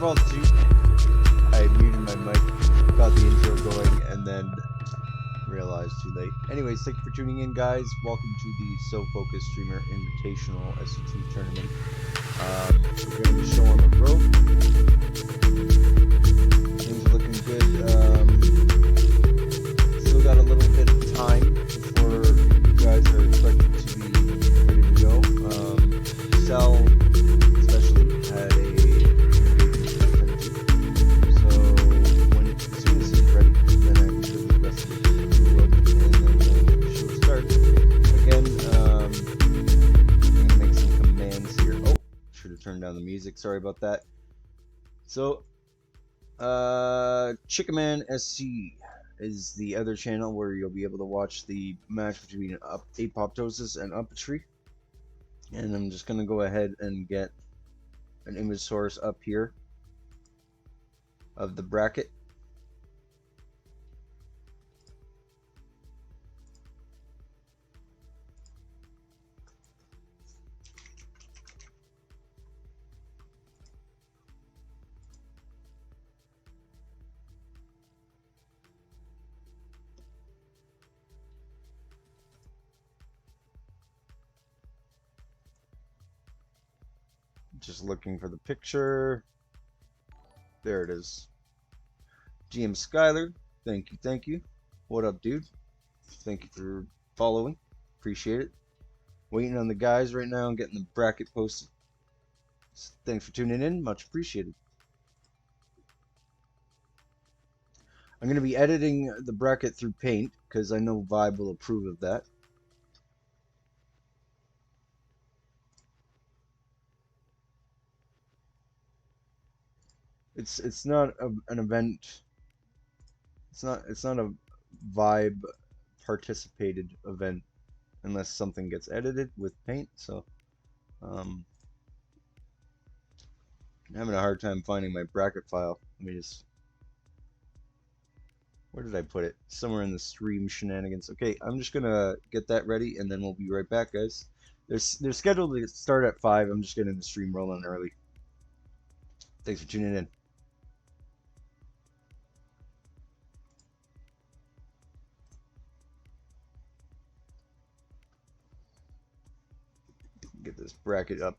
all, I muted my mic, got the intro going, and then realized too late. Anyways, thank you for tuning in, guys. Welcome to the SoFocused Streamer Invitational SC2 tournament. We're going to be showing the road. Things are looking good. Still got a little bit of time before you guys are expected to be ready to go. Cell, especially, had a so as soon as he's ready, then I can show the rest of the world, and then we'll show start. Again, I'm gonna make some commands here. Oh, should have turned down the music. Sorry about that. So, Chickaman SC is the other channel where you'll be able to watch the match between Apoptosis and UpATree. And I'm just gonna go ahead and get an image source up here of the bracket. Just looking for the picture. There it is. GM Skyler, thank you. What up, dude? Thank you for following. Appreciate it. Waiting on the guys right now and getting the bracket posted. Thanks for tuning in. Much appreciated. I'm going to be editing the bracket through Paint because I know ViBE will approve of that. It's not an event. It's not a ViBE participated event unless something gets edited with Paint. So I'm having a hard time finding my bracket file. Let me just, where did I put it? Somewhere in the stream shenanigans. Okay, I'm just gonna get that ready and then we'll be right back, guys. They're scheduled to start at 5. I'm just getting the stream rolling early. Thanks for tuning in. Get this bracket up.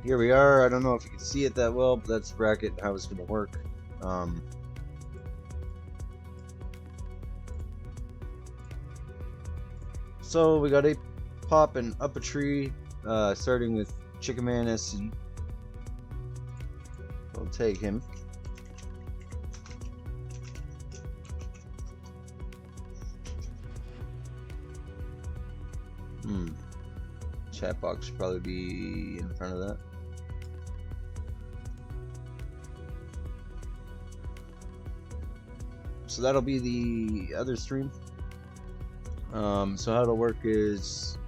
Here we are. I don't know if you can see it that well, but that's the bracket, how it's going to work. So we got Apop and UpATree, starting with Chickaman SC. We'll take him. Chat box should probably be in front of that. So that'll be the other stream. So how it'll work is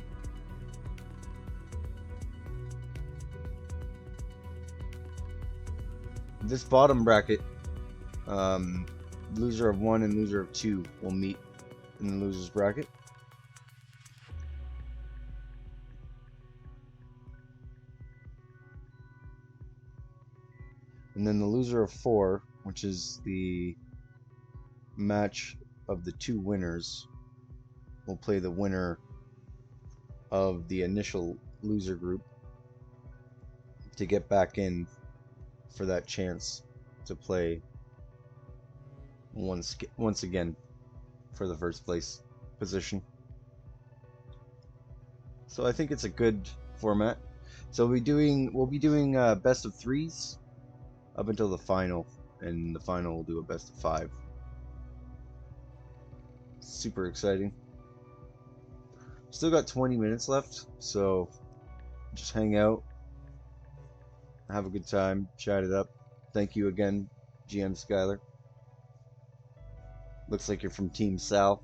this bottom bracket, loser of 1 and loser of 2 will meet in the losers bracket. And then the loser of 4, which is the match of the 2 winners, will play the winner of the initial loser group to get back in for that chance to play once again for the first place position. So I think it's a good format. So we'll be doing best of 3s up until the final, and the final will do a best of 5. Super exciting. Still got 20 minutes left, so just hang out, have a good time, chat it up. Thank you again, GM Skylar. Looks like you're from Team Sal.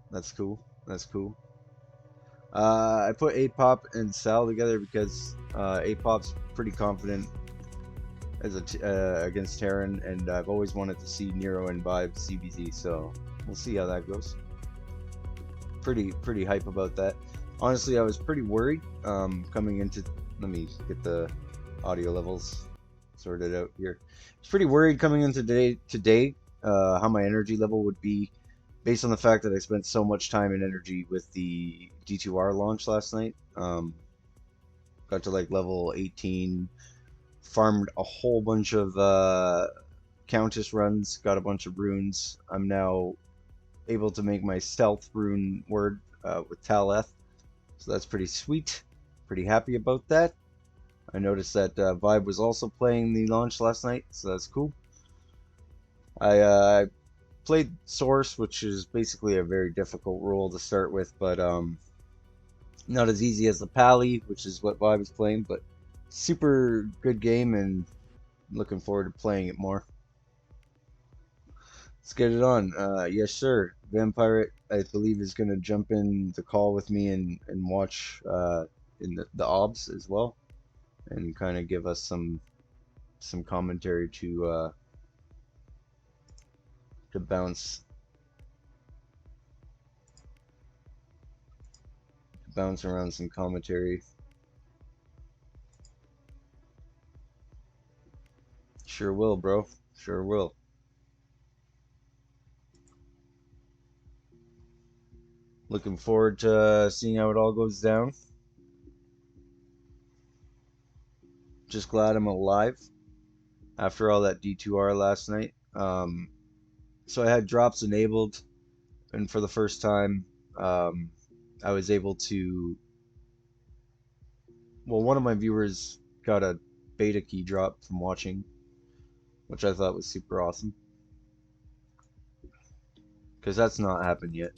That's cool. That's cool. I put Apop and Sal together because Apop's pretty confident as against Terran, and I've always wanted to see Neuro and ViBE CBZ, so we'll see how that goes. Pretty hype about that. Honestly, I was pretty worried coming into. Let me get the audio levels sorted out here. I was pretty worried coming into today how my energy level would be, based on the fact that I spent so much time and energy with the D2R launch last night. Got to like level 18, farmed a whole bunch of Countess runs, got a bunch of runes. I'm now able to make my stealth rune word with Taleth, so that's pretty sweet. Pretty happy about that. I noticed that ViBE was also playing the launch last night, so that's cool. I played Source, which is basically a very difficult role to start with, but not as easy as the Pally, which is what ViBE is playing, but super good game, and looking forward to playing it more. Let's get it on. Yes, sir. Vampire, I believe, is going to jump in the call with me and watch in the OBS as well, and kind of give us some commentary to bounce around some commentary. Sure will, bro. Sure will. Looking forward to seeing how it all goes down. Just glad I'm alive after all that D2R last night. So I had drops enabled, and for the first time, I was able to. Well, one of my viewers got a beta key drop from watching, which I thought was super awesome, because that's not happened yet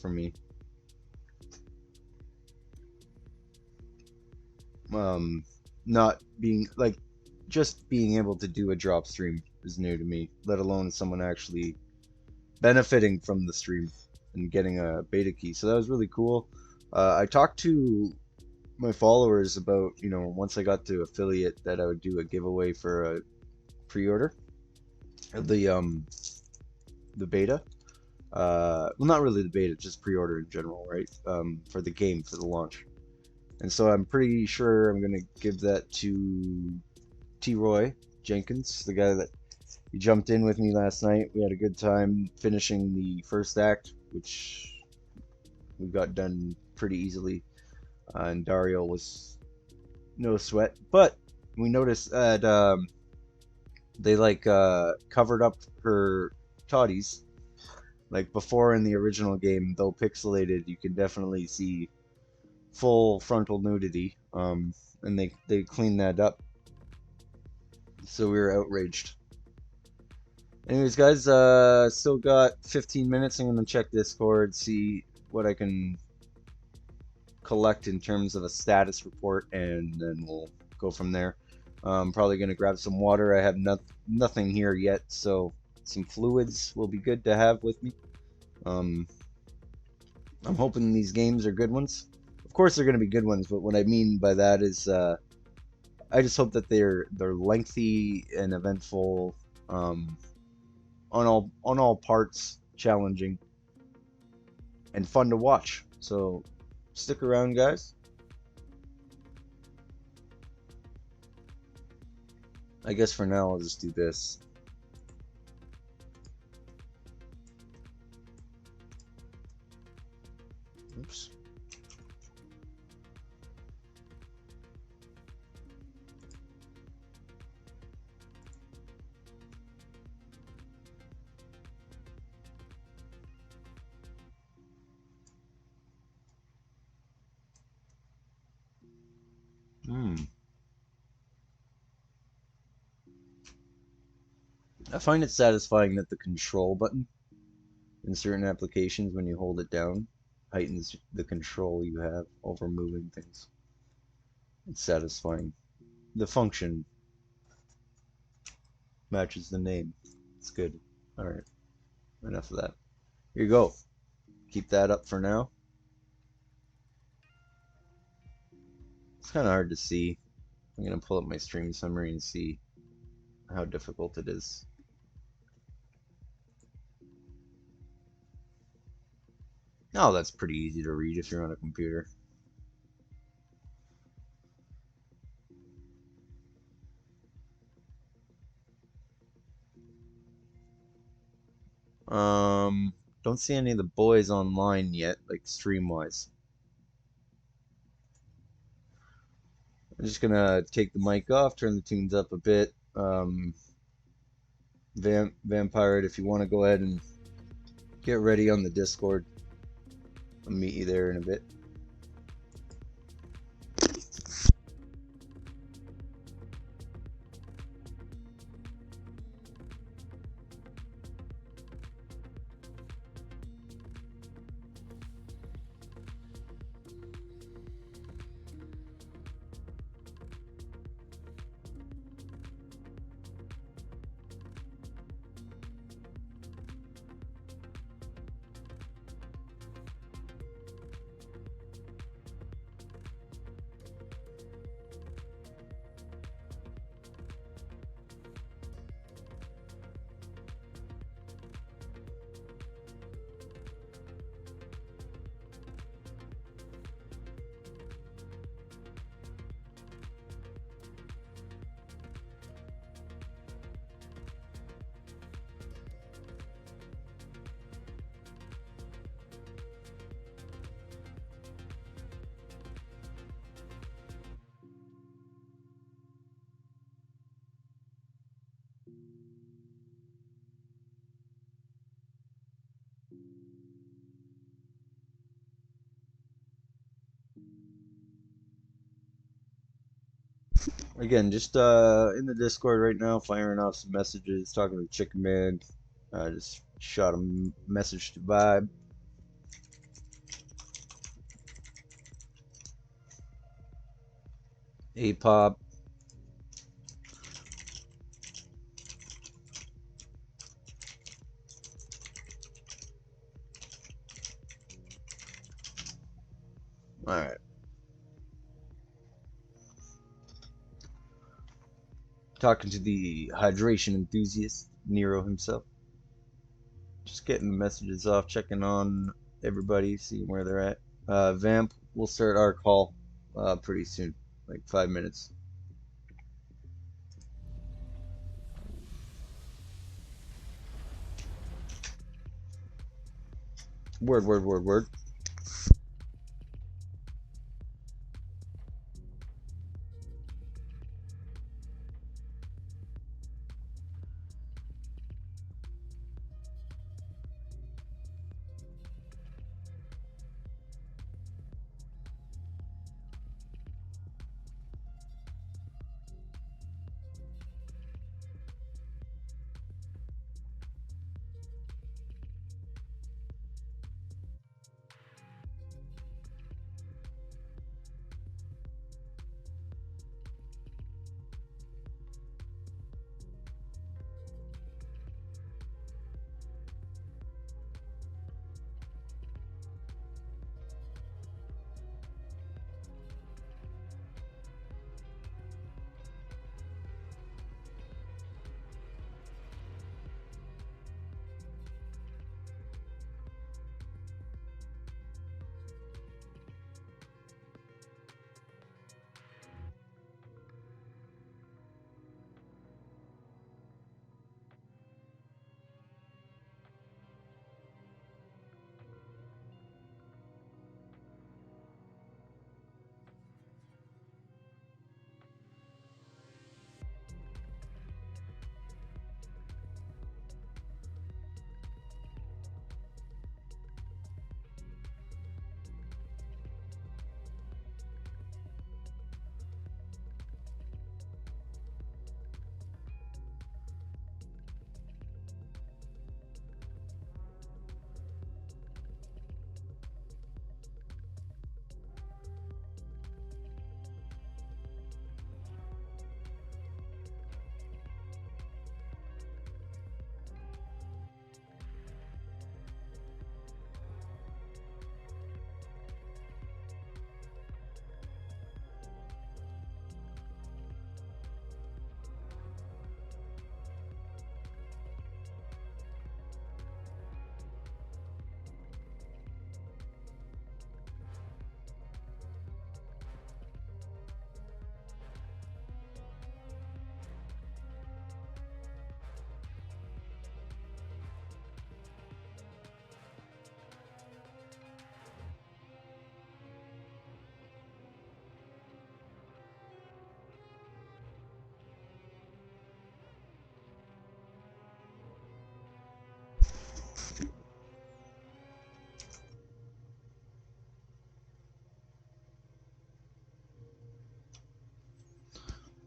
for me. Not being like, just being able to do a drop stream is new to me, let alone someone actually benefiting from the stream and getting a beta key. So that was really cool. I talked to my followers about, once I got to affiliate, that I would do a giveaway for a pre-order of the beta. Well, not really the beta, just pre-order in general, right? For the game, for the launch. And so I'm pretty sure I'm gonna give that to T-Roy Jenkins, the guy that he jumped in with me last night. We had a good time finishing the first act, which we got done pretty easily. And Dario was no sweat, but we noticed that they covered up her toddies. Like before in the original game, though pixelated, you can definitely see full frontal nudity, and they cleaned that up, so we were outraged. Anyways, guys, still got 15 minutes. I'm gonna check Discord, see what I can collect in terms of a status report, and then we'll go from there. Probably gonna grab some water. I have nothing here yet, so some fluids will be good to have with me. I'm hoping these games are good ones. Of course, they're going to be good ones, but what I mean by that is, I just hope that they're lengthy and eventful, on all parts, challenging and fun to watch. So stick around, guys. I guess for now I'll just do this. Oops. I find it satisfying that the control button in certain applications, when you hold it down, heightens the control you have over moving things. It's satisfying. The function matches the name. It's good. Alright, enough of that. Here you go. Keep that up for now. It's kind of hard to see. I'm going to pull up my stream summary and see how difficult it is. Oh, that's pretty easy to read if you're on a computer. Don't see any of the boys online yet, like stream-wise. I'm just gonna take the mic off, turn the tunes up a bit. Vampire, if you want to go ahead and get ready on the Discord, I'll meet you there in a bit. Again, just in the Discord right now, firing off some messages, talking to Chicken Man. Just shot a message to ViBE. Apop. Alright. Talking to the hydration enthusiast, Neuro himself. Just getting the messages off, checking on everybody, seeing where they're at. Vamp, we'll start our call pretty soon, like 5 minutes. Word, word, word, word.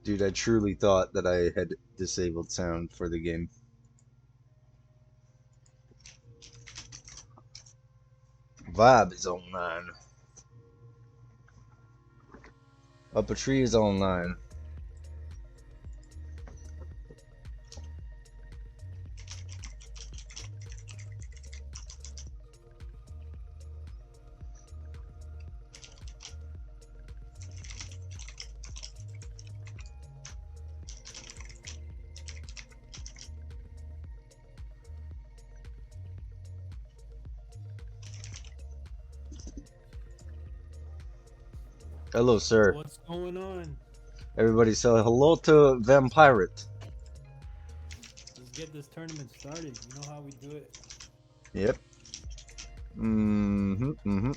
Dude, I truly thought that I had disabled sound for the game. ViBE is online. UpATree is online. Hello, sir. What's going on? Everybody say hello to Vampire. Let's get this tournament started. You know how we do it. Yep. Mm-hmm.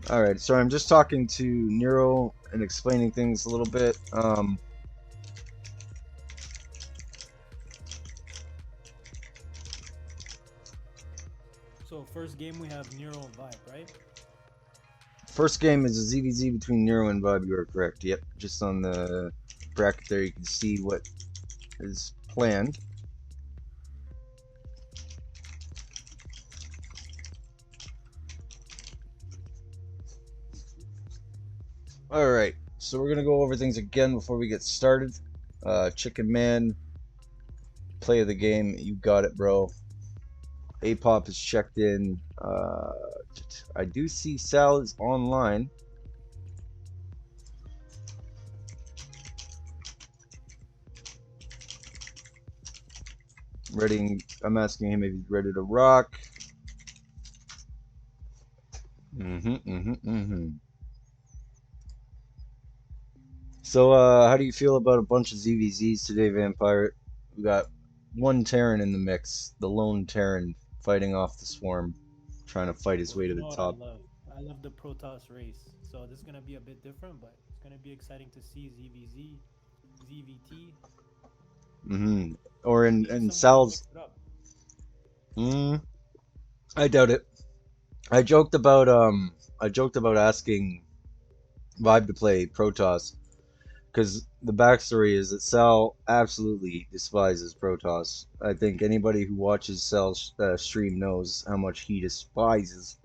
Alright, so I'm just talking to Neuro and explaining things a little bit. So first game we have Neuro and ViBE, right? First game is a ZVZ between Neuro and ViBE, you are correct. Yep, just on the bracket there you can see what is planned. Alright, so we're gonna go over things again before we get started. Chicken Man, play of the game, you got it, bro. Apop is checked in. I do see Sal is online. I'm asking him if he's ready to rock. So, how do you feel about a bunch of ZVZs today, Vampire? We got one Terran in the mix, the lone Terran fighting off the swarm, trying to fight his Well, way you to the know what I top. love. I love the Protoss race. So this is gonna be a bit different, but it's gonna be exciting to see ZVZ, ZVT. Or Maybe in someone will mix Sal's. it up. I doubt it. I joked about asking ViBE to play Protoss because the backstory is that Sal absolutely despises Protoss. I think anybody who watches Sal's stream knows how much he despises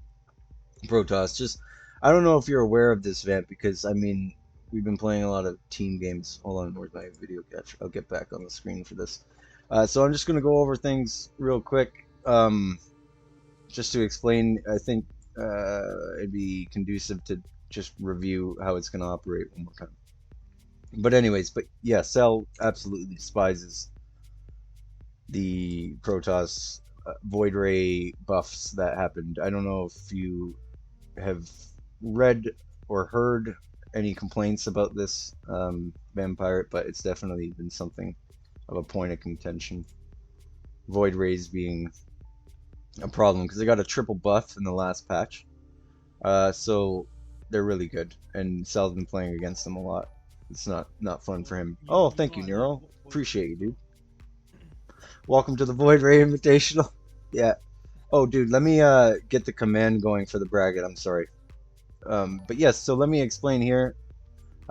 Protoss. Just, I don't know if you're aware of this, Vamp, because I mean, we've been playing a lot of team games. Hold on, where's my video catch? I'll get back on the screen for this. So I'm just gonna go over things real quick. Just to explain, I think it'd be conducive to just review how it's gonna operate one more time. But anyways, but yeah, Cell absolutely despises the Protoss Void Ray buffs that happened. I don't know if you have read or heard any complaints about this Vampire, but it's definitely been something of a point of contention. Void Rays being a problem because they got a triple buff in the last patch, so they're really good, and Sal's been playing against them a lot. It's not fun for Well, him. you Oh, know, you thank know you, I love Neuro. Void Appreciate Rays, you, bro. dude. Welcome to the Void Ray Invitational. Yeah. Oh, dude, let me get the command going for the bracket. I'm sorry. But yes, so let me explain here.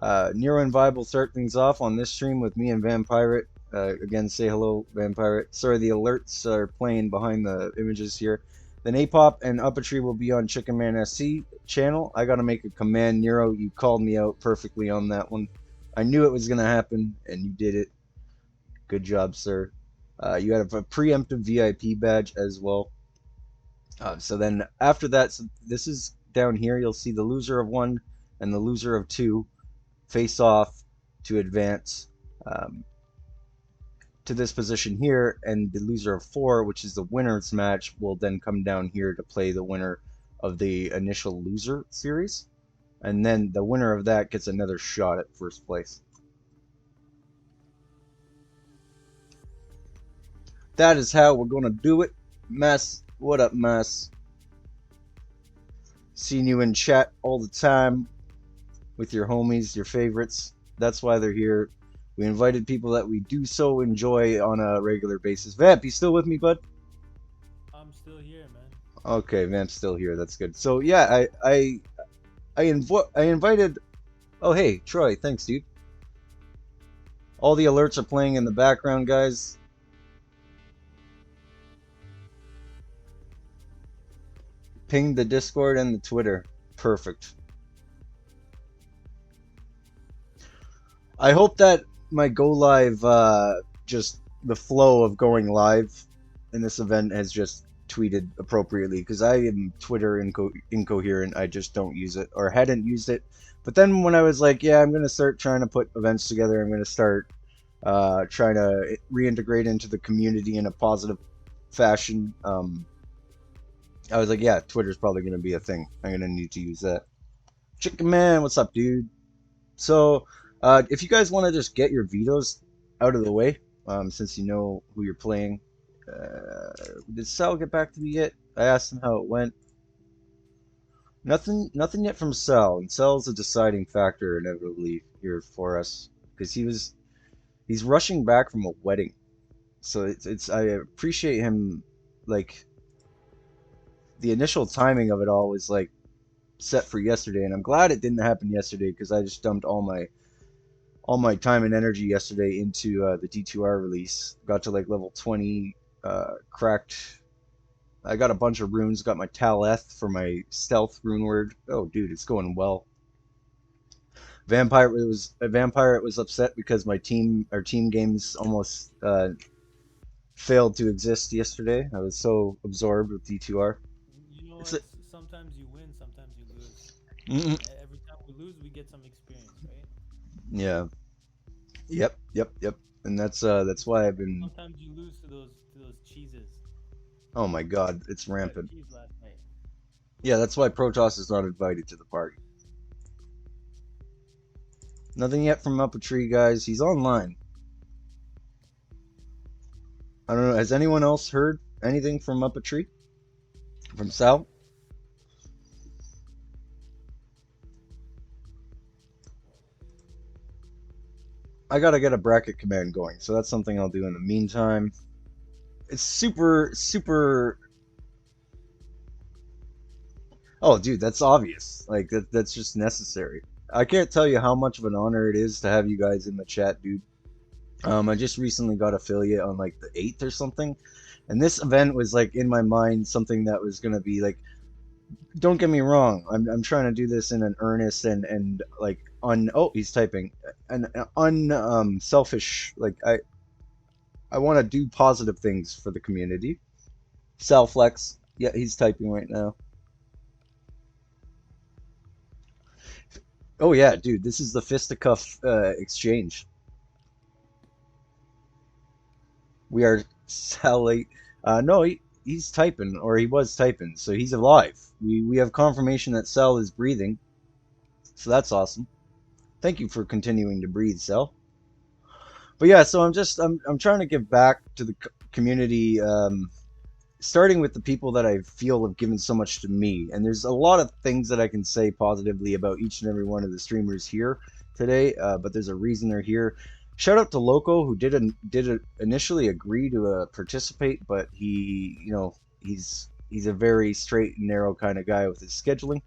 Neuro and ViBE will start things off on this stream with me and Vampire. Again, say hello, Vampire. Sorry, the alerts are playing behind the images here. Then Apop and UpATree will be on Chicken Man SC channel. I gotta make a command, Neuro. You called me out perfectly on that one. I knew it was gonna happen, and you did it. Good job, sir. You have a preemptive VIP badge as well. So then after that, so this is down here. You'll see the loser of one and the loser of two face off to advance um, to this position here, and the loser of four, which is the winner's match, will then come down here to play the winner of the initial loser series, and then the winner of that gets another shot at first place. That is how we're gonna do it. Mess, what up, Mess? Seeing you in chat all the time with your homies, your favorites. That's why they're here. We invited people that we do so enjoy on a regular basis. Vamp, you still with me, bud? I'm still here, man. Okay, Vamp's still here. That's good. So yeah, I invited. Oh hey, Troy, thanks, dude. All the alerts are playing in the background, guys. Ping the Discord and the Twitter. Perfect. I hope that my go live, just the flow of going live in this event has just tweeted appropriately because I am Twitter incoherent. I just don't use it or hadn't used it. But then when I was like, yeah, I'm gonna start trying to put events together. I'm gonna start trying to reintegrate into the community in a positive fashion. I was like, yeah, Twitter's probably gonna be a thing. I'm gonna need to use that. Chicken Man, what's up, dude? So, if you guys want to just get your vetoes out of the way, since you know who you're playing, did Sal get back to me yet? I asked him how it went. Nothing yet from Sal, and Sal's a deciding factor inevitably here for us because he's rushing back from a wedding, so it's I appreciate him, like the initial timing of it all was like set for yesterday, and I'm glad it didn't happen yesterday because I just dumped all my time and energy yesterday into the D2R release. Got to like level 20, cracked. I got a bunch of runes. Got my Taleth for my stealth rune word. Oh, dude, it's going well. Vampire was upset because our team games almost failed to exist yesterday. I was so absorbed with D2R. You know It's what? Sometimes you win, sometimes you lose. a, Every time we lose, we get some experience, right? yeah. Yep. And that's why I've been. Sometimes you lose to those cheeses. Oh my God, it's I had rampant. cheese last night. Yeah, that's why Protoss is not invited to the party. Nothing yet from UpATree, guys. He's online. I don't know. Has anyone else heard anything from UpATree? From Sal? I gotta get a bracket command going, so that's something I'll do in the meantime. It's super. Oh, dude, that's obvious. Like that's just necessary. I can't tell you how much of an honor it is to have you guys in the chat, dude. I just recently got affiliate on like the 8th or something, and this event was like in my mind something that was gonna be like. Don't get me wrong. I'm trying to do this in an earnest and like oh, he's typing an selfish, like I want to do positive things for the community. Salflex. Yeah, he's typing right now. Oh yeah, dude, this is the fisticuff exchange. We are Sally. No, he's typing, or he was typing, so he's alive. We have confirmation that Cell is breathing, so that's awesome. Thank you for continuing to breathe, Cell. But yeah, so I'm trying to give back to the community, starting with the people that I feel have given so much to me. And there's a lot of things that I can say positively about each and every one of the streamers here today, but there's a reason they're here. Shout out to Loco, who did initially agree to participate, but he's a very straight and narrow kind of guy with his scheduling.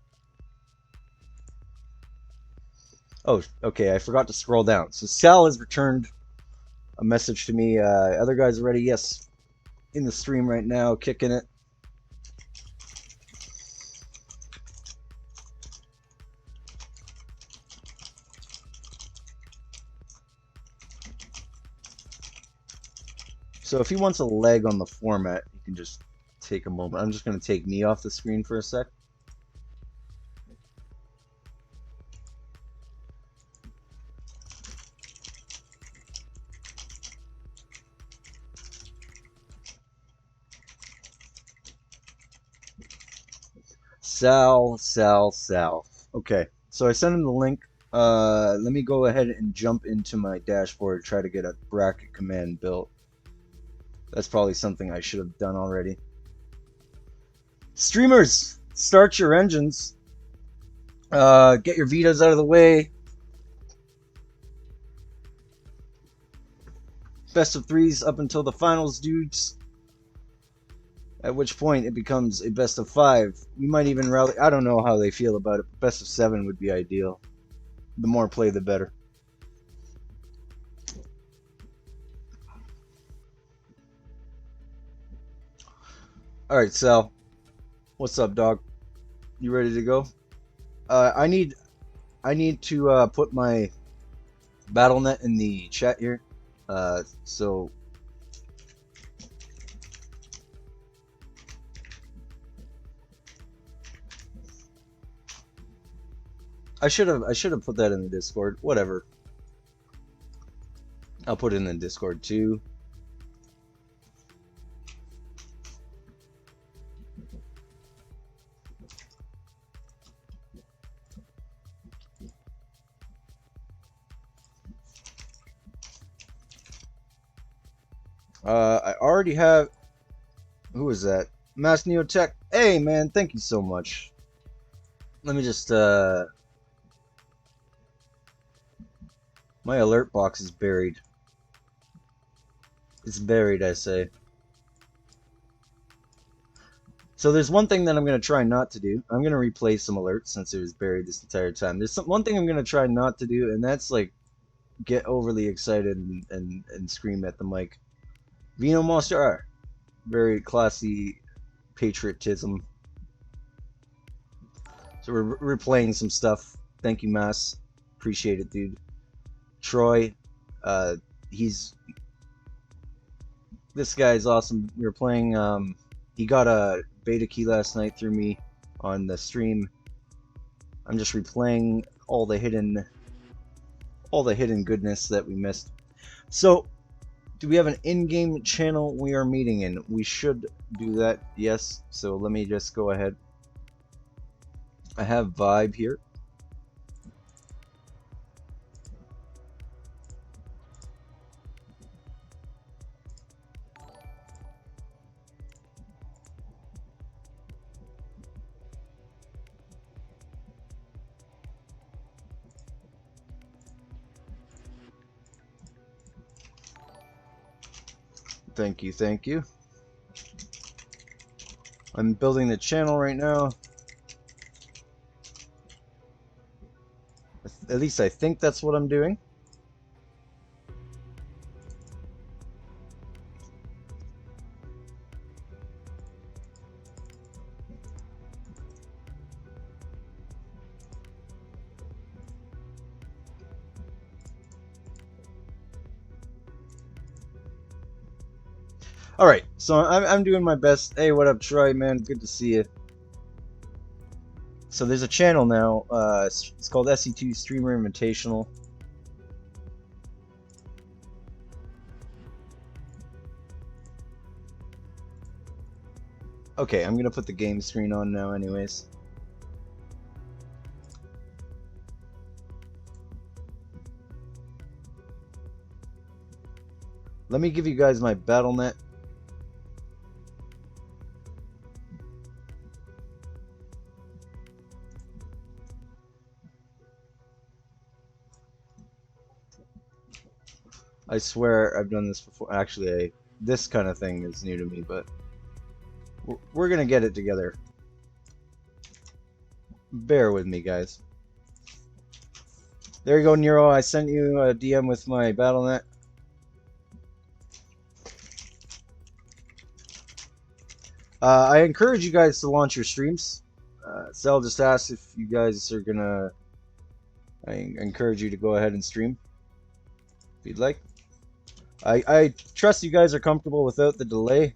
Oh, okay, I forgot to scroll down. So Sal has returned a message to me. Other guys are ready? Yes, in the stream right now, kicking it. So if he wants a leg on the format, you can just take a moment. I'm just going to take me off the screen for a sec. Sal. Okay, so I sent him the link. Let me go ahead and jump into my dashboard, try to get a bracket command built. That's probably something I should have done already. Streamers, start your engines. Get your vetoes out of the way. Best of threes up until the finals, dudes. At which point it becomes a best of five. You might even rally. I don't know how they feel about it. Best of seven would be ideal. The more play, the better. All right, Sal. What's up, dog? You ready to go? I need to put my BattleNet in the chat here. So I should have put that in the Discord. Whatever. I'll put it in the Discord too. I already have. Who is that? Mass Neotech. Hey man, thank you so much. Let me just my alert box is buried. It's buried, I say. So there's one thing that I'm going to try not to do. I'm going to replay some alerts since it was buried this entire time. There's one thing I'm going to try not to do, and that's like get overly excited and scream at the mic. Vino Monster, very classy patriotism. So we're replaying some stuff. Thank you, Mass. Appreciate it, dude. Troy, he's this guy is awesome. We were playing. He got a beta key last night through me on the stream. I'm just replaying all the hidden goodness that we missed. So, do we have an in-game channel we are meeting in? We should do that, yes. So let me just go ahead. I have ViBE here. Thank you, thank you. I'm building the channel right now. At least I think that's what I'm doing. All right, so I'm doing my best. Hey, what up, Troy? Man, good to see you. So there's a channel now. It's called SC2 Streamer Invitational. Okay, I'm gonna put the game screen on now, anyways. Let me give you guys my BattleNet. I swear I've done this before. Actually, this kind of thing is new to me, but we're gonna get it together. Bear with me, guys. There you go, Neuro. I sent you a DM with my BattleNet. I encourage you guys to launch your streams. Sel just asked if you guys are gonna. I encourage you to go ahead and stream if you'd like. I trust you guys are comfortable without the delay.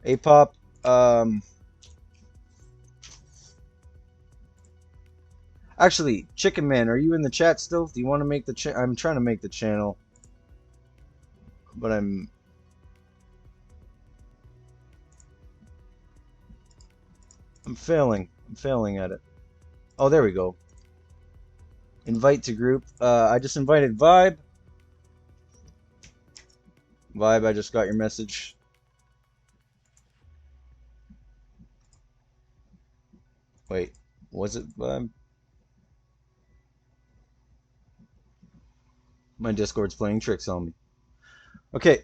Apop, actually, Chicken Man, are you in the chat still? Do you want to make the I'm trying to make the channel, but I'm failing. I'm failing at it. Oh, there we go. Invite to group. I just invited ViBE. ViBE, I just got your message. Wait, was it ViBE? My Discord's playing tricks on me. Okay,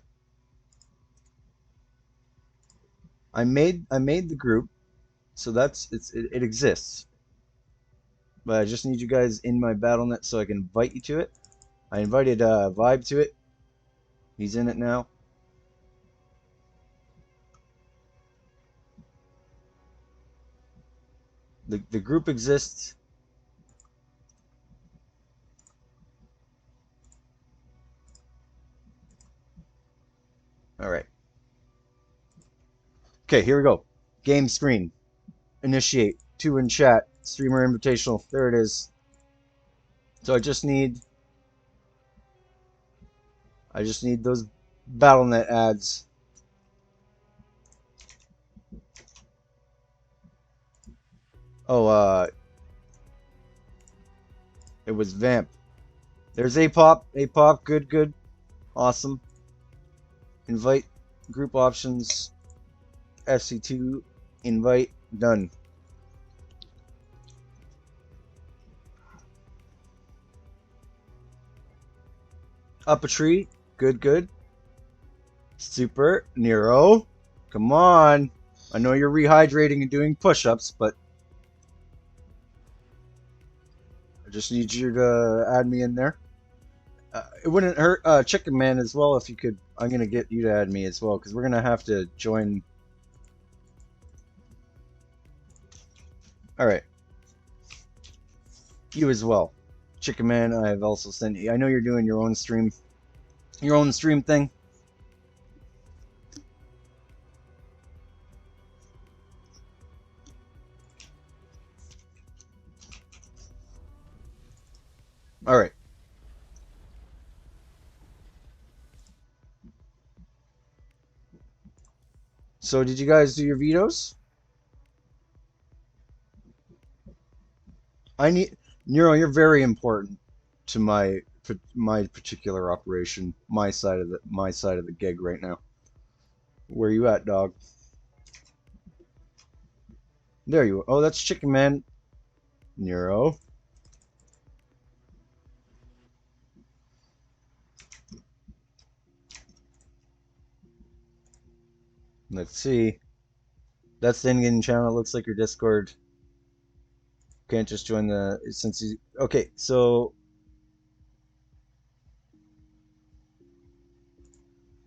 I made the group, so it exists. But I just need you guys in my BattleNet so I can invite you to it. I invited ViBE to it. He's in it now. The group exists. All right. Okay, here we go. Game screen. Initiate. 2 in chat. Streamer invitational. There it is. So I just need those BattleNet ads. Oh, it was Vamp. There's Apop. Apop, good, good. Awesome. Invite group options. SC2. Invite. Done. UpATree. Good, good. Super. Neuro. Come on. I know you're rehydrating and doing push-ups, but I just need you to add me in there. It wouldn't hurt Chicken Man as well if you could. I'm going to get you to add me as well because we're going to have to join. All right. You as well. Chicken Man, I have also sent you. I know you're doing your own stream thing. All right. So did you guys do your vetoes? I need Neuro, you're very important to my particular operation, my side of the gig right now. Where you at, dog? There you are. Oh, that's Chicken Man. Neuro. Let's see. That's the in-game channel. It looks like your Discord. Can't just join the since you. Okay, so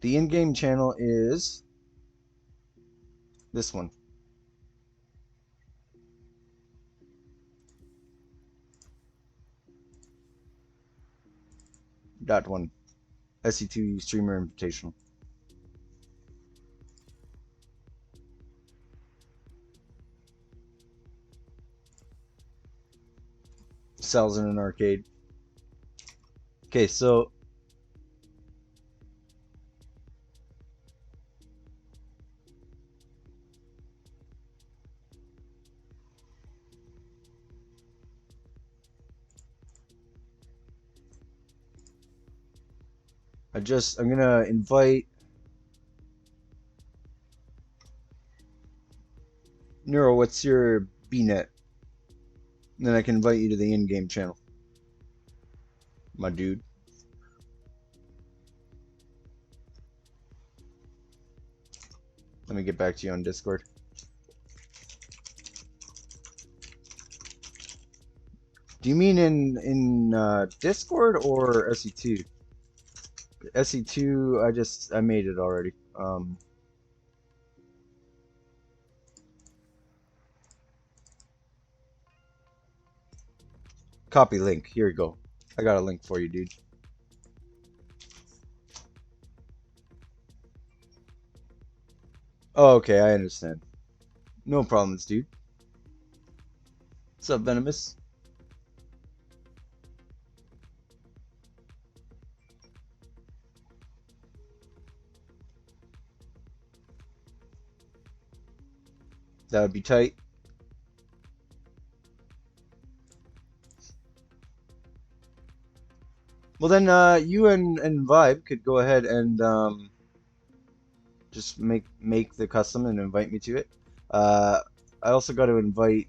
the in-game channel is this one. That one. SC2 Streamer Invitational. Sells in an arcade. Okay, so I'm gonna invite Neuro. What's your BNet? And then I can invite you to the in-game channel, my dude. Let me get back to you on Discord. Do you mean in Discord or SC2? SC2, I made it already. Copy link. Here you go. I got a link for you, dude. Oh, okay, I understand. No problems, dude. What's up, Venomous? That would be tight. Well, then you and ViBE could go ahead and just make the custom and invite me to it. I also got to invite.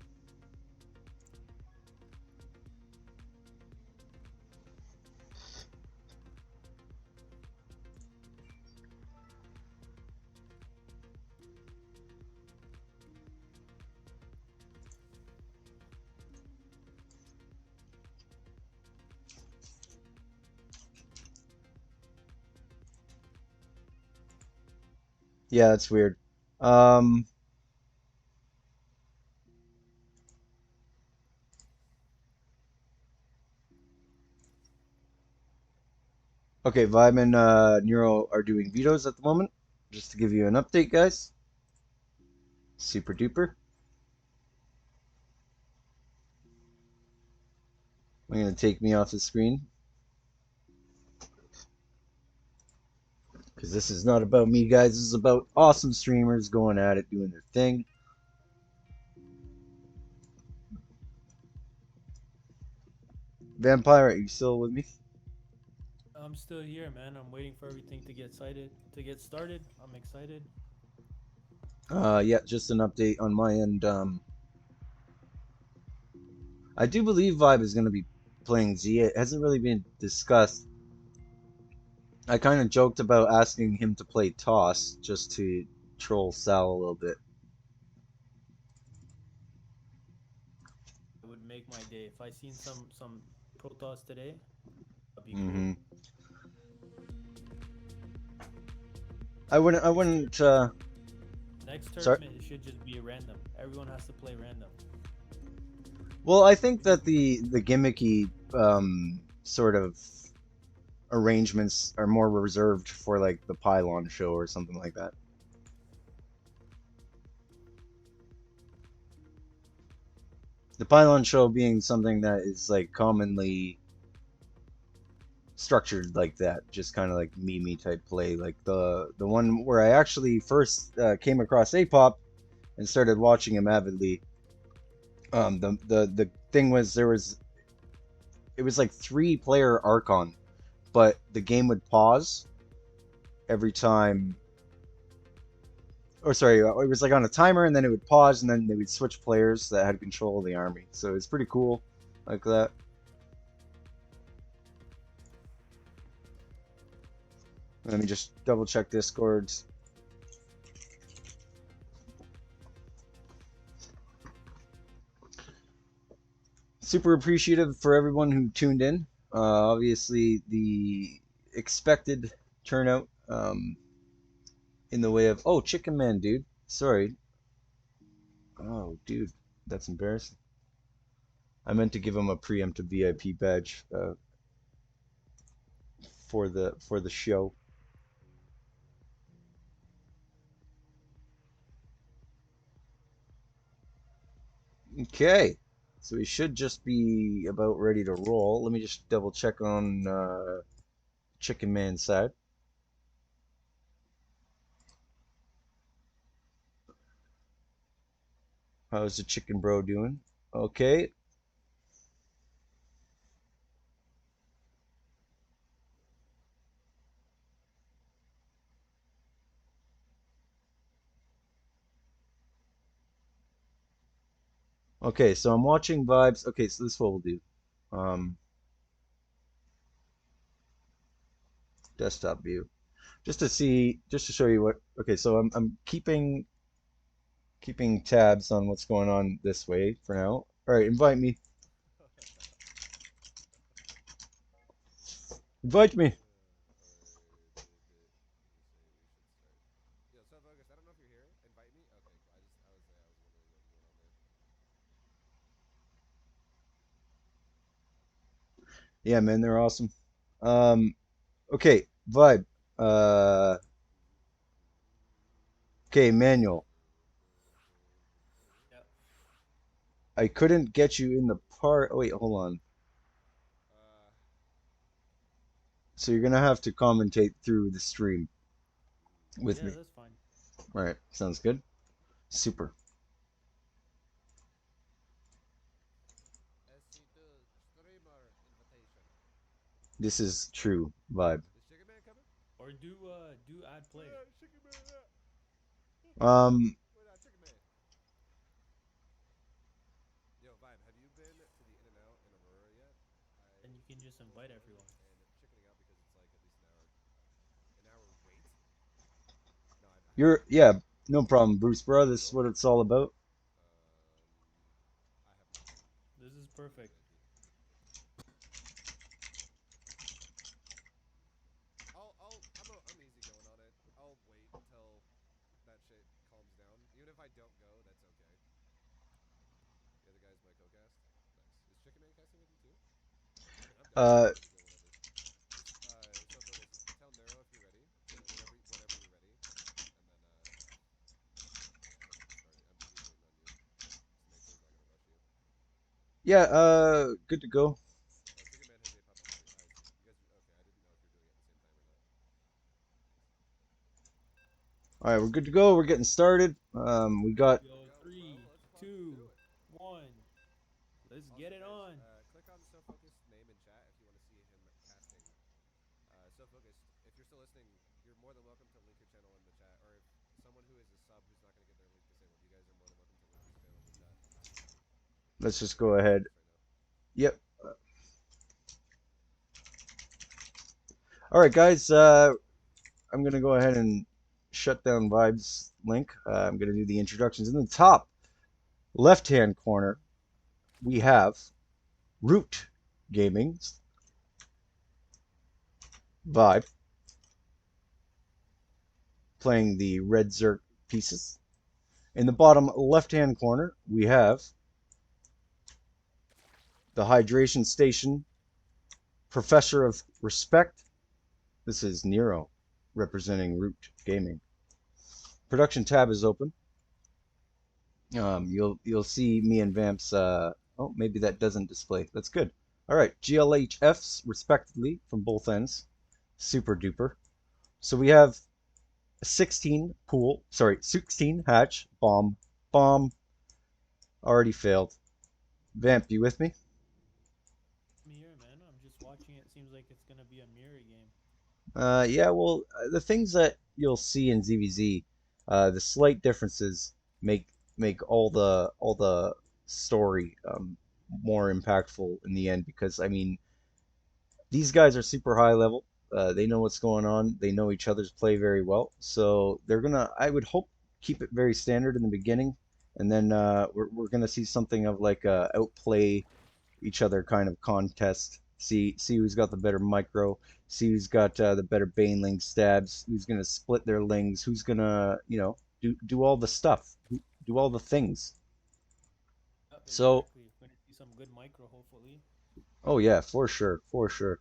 Yeah, that's weird. Um, okay, Vibe and Neuro are doing vetoes at the moment. Just to give you an update, guys. Super duper. I'm gonna take me off the screen because this is not about me, guys. This is about awesome streamers going at it, doing their thing. Vampire, are you still with me? I'm still here, man. I'm waiting for everything to get excited to get started. I'm excited. Yeah, just an update on my end. I do believe Vibe is gonna be playing Z. It hasn't really been discussed. I kind of joked about asking him to play Toss just to troll Sal a little bit. It would make my day if I seen some Protoss today. That'd be cool. Hmm I wouldn't. Next Sorry. tournament it should just be random. Everyone has to play random. Well, I think that the gimmicky sort of arrangements are more reserved for like the Pylon show or something like that. The Pylon show being something that is like commonly structured like that, just kind of like meme type play, like the one where I actually first came across Apop and started watching him avidly. The thing was it was like 3 player Archon, but the game would pause every time. Or sorry, it was like on a timer, and then it would pause, and then they would switch players that had control of the army. So it's pretty cool, like that. Let me just double check Discord. Super appreciative for everyone who tuned in. Obviously, the expected turnout in the way of Chicken Man, dude. Sorry. Oh, dude, that's embarrassing. I meant to give him a preemptive VIP badge for the show. Okay, so we should just be about ready to roll. Let me just double check on Chicken Man's side. How's the Chicken Bro doing? Okay, okay, so I'm watching Vibes. Okay, so this is what we'll do. Um, Desktop view, just to see, just to show you what. Okay, so I'm keeping tabs on what's going on this way for now. All right, invite me. Invite me. Alright, let me see. We should start. Yo, SoFocused, I don't know if you're here. Invite me? Okay, cool. I was wondering what was going on there. Yeah, man, they're awesome. Um, okay, Vibe. Uh, okay, Manuel. Yep. I couldn't get you in the part. Oh, wait, hold on. Uh, So you're gonna have to commentate through the stream with Yeah, me. that's fine. All right, sounds good. Super. SC2 streamer invitation. This is true vibe. Is Chicken Man coming? Or do add play. Chicken Man! Um, Where that Chicken Man? Yo, Vibe, have you been to the In and Out in Aurora yet? Then you I can keep just invite going everyone. and chickening out because it's like at least an hour wait. No, I have you're not. yeah, no problem, Bruce, bro. You This is go? what it's all about. I have not. This is perfect. VIP. I'm easy going on it. I'll wait until Uh, Yeah, whatever. Just so focus. Tell Neuro if you're ready. Whenever you're ready, and then let's get started. I'm busy waiting on you, just to make sure he's not gonna rush you. yeah, good to go. Chicken Man has Apoptosis. I see. You guys, okay? I didn't know if you're doing it at the same time or not. All right, we're good to go. We're getting started. We got Let's Yo, go, bro. three, Let's fucking two, do it. 1. Let's get Also, it guys, on. click on SoFocused name in chat if you want to see him casting. SoFocused, if you're still listening, you're more than welcome to link your channel in the chat, or if someone who is a sub who's not going to get their link disabled, you guys are more than welcome to link his channel in the chat. let's I'm just doing go ahead. SoFocused right now. Yep. All right, guys. I'm gonna go ahead and shut down ViBE's link. I'm gonna do the introductions. In the top left-hand corner, we have Root Gaming's ViBE playing the Red Zerk pieces. In the bottom left-hand corner, we have the Hydration Station Professor of Respect. This is Neuro representing Root Gaming. Production tab is open. You'll see me and Vamps. Oh, maybe that doesn't display. That's good. All right, GLHFs respectively from both ends. Super duper. So we have a 16 pool. Sorry, 16 hatch bomb. Bomb already failed. Vamp, you with me? I'm here, man. I'm just watching it. Seems like it's gonna be a mirror game. Yeah. Well, the things that you'll see in ZVZ, the slight differences make make all the story more impactful in the end because I mean these guys are super high level. They know what's going on. They know each other's play very well. So they're gonna, I would hope, keep it very standard in the beginning, and then we're gonna see something of like a outplay each other kind of contest. See who's got the better micro. See who's got the better Baneling stabs. Who's gonna split their lings. Who's gonna do all the stuff. Do all the things. Yep, So exactly. We're gonna see some good micro, hopefully. oh yeah, for sure, for sure.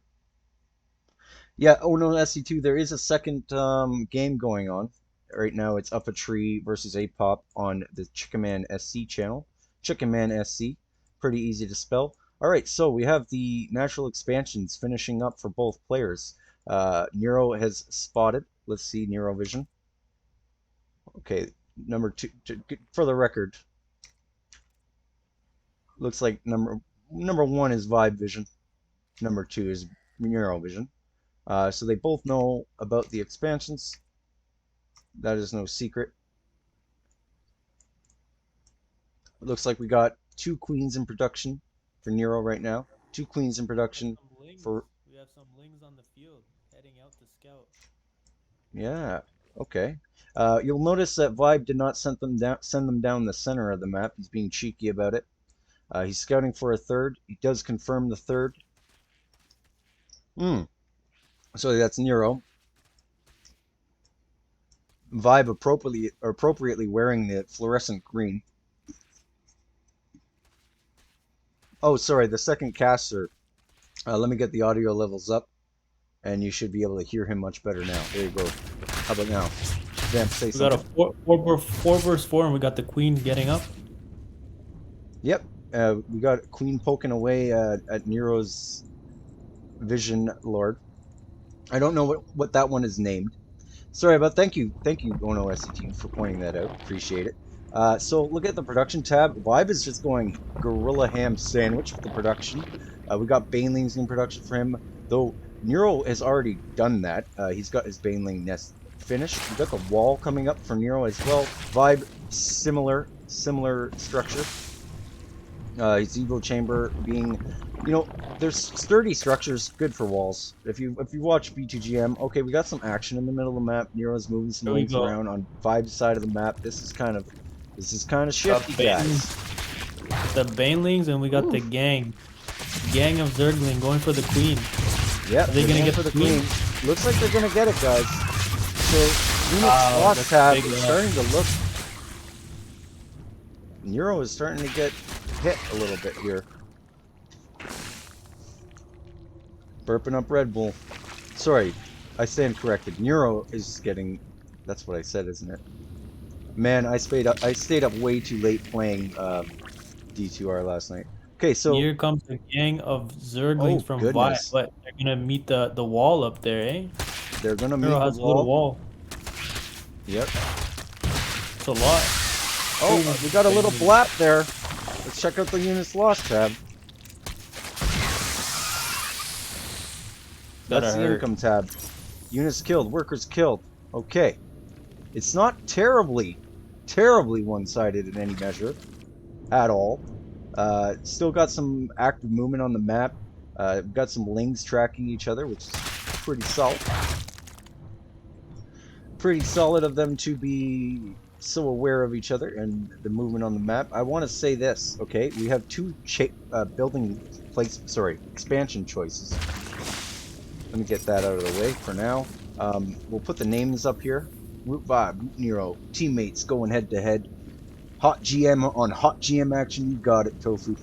Yeah, oh no, SC2, there is a second game going on. Right now it's UpATree versus Apop on the Chickaman SC channel. Chickaman SC, pretty easy to spell. All right, so we have the natural expansions finishing up for both players. Neuro has spotted. Let's see Neuro Vision. Okay, number two, for the record, looks like number one is ViBE Vision. Number two is Neuro Vision. So they both know about the expansions. That is no secret. It looks like we got two queens in production for Nero right now. Two queens in We have production some lings. for, We have some lings on the field heading out to scout. yeah, okay. You'll notice that ViBE did not send them down the center of the map. He's being cheeky about it. He's scouting for a third. He does confirm the third. Hmm. So that's Nero. ViBE appropriately wearing the fluorescent green. Oh, sorry, the second caster. Let me get the audio levels up, and you should be able to hear him much better now. There you go. How about now? Vamp, say We got a something. four versus four, and we got the queen getting up. Yep. We got Queen poking away at Nero's Vision Lord. I don't know what that one is named. Sorry, but thank you, Ono SCT, for pointing that out. Appreciate it. So look at the production tab. ViBE is just going gorilla ham sandwich with the production. We got Banelings in production for him, though Nero has already done that. He's got his Baneling nest finished. We got the wall coming up for Nero as well. ViBE, similar structure. His Evo chamber being, there's sturdy structures good for walls. If you watch B2GM, okay, we got some action in the middle of the map. Nero's moving some Here we links go. around on ViBE's side of the map. This is kind of Got shifty, guys. the Banelings, and we got the Oof. gang of Zergling going for the queen. Yep, Are they they're gonna going get for the the queen? queen. Looks like they're gonna get it, guys. So Unix lock That's tab big is enough. starting to look. Nero is starting to get hit a little bit here. Burping up Red Bull. Sorry, I stand corrected. Neuro is getting. That's what I said, isn't it? Man, I stayed up way too late playing D2R last night. Okay, so Here comes a gang of oh Zerglings from ViBE, goodness, but they're gonna meet the wall up there, eh? they're gonna Neuro meet the has a little wall. wall. Yep. It's a lot. Oh, we got a little blap there. Let's check out the units lost tab. Gotta That's the hurt. income tab. Units killed, workers killed. Okay. It's not terribly one-sided in any measure at all. Still got some active movement on the map. Got some lings tracking each other, which is pretty solid. Pretty solid of them to be so aware of each other and the movement on the map. I want to say this, okay? We have two expansion choices. Let me get that out of the way for now. We'll put the names up here. Root ViBE, Root Neuro, teammates going head to head. Hot GM on hot GM action. You got it, Tofu.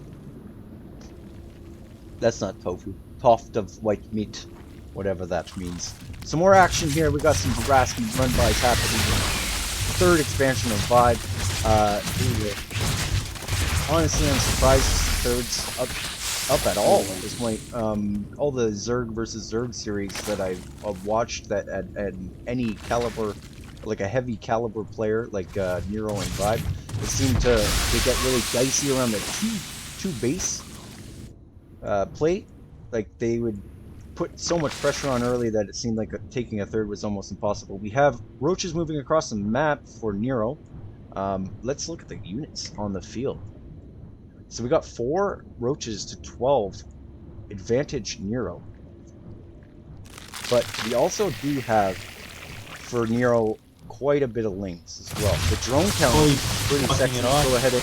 That's not tofu. Toft of white meat. Whatever that means. Some more action here. We got some harassment run-bys happening. Third expansion of ViBE. Honestly, I'm surprised to see thirds up at all at this point. All the Zerg versus Zerg series that I've watched that at any caliber, like a heavy caliber player like Neuro and ViBE, it seemed to get really dicey around the two base plate. Like they would put so much pressure on early that it seemed like taking a third was almost impossible. We have roaches moving across the map for Neuro. Let's look at the units on the field. So we got 4 roaches to 12. Advantage Neuro. But we also do have, for Neuro, quite a bit of lings as well. The drone count is pretty sexy. Go ahead.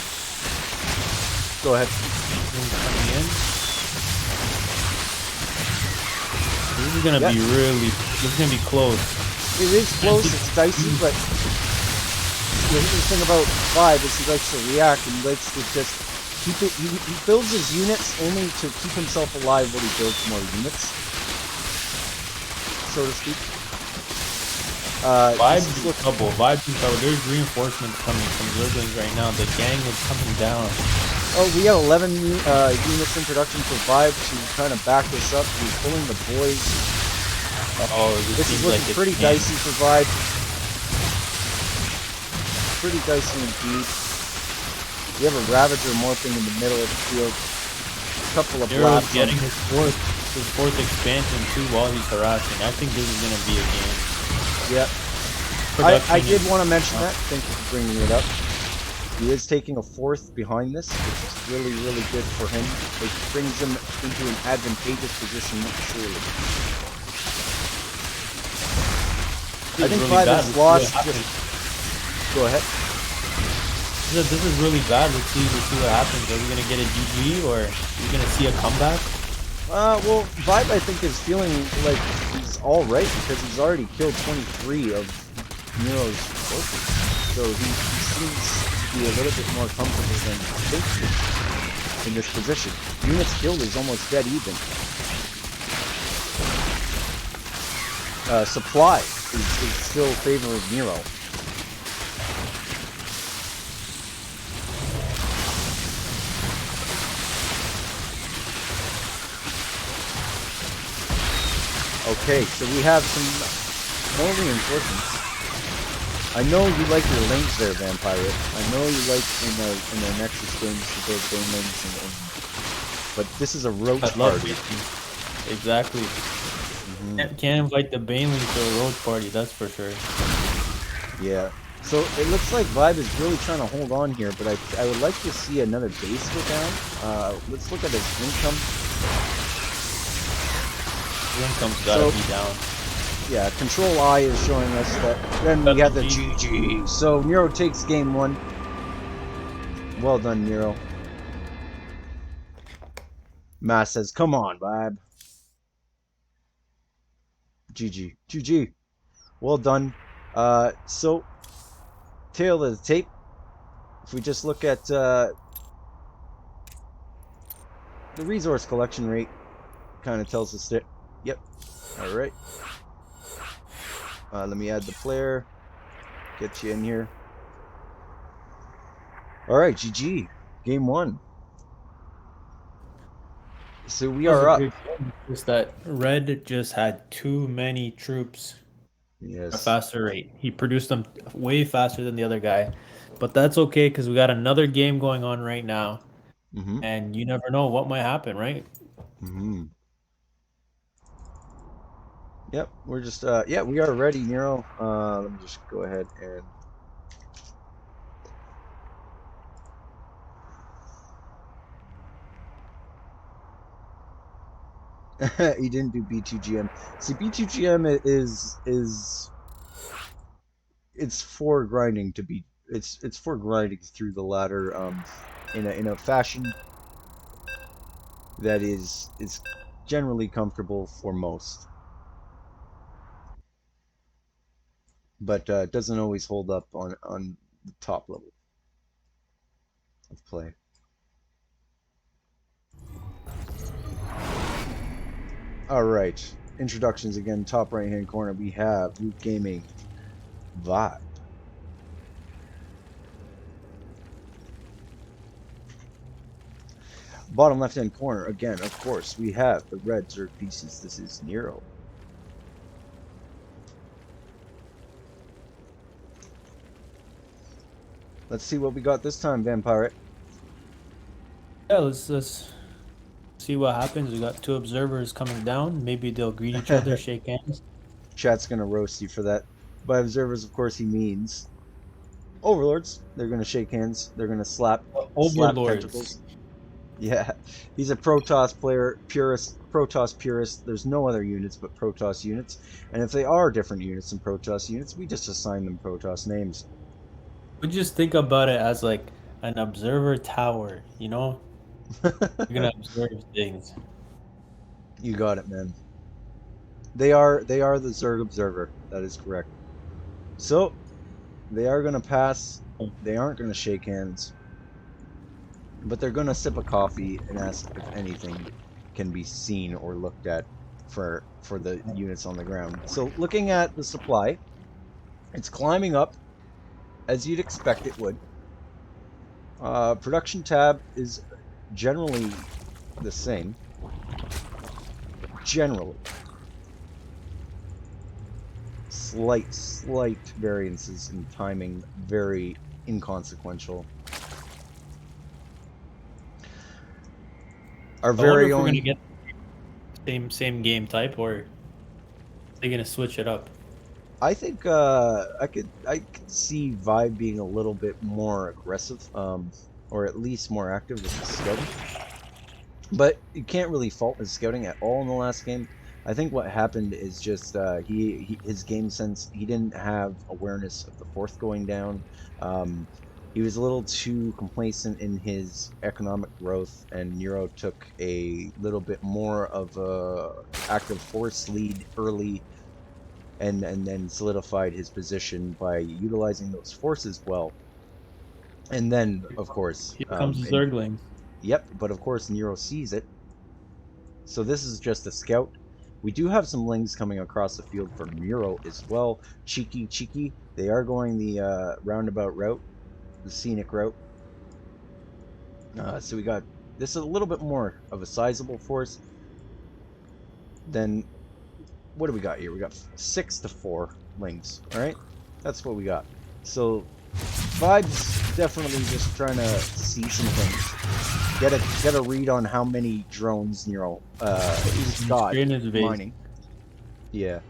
Go ahead. Coming in. This is gonna be really. This is gonna be close. It is close. It's dicey, but the thing about ViBE is he likes to react and he likes to just keep it. He builds his units only to keep himself alive while he builds more units, so to speak. ViBE's in trouble. ViBE's in trouble. There's reinforcements coming from Zerglings right now. The gang is coming down. Oh, we have 11 units in production for ViBE to kind of back this up. He's pulling the boys. Oh, this is looking pretty dicey for ViBE. Pretty dicey indeed. We have a Ravager morphing in the middle of the field. A couple of Nero's blasts. Getting his fourth expansion too while he's harassing. I think this is gonna be a game. Yep. I did want to mention that. Thank you for bringing it up. He is taking a 4th behind this, which is really, really good for him. It brings him into an advantageous position, surely. I think really ViBE has lost. Go ahead. This is really bad. Let's see what happens. Are we gonna get a GG or are we gonna see a comeback? Well, ViBE I think is feeling like he's all right because he's already killed 23 of Neuro's workers, so he seems to be a little bit more comfortable than I think in this position. Units killed is almost dead even. Supply is still favor of Neuro. Okay, so we have some more reinforcements. I know you like your links there, Vampire. I know you like in the Nexus games to build banelings but this is a roach party. Exactly. Can't invite the banelings to a roach party, that's for sure. Yeah. So it looks like ViBE is really trying to hold on here, but I would like to see another base go down. Let's look at his income. Income's gotta be down. Yeah, Control I is showing us that. Then we have the GG. So Neuro takes game 1. Well done, Neuro. Mass says, "Come on, ViBE." GG. GG. Well done. So tail of the tape. If we just look at the resource collection rate, kind of tells us that Yep. All right. Let me add the player. Get you in here. All right, GG. Game 1. So we That was are a up. good game. Just that Red just had too many troops at a Yes. faster rate. He produced them way faster than the other guy. But that's okay because we got another game going on right now. Mm-hmm. And you never know what might happen, right? Mm-hmm. Yep. We're just yeah, we are ready, Nero. Let me just go ahead and he didn't do B2GM. See, B2GM is it's for grinding to be it's for grinding through the ladder in a fashion that is generally comfortable for most, but it doesn't always hold up on the top level of play. All right, introductions again. Top right hand corner we have Root Gaming, ViBE. Bottom left hand corner again, of course, we have the red Zerg pieces. This is Neuro. Let's see what we got this time, Vampire. Yeah, let's see what happens. We got two observers coming down. Maybe they'll greet each other, shake hands. Chat's gonna roast you for that. By observers, of course, he means overlords. They're gonna shake hands. They're gonna slap Overlords. tentacles. Yeah, he's a Protoss player, purist, Protoss purist. There's no other units but Protoss units, and if they are different units than Protoss units, we just assign them Protoss names. We just think about it as like an observer tower, you know? You're gonna observe things. You got it, man. They are the Zerg observer. That is correct. So they are gonna pass. They aren't gonna shake hands, but they're gonna sip a coffee and ask if anything can be seen or looked at for the units on the ground. So looking at the supply, it's climbing up as you'd expect it would. Production tab is generally the same. Generally. Slight variances in timing, very inconsequential. Our I wonder very if we're own. gonna get same game type or they're gonna switch it up. I think I could see ViBE being a little bit more aggressive, or at least more active with his scouting. But you can't really fault his scouting at all in the last game. I think what happened is just his game sense. He didn't have awareness of the fourth going down. Um, he was a little too complacent in his economic growth, and Neuro took a little bit more of a active force lead early, and then solidified his position by utilizing those forces well. And then, of course, Here comes the and Zerglings. yep, but of course Nero sees it. So this is just a scout. We do have some lings coming across the field for Nero as well. Cheeky. They are going the roundabout route, the scenic route. So we got this is a little bit more of a sizable force than what do we got here? We got 6 to 4 lings. All right, that's what we got. So ViBE's definitely just trying to see some things. Get a read on how many drones Nero he's got Straight in his base. mining. Yeah.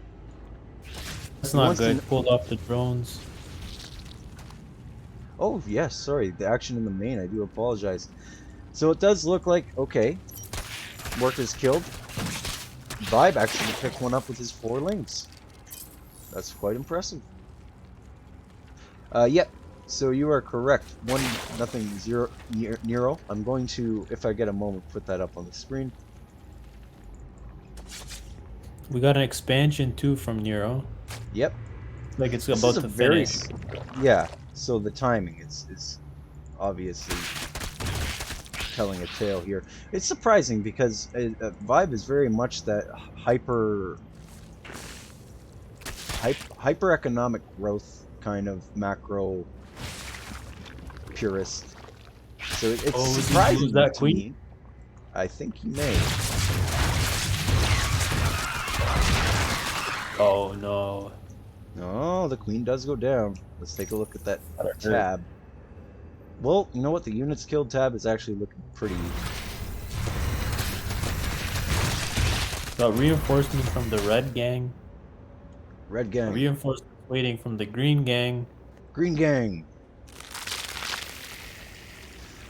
That's He not wants to good. Pulled off the drones. Oh yes, sorry, the action in the main. I do apologize. So it does look like okay. Workers killed. ViBE actually picked one up with his 4 lings. That's quite impressive. Yep. So you are correct. 1-0 Nero. I'm going to, if I get a moment, put that up on the screen. We got an expansion too from Neuro. Yep. Like it's This about is a to very finish. yeah. So the timing is obviously telling a tale here. It's surprising because ViBE is very much that hyper economic growth kind of macro purist. So it's surprising that to queen? me. I think he may. Oh no. Oh, the queen does go down. Let's take a look at that tab. Well, you know what? The units killed tab is actually looking pretty. Got reinforcements from the red gang. Red gang. Reinforcements waiting from the green gang. Green gang.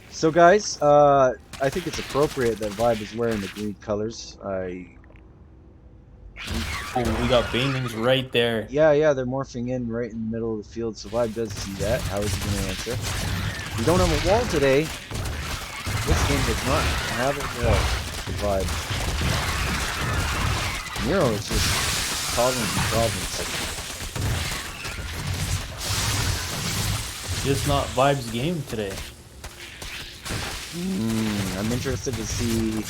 So guys, I think it's appropriate that ViBE is wearing the green colors. Oh, we got banelings right there. Yeah, they're morphing in right in the middle of the field, so ViBE does see that. How is he going to answer? We don't have a wall today. This game does not have a wall for ViBE. Neuro is just causing some problems. Just not ViBE's game today. I'm interested to see.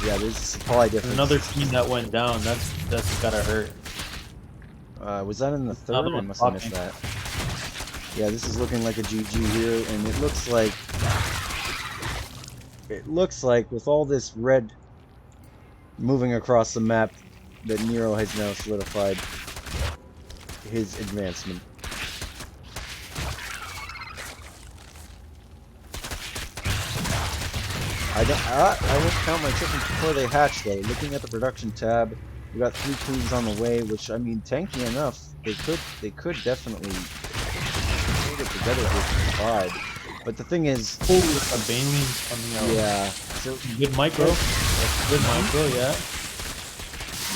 Yeah, there's a supply difference. Another team that went down. That's gotta hurt. Was that in the third? I must have missed that. Yeah, this is looking like a GG here, and it looks like with all this red moving across the map, that Neuro has now solidified his advancement. I won't count my chickens before they hatch though. Looking at the production tab, we got 3 queens on the way, which I mean, tanky enough. They could definitely hold it together with ViBE. But the thing is, Oh, a banelings coming out. yeah. So Good micro. That's good micro, yeah.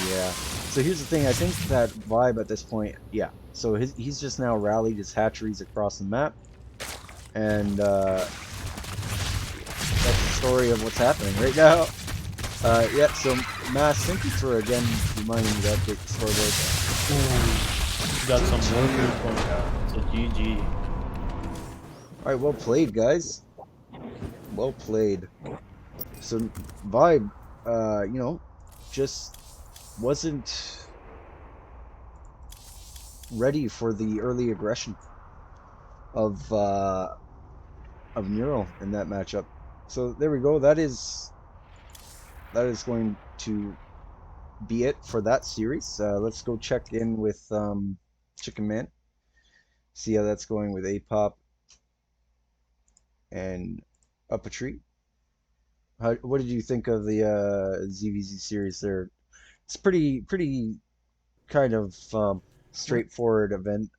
yeah. So here's the thing. I think that ViBE at this point, yeah. So he's just now rallied his hatcheries across the map, and that's the story of what's happening right now. Yeah, so Mass, thank you for again reminding me to update the scoreboard. Ooh, got some workers going down. It's a GG. Alright, well played, guys. Well played. So ViBE, you know, just wasn't ready for the early aggression of Neuro in that matchup. So there we go. That is going to be it for that series. Let's go check in with Chicken Man. See how that's going with Apop and UpATree. What did you think of the ZVZ series there? It's pretty kind of straightforward event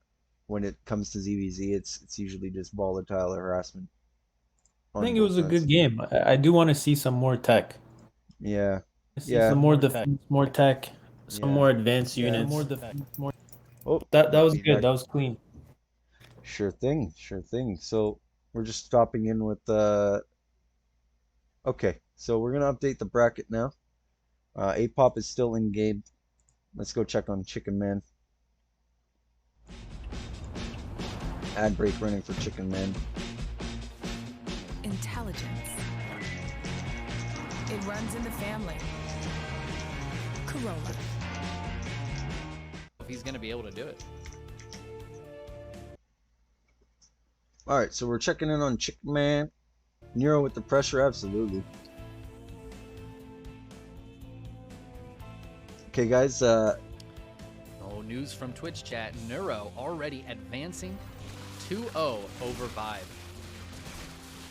when it comes to ZVZ. It's usually just volatile harassment. I think it was a good game. I do want to see some more tech. Yeah. Some more defense, more tech, some more advanced units. More defense, more. Oh, That was good. That was clean. Sure thing. So we're just stopping in with okay, so we're gonna update the bracket now. Apop is still in game. Let's go check on Chicken Man. Ad break running for Chicken Man. Intelligence. It runs in the family. Corolla. If he's going to be able to do it. Alright, so we're checking in on Chicken Man. Neuro with the pressure, absolutely. Okay, guys, Oh, news from Twitch chat. Neuro already advancing 2-0 over ViBE.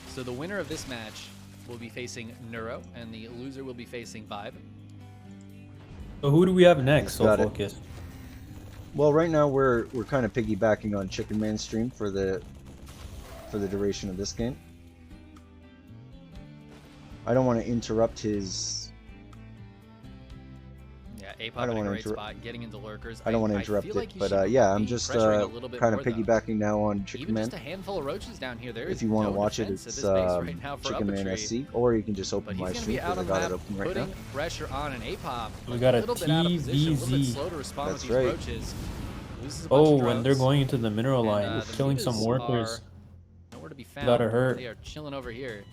So the winner of this match will be facing Neuro, and the loser will be facing ViBE. So who do we have next? SoFocused. well, right now we're kind of piggybacking on Chicken Man's stream for the duration of this game. I don't want to interrupt his. Yeah, Apop in a great spot, getting into lurkers. I don't want to interrupt it, but yeah, I'm just kind of piggybacking now on Chicken Man. Even just a handful of roaches down here. If you want to watch it, it's Chicken Man SC, or you can just open my stream because I got it open right now. Pressure on an Apop. We got a TVZ. That's right. Oh, and they're going into the mineral line, killing some workers. be found. Gotta hurt. They are chilling over here.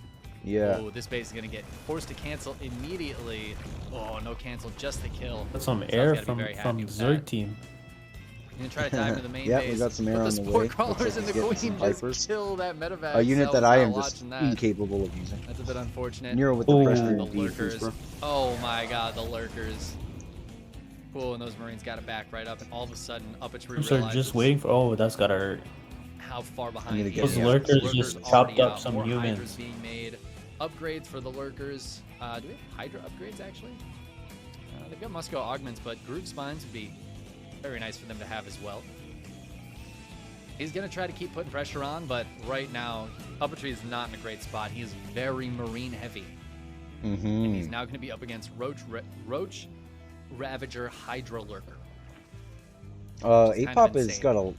Yeah. Oh, this base is gonna get forced to cancel immediately. Oh, no cancel, just the kill. That's some Sal's air gotta be from very happy from with Zerg that. team. You're gonna try to dive into the main Yeah, base. we got some air but on the the sport way. crawlers Looks like and the he's getting queen some just Vipers. kill that medevac. A unit Sal that was I not am just watching that. incapable of using. That's a bit unfortunate. Neuro with the Ooh. pressure The and defense, lurkers. bro. Oh my god, the lurkers. Cool, and those Marines got it back right up, and all of a sudden, UpATree Troops are realizes just waiting for. Oh, that's gotta hurt. how far behind gonna he get is. Those lurkers just already chopped up out, some more humans. Hydras being made. Upgrades for the lurkers. Do we have Hydra upgrades, actually? They've got Musco augments, but group spines would be very nice for them to have as well. He's going to try to keep putting pressure on, but right now, UpATree is not in a great spot. He is very Marine heavy. And he's now going to be up against Roach Ravager Hydra Lurker. Apop has insane. got a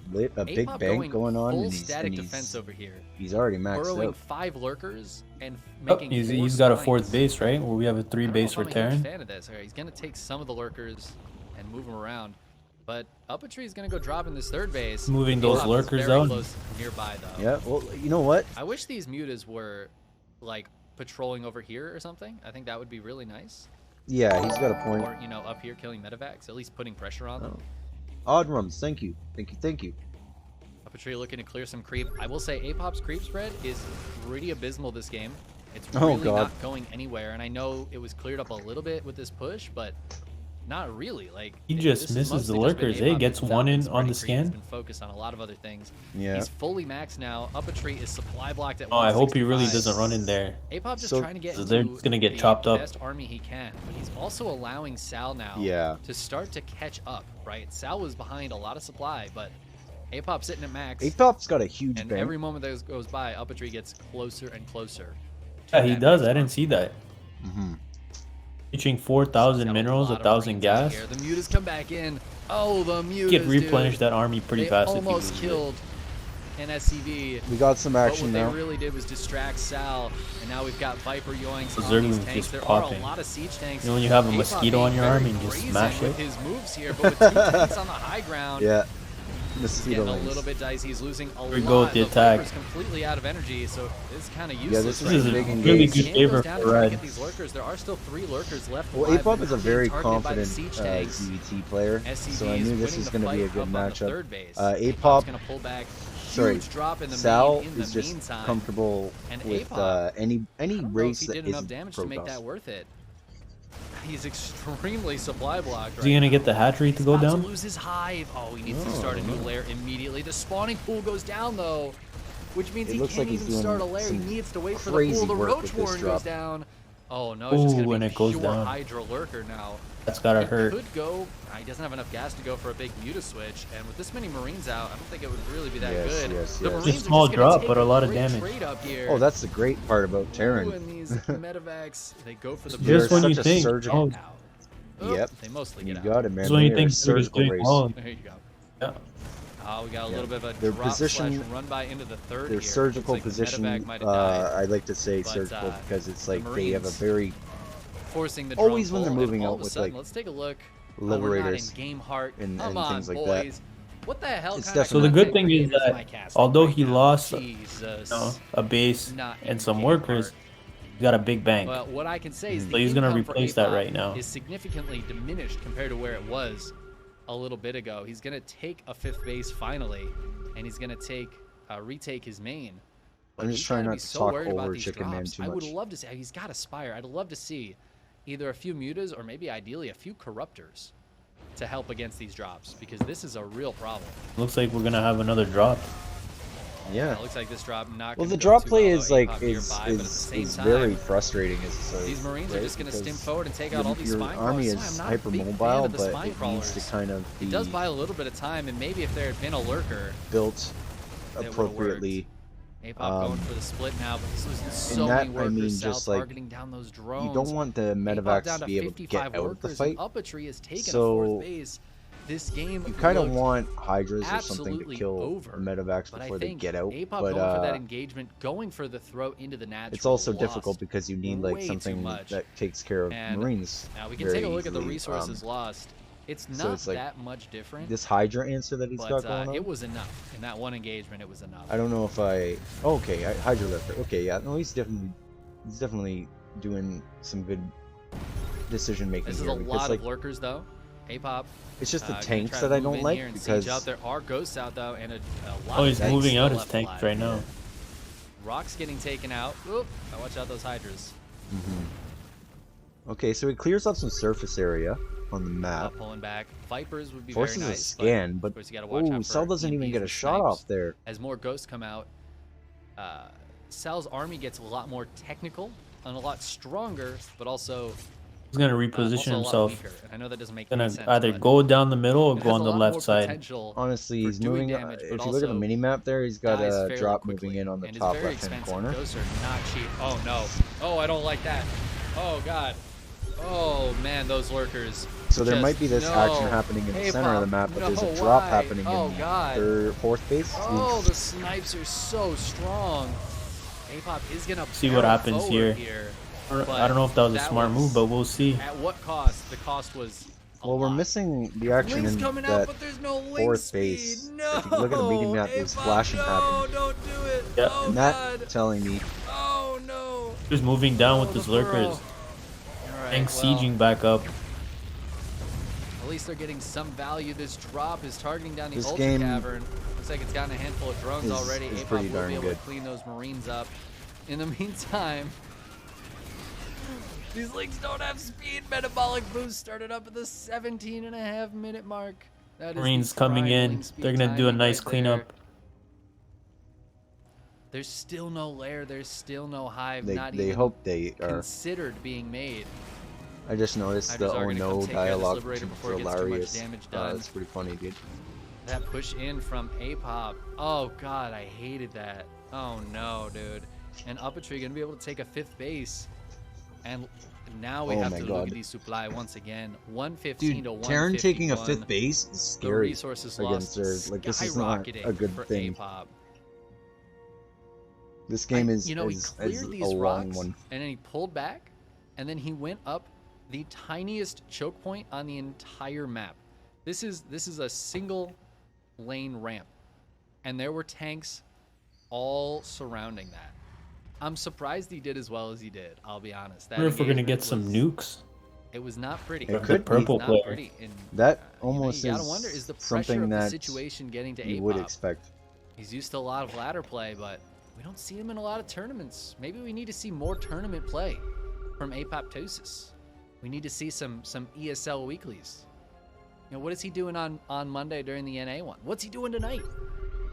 big Apop bank going on, full and he's, static defense over here. he's already maxed Burrowing out. 5 lurkers and Oh, making he's 4 got a spines. 4th base, right? Where we have a 3 I don't know base if for I'm a huge Terran. fan of this. He's going to take some of the lurkers and move them around. But UpATree is going to go drop in this 3rd base. Moving those Apop is lurkers very out. close nearby, though. Yeah, well, you know what? I wish these mutas were, like, patrolling over here or something. I think that would be really nice. Yeah, he's got a point. Or, you know, up here killing medevacs, at least putting pressure on them. Odd rums, thank you. Thank you, thank you. UpATree looking to clear some creep. I will say Apop's creep spread is pretty abysmal this game. It's Oh, really God. not going anywhere, and I know it was cleared up a little bit with this push, but not really. Like He this just has misses the mostly just been lurkers, eh? Apop Gets being one in found. on the Spreading creep. He's scan. been focused on a lot of other things. Yeah. He's fully maxed now. UpATree is supply blocked at Oh, I hope he really 165. doesn't run in there. Apop just So- trying to get so they're into just gonna get the chopped up. best army he can, but he's also allowing Sal now Yeah. to start to catch up, right? Sal was behind a lot of supply, but Apop sitting at max. Apop's got a huge And bank. every moment that goes by, UpATree gets closer and closer. Yeah, he does. I didn't see that. Mm-hmm. Reaching 4,000 minerals, 1,000 gas. The mutas come back in. Oh, the mutas, He could replenish dude. that army pretty They fast if he almost was killed an SCV. We got some But action what now. they really did was distract Sal, and now we've got Viper yoinks The on Zerg these was tanks. just There popping. are a lot of siege tanks. You know when you have a Apop mosquito on being your arm very and you just brazen smash with it? his moves here, but with 2 tanks on the high ground, Yeah. he's Mosquito getting a lanes. little bit dicey. He's losing a Here we lot. go with the attack. Viper's completely out of energy, so it's kind of Yeah, useless. this This is is a a big really engage. good Game favor goes down to for try to Red. get these lurkers. There are still 3 lurkers left. Well, alive. Apop They're is a being very targeted by the confident siege tanks. ZVT player, SCV so I is knew this winning was the going to be a fight good up on the matchup. 3rd base. Apop, Apop's gonna pull back. sorry, Huge drop in the Sal main in the is just meantime. comfortable And with Apop, any I don't know race if he that did enough isn't damage to make that Protoss. worth it. He's extremely supply blocked. Is he gonna get the hatchery to go About down? to lose his hive. Oh, he needs to start a new lair immediately. The spawning pool goes down though, which means It he looks can't like he's even doing start a lair. He some needs to wait for the crazy pool. The work roach with this warren drop. goes down. Oh no, it's just Ooh, gonna and be it goes pure down. Hydra lurker now. That's gotta It hurt. could go. He doesn't have enough gas to go for a big muta switch, and with this many Marines out, I don't think it would really be that Yes, good. yes, The yes. Marines Just are small just gonna drop, take but a lot of great damage. trade up here. Oh, that's the great part about Terran. Ooh, and these medevacs, they go for the They're Just when you such a think, surgical- oh, out. Oh, Yep. They mostly You get got out. it, man. just when you They are think a Zerg is surgical doing race. well. There you go. Yeah. We got a little bit of a Their drop position- slash run by into the 3rd Their here. surgical Looks like the position, medevac might have died, I like to say But, surgical because it's like the they have a Marines very forcing the always drone when they're pull, and moving all out of a with, sudden, like, let's take a look. liberators We're not in game heart. and Come on, things like that. boys. What the hell? It's kind of definitely- So the good thing is content that my casting although right he now? lost, Jesus. a base Not and in some game workers, heart. he got a big bank. Well, what I can say is So the he's gonna income for replace that Apop right now. is significantly diminished compared to where it was a little bit ago. He's gonna take a 5th base finally, and he's gonna retake his main. But I'm just he's trying gotta not be to so talk worried about over these Chicken Man drops. too I would much. love to see. He's got a Spire. I'd love to see either a few mutas or maybe ideally a few corruptors to help against these drops, because this is a real problem. Looks like we're gonna have another drop. Yeah. It looks like this drop not. Well, gonna the go drop too play well, is though. like Apop is nearby, but at the same is time, very frustrating. these Marines are just going to stim forward and take out all these your spine army crawlers. is I'm not a big fan hypermobile, of the but spine it crawlers. needs to kind of be It does buy a little bit of time, and maybe if there had been a lurker, built would've appropriately. Apop going for the split now, but this was so that, many I workers. mean, Sal just like, targeting down those drones. You don't want the Apop medevacs down to be able to 55 get out of the workers, fight. and UpATree has taken a So 4th base. This game you kind of looked want hydras or something to absolutely kill over, medevacs but I before they think get out. Apop But going for that engagement, going for the throw into the natural. it's also lost difficult because you need like way too something much. that takes care of And Marines. Now we can very take a look at the easily. resources lost. It's So not it's like that much different, this Hydra answer that he's got but going on. it was enough. In that one engagement, it was enough. I don't know if I. Oh, okay, Hydra lifter. Okay, yeah. No, he's definitely doing some good decision making This is here a because lot like of lurkers, though. Apop. it's just the Gonna tanks try to that I move don't in like here and because siege out. There are ghosts out, though, and a lot Oh, of he's tanks moving out still his left tanks alive. right now. Rock's getting taken out. Oop, now watch out those Hydras. Okay, so he clears up some surface area on the map. Pulling back. Vipers would be Forces very a nice, scan, but but of course you gotta watch out for Cell doesn't even EMPs get a with shot snipes. off there. As more ghosts come out, Cell's army gets a lot more technical and a lot stronger, but also He's gonna also reposition a lot himself. weaker. And I know that doesn't make Gonna any sense. either but go down the middle or it go has on a the lot left more side. potential Honestly, for he's doing moving. damage, If but you look at the also mini map there, he's got dies a fairly drop quickly moving in on the and is top very left hand expensive. corner. Ghosts are not cheap. Oh no. Oh, I don't like that. Oh god. Oh man, those lurkers. So there Just might be this no. action happening in the Hey, center of the Pop, map, but no, there's a drop why? happening Oh, in God. the fourth base. Oh, the snipes are so strong. Apop is gonna See what barrel happens forward here. but I don't know if that was a smart move, but we'll see. At what cost? The cost was a Well, we're lot. missing the action Link's in coming that out, but there's no link fourth speed. base. No. If you look at the mini map, there's Apop, flashing no, happening. don't do it. Yeah. Oh And god. that telling me Oh no. Just moving down with Oh, his the lurkers. burrow. All right, Tank well, sieging back up. at least they're getting some value. This drop is targeting down the This Ultra game Cavern. Looks like it's gotten a handful of drones is already. pretty Apop will darn be able good. to clean those Marines up. In the meantime, these links don't have speed. Metabolic boost started up at the 17.5-minute mark. That is the Marines coming prime in. link speed They're gonna do a timing nice right there. cleanup. There's still no lair. There's still no hive. Not they even hope they are. considered being made. I just noticed Hydras the are oh gonna no come take care of this dialogue Liberator to before it gets too much hilarious. damage done. It's pretty funny, dude. That push in from Apop. Oh god, I hated that. Oh no, dude. And UpATree gonna be able to take a 5th base. And now we Oh have my to God. look at these supply once again. 115 Dude, to 151. Terran taking a 5th base is The scary resources against lost her. Like, this is not skyrocketing a good for thing. Apop. This game is, You know, he is cleared a these long rocks one. and then he pulled back and then he went up the tiniest choke point on the entire map. This is a single lane ramp and there were tanks all surrounding that. I'm surprised he did as well as he did, I'll be honest. I That wonder if we're gonna engagement get some was- nukes. It was not pretty. It could be. Purple It was player. not pretty. And, That you know, almost you gotta is wonder, is the pressure something of the that situation getting to you would Apop? expect. He's used to a lot of ladder play, but we don't see him in a lot of tournaments. Maybe we need to see more tournament play from Apoptosis. We need to see some ESL weeklies. You know, what is he doing on Monday during the NA one? What's he doing tonight?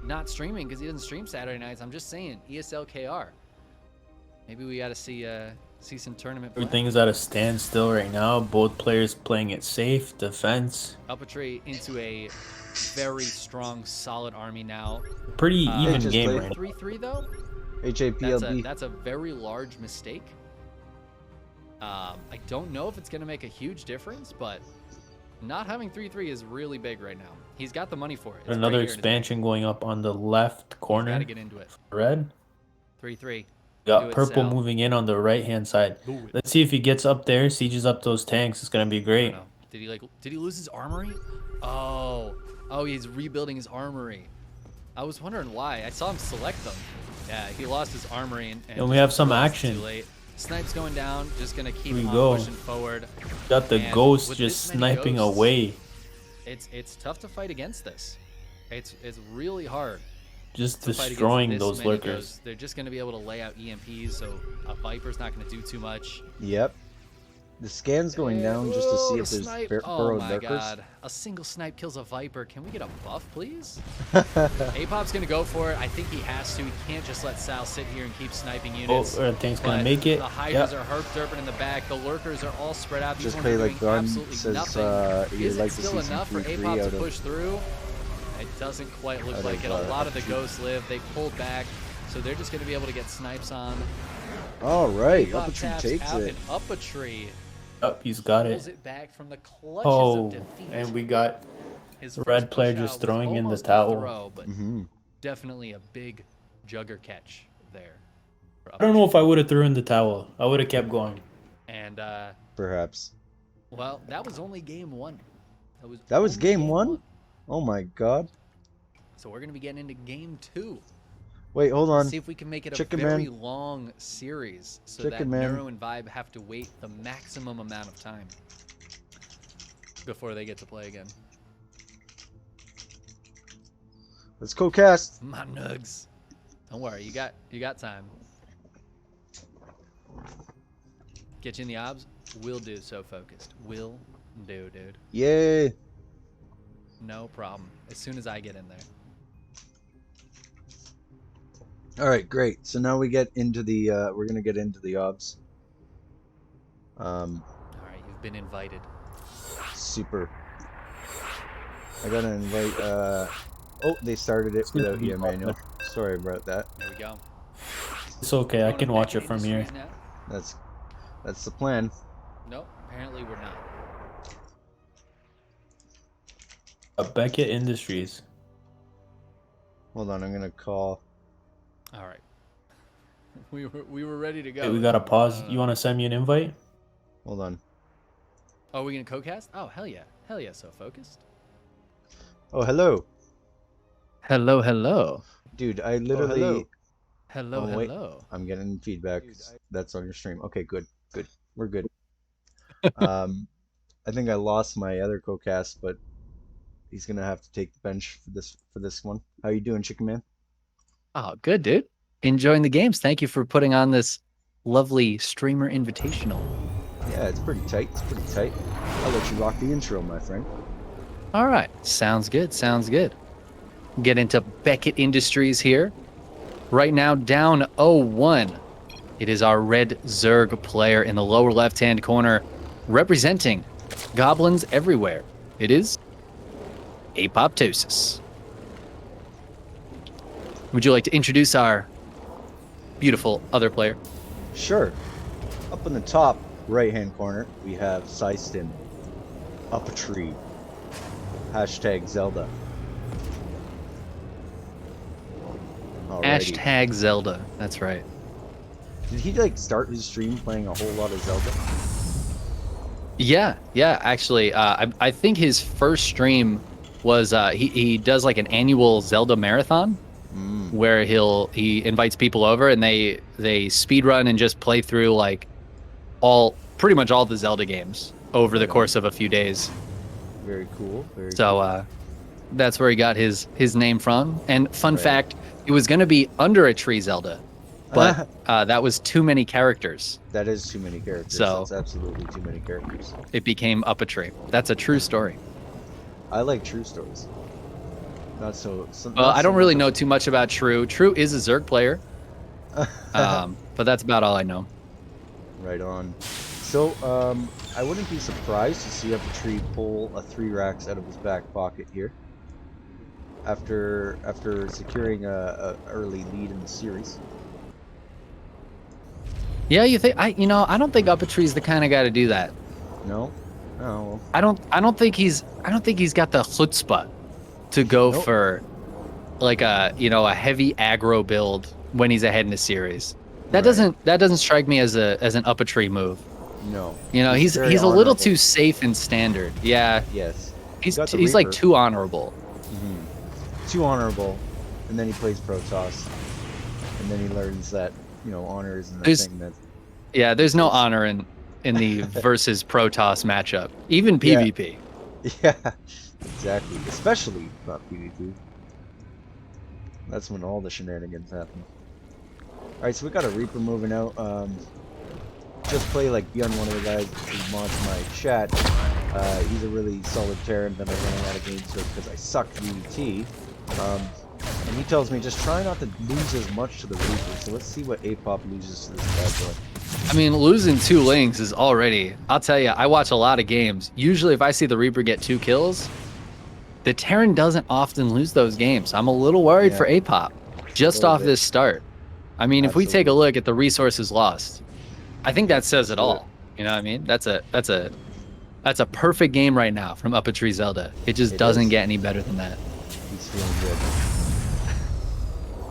Not streaming because he doesn't stream Saturday nights. I'm just saying, ESL KR. Maybe we got to see some tournament play. Everything's at a standstill right now. Both players playing it safe, defense. UpATree into a very strong, solid army now. Pretty even just game played right now. 3-3 though. HAPLB. That's a very large mistake. I don't know if it's going to make a huge difference, but not having 3-3 is really big right now. He's got the money for it. It's Another right here in his expansion going up on the left bank. corner. Gotta get into it. Red. 3-3. Got Do it, purple Sal. moving in on the right hand side. Do it. Let's see if he gets up there, sieges up those tanks. It's gonna be I great. don't know. Did he lose his armory? Oh, he's rebuilding his armory. I was wondering why. I saw him select them. Yeah, he lost his armory And we have some realized action. Too late. Snipes going down, just gonna keep Here we on go. pushing forward. Got the And ghost with just this many sniping ghosts, away. It's tough to fight against this. It's really hard. Just to fight against destroying this those many lurkers. ghosts. They're just going to be able to lay out EMPs, so a Viper's not going to do too much. Yep. The scan's going down just to see if there's snipe. Oh burrowed my lurkers. god. A single snipe kills a Viper. Can we get a buff, please? Apop's going to go for it. I think he has to. He can't just let Sal sit here and keep sniping units. Oh, tank's gonna But make it. The Hydras Yep. are herp-derping in the back. The lurkers are all spread out. These Just ones play are like doing Gun absolutely says, nothing. you'd Is like it to still see some enough for 3-3 Apop out to of- push through? It doesn't quite look out like of, it. A lot of the UpATree. ghosts live. They pulled back, so they're just going to be able to get snipes on. All right, Apop UpATree taps takes out, it. and UpATree Up, he's got pulls it. it back from the clutches Oh, of defeat. and we got His the red first player push just out was throwing in the almost a towel. throw, but Mm-hmm. definitely a big jugger catch there. for I don't know if UpATree. I would have thrown in the towel. I would have kept going. And Perhaps. well, that was only game one. That was only game one? Oh my god. So we're gonna be getting into game 2. Wait, hold on. See if we can make it Chicken a very Man. long series so Chicken that Man. Neuro and ViBE have to wait the maximum amount of time before they get to play again. Let's co-cast. My nugs. Don't worry, you got time. Get you in the obs? Will do, SoFocused. Will do, dude. Yay. No problem. As soon as I get in there. All right, great. So now we get into the we're gonna get into the obs. All right, you've been invited. Super. I gotta invite. Oh, they started it without you, Emmanuel. Sorry about that. There we go. It's okay. I Going can to watch it Beckett from here. Industries now? That's the plan. Nope, apparently we're not. Beckett Industries. Hold on, I'm gonna call. All right. We were ready to go. Hey, we gotta pause. You want to send me an invite? Hold on. Oh, are we gonna co-cast? Oh, hell yeah, SoFocused. Oh, hello, Hello, hello. dude. I literally. Hello, Oh, wait. hello. I'm getting feedback. Dude, That's on your stream. Okay, good. We're good. I think I lost my other co-cast, but he's gonna have to take the bench for this one. How you doing, Chicken Man? Oh, good, dude. Enjoying the games. Thank you for putting on this lovely streamer invitational. Yeah, it's pretty tight. I'll let you rock the intro, my friend. All right. Sounds good. Get into Beckett Industries here. Right now, down 0-1. It is our red Zerg player in the lower left-hand corner, representing goblins everywhere. It is Apoptosis. Would you like to introduce our beautiful other player? Sure. Up in the top right-hand corner, we have System, UpATree, #Zelda. Alrighty. Hashtag Zelda. That's right. Did he like start his stream playing a whole lot of Zelda? Yeah. Actually, I think his first stream was he does like an annual Zelda marathon where he invites people over and they speed run and just play through like pretty much all the Zelda games over the course of a few days. Very cool. So that's where he got his name from. And fun fact, it was going to be Under a Tree Zelda, but that was too many characters. That is too many characters. So that's absolutely too many characters. It became UpATree. That's a true story. I like true stories. Not so. Well, I don't really know too much about True. True is a Zerg player, but that's about all I know. Right on. So, I wouldn't be surprised to see UpATree pull a 3 racks out of his back pocket here. After securing a early lead in the series. Yeah, you think I don't think UpATree's the kind of guy to do that. No. Oh. I don't think he's got the chutzpah to go for like a heavy aggro build when he's ahead in a series. That doesn't strike me as an UpATree move. No. He's very a little honorable. too safe and standard. Yeah. Yes. He's got the like Reaper. too honorable. Too honorable, and then he plays Protoss, and then he learns that honor isn't a thing that. Yeah, there's no honor in the versus Protoss matchup, even PvP. Yeah, exactly. Especially not PvP. That's when all the shenanigans happen. All right, so we got a Reaper moving out. Just play like Beyond, one of the guys who mods my chat. He's a really solid Terran that I ran a lot of games with because I suck VT. And he tells me just try not to lose as much to the Reaper. So let's see what Apop loses to this bad boy. I mean, losing 2 links is already. I'll tell you, I watch a lot of games. Usually, if I see the Reaper get 2 kills, the Terran doesn't often lose those games. I'm a little worried for Apop just off this start. I mean, if we take a look at the resources lost, I think that says it all. You know what I mean? That's a perfect game right now from UpATree Zelda. It just doesn't get any better than that. He's feeling good.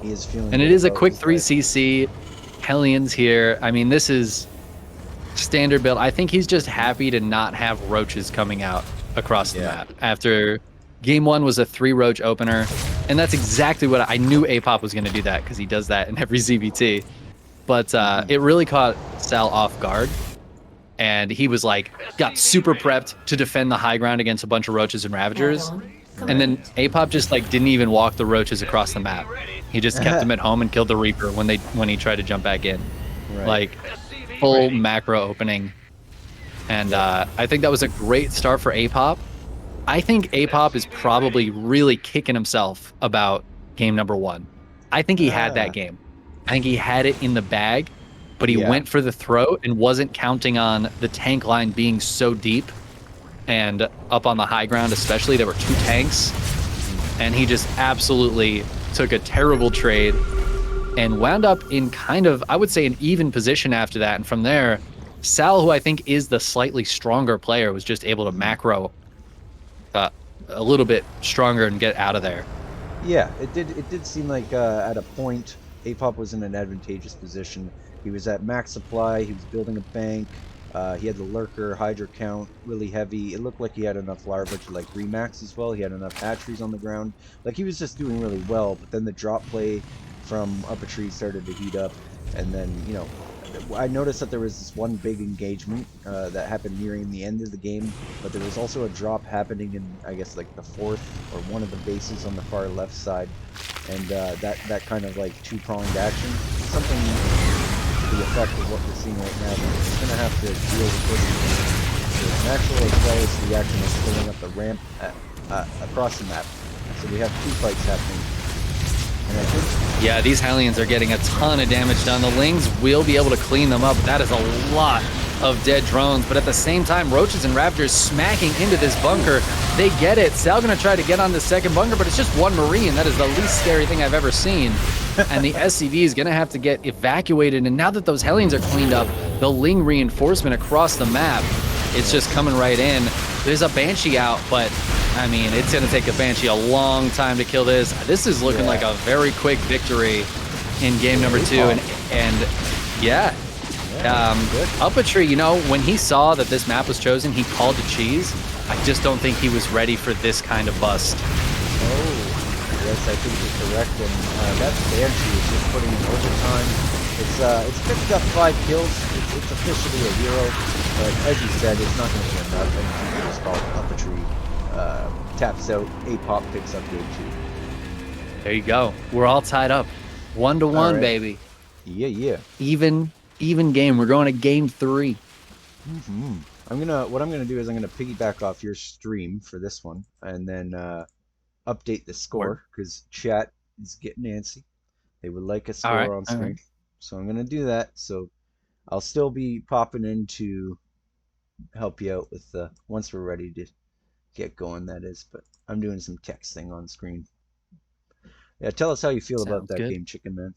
He is feeling And good it is a about quick his 3cc. Hellions here. I mean, this is standard build. I think he's just happy to not have roaches coming out across the map. After game 1 was a 3 roach opener, and that's exactly what I knew Apop was going to do that because he does that in every ZBT. But it really caught Sal off guard, and he was like, got super prepped to defend the high ground against a bunch of roaches and ravagers. And then Apop just like didn't even walk the roaches across the map. He just kept them at home and killed the Reaper when he tried to jump back in. Right. Like full macro opening. And I think that was a great start for Apop. I think Apop is probably really kicking himself about game number 1. I think he had that game. I think he had it in the bag, but he went for the throw and wasn't counting on the tank line being so deep. And up on the high ground especially, there were 2 tanks. And he just absolutely took a terrible trade and wound up in kind of, I would say, an even position after that. And from there, Sal, who I think is the slightly stronger player, was just able to macro a little bit stronger and get out of there. Yeah, it did seem like at a point, Apop was in an advantageous position. He was at max supply, he was building a bank, he had the lurker, Hydra count, really heavy. It looked like he had enough larva to like remax as well. He had enough hatcheries on the ground. Like he was just doing really well, but then the drop play from UpATree started to heat up, and then, you know, I noticed that there was this one big engagement that happened nearing the end of the game, but there was also a drop happening in, I guess, like the 4th or one of the bases on the far left side, and that kind of like 2-pronged action, something to the effect of what we're seeing right now. We're going to have to deal with this, the natural as well as the action of filling up the ramp across the map. So we have 2 fights happening. And I think, yeah, these Hellions are getting a ton of damage done. The Lings will be able to clean them up. That is a lot of dead drones, but at the same time, roaches and raptors smacking into this bunker. They get it. Sal gonna try to get on the second bunker, but it's just 1 Marine. That is the least scary thing I've ever seen. And the SCV is gonna have to get evacuated. And now that those Hellions are cleaned up, the Ling reinforcement across the map, it's just coming right in. There's a Banshee out, but I mean, it's going to take a Banshee a long time to kill this. This is looking like a very quick victory in game number 2. And UpATree, you know, when he saw that this map was chosen, he called to cheese. I just don't think he was ready for this kind of bust. Oh, yes, I think you're correct. And that Banshee is just putting in overtime. It's picked up 5 kills. It's officially a hero. But as you said, it's not going to be enough. And you just call UpATree. Taps out, Apop picks up game 2. There you go. We're all tied up. 1-1, right. Baby. Yeah. Even game. We're going to game 3. What I'm gonna do is I'm gonna piggyback off your stream for this one, and then update the score because chat is getting antsy. They would like a score on screen, so I'm gonna do that. So I'll still be popping in to help you out with once we're ready to get going, that is, but I'm doing some texting on screen. Yeah, tell us how you feel about that game, Chicken Man.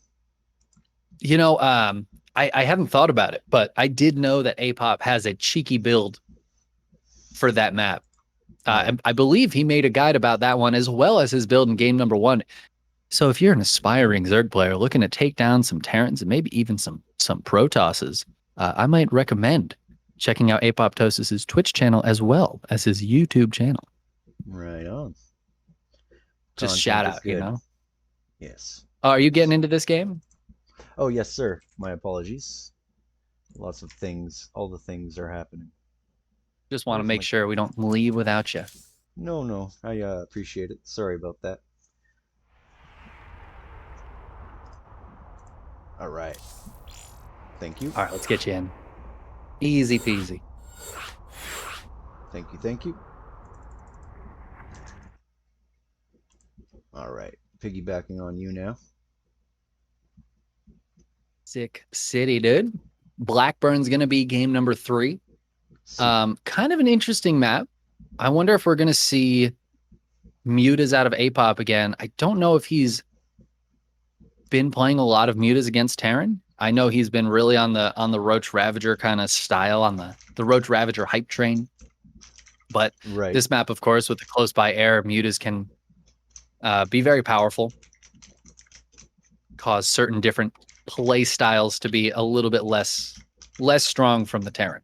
You know, I hadn't thought about it, but I did know that Apop has a cheeky build for that map. I believe he made a guide about that one as well as his build in game number 1. So if you're an aspiring Zerg player looking to take down some Terrans and maybe even some Protosses, I might recommend checking out Apoptosis' Twitch channel as well as his YouTube channel. Right on. Just shout out, you know? Yes. Are you getting into this game? Oh, yes, sir. My apologies. Lots of things. All the things are happening. Just want to make sure we don't leave without you. No. I appreciate it. Sorry about that. All right. Thank you. All right, let's get you in. Easy peasy. Thank you. All right. Piggybacking on you now. Sick city, dude. Blackburn's going to be game number 3. Kind of an interesting map. I wonder if we're going to see Mutas out of Apop again. I don't know if he's been playing a lot of Mutas against Terran. I know he's been really on the Roach Ravager kind of style, on the Roach Ravager hype train. But this map, of course, with the close by air, Mutas can be very powerful, cause certain different play styles to be a little bit less strong from the Terran.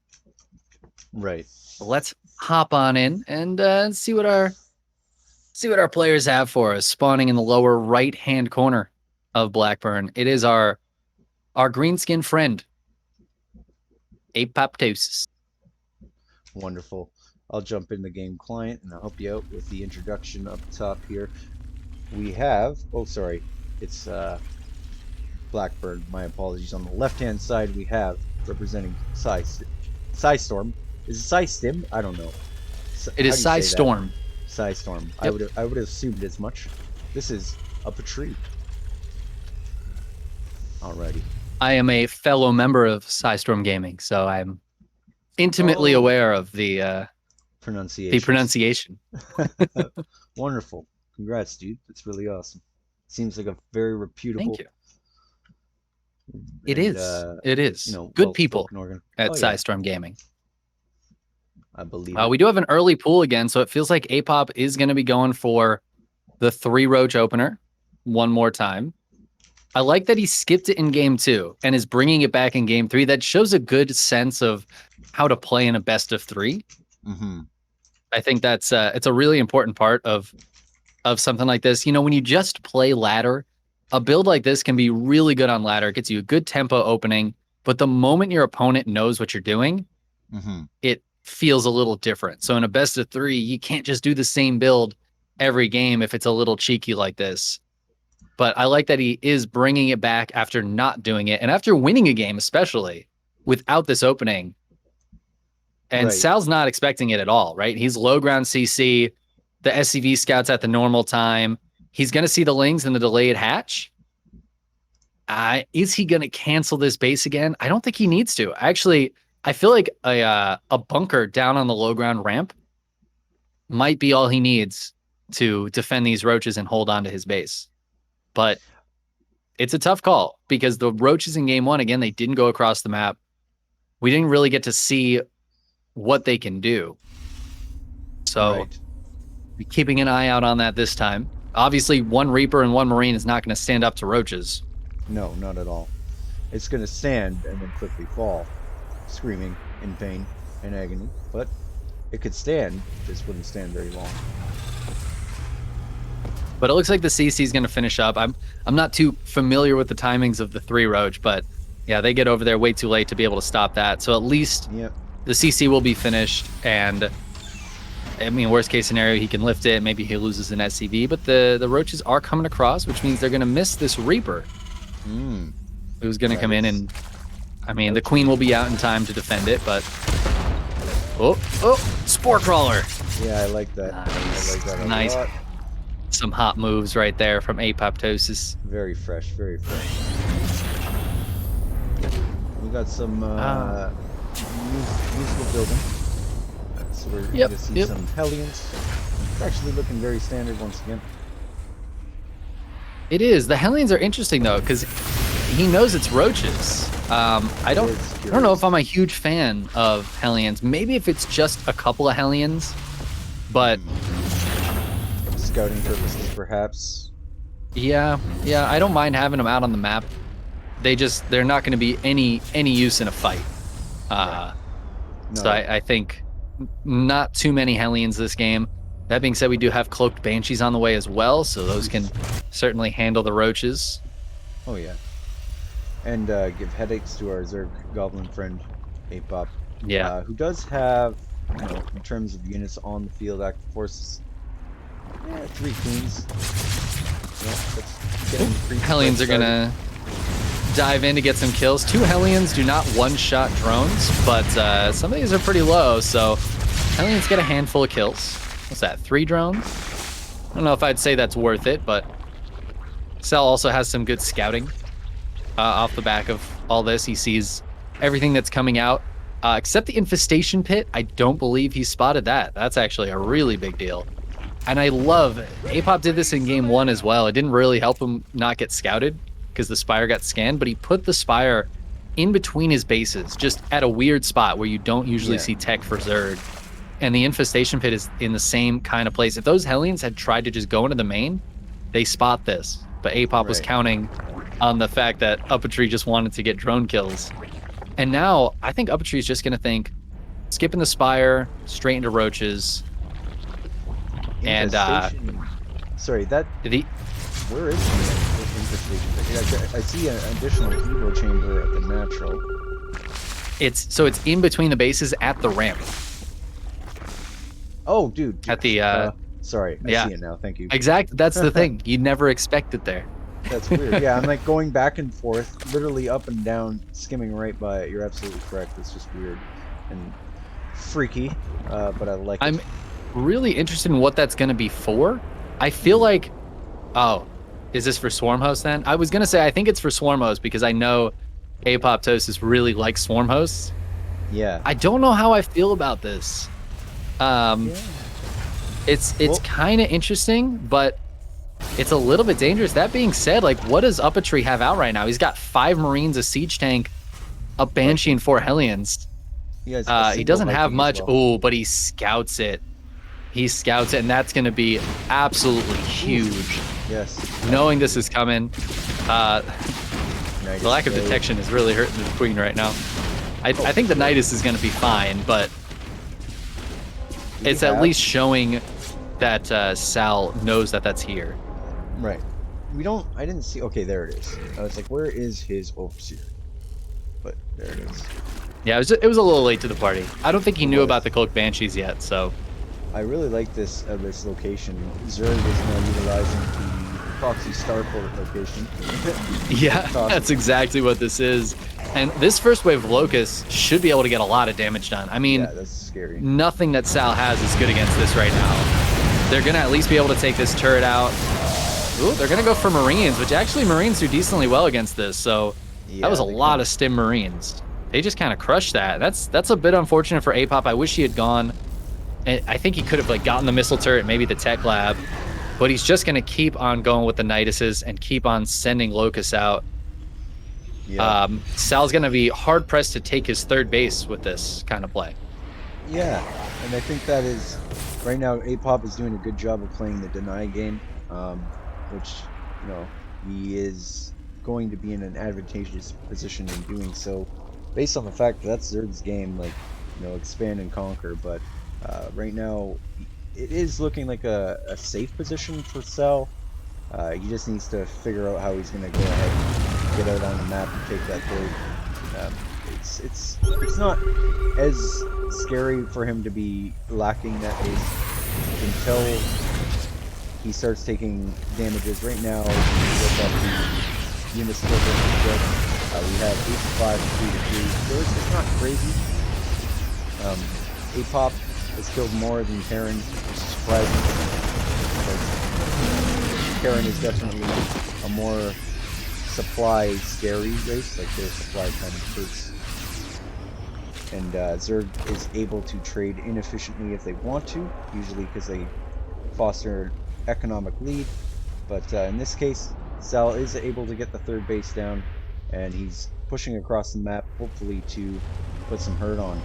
Right. Let's hop on in and see what our players have for us. Spawning in the lower right-hand corner of Blackburn, it is our green-skinned friend, Apoptosis. Wonderful. I'll jump in the game client and I'll help you out with the introduction up top here. We have, oh sorry, it's Blackburn, my apologies. On the left-hand side we have, representing Psystorm. Is it Psystim? I don't know. It is Psystorm. Psystorm. Yep. I would have assumed as much. This is UpATree. Alrighty. I am a fellow member of Psystorm Gaming, so I'm intimately aware of the pronunciation. Wonderful. Congrats, dude. That's really awesome. Seems like a very reputable. Thank you. It is. You know, good people at Psystorm Gaming. I believe we do have an early pool again, so it feels like Apop is going to be going for the 3 roach opener one more time. I like that he skipped it in game 2 and is bringing it back in game 3. That shows a good sense of how to play in a best of 3. Mm-hmm. I think that's it's a really important part of something like this. You know, when you just play ladder, a build like this can be really good on ladder. It gets you a good tempo opening, but the moment your opponent knows what you're doing, it feels a little different. So in a best of 3, you can't just do the same build every game if it's a little cheeky like this. But I like that he is bringing it back after not doing it, and after winning a game, especially without this opening. And Sal's not expecting it at all, right? He's low ground CC, the SCV scouts at the normal time. He's going to see the lings and the delayed hatch. Is he going to cancel this base again? I don't think he needs to. Actually, I feel like a bunker down on the low ground ramp might be all he needs to defend these roaches and hold on to his base. But it's a tough call because the roaches in game 1, again, they didn't go across the map. We didn't really get to see what they can do. So be keeping an eye out on that this time. Obviously, 1 Reaper and 1 Marine is not going to stand up to roaches. No, not at all. It's going to stand and then quickly fall, screaming in pain and agony. But it could stand, just wouldn't stand very long. But it looks like the CC is going to finish up. I'm not too familiar with the timings of the 3 roach, but yeah, they get over there way too late to be able to stop that. So at least the CC will be finished, and I mean, worst case scenario, he can lift it. Maybe he loses an SCV, but the roaches are coming across, which means they're going to miss this Reaper. Who's going to come in, and I mean, the Queen will be out in time to defend it, but Spore Crawler. Yeah, I like that. Nice. I like that a nice. lot. Some hot moves right there from Apoptosis. Very fresh, very fresh. We got some useful building. So we're going to see some Hellions. It's actually looking very standard once again. It is. The Hellions are interesting though, because he knows it's roaches. I don't know if I'm a huge fan of Hellions. Maybe if it's just a couple of Hellions, but scouting purposes, perhaps. Yeah, I don't mind having them out on the map. They're not going to be any use in a fight. No. So I think not too many Hellions this game. That being said, we do have cloaked Banshees on the way as well, so those can certainly handle the roaches. Oh yeah, and give headaches to our Zerg Goblin friend, Apop. Yeah, who does have, you know, in terms of units on the field, active forces. 3 Queens. Hellions are gonna dive in to get some kills. 2 Hellions do not one-shot drones, but some of these are pretty low, so Hellions get a handful of kills. What's that, 3 drones? I don't know if I'd say that's worth it, but Cell also has some good scouting off the back of all this. He sees everything that's coming out, except the infestation pit. I don't believe he spotted that. That's actually a really big deal. And I love it. Apop did this in game 1 as well. It didn't really help him not get scouted because the Spire got scanned, but he put the Spire in between his bases, just at a weird spot where you don't usually see tech for Zerg. And the infestation pit is in the same kind of place. If those Hellions had tried to just go into the main, they spot this. But Apop was counting on the fact that UpATree just wanted to get drone kills. And now I think UpATree is just going to think, skipping the Spire, straight into roaches. And Infestation. Sorry, that. the Where is the infestation? I see an additional Evo chamber at the natural. it's in between the bases at the ramp. Oh, dude. At the sorry, I yeah. see it now. Thank you. Exactly. That's the thing. You'd never expect it there. That's weird. Yeah, I'm like going back and forth, literally up and down, skimming right by it. You're absolutely correct. It's just weird and freaky, but I like I'm it. really interested in what that's going to be for. I feel like, oh, is this for Swarm Host then? I was going to say I think it's for Swarm Host because I know Apoptosis really likes Swarm Hosts. Yeah. I don't know how I feel about this. It's Well, kind of interesting, but it's a little bit dangerous. That being said, like, what does UpATree have out right now? He's got 5 Marines, a Siege Tank, a Banshee, and 4 Hellions. he has a He doesn't single have Viking much. as well. Oh, but he scouts it. He scouts it, and that's going to be absolutely huge. Yes. Knowing this is coming, Nice. the lack of detection is really hurting the Queen right now. I think the Nidus is going to be fine, but it's at least showing that Sal knows that that's here. Right. I didn't see. Okay, there it is. I was like, where is his overseer? But there it is. Yeah, it was a little late to the party. I don't think he knew about the Cloak Banshees yet, so. I really like this location. Zerg is now utilizing the Proxy Starport location. Yeah, Awesome. that's exactly what this is. And this first wave of Locusts should be able to get a lot of damage done. I mean, Yeah, that's scary. nothing that Sal has is good against this right now. They're going to at least be able to take this turret out. Ooh, they're going to go for Marines, which actually Marines do decently well against this. So Yeah, that was a they lot can. of Stim Marines. They just kind of crushed that. That's a bit unfortunate for Apop. I wish he had gone. I think he could have like gotten the missile turret, maybe the tech lab, but he's just going to keep on going with the Niduses and keep on sending Locusts out. Yeah. Sal's going to be hard pressed to take his 3rd base with this kind of play. Yeah, and I think that is right now. Apop is doing a good job of playing the deny game, which he is going to be in an advantageous position in doing so, based on the fact that that's Zerg's game, like expand and conquer. But right now, it is looking like a safe position for Sal. He just needs to figure out how he's going to go ahead and get out on the map and take that third. It's not as scary for him to be lacking that base until he starts taking damages. Right now, if you look at the unit split we have 8-5 3-3, so it's not crazy. Apop has killed more than Terran, which is surprising. Terran is definitely a more supply scary race, like their supply kind of hurts. And Zerg is able to trade inefficiently if they want to, usually because they foster economic lead. But in this case, Sal is able to get the 3rd base down, and he's pushing across the map, hopefully to put some hurt on.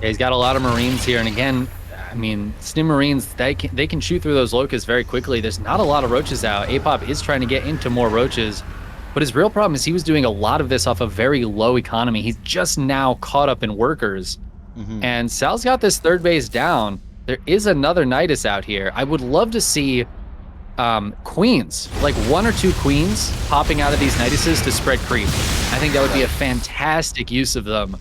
Yeah, he's got a lot of Marines here, and again, I mean, Stim Marines, they can shoot through those Locusts very quickly. There's not a lot of Roaches out. Apop is trying to get into more Roaches, but his real problem is he was doing a lot of this off a very low economy. He's just now caught up in workers, and Sal's got this 3rd base down. There is another Nidus out here. I would love to see queens, like 1 or 2 queens popping out of these Niduses to spread creep. I think that would be a fantastic use of them.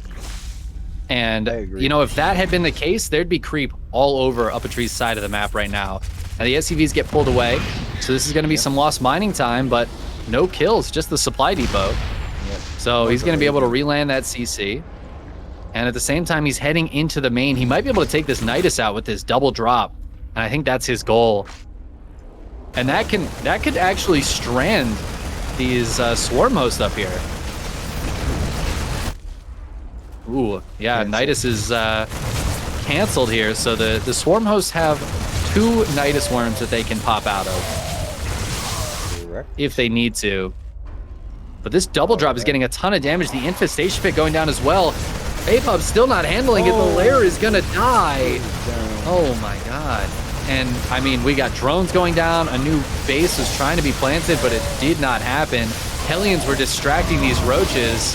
And, if that had been the case, there'd be creep all over UpATree's side of the map right now. And the SCVs get pulled away, so this is going to be some lost mining time, but no kills, just the supply depot. So he's going to be able to reland that CC. And at the same time, he's heading into the main. He might be able to take this Nidus out with this double drop. And I think that's his goal. And that could actually strand these Swarm Hosts up here. Ooh, yeah, Nidus is canceled here, so the Swarm Hosts have 2 Nidus Worms that they can pop out of. Correct. If they need to. But this double drop is getting a ton of damage. The Infestation Pit going down as well. Apop's still not handling it. The lair is gonna die. Oh my god. And, I mean, we got drones going down. A new base was trying to be planted, but it did not happen. Hellions were distracting these Roaches.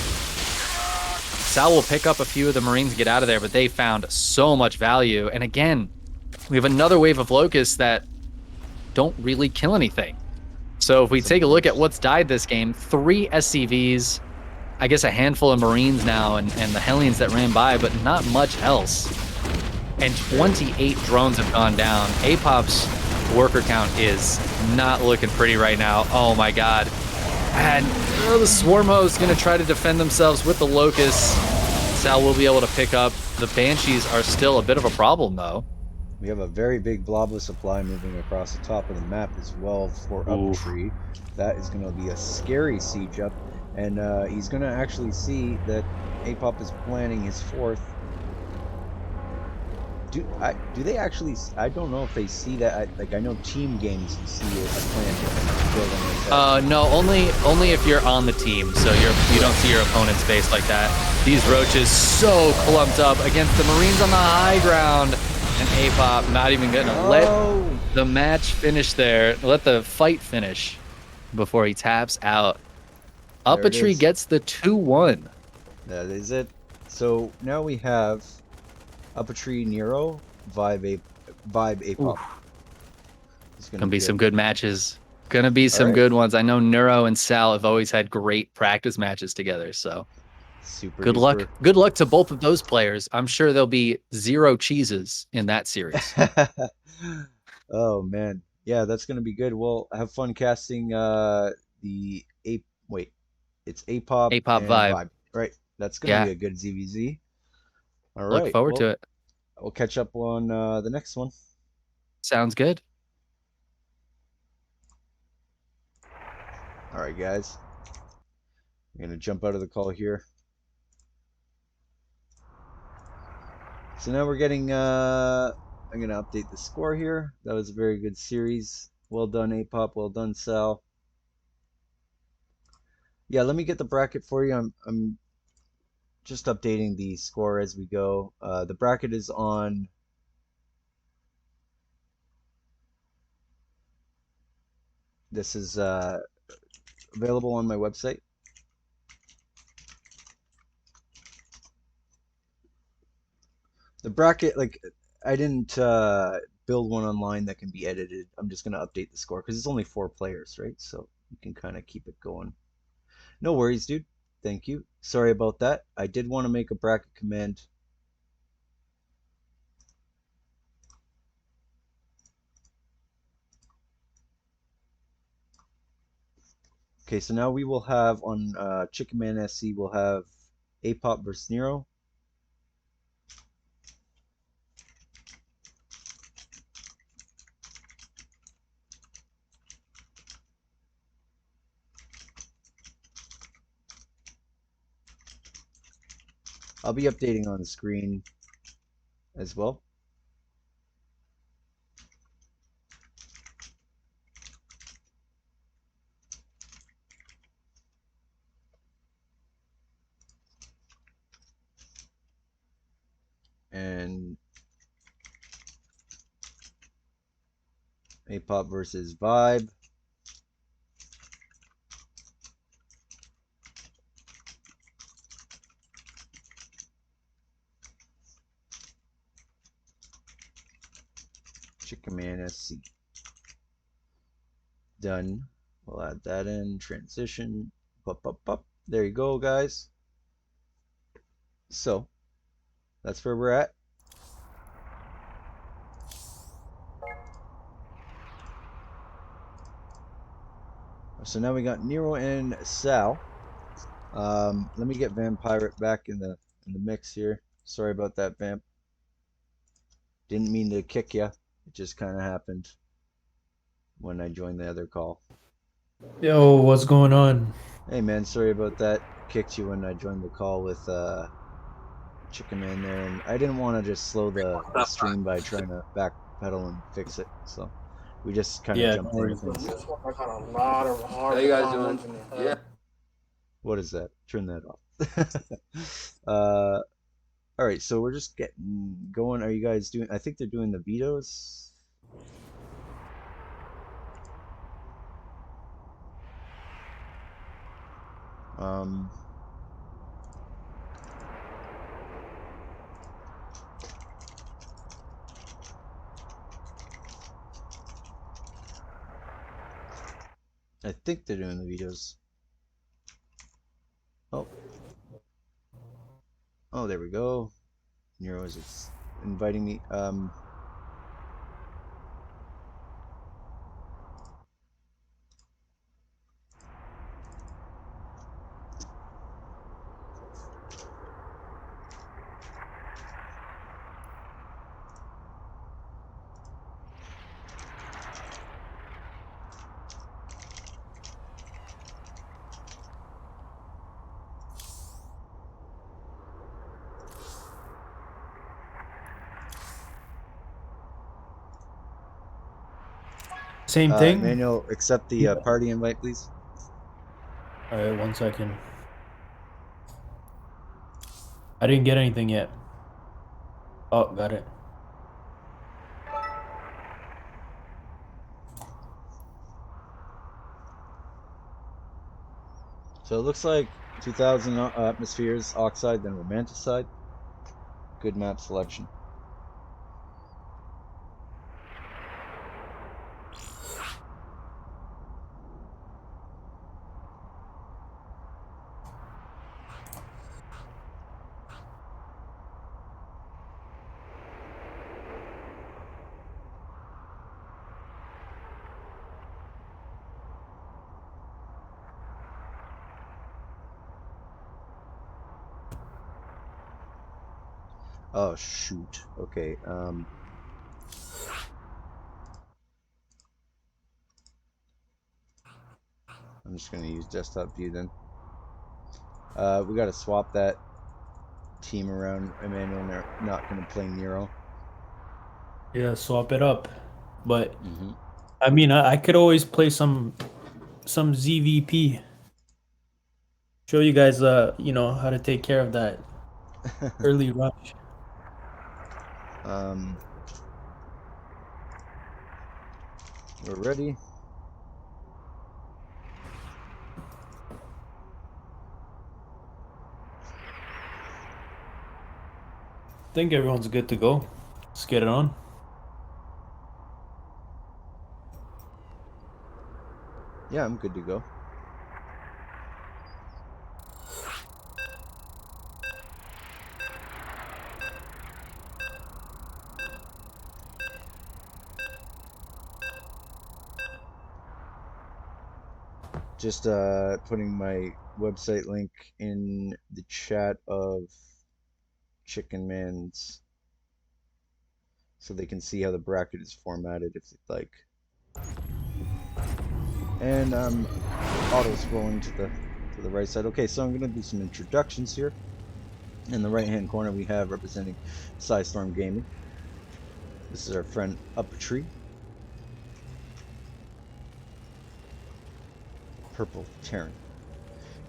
Sal will pick up a few of the Marines and get out of there, but they found so much value. And again, we have another wave of locusts that don't really kill anything. So if we take a look at what's died this game, 3 SCVs, I guess a handful of Marines now, and the Hellions that ran by, but not much else. And 28 drones have gone down. Apop's worker count is not looking pretty right now. Oh my god. And the Swarmo is going to try to defend themselves with the Locusts. Sal will be able to pick up. The Banshees are still a bit of a problem, though. We have a very big blob of supply moving across the top of the map as well for UpATree. That is going to be a scary siege up. And he's going to actually see that Apop is planning his 4th. Do they actually? I don't know if they see that. I know team games you see a plan building like that. No, only if you're on the team, so you don't see your opponent's face like that. These roaches so clumped up against the Marines on the high ground, and Apop not even gonna let the match finish there. Let the fight finish before he taps out. UpATree gets the 2-1. That is it. So now we have UpATree Neuro, ViBE Apop. It's gonna be some good matches. Gonna be some good ones. I know Neuro and Sal have always had great practice matches together, so good luck. Good luck to both of those players. I'm sure there'll be 0 cheeses in that series. Oh man, yeah, that's gonna be good. We'll have fun casting it's Apop and ViBE. Right, that's gonna be a good ZVZ. All right, look forward to it. We'll catch up on the next one. Sounds good. All right, guys. I'm gonna jump out of the call here. So now we're getting. I'm gonna update the score here. That was a very good series. Well done, Apop. Well done, Sal. Yeah, let me get the bracket for you. I'm just updating the score as we go. The bracket is on. This is available on my website. The bracket, I didn't build one online that can be edited. I'm just going to update the score because it's only 4 players, right? So you can kind of keep it going. No worries, dude. Thank you. Sorry about that. I did want to make a bracket command. Okay, so now we will have on Chicken Man SC, we'll have Apop versus Neuro. I'll be updating on the screen as well. And Apop versus ViBE. Chicken Man SC. Done. We'll add that in. Transition. There you go, guys. So, that's where we're at. So now we got Neuro and Sal. Let me get Vampirate back in the mix here. Sorry about that, Vamp. Didn't mean to kick ya. It just kind of happened when I joined the other call. Yo, what's going on? Hey man, sorry about that. Kicked you when I joined the call with Chicken Man there, and I didn't want to just slow the stream by trying to backpedal and fix it, so we just kind of jumped into things. How you guys doing? Yeah. What is that? Turn that off. All right, so we're just getting going. Are you guys doing? I think they're doing the vetoes. I think they're doing the videos. Oh. Oh, there we go. Neuro is inviting me. Same thing. Manuel, accept the party invite, please. All right, 1 second. I didn't get anything yet. Oh, got it. So it looks like 2000 atmospheres, oxide, then romanticide. Good map selection. Oh shoot. Okay. I'm just gonna use desktop view then. We gotta swap that team around. Emmanuel and they're not gonna play Neuro. Yeah, swap it up. But I mean, I could always play some ZVP. Show you guys, you know, how to take care of that early rush. We're ready. I think everyone's good to go. Let's get it on. Yeah, I'm good to go. Just putting my website link in the chat of Chicken Man's so they can see how the bracket is formatted if they'd like. And I'm auto scrolling to the right side. Okay, so I'm gonna do some introductions here. In the right hand corner we have representing Psystorm Gaming. This is our friend UpATree. Purple Terran.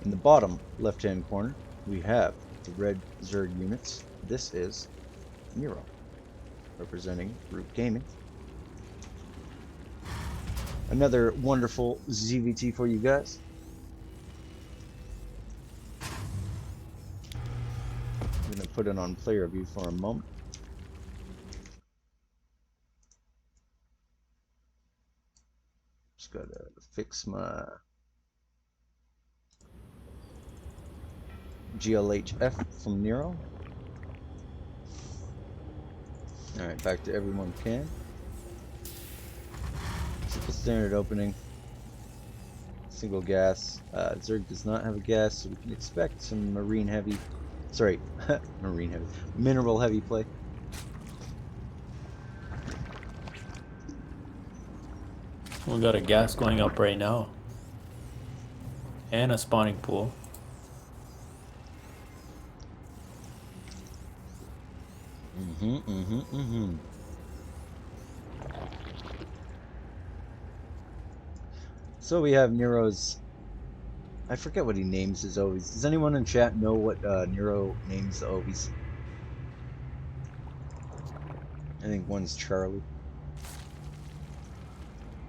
In the bottom left hand corner we have the red Zerg units. This is Neuro, representing Group Gaming. Another wonderful ZVT for you guys. I'm going to put it on player view for a moment. Just got to fix my GLHF from Neuro. Alright, back to everyone can. Simple standard opening. Single gas. Zerg does not have a gas, so we can expect some marine heavy. Sorry, marine heavy. Mineral heavy play. We got a gas going up right now. And a spawning pool. So we have Neuro's. I forget what he names his Ovies. Does anyone in chat know what Neuro names the Ovies? I think one's Charlie.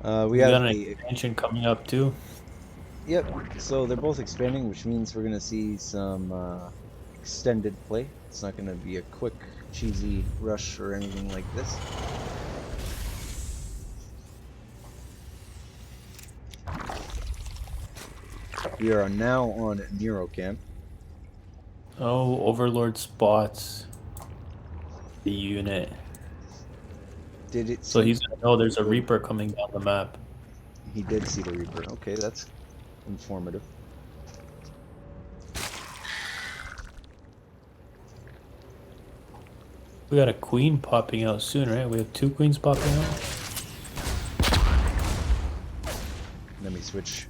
We have got an the expansion coming up too. Yep. So they're both expanding, which means we're gonna see some extended play. It's not gonna be a quick, cheesy rush or anything like this. We are now on Neuro Cam. Oh, Overlord spots the unit. Did it So see? he's gonna know there's a Reaper coming down the map. He did see the Reaper. Okay, that's informative. We got a queen popping out soon, right? We have 2 queens popping out. Let me switch.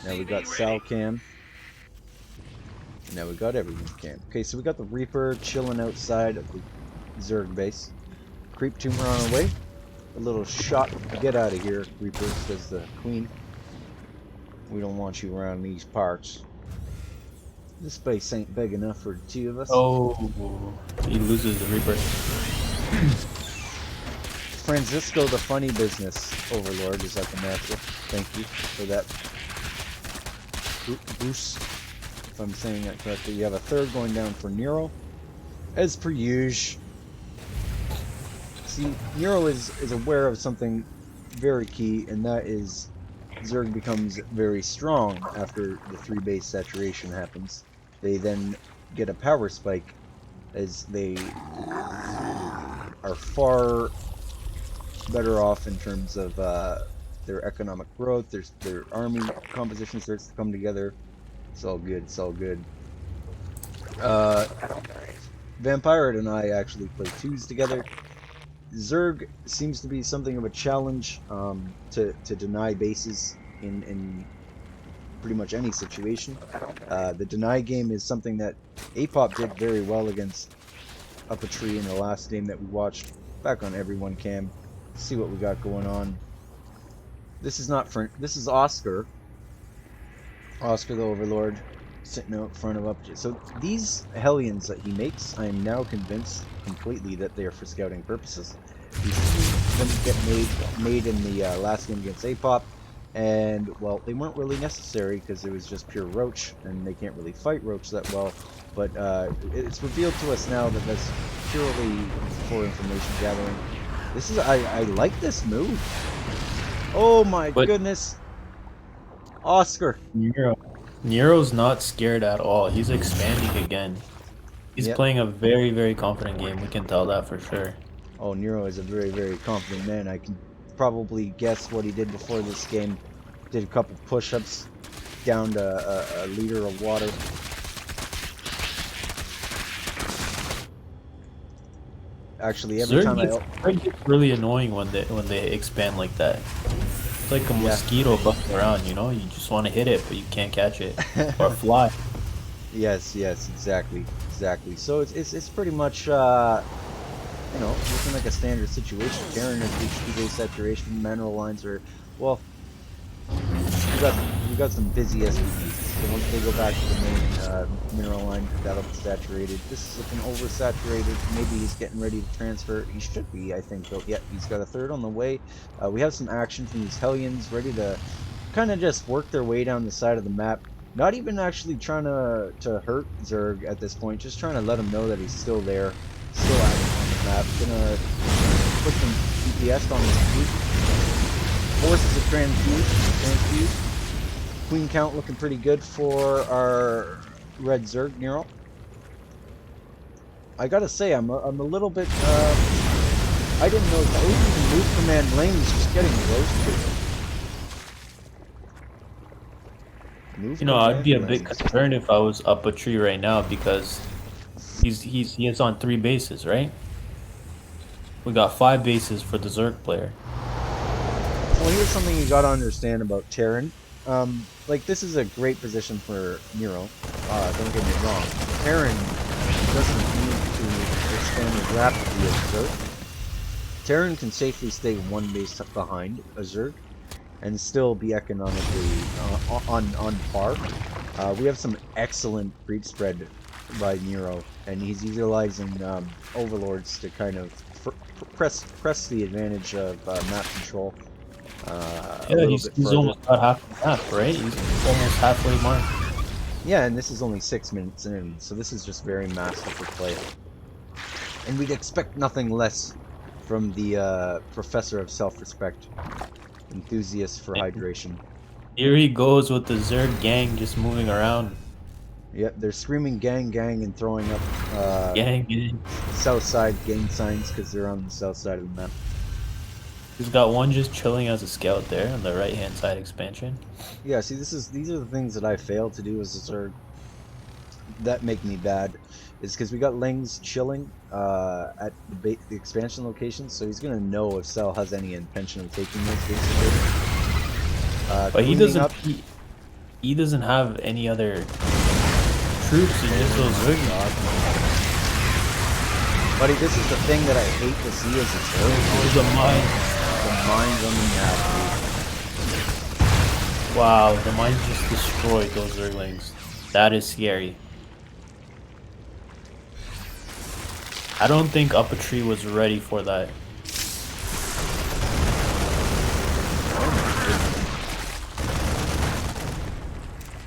Now we got Sal Cam. Now we got everyone Cam. Okay, so we got the Reaper chilling outside of the Zerg base. Creep tumor on our way. A little shot. Get out of here, Reaper, says the Queen. We don't want you around these parts. This space ain't big enough for the 2 of us. Oh, he loses the Reaper. Francisco, the funny business overlord, is at the natural. Thank you for that boost, if I'm saying that correctly. You have a third going down for Neuro, as per usual. See, Neuro is aware of something very key, and that is Zerg becomes very strong after the 3 base saturation happens. They then get a power spike as they are far better off in terms of their economic growth. Their army composition starts to come together. It's all good. It's all good. Vampire and I actually play 2s together. Zerg seems to be something of a challenge to deny bases in pretty much any situation. The deny game is something that Apop did very well against UpATree in the last game that we watched. Back on everyone cam. See what we got going on. This is not for. This is Oscar. Oscar the Overlord, sitting out front of UpATree. So these Hellions that he makes, I am now convinced completely that they are for scouting purposes. These didn't get made in the last game against Apop, and well, they weren't really necessary because it was just pure Roach, and they can't really fight Roach that well. But it's revealed to us now that that's purely for information gathering. This is I like this move. Oh my goodness, Oscar. Nero's not scared at all. He's expanding again. He's playing a very, very confident game. We can tell that for sure. Oh, Neuro is a very, very confident man. I can probably guess what he did before this game. Did a couple push-ups, downed a liter of water. Actually, every time it's really annoying when they expand like that. It's like a mosquito buzzing around, you know? You just want to hit it, but you can't catch it. Or fly. Yes, exactly. So it's pretty much you know, looking like a standard situation. Terran has reached 2 base saturation. Mineral lines are, well, we got some busy SVPs. So once they go back to the main mineral line, that'll be saturated. This is looking oversaturated. Maybe he's getting ready to transfer. He should be, I think. Though, yeah, he's got a third on the way. We have some action from these Hellions ready to kind of just work their way down the side of the map. Not even actually trying to hurt Zerg at this point. Just trying to let him know that he's still there, still active on the map. Gonna put some DPS on this group. Forces a transfuse. Queen count looking pretty good for our red Zerg Neuro. I gotta say, I'm a little bit. I didn't know that even move command lane is just getting roasted. You know, I'd be a bit concerned if I was UpATree right now because he is on 3 bases, right? We got 5 bases for the Zerg player. Well, here's something you gotta understand about Terran. Like, this is a great position for Neuro. Don't get me wrong. Terran doesn't need to expand as rapidly as Zerg. Terran can safely stay 1 base behind a Zerg and still be economically on par. We have some excellent creep spread by Neuro, and he's utilizing overlords to kind of press the advantage of map control. Yeah, he's almost got half the map, right? He's almost halfway mark. Yeah, and this is only 6 minutes in, so this is just very masterful play. And we'd expect nothing less from the professor of self-respect, enthusiast for hydration. Here he goes with the Zerg gang just moving around. Yep, they're screaming gang gang and throwing up Gang. south side gang signs because they're on the south side of the map. He's got one just chilling as a scout there on the right hand side expansion. Yeah, see, these are the things that I failed to do as a Zerg that make me bad. Is because we got Lings chilling at the expansion location, so he's gonna know if Cell has any intention of taking those basically. But he Cleaning doesn't. up. He doesn't have any other troops. He just those Zerg. Buddy, this is the thing that I hate to see as a Zerg. There's a mine. The mines on the map, dude. Wow, the mine just destroyed those Zerglings. That is scary. I don't think UpATree was ready for that.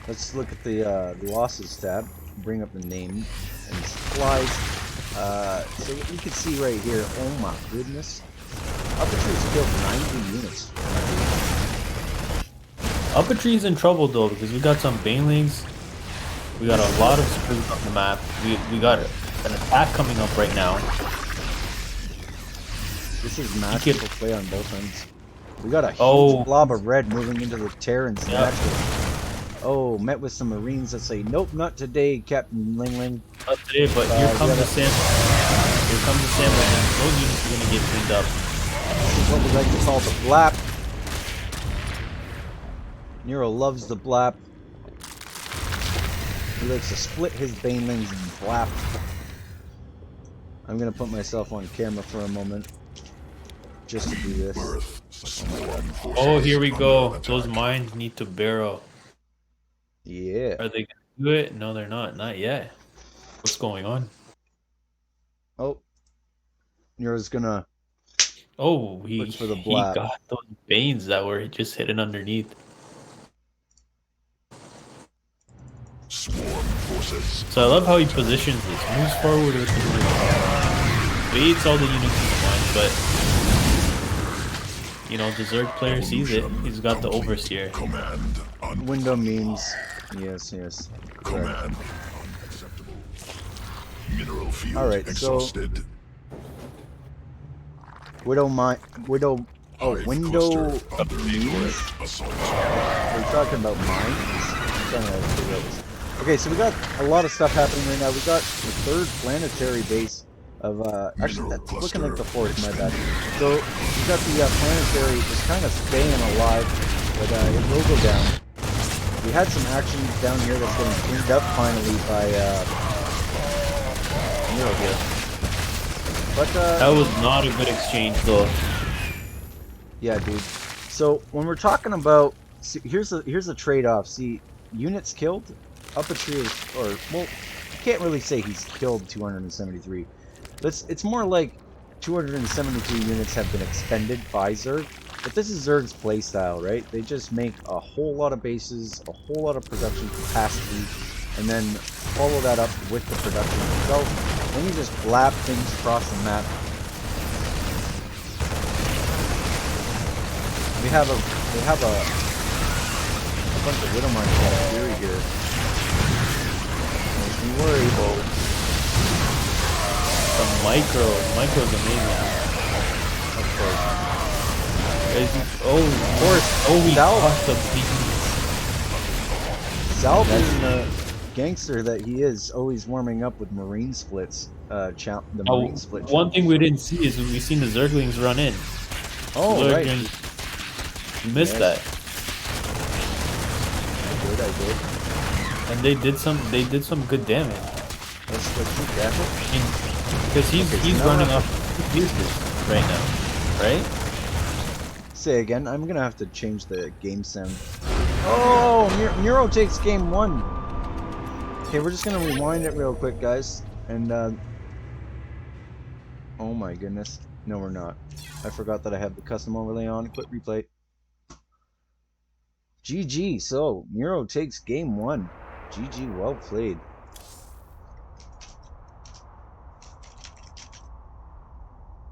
Let's look at the losses tab. Bring up the name and supplies. So you can see right here. Oh my goodness! UpAtree's killed 90 units. UpATree's in trouble though because we got some Banelings. We got a lot of screws on the map. We got an attack coming up right now. This is masterful play on both ends. We got a huge blob of red moving into the Terrans. Yep. Oh, met with some Marines that say, nope, not today, Captain Lingling. Not today, but here comes the Sam. Here comes the Sam. Those units are gonna get cleaned up. This is what we like to call the blap. Neuro loves the blap. He likes to split his banelings and blap. I'm gonna put myself on camera for a moment. Just to do this. Oh my god. Oh, here we go. Those mines need to barrel. Yeah. Are they gonna do it? No, they're not. Not yet. What's going on? Oh. Neuro's gonna Oh, look for the he blap. got those Banes that were just hidden underneath. Swarm forces. So I love how he positions this. Moves forward with the Marines. Waits all the units in the mines, but you know, the Zerg player sees it. He's got the overseer. Command Window memes. Yes, yes. Command unacceptable. Mineral field Alright, so exhausted. Window. Hive Window cluster under memes? direct assault. Are we talking about mines? I'm trying to figure out this. Okay, so we got a lot of stuff happening right now. We got the third planetary base of actually that's looking like the fourth, my bad. So we got the planetary just kind of staying alive, but it will go down. We had some action down here that's getting cleaned up finally by Neuro here. But That was not a good exchange though. yeah, dude. So when we're talking about, see, here's a trade-off. See, units killed. UpATree is, or well, you can't really say he's killed 273. It's more like 273 units have been expended by Zerg. But this is Zerg's playstyle, right? They just make a whole lot of bases, a whole lot of production capacity, and then follow that up with the production itself. Then you just blab things across the map. We have a bunch of Widow Mines got a theory here. Don't you worry, though. The micro's amazing. Of course. Oh, Of course. oh, we Sal, caught the beast. Sal being the gangster that he is, always warming up with Marine splits. Marine split. One thing we didn't see is we seen the Zerglings run in. Oh, right. You missed that. I did. And they did some good damage. Let's be careful. Because he's running off useless right now, right? Say again. I'm gonna have to change the game sound. Oh, Neuro takes game 1. Okay, we're just gonna rewind it real quick, guys. And oh my goodness. No, we're not. I forgot that I have the custom overlay on. Quit replay. GG. So Neuro takes game 1. GG. Well played.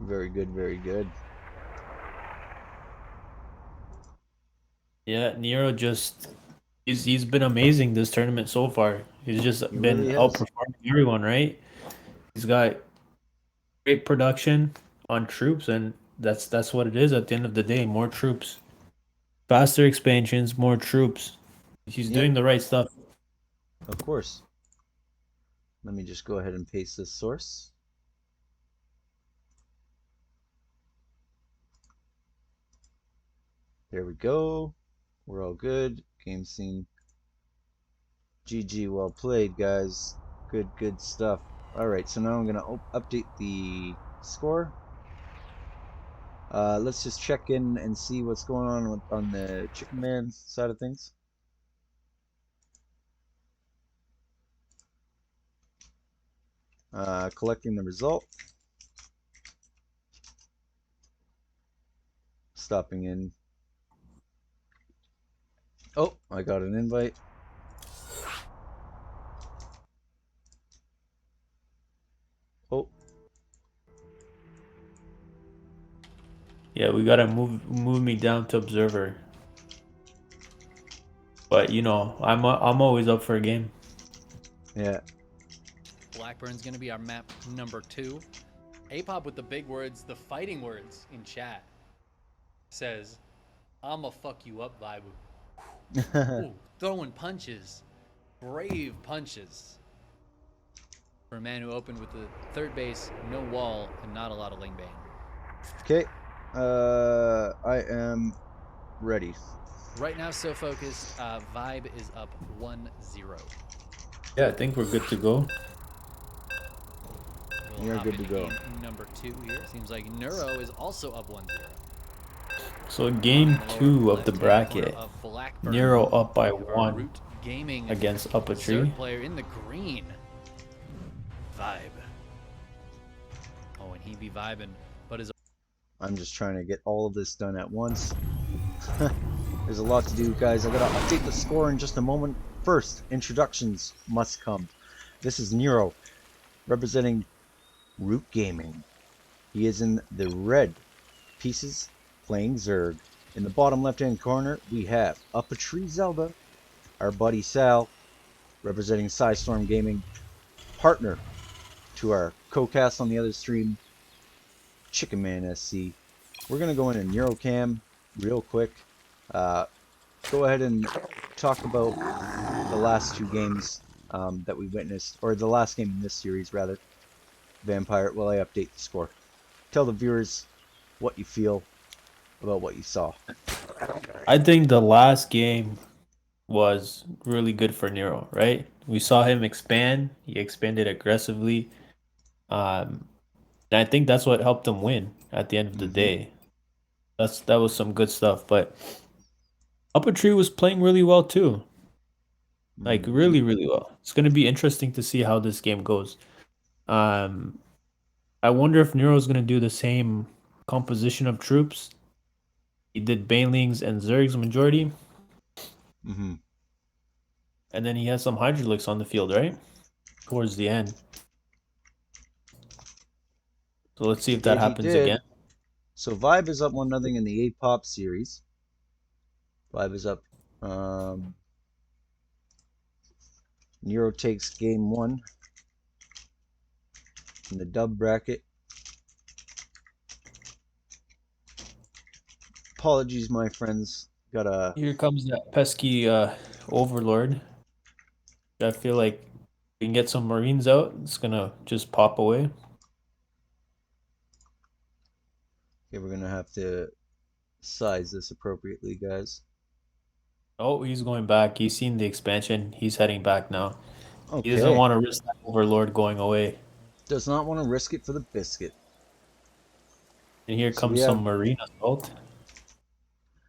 Very good. Very good. Yeah, Neuro just he's been amazing this tournament so far. He's just He been really has. outperforming everyone, right? He's got great production on troops, and that's what it is at the end of the day. More troops, faster expansions, more troops. He's Yep, doing the right stuff. of course. Let me just go ahead and paste this source. There we go. We're all good. Game scene. GG, well played, guys. Good stuff. Alright, so now I'm going to update the score. Let's just check in and see what's going on the Chicken Man side of things. Collecting the result. Stopping in. Oh, I got an invite. Oh, Yeah, we gotta move me down to observer. But you know, I'm always up for a game. yeah. Blackburn's going to be our map number 2. Apop with the big words, the fighting words in chat says, "I'ma fuck you up, ViBE." Ooh, throwing punches. Brave punches. For a man who opened with the third base, no wall, and not a lot of lane bane. Okay. I am ready. Right now, SoFocused, ViBE is up 1-0. Yeah, I think we're good to go. We'll You're hop good to into go. game number 2 here. Seems like Neuro is also up 1-0. So game 2 of the Left-hand bracket. corner of Blackburn. Nero up by We have our 1 Root Gaming against third UpATree. player in the green. ViBE. Oh, and he be vibing, but his I'm just trying to get all of this done at once. There's a lot to do, guys. I gotta update the score in just a moment. First, introductions must come. This is Neuro, representing Root Gaming. He is in the red pieces, playing Zerg. In the bottom left-hand corner, we have UpATree Zelda, our buddy Sal, representing Storm Gaming, partner to our co-cast on the other stream, Chicken Man SC. We're gonna go into NeuroCam real quick. Go ahead and talk about the last 2 games that we witnessed, or the last game in this series, rather. Vampire, while I update the score. Tell the viewers what you feel about what you saw. I think the last game was really good for Nero, right? We saw him expand. He expanded aggressively. And I think that's what helped him win at the end of the day. That was some good stuff. But UpATree was playing really well too. Like really, really well. It's gonna be interesting to see how this game goes. I wonder if Nero's gonna do the same composition of troops. He did Banelings and Zerg's majority. And then he has some Hydraulics on the field, right? Towards the end. So let's see if that happens again. So ViBE is up 1-0 in the Apop series. ViBE is up. Neuro takes game 1 in the dub bracket. Apologies, my friends. Here comes that pesky Overlord. I feel like we can get some Marines out. It's gonna just pop away. Okay, we're gonna have to size this appropriately, guys. Oh, he's going back. He's seen the expansion. He's heading back now. Okay. He doesn't want to risk that Overlord going away. Does not want to risk it for the biscuit. And here comes some Marine Assault.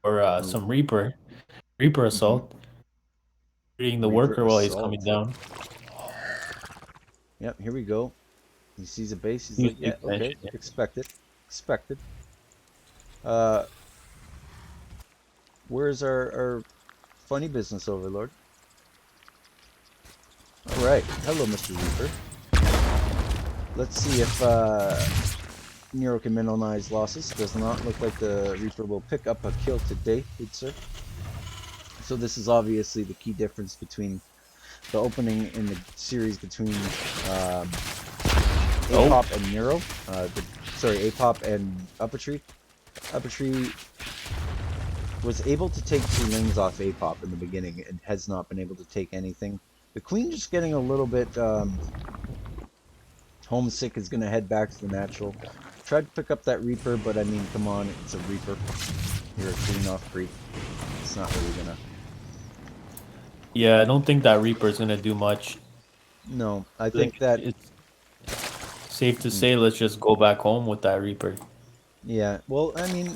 Or some Reaper. Reaper Assault. Reading the Reaper worker while he's Assault. coming down. Yep, here we go. He sees a base. He's like, yeah, okay, expected. Expected. Where's our funny business overlord? Alright, hello Mr. Reaper. Let's see if Neuro can minimize losses. Does not look like the Reaper will pick up a kill today, good sir. So this is obviously the key difference between the opening in the series between Apop and Neuro. Sorry, Apop and UpATree. UpATree was able to take 2 lanes off Apop in the beginning and has not been able to take anything. The Queen just getting a little bit homesick, is going to head back to the natural. Tried to pick up that Reaper, but I mean, come on, it's a Reaper. You're a Queen off creep. It's not really going to... Yeah, I don't think that Reaper is going to do much. No, I think that... It's safe to say, let's just go back home with that Reaper. Yeah, well, I mean,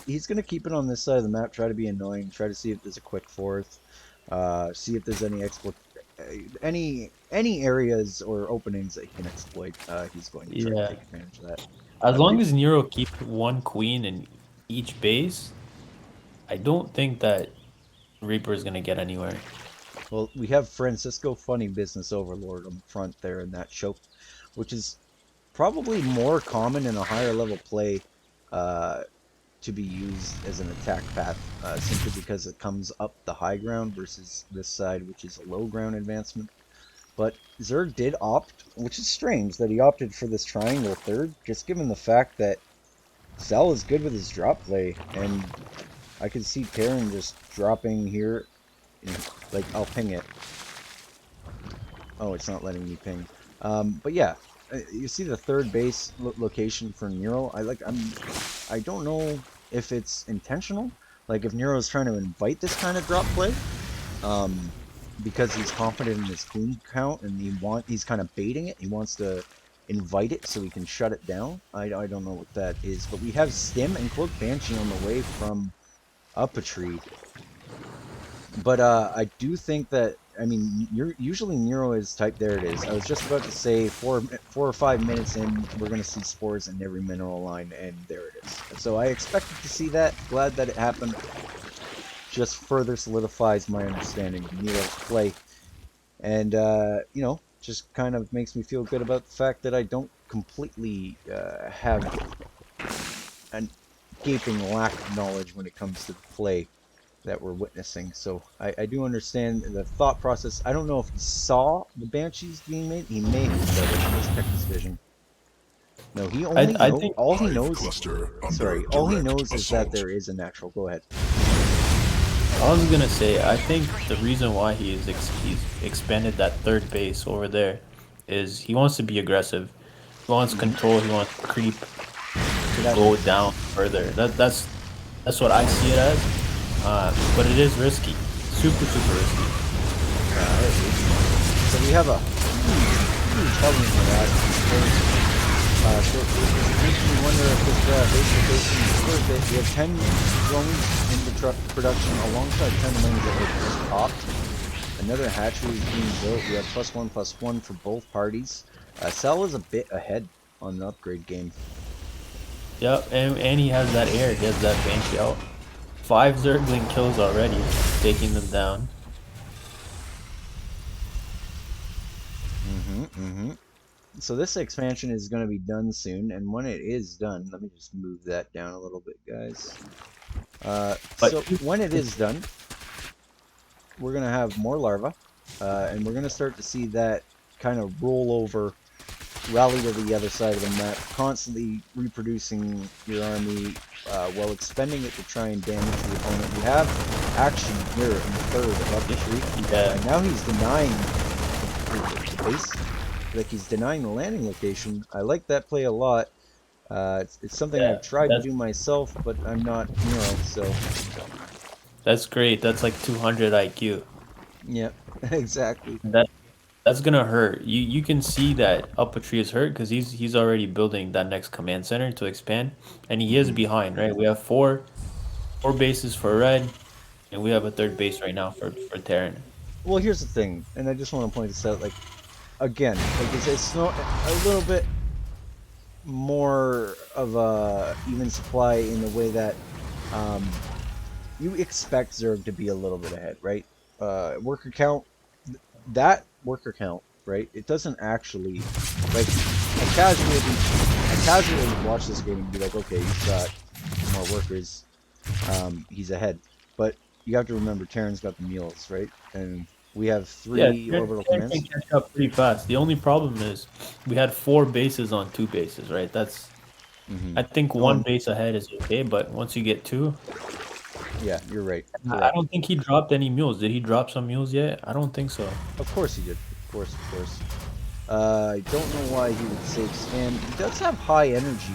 he's going to keep it on this side of the map, try to be annoying, try to see if there's a quick fourth, see if there's any areas or openings that he can exploit. He's going to try to take advantage of that. As long as Neuro keeps 1 Queen in each base, I don't think that Reaper is going to get anywhere. Well, we have Francisco Funny Business Overlord on the front there in that choke, which is probably more common in a higher level play to be used as an attack path, simply because it comes up the high ground versus this side, which is a low ground advancement. But Zerg did opt, which is strange that he opted for this triangle third, just given the fact that Cell is good with his drop play, and I could see Terran just dropping here. Like, I'll ping it. Oh, it's not letting me ping. But yeah, you see the third base location for Neuro. I don't know if it's intentional. Like, if Neuro is trying to invite this kind of drop play, because he's confident in his Queen count and he's kind of baiting it. He wants to invite it so he can shut it down. I don't know what that is, but we have Stim and Cloak Banshee on the way from UpATree. But I do think that, I mean, usually Neuro is type. There it is. I was just about to say 4 or 5 minutes in, we're going to see spores in every mineral line, and there it is. So I expected to see that. Glad that it happened. Just further solidifies my understanding of Neuro's play. And, you know, just kind of makes me feel good about the fact that I don't completely have a gaping lack of knowledge when it comes to the play that we're witnessing. So I do understand the thought process. I don't know if he saw the Banshees being made. He may have said it. Let's check his vision. No, he only all he knows is that there is a natural. Go ahead. I was gonna say, I think the reason why he's expanded that third base over there is he wants to be aggressive. He wants control. He wants creep to go down further. That's what I see it as. But it is risky, super risky. So we have a huge problem for that. So it makes me wonder if this base location is worth it. We have 10 drones in production alongside 10 lanes that were just popped. Another hatchery is being built. We have +1/+1 for both parties. Cell is a bit ahead on the upgrade game. Yep, and he has that air. He has that Banshee out. 5 Zergling kills already, taking them down. So this expansion is going to be done soon, and when it is done, let me just move that down a little bit, guys. So when it is done, we're going to have more larvae, and we're going to start to see that kind of roll over, rally to the other side of the map, constantly reproducing your army while expending it to try and damage the opponent. We have action here in the third of the tree. And now he's denying the base. Like, he's denying the landing location. I like that play a lot. It's something I've tried to do myself, but I'm not Neuro, so... That's great. That's like 200 IQ. Yeah, exactly. That's gonna hurt. You can see that UpATree is hurt because he's already building that next command center to expand, and he is behind. Right, we have four bases for red, and we have a third base right now for Terran. Well, here's the thing, and I just want to point this out. Like, again, like it's not a little bit more of a even supply in the way that you expect Zerg to be a little bit ahead, right? Worker count, worker count, right? It doesn't actually, like, I casually watch this game and be like, okay, he's got more workers, he's ahead. But you have to remember Terran's got the mules, right? And we have Yeah, 3 orbital commands. can catch up pretty fast. The only problem is we had 4 bases on 2 bases, right? That's I think one base ahead is okay, but once you get 2, Yeah, you're right. I don't think he dropped any mules. Did he drop some mules yet? I don't think so. Of course he did. Of course, of course. I don't know why he would save spam. He does have high energy.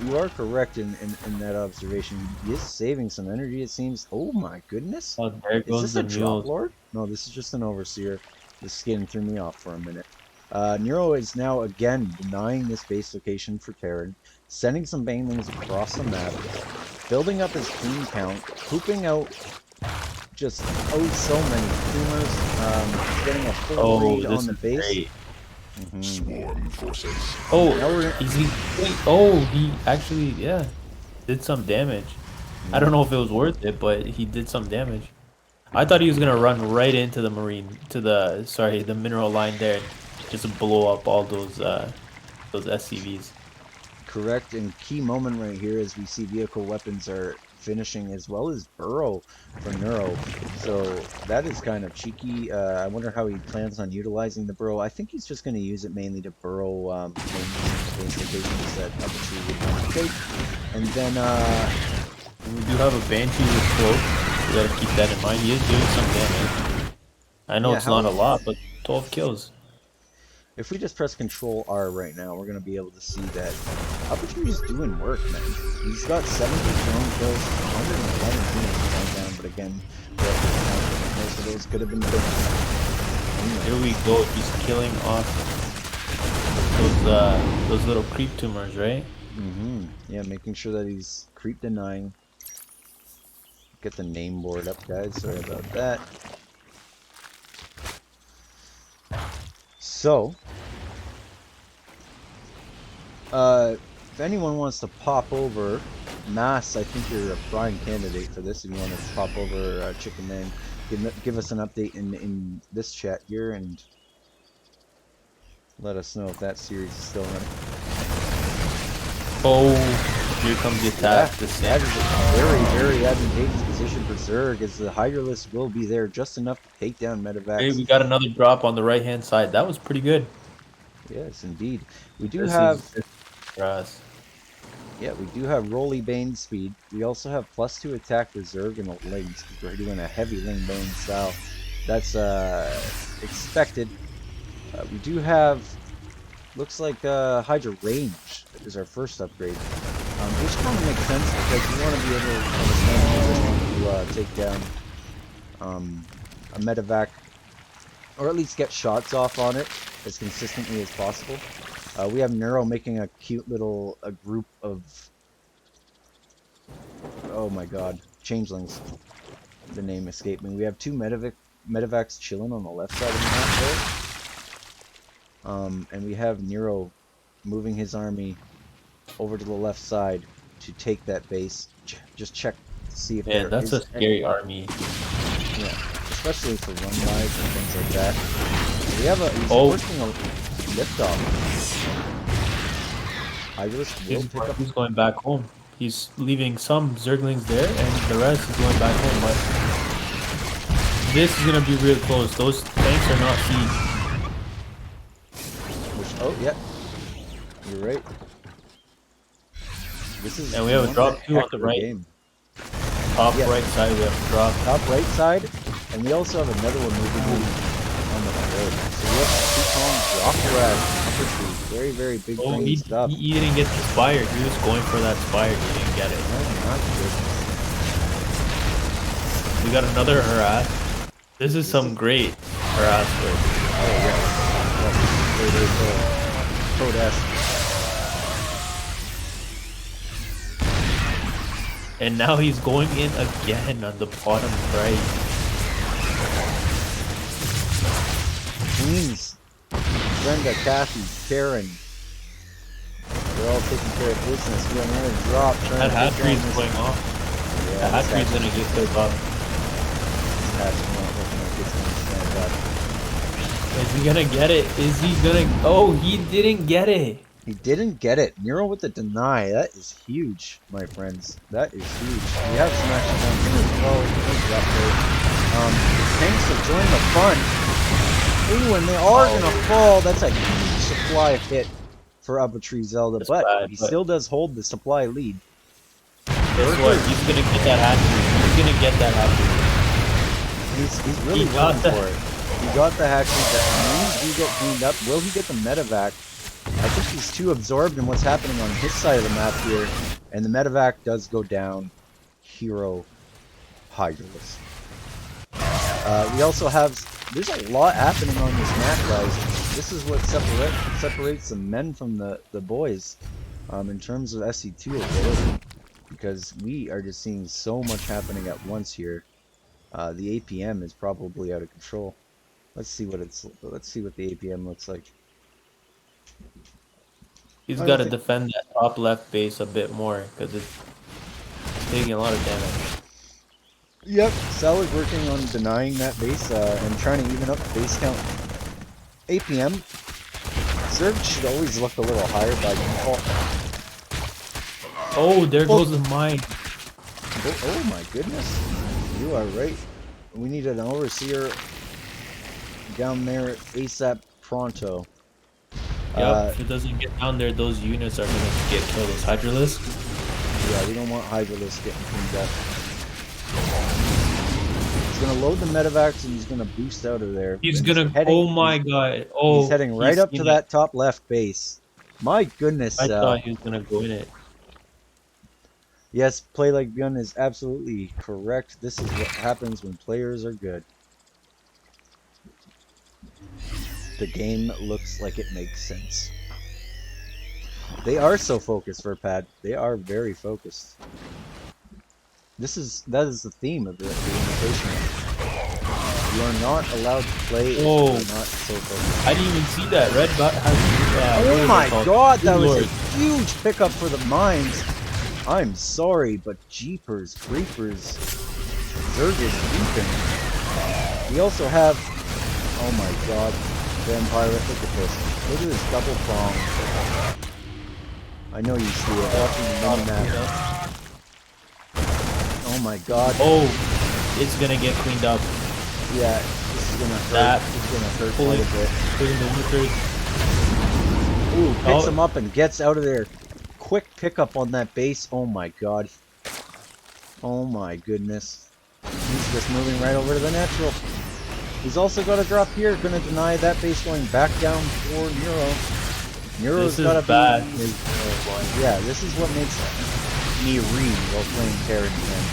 You are correct in that observation. He is saving some energy, it seems. Oh my goodness. Oh, there Is goes this the a drop mules. lord? No, this is just an overseer. The skin threw me off for a minute. Neuro is now again denying this base location for Terran, sending some banelings across the map, building up his queen count, pooping out just so many creamers, getting a full read on the base. Swarm forces. Oh, he actually, yeah, did some damage. I don't know if it was worth it, but he did some damage. I thought he was gonna run right into the the mineral line there, and just blow up all those SCVs. Correct, and key moment right here as we see vehicle weapons are finishing as well as burrow for Neuro. So that is kind of cheeky. I wonder how he plans on utilizing the burrow. I think he's just going to use it mainly to burrow base locations that UpATree would want to take. And then we do have a Banshee with cloak. We gotta keep that in mind. He is doing some damage. I know it's not a lot, but 12 kills. If we just press Control R right now, we're going to be able to see that UpATree is doing work, man. He's got 70 drone kills, 111 units going down, but again, most of those could have been done. Here we go. He's killing off those little creep tumors, right? Yeah, making sure that he's creep denying. Get the name board up, guys. Sorry about that. So, if anyone wants to pop over, Mass, I think you're a prime candidate for this. If you want to pop over Chicken Man, give us an update in this chat here and let us know if that series is still running. Oh, here comes the attack. That is a very, very advantageous position for Zerg, as the Hydralisk will be there just enough to take down Medivacs. Hey, we got another drop on the right-hand side. That was pretty good. Yes, indeed. We do have... for us. Yeah, we do have Rolly Bane speed. We also have +2 attack for Zerg and the lanes, because we're doing a heavy lane Bane style. That's expected. We do have... Looks like Hydra Range is our first upgrade. Which kind of makes sense because you want to be able to take down a Medivac, or at least get shots off on it as consistently as possible. We have Neuro making a cute little group of, oh my god, changelings. The name escaped me. We have 2 Medivacs chilling on the left side of the map there. And we have Neuro moving his army over to the left side to take that base. Just check to see if there that's is a scary army. Yeah, especially for run rides and things like that. We have he's working a liftoff. He's going back home. He's leaving some Zerglings there, and the rest is going back home. But this is gonna be real close. Those tanks are not siege. Oh, yeah. You're right. This is and we have a drop too on the right. Top right side, we have a drop. Top right side, and we also have another one moving on the right. So we have 2 column drop rat. Very, very big brain stuff. He didn't get the spire. He was going for that spire. He didn't get it. Oh, not good. We got another harass. This is some great harass work. Oh, yeah. And now he's going in again on the bottom right. Queens, Brenda, Kathy, Karen, they're all taking care of business. We have another drop. That hat-tree is going off. Yeah, that hat-tree is going to get cleared up. Is he gonna get it? Is he gonna... Oh, he didn't get it. He didn't get it. Neuro with the deny. That is huge, my friends. That is huge. We have some action down here as well. Tanks are joining the fun. Ooh, and they are going to fall. That's a huge supply hit for UpATree Zelda, That's but bad, he but still does hold the supply lead. guess what? He's going to get that hatchery. He's going to get that hatchery. He's really working for it. He got the hatchery. That means he get cleaned up. Will he get the medevac? I think he's too absorbed in what's happening on his side of the map here. And the medevac does go down. Hero Hydralus. We also have... There's a lot happening on this map, guys. This is what separates the men from the boys in terms of SC2 ability. Because we are just seeing so much happening at once here. The APM is probably out of control. Let's see what the APM looks like. He's got to defend that top left base a bit more because it's taking a lot of damage. Yep, Sal is working on denying that base and trying to even up the base count. APM, Zerg should always look a little higher by default. Oh, there goes the mine. Oh my goodness, you are right. We need an overseer down there ASAP pronto. Yep, if it doesn't get down there, those units are gonna get killed. Those Hydralis. Yeah, we don't want Hydralis getting cleaned up. He's gonna load the medevacs and he's gonna boost out of there. He's gonna. Oh my god! Oh, he's heading right up to that top left base. My goodness! I thought he was gonna go in it. Yes, play like Bjorn is absolutely correct. This is what happens when players are good. The game looks like it makes sense. They are so focused, Verpad. They are very focused. That is the theme of the invitation. You are not allowed to play if you are not so focused. I didn't even see that. Red bot has. Oh my god, that was a huge pickup for the mines. I'm sorry, but jeepers, creepers. Zerg is deeping. We also have. Oh my god. Vampire, look at this. Look at this double prong. I know you see it. Watching the mini map. Oh my god. Oh, it's gonna get cleaned up. Yeah, this is gonna hurt. That is gonna hurt quite a bit. Pulling the Wickers. Ooh, picks him up and gets out of there. Quick pickup on that base. Oh my god. Oh my goodness. He's just moving right over to the natural. He's also got a drop here. Gonna deny that base going back down for Neuro. Neuro's got a bad. Yeah, this is what makes me read while playing Terran again.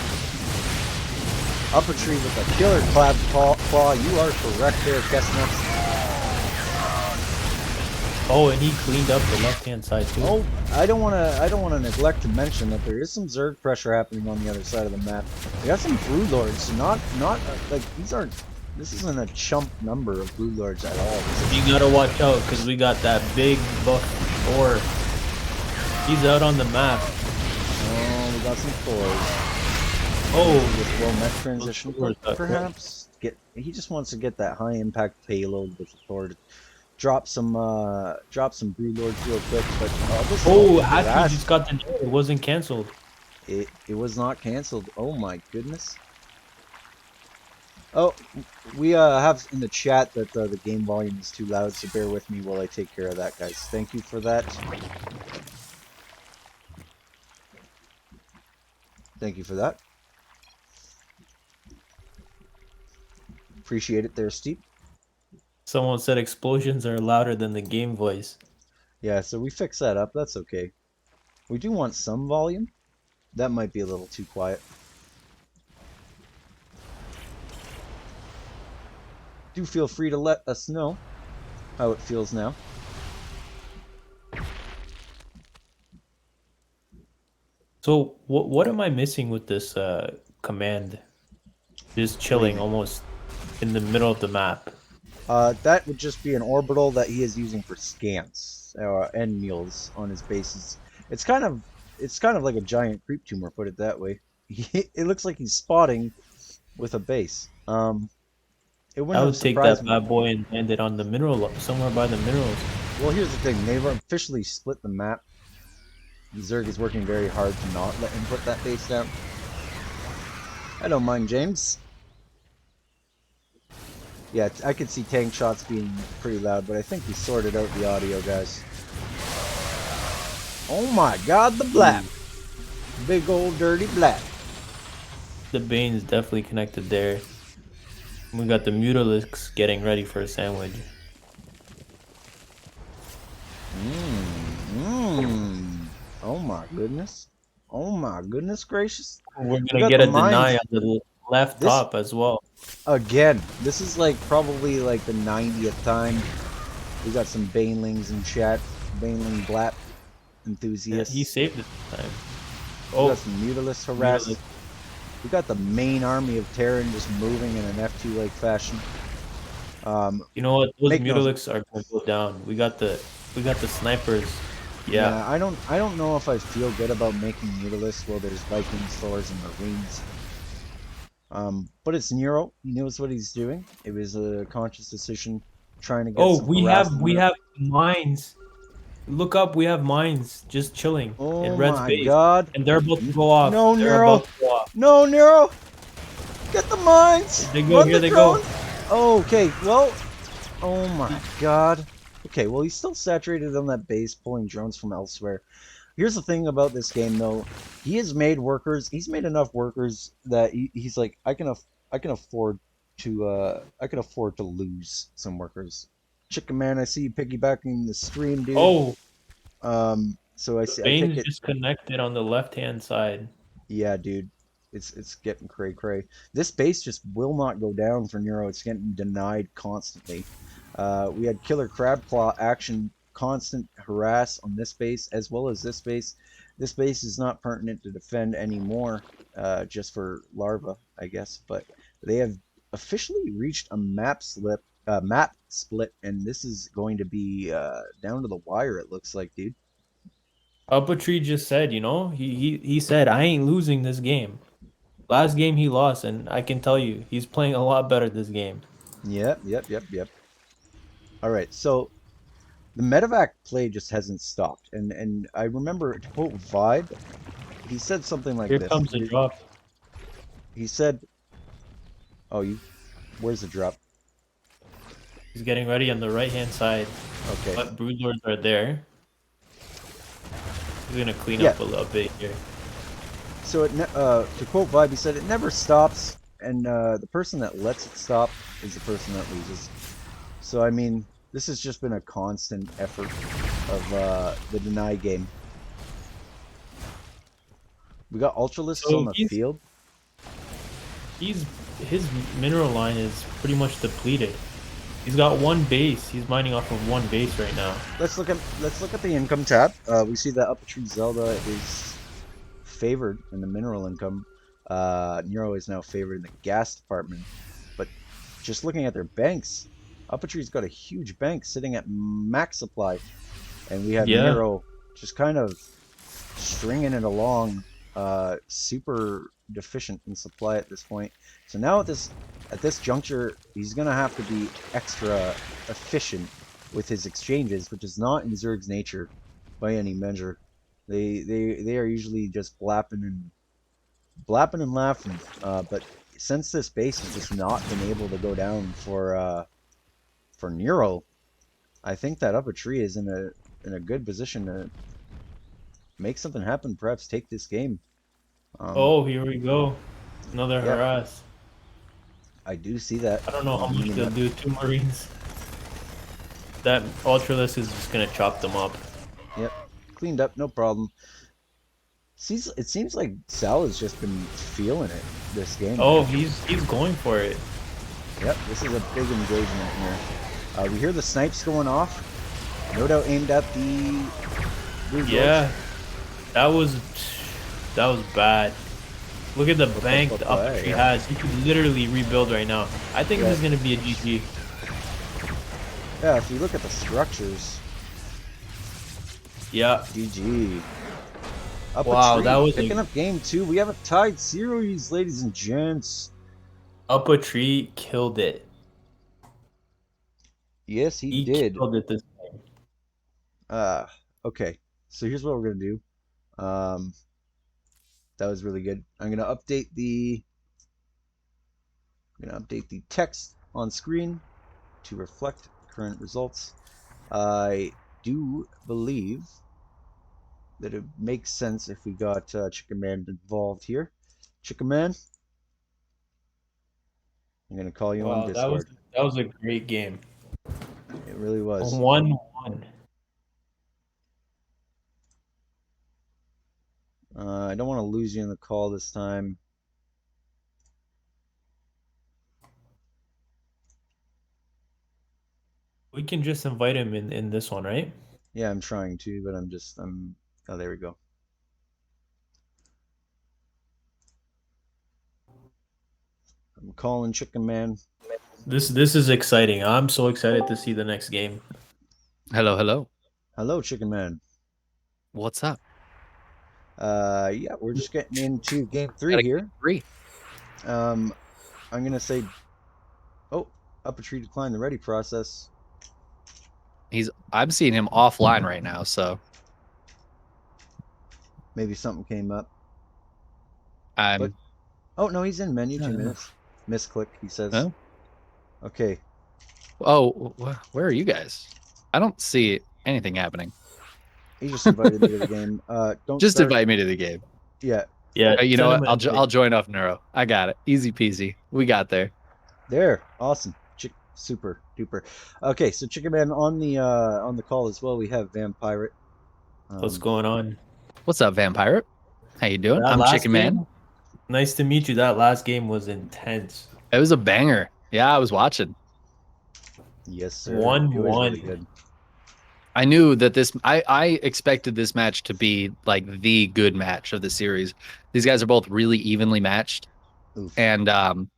UpATree with a killer claw. You are correct there, Chestnuts. Oh, and he cleaned up the left-hand side too. Oh, I don't wanna neglect to mention that there is some Zerg pressure happening on the other side of the map. We got some Brood Lords. Not like these aren't. This isn't a chump number of Brood Lords at all. You gotta watch out because we got that big buff Thor. He's out on the map. Oh, we got some Thors. Oh, with well met transition, perhaps. He just wants to get that high impact payload with the Thor to drop some Brood Lords real quick. But Hatchery just got the It wasn't cancelled. It was not cancelled. Oh my goodness. Oh, we have in the chat that the game volume is too loud, so bear with me while I take care of that, guys. Thank you for that. Thank you for that. Appreciate it there, Steve. Someone said explosions are louder than the game voice. Yeah, so we fixed that up. That's okay. We do want some volume. That might be a little too quiet. Do feel free to let us know how it feels now. So what am I missing with this command? Just chilling almost in the middle of the map. That would just be an orbital that he is using for scans and meals on his bases. It's kind of like a giant creep tumor, put it that way. It looks like he's spotting with a base. I would take that bad boy and land it on the mineral, somewhere by the minerals. Well, here's the thing. They've officially split the map. Zerg is working very hard to not let him put that base down. I don't mind, James. Yeah, I could see tank shots being pretty loud, but I think we sorted out the audio, guys. Oh my god, the black. Big old dirty black. The Bane's definitely connected there. We got the Mutalisks getting ready for a sandwich. Oh my goodness. Oh my goodness gracious. We're gonna get a deny on the left top as well. Again, this is like probably like the 90th time. We got some Banelings in chat. Baneling Blap enthusiasts. Yeah, he saved it this time. We got some Mutalisk harass. We got the main army of Terran just moving in an F2 like fashion. You know what? Those Mutalisks are going to go down. We got the snipers. Yeah. I don't know if I feel good about making Mutalisks while there's Vikings, Thors, and Marines. But it's Neuro. He knows what he's doing. It was a conscious decision trying to get some we have mines. Look up, we have mines just chilling in red space. God. And they're about to go off. No, Neuro. No, Neuro. Get the mines. Here they go, here they go. Okay, well. Oh my god. Okay, well, he's still saturated on that base, pulling drones from elsewhere. Here's the thing about this game, though. He has made workers. He's made enough workers that he's like, I can afford to lose some workers. Chicken Man, I see you piggybacking the stream, dude. Oh. So I see. Bane's just connected on the left-hand side. Yeah, dude. It's getting cray. This base just will not go down for Neuro. It's getting denied constantly. We had Killer Crabclaw action, constant harass on this base as well as this base. This base is not pertinent to defend anymore, just for larva, I guess. But they have officially reached a map split, and this is going to be down to the wire. It looks like, dude. UpATree just said, you know, he said, I ain't losing this game. Last game he lost, and I can tell you, he's playing a lot better this game. Yep. All right, so the medevac play just hasn't stopped, and I remember, to quote ViBE, he said something like this. Here comes the drop. He said, where's the drop? He's getting ready on the right-hand side. Okay. But Broodlords are there. He's gonna clean up a little bit here. So, to quote ViBE, he said, it never stops, and the person that lets it stop is the person that loses. So, I mean, this has just been a constant effort of the deny game. We got Ultralisks on the field. His mineral line is pretty much depleted. He's got one base. He's mining off of one base right now. Let's look at the income tab. We see that UpATree Zelda is favored in the mineral income. Neuro is now favored in the gas department. But just looking at their banks, UpATree's got a huge bank sitting at max supply, and we have Neuro just kind of stringing it along, super deficient in supply at this point. So now at this juncture, he's gonna have to be extra efficient with his exchanges, which is not in Zerg's nature by any measure. They are usually just blapping and laughing. But since this base has just not been able to go down for Neuro, I think that UpATree is in a good position to make something happen. Perhaps take this game. Here we go. Another harass. I do see that. I don't know how much they'll do. 2 Marines. That Ultralisk is just gonna chop them up. Yep. Cleaned up, no problem. It seems like Sal has just been feeling it this game. Oh, he's going for it. Yep, this is a big engagement here. We hear the snipes going off. No doubt aimed at the Yeah, that was bad. Look at the bank the UpATree has. He could literally rebuild right now. I think this is gonna be a GG. Yeah, if you look at the structures. Yeah. GG. Wow, that was picking up game 2. We have a tied series, ladies and gents. UpATree killed it. Yes, he did. Killed it this time. Okay. So here's what we're gonna do. That was really good. I'm gonna update the text on screen to reflect current results. I do believe that it makes sense if we got Chicken Man involved here. Chicken Man, I'm gonna call you on Wow, Discord. that was a great game. It really was. 1-1. I don't want to lose you in the call this time. We can just invite him in this one, right? Yeah, I'm trying to, but oh, there we go. I'm calling Chicken Man. This is exciting. I'm so excited to see the next game. Hello, hello. Hello, Chicken Man. What's up? Yeah, we're just getting into game 3 here. 3. I'm gonna say, oh, UpATree declined the ready process. I'm seeing him offline right now, so Maybe something came up. I'm. Oh no, he's in menu. 2 minutes. Misclick, he says. Oh. Okay. Oh, where are you guys? I don't see anything happening. He just invited me to the game. Don't Just start. invite me to the game. Yeah. Yeah, You know what? send him I'll join off Neuro. I got it. Easy peasy. We got there. There. Awesome. Super duper. Okay, so Chicken Man on the call as well. We have Vampirate. What's going on? What's up, Vampire? How you doing? I'm Chicken Man. Nice to meet you. That last game was intense. It was a banger. Yeah, I was watching. Yes, sir. 1-1. It was really good. I knew that I expected this match to be like the good match of the series. These guys are both really evenly matched. Oof. And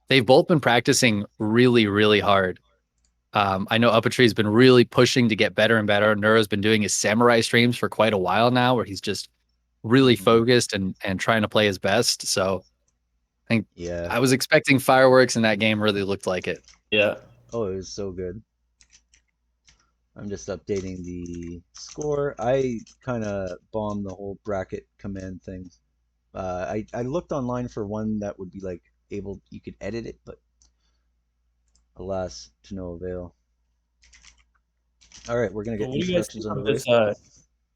they've both been practicing really, really hard. I know UpATree's been really pushing to get better and better. Neuro's been doing his samurai streams for quite a while now, where he's just really focused and trying to play his best. So I think I was expecting fireworks, and that game really looked like it. Yeah. Oh, it was so good. I'm just updating the score. I kind of bombed the whole bracket command thing. I looked online for one that would be like you could edit it, but alas, to no avail. All right, we're gonna get instructions on the way.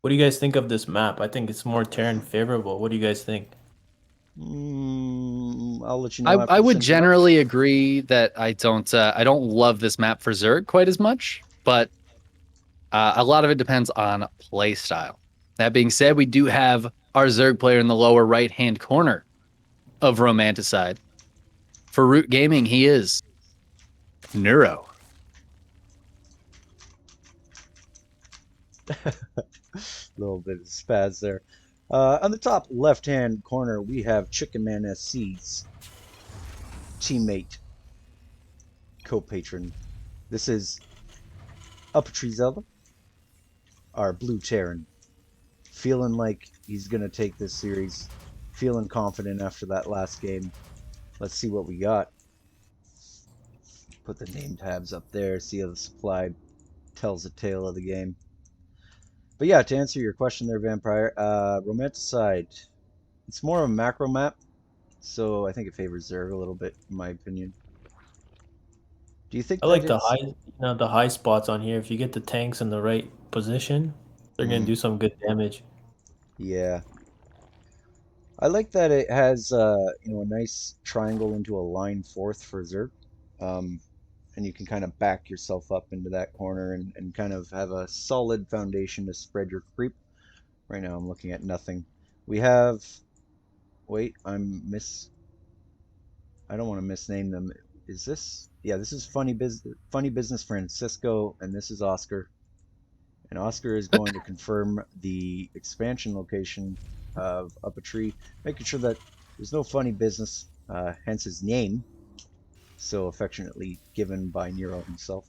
What do you guys think of this map? I think it's more Terran favorable. What do you guys think? I'll let you know. I would generally agree that I don't love this map for Zerg quite as much, but a lot of it depends on play style. That being said, we do have our Zerg player in the lower right-hand corner of Romanticide. For Root Gaming, he is Neuro. Little bit of spaz there. On the top left-hand corner, we have Chicken Man SC's teammate, co-patron. This is UpATree Zelda, our blue Terran. Feeling like he's going to take this series. Feeling confident after that last game. Let's see what we got. Put the name tabs up there. See how the supply tells the tale of the game. But yeah, to answer your question there, Vampire, Romanticide, it's more of a macro map, so I think it favors Zerg a little bit, in my opinion. Do you think I like the high spots on here. If you get the tanks in the right position, they're gonna do some good damage. Yeah. I like that it has a nice triangle into a line fourth for Zerg. And you can kind of back yourself up into that corner and kind of have a solid foundation to spread your creep. Right now I'm looking at nothing. We have... Wait, I don't want to misname them. Is this... Yeah, this is Funny Business Francisco, and this is Oscar. And Oscar is going to confirm the expansion location of UpATree, making sure that there's no funny business, hence his name, so affectionately given by Neuro himself.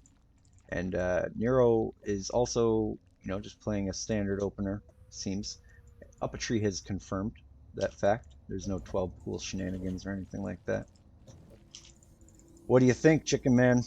And Neuro is also, just playing a standard opener, seems. UpATree has confirmed that fact. There's no 12 pool shenanigans or anything like that. What do you think, Chicken Man?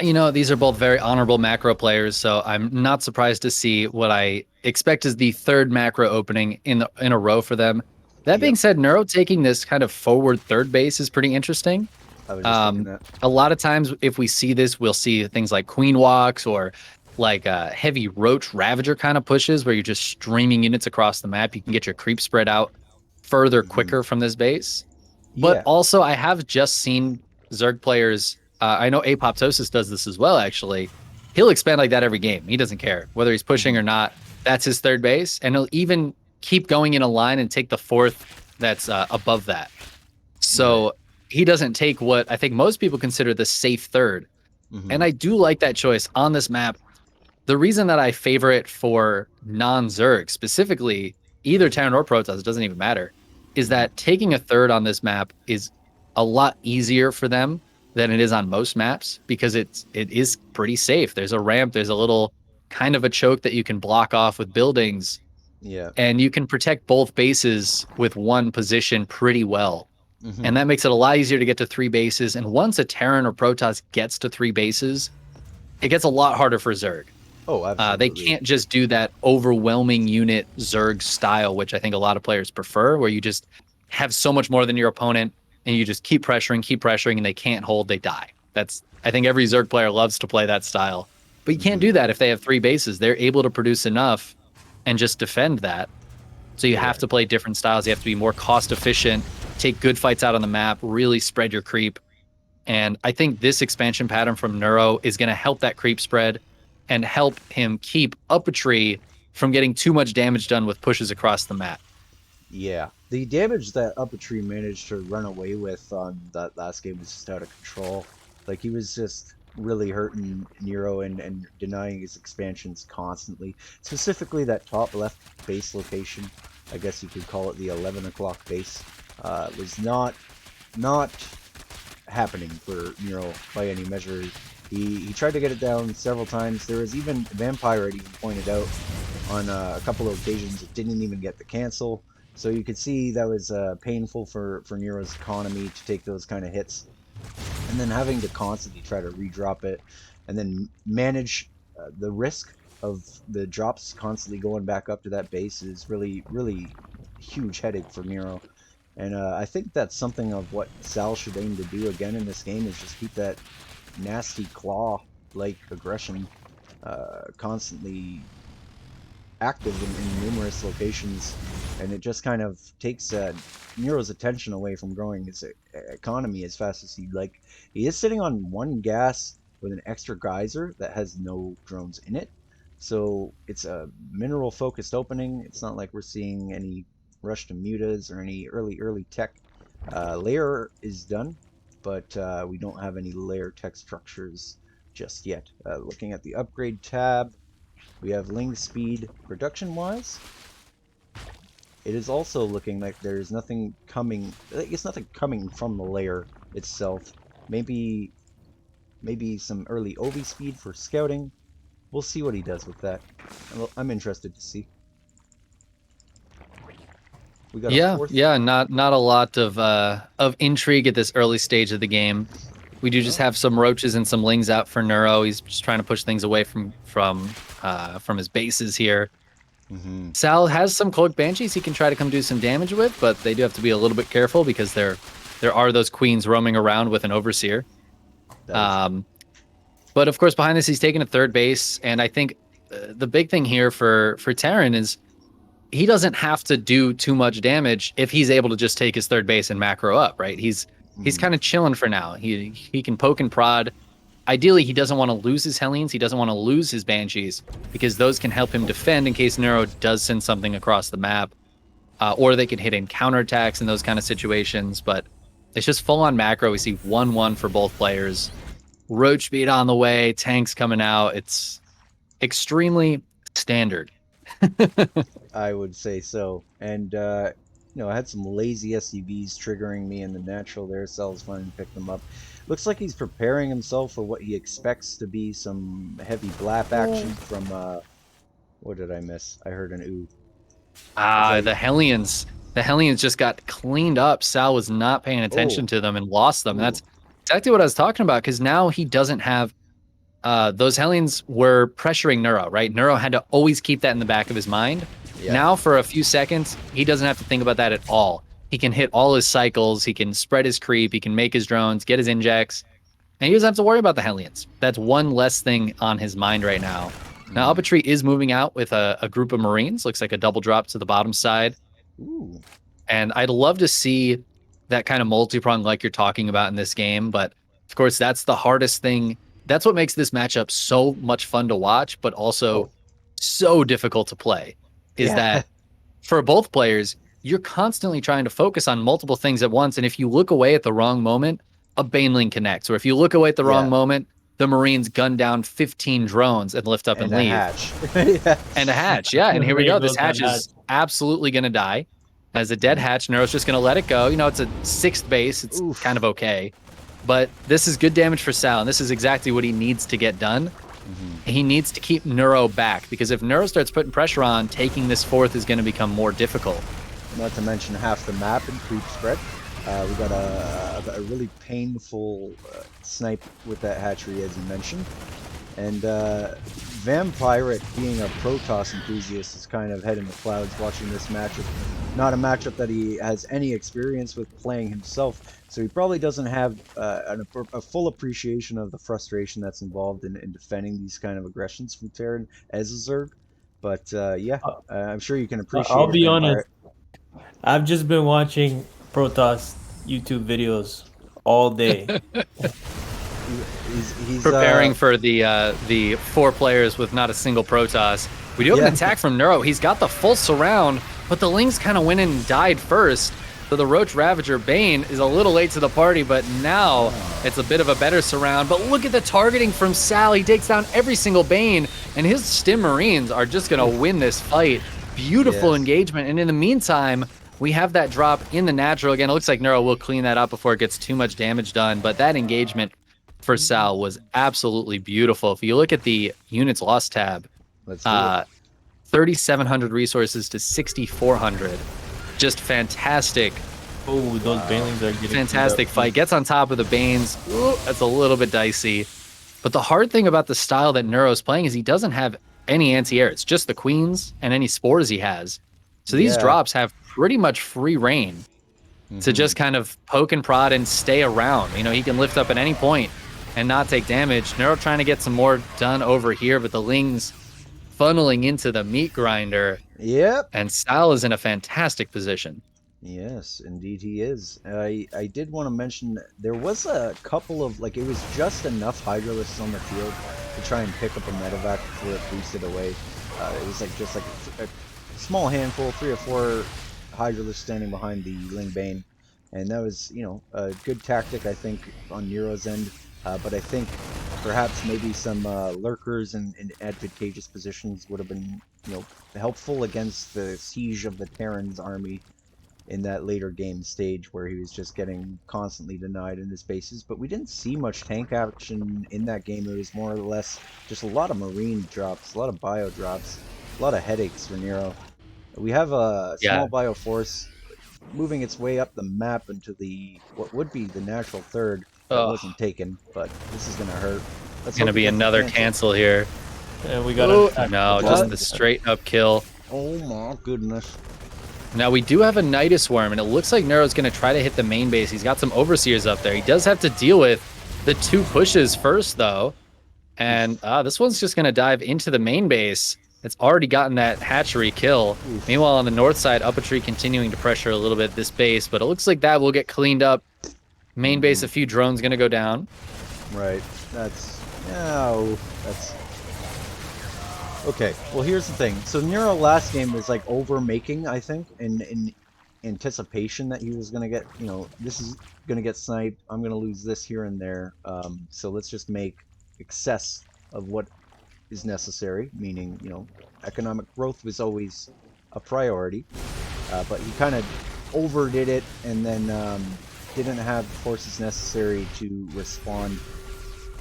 You know, these are both very honorable macro players, so I'm not surprised to see what I expect is the third macro opening in a row for them. That being said, Neuro taking this kind of forward third base is pretty interesting. I was just thinking that. A lot of times, if we see this, we'll see things like Queen Walks or like heavy Roach Ravager kind of pushes where you're just streaming units across the map. You can get your creep spread out further quicker from this base. But also, I have just seen Zerg players. I know Apoptosis does this as well, actually. He'll expand like that every game. He doesn't care whether he's pushing or not. That's his third base. And he'll even keep going in a line and take the fourth that's above that. So he doesn't take what I think most people consider the safe third. And I do like that choice on this map. The reason that I favor it for non-Zerg, specifically either Terran or Protoss, it doesn't even matter, is that taking a third on this map is a lot easier for them than it is on most maps because it is pretty safe. There's a ramp, there's a little kind of a choke that you can block off with buildings. Yeah. And you can protect both bases with one position pretty well. And that makes it a lot easier to get to 3 bases. And once a Terran or Protoss gets to 3 bases, it gets a lot harder for Zerg. Oh, absolutely. They can't just do that overwhelming unit Zerg style, which I think a lot of players prefer, where you just have so much more than your opponent and you just keep pressuring, and they can't hold, they die. I think every Zerg player loves to play that style. But you can't do that if they have 3 bases. They're able to produce enough and just defend that. So you have to play different styles. You have to be more cost efficient, take good fights out on the map, really spread your creep. And I think this expansion pattern from Neuro is going to help that creep spread and help him keep UpATree from getting too much damage done with pushes across the map. Yeah. The damage that UpATree managed to run away with on that last game was just out of control. Like, he was just really hurting Neuro and denying his expansions constantly. Specifically, that top left base location, I guess you could call it the 11 o'clock base, was not happening for Neuro by any measure. He tried to get it down several times. There was even Vampire had even pointed out on a couple of occasions it didn't even get the cancel. So you could see that was painful for Neuro's economy to take those kind of hits. And then having to constantly try to redrop it and then manage the risk of the drops constantly going back up to that base is really, really huge headache for Neuro. And I think that's something of what Sal should aim to do again in this game, is just keep that nasty claw-like aggression constantly active in numerous locations, and it just kind of takes Neuro's attention away from growing his economy as fast as he'd like. He is sitting on 1 gas with an extra geyser that has no drones in it, so it's a mineral focused opening. It's not like we're seeing any rush to mutas or any early tech. Layer is done, but we don't have any layer tech structures just yet. Looking at the upgrade tab, we have Ling speed production wise. It is also looking like there's nothing coming. It's nothing coming from the layer itself. Maybe some early OV speed for scouting. We'll see what he does with that. I'm interested to see. We got not a lot of intrigue at this early stage of the game. We do just have some roaches and some lings out for Neuro. He's just trying to push things away from his bases here. Sal has some cloak banshees he can try to come do some damage with, but they do have to be a little bit careful because there are those queens roaming around with an overseer. But of course, behind this, he's taking a third base, and I think the big thing here for Terran is he doesn't have to do too much damage if he's able to just take his third base and macro up, right? He's kind of chilling for now. He can poke and prod. Ideally, he doesn't want to lose his Hellions. He doesn't want to lose his Banshees because those can help him defend in case Neuro does send something across the map. Or they can hit in counterattacks in those kind of situations. But it's just full-on macro. We see 1-1 for both players. Roach speed on the way. Tanks coming out. It's extremely standard. I would say so. And, I had some lazy SCVs triggering me in the natural there, so I was fine to pick them up. Looks like he's preparing himself for what he expects to be some heavy blap action from, what did I miss? I heard an ooh. The Hellions. The Hellions just got cleaned up. Sal was not paying attention to them and lost them. That's exactly what I was talking about, because now he doesn't have those Hellions were pressuring Neuro, right? Neuro had to always keep that in the back of his mind. Yeah. Now, for a few seconds, he doesn't have to think about that at all. He can hit all his cycles, he can spread his creep, he can make his drones, get his injects, and he doesn't have to worry about the Hellions. That's one less thing on his mind right now. Now, UpATree is moving out with a group of Marines. Looks like a double drop to the bottom side. Ooh. And I'd love to see that kind of multi-prong like you're talking about in this game. But, of course, that's the hardest thing. That's what makes this matchup so much fun to watch, but also so difficult to play, is that for both players, you're constantly trying to focus on multiple things at once. And if you look away at the wrong moment, a Baneling connects. Or if you look away at the wrong moment, the Marines gun down 15 drones and lift up and leave. Hatch. And a hatch, yeah. And here we go. This hatch is absolutely going to die. As a dead hatch, Neuro's just going to let it go. You know, it's a 6th base. It's kind of okay. But this is good damage for Sal, and this is exactly what he needs to get done. He needs to keep Neuro back, because if Neuro starts putting pressure on, taking this 4th is going to become more difficult. Not to mention half the map and creep spread. We got a really painful snipe with that hatchery, as you mentioned. And Vampirate, being a Protoss enthusiast, is kind of head in the clouds watching this matchup. Not a matchup that he has any experience with playing himself, so he probably doesn't have a full appreciation of the frustration that's involved in defending these kind of aggressions from Terran as a Zerg. But yeah, I'm sure you can appreciate I'll be Vampirate. honest, I've just been watching Protoss YouTube videos all day. He's preparing for the 4 players with not a single Protoss. We do have an attack from Neuro. He's got the full surround, but the Lings kind of went in and died first. So the Roach Ravager Bane is a little late to the party, but now it's a bit of a better surround. But look at the targeting from Sal. He takes down every single Bane, and his Stim Marines are just going to win this fight. Beautiful engagement. And in the meantime, we have that drop in the natural. Again, it looks like Neuro will clean that up before it gets too much damage done, but that engagement for Sal was absolutely beautiful. If you look at the units lost tab, 3,700 resources to 6,400. Just fantastic. Oh, those Banelings are getting fantastic fight. Gets on top of the Banes. Ooh, that's a little bit dicey. But the hard thing about the style that Neuro's playing is he doesn't have any anti-air. It's just the Queens and any spores he has. So these drops have pretty much free reign to just kind of poke and prod and stay around. You know, he can lift up at any point and not take damage. Neuro trying to get some more done over here, but the Lings funneling into the meat grinder. Yep. And Sal is in a fantastic position. Yes, indeed he is. I did want to mention there was a couple of, like, it was just enough Hydralisks on the field to try and pick up a medevac before it boosted away. It was like just like a small handful, 3 or 4 Hydralisks standing behind the Ling Bane, and that was, you know, a good tactic, I think, on Neuro's end. But I think perhaps maybe some lurkers in advantageous positions would have been, you know, helpful against the siege of the Terran's army in that later game stage where he was just getting constantly denied in his bases. But we didn't see much tank action in that game. It was more or less just a lot of Marine drops, a lot of bio drops, a lot of headaches for Neuro. We have a small bio force moving its way up the map into the what would be the natural 3rd. That wasn't taken, but this is gonna hurt. It's gonna be another cancel here. And we got no, just the straight up kill. Oh my goodness. Now we do have a Nidus Worm, and it looks like Neuro's gonna try to hit the main base. He's got some Overseers up there. He does have to deal with the 2 pushes first, though. And this one's just gonna dive into the main base. It's already gotten that hatchery kill. Meanwhile, on the north side, UpATree continuing to pressure a little bit this base, but it looks like that will get cleaned up. Main base, a few drones gonna go down. Right. That's okay. Well, here's the thing. So Neuro last game was like over making, I think, in anticipation that he was gonna get, you know, this is gonna get sniped. I'm gonna lose this here and there. So let's just make excess of what is necessary. Meaning, you know, economic growth was always a priority, but he kind of overdid it, and then didn't have the forces necessary to respond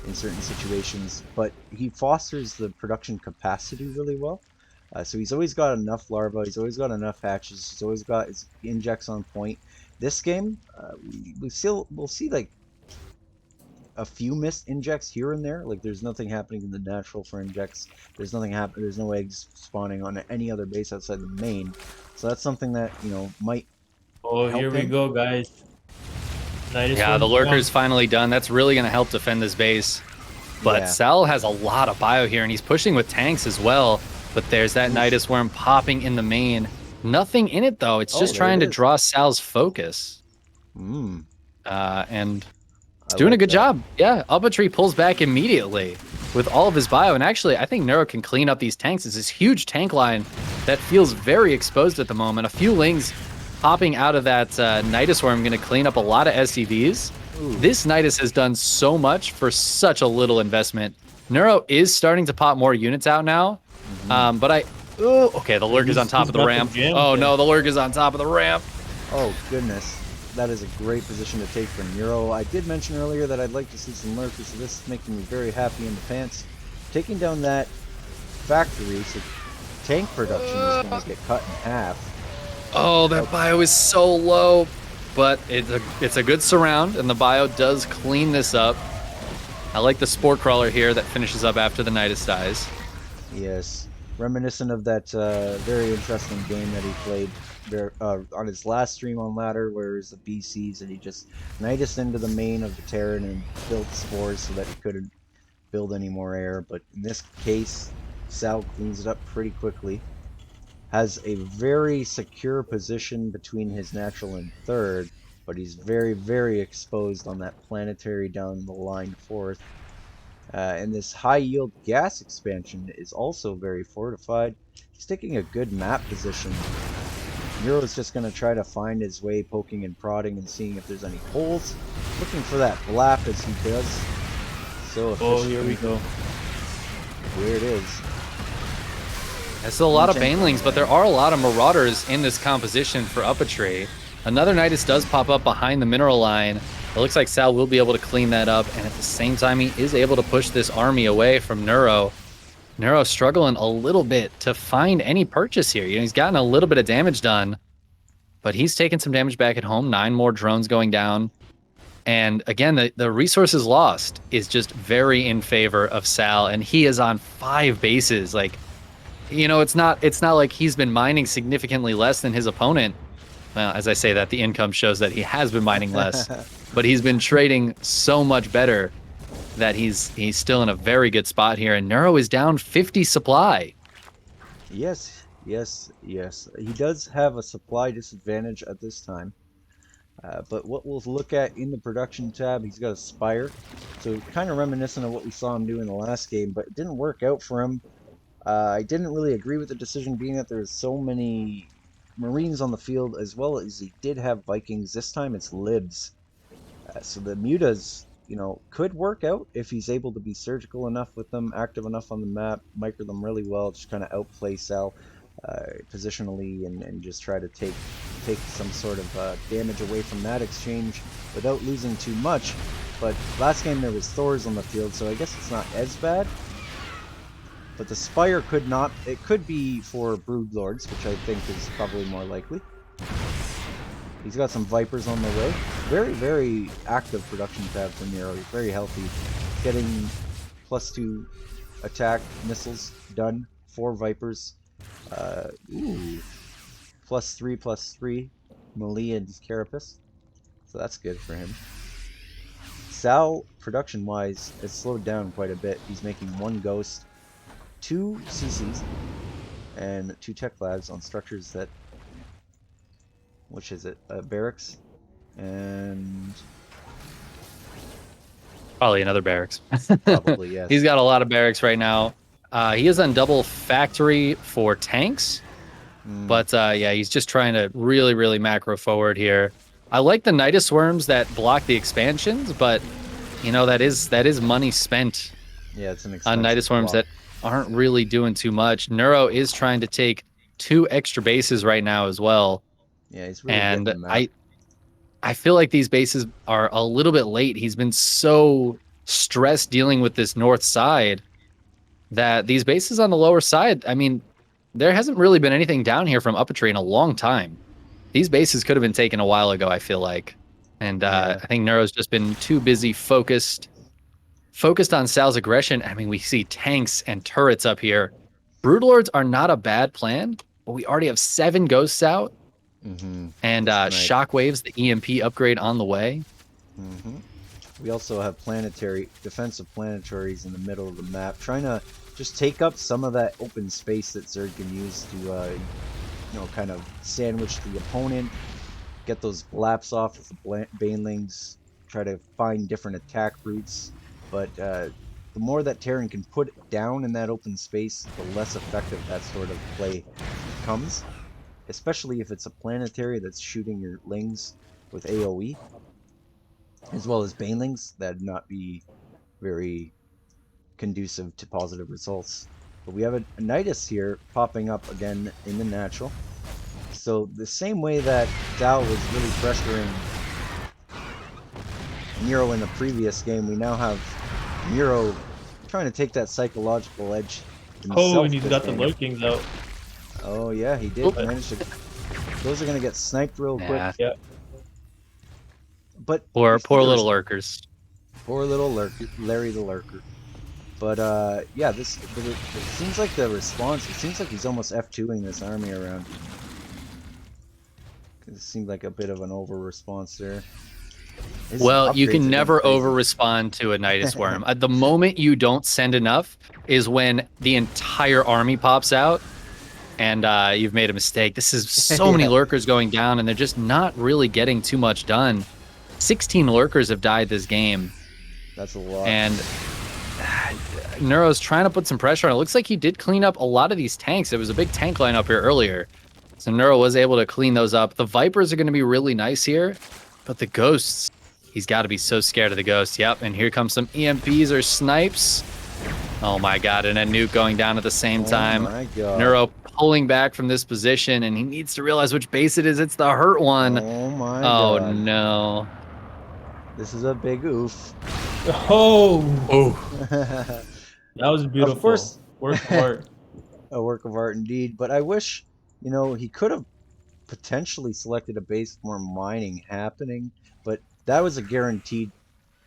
in certain situations, but he fosters the production capacity really well. So he's always got enough larvae, he's always got enough hatches, he's always got his injects on point. This game, we'll see like a few missed injects here and there. Like there's nothing happening in the natural for injects. There's nothing happen. There's no eggs spawning on any other base outside the main. So that's something that might. Oh, here we go, guys. Yeah, the lurker's finally done. That's really going to help defend this base. But Sal has a lot of bio here, and he's pushing with tanks as well. But there's that Nidus Worm popping in the main. Nothing in it, though. It's just trying to draw Sal's focus. And it's doing a good job. Yeah, UpATree pulls back immediately with all of his bio. And actually, I think Neuro can clean up these tanks. It's this huge tank line that feels very exposed at the moment. A few Lings popping out of that Nidus Worm going to clean up a lot of SCVs. This Nidus has done so much for such a little investment. Neuro is starting to pop more units out now. But okay, the lurk is on top of the ramp. Oh no, the lurk is on top of the ramp. Oh goodness, that is a great position to take for Neuro. I did mention earlier that I'd like to see some lurkers, so this is making me very happy in the pants. Taking down that factory, so tank production is going to get cut in half. Oh, that bio is so low, but it's a good surround, and the bio does clean this up. I like the Spore Crawler here that finishes up after the Nidus dies. Yes, reminiscent of that very interesting game that he played there, on his last stream on Ladder, where it was the BCs, and he just Nidus into the main of the Terran and built spores so that he couldn't build any more air. But in this case, Sal cleans it up pretty quickly. Has a very secure position between his natural and third, but he's very, very exposed on that planetary down the line fourth. And this high-yield gas expansion is also very fortified. He's taking a good map position. Neuro's just going to try to find his way, poking and prodding and seeing if there's any holes. Looking for that blap as he does. So oh, here we go. Here it is. There's still a lot of Banelings, but there are a lot of Marauders in this composition for UpATree. Another Nidus does pop up behind the mineral line. It looks like Sal will be able to clean that up, and at the same time, he is able to push this army away from Neuro. Neuro struggling a little bit to find any purchase here. He's gotten a little bit of damage done, but he's taken some damage back at home. 9 more drones going down. And again, the resources lost is just very in favor of Sal, and he is on 5 bases. Like, it's not like he's been mining significantly less than his opponent. Well, as I say that, the income shows that he has been mining less, but he's been trading so much better that he's still in a very good spot here. And Neuro is down 50 supply. Yes. He does have a supply disadvantage at this time. But what we'll look at in the production tab, he's got a Spire. So kind of reminiscent of what we saw him do in the last game, but it didn't work out for him. I didn't really agree with the decision, being that there's so many Marines on the field, as well as he did have Vikings. This time it's Libs. So the Mutas, could work out if he's able to be surgical enough with them, active enough on the map, micro them really well, just kind of outplay Sal positionally, and just try to take some sort of damage away from that exchange without losing too much. But last game there was Thors on the field, so I guess it's not as bad. But the Spire it could be for Broodlords, which I think is probably more likely. He's got some Vipers on the way. Very, very active production tab for Neuro. He's very healthy. Getting +2 attack missiles done. 4 Vipers. +3/+3 melee and Carapace. So that's good for him. Sal, production-wise, has slowed down quite a bit. He's making 1 Ghost, 2 CCs, and 2 Tech Labs on structures that... Which is it? Barracks, and... Probably another barracks. Probably, yes. He's got a lot of barracks right now. He is on double factory for tanks, but yeah, he's just trying to really, really macro forward here. I like the Nidus Worms that block the expansions, but that is money spent. Yeah, it's an on Nidus Worms that aren't really doing too much. Neuro is trying to take 2 extra bases right now as well. Yeah, he's really and I feel like these bases are a little bit late. He's been so stressed dealing with this north side that these bases on the lower side, I mean, there hasn't really been anything down here from UpATree in a long time. These bases could have been taken a while ago, I feel like. And I think Neuro's just been too busy focused focused on Sal's aggression. I mean, we see tanks and turrets up here. Broodlords are not a bad plan, but we already have 7 ghosts out. And Shockwaves, the EMP upgrade on the way. We also have defensive planetaries in the middle of the map, trying to just take up some of that open space that Zerg can use to, kind of sandwich the opponent, get those laps off with the Banelings, try to find different attack routes. But the more that Terran can put down in that open space, the less effective that sort of play becomes. Especially if it's a planetary that's shooting your lings with AoE, as well as Banelings. That'd not be very conducive to positive results. But we have a Nidus here popping up again in the natural. So the same way that Sal was really pressuring Neuro in the previous game, we now have Neuro trying to take that psychological edge himself. Oh, and he's got the Lurkings out. Oh yeah, he did manage to. Those are gonna get sniped real quick. Yeah. But poor little lurkers. Poor little Larry the lurker. But yeah, it seems like the response. It seems like he's almost F2ing this army around. It seemed like a bit of an over response there. Well, you can never over respond to a Nidus Worm. At the moment you don't send enough is when the entire army pops out. And you've made a mistake. This is so many lurkers going down, and they're just not really getting too much done. 16 lurkers have died this game. That's a lot. And Neuro's trying to put some pressure on. It looks like he did clean up a lot of these tanks. There was a big tank line up here earlier. So Neuro was able to clean those up. The Vipers are going to be really nice here. But the Ghosts, he's got to be so scared of the Ghosts. Yep, and here comes some EMPs or snipes. Oh my god, and a nuke going down at the same time. Oh my god. Neuro pulling back from this position, and he needs to realize which base it is. It's the hurt one. Oh my god. Oh no. This is a big oof. Oh! Oh. That was beautiful. Of course. Work of art. A work of art indeed. But I wish, he could have potentially selected a base with more mining happening. But that was a guaranteed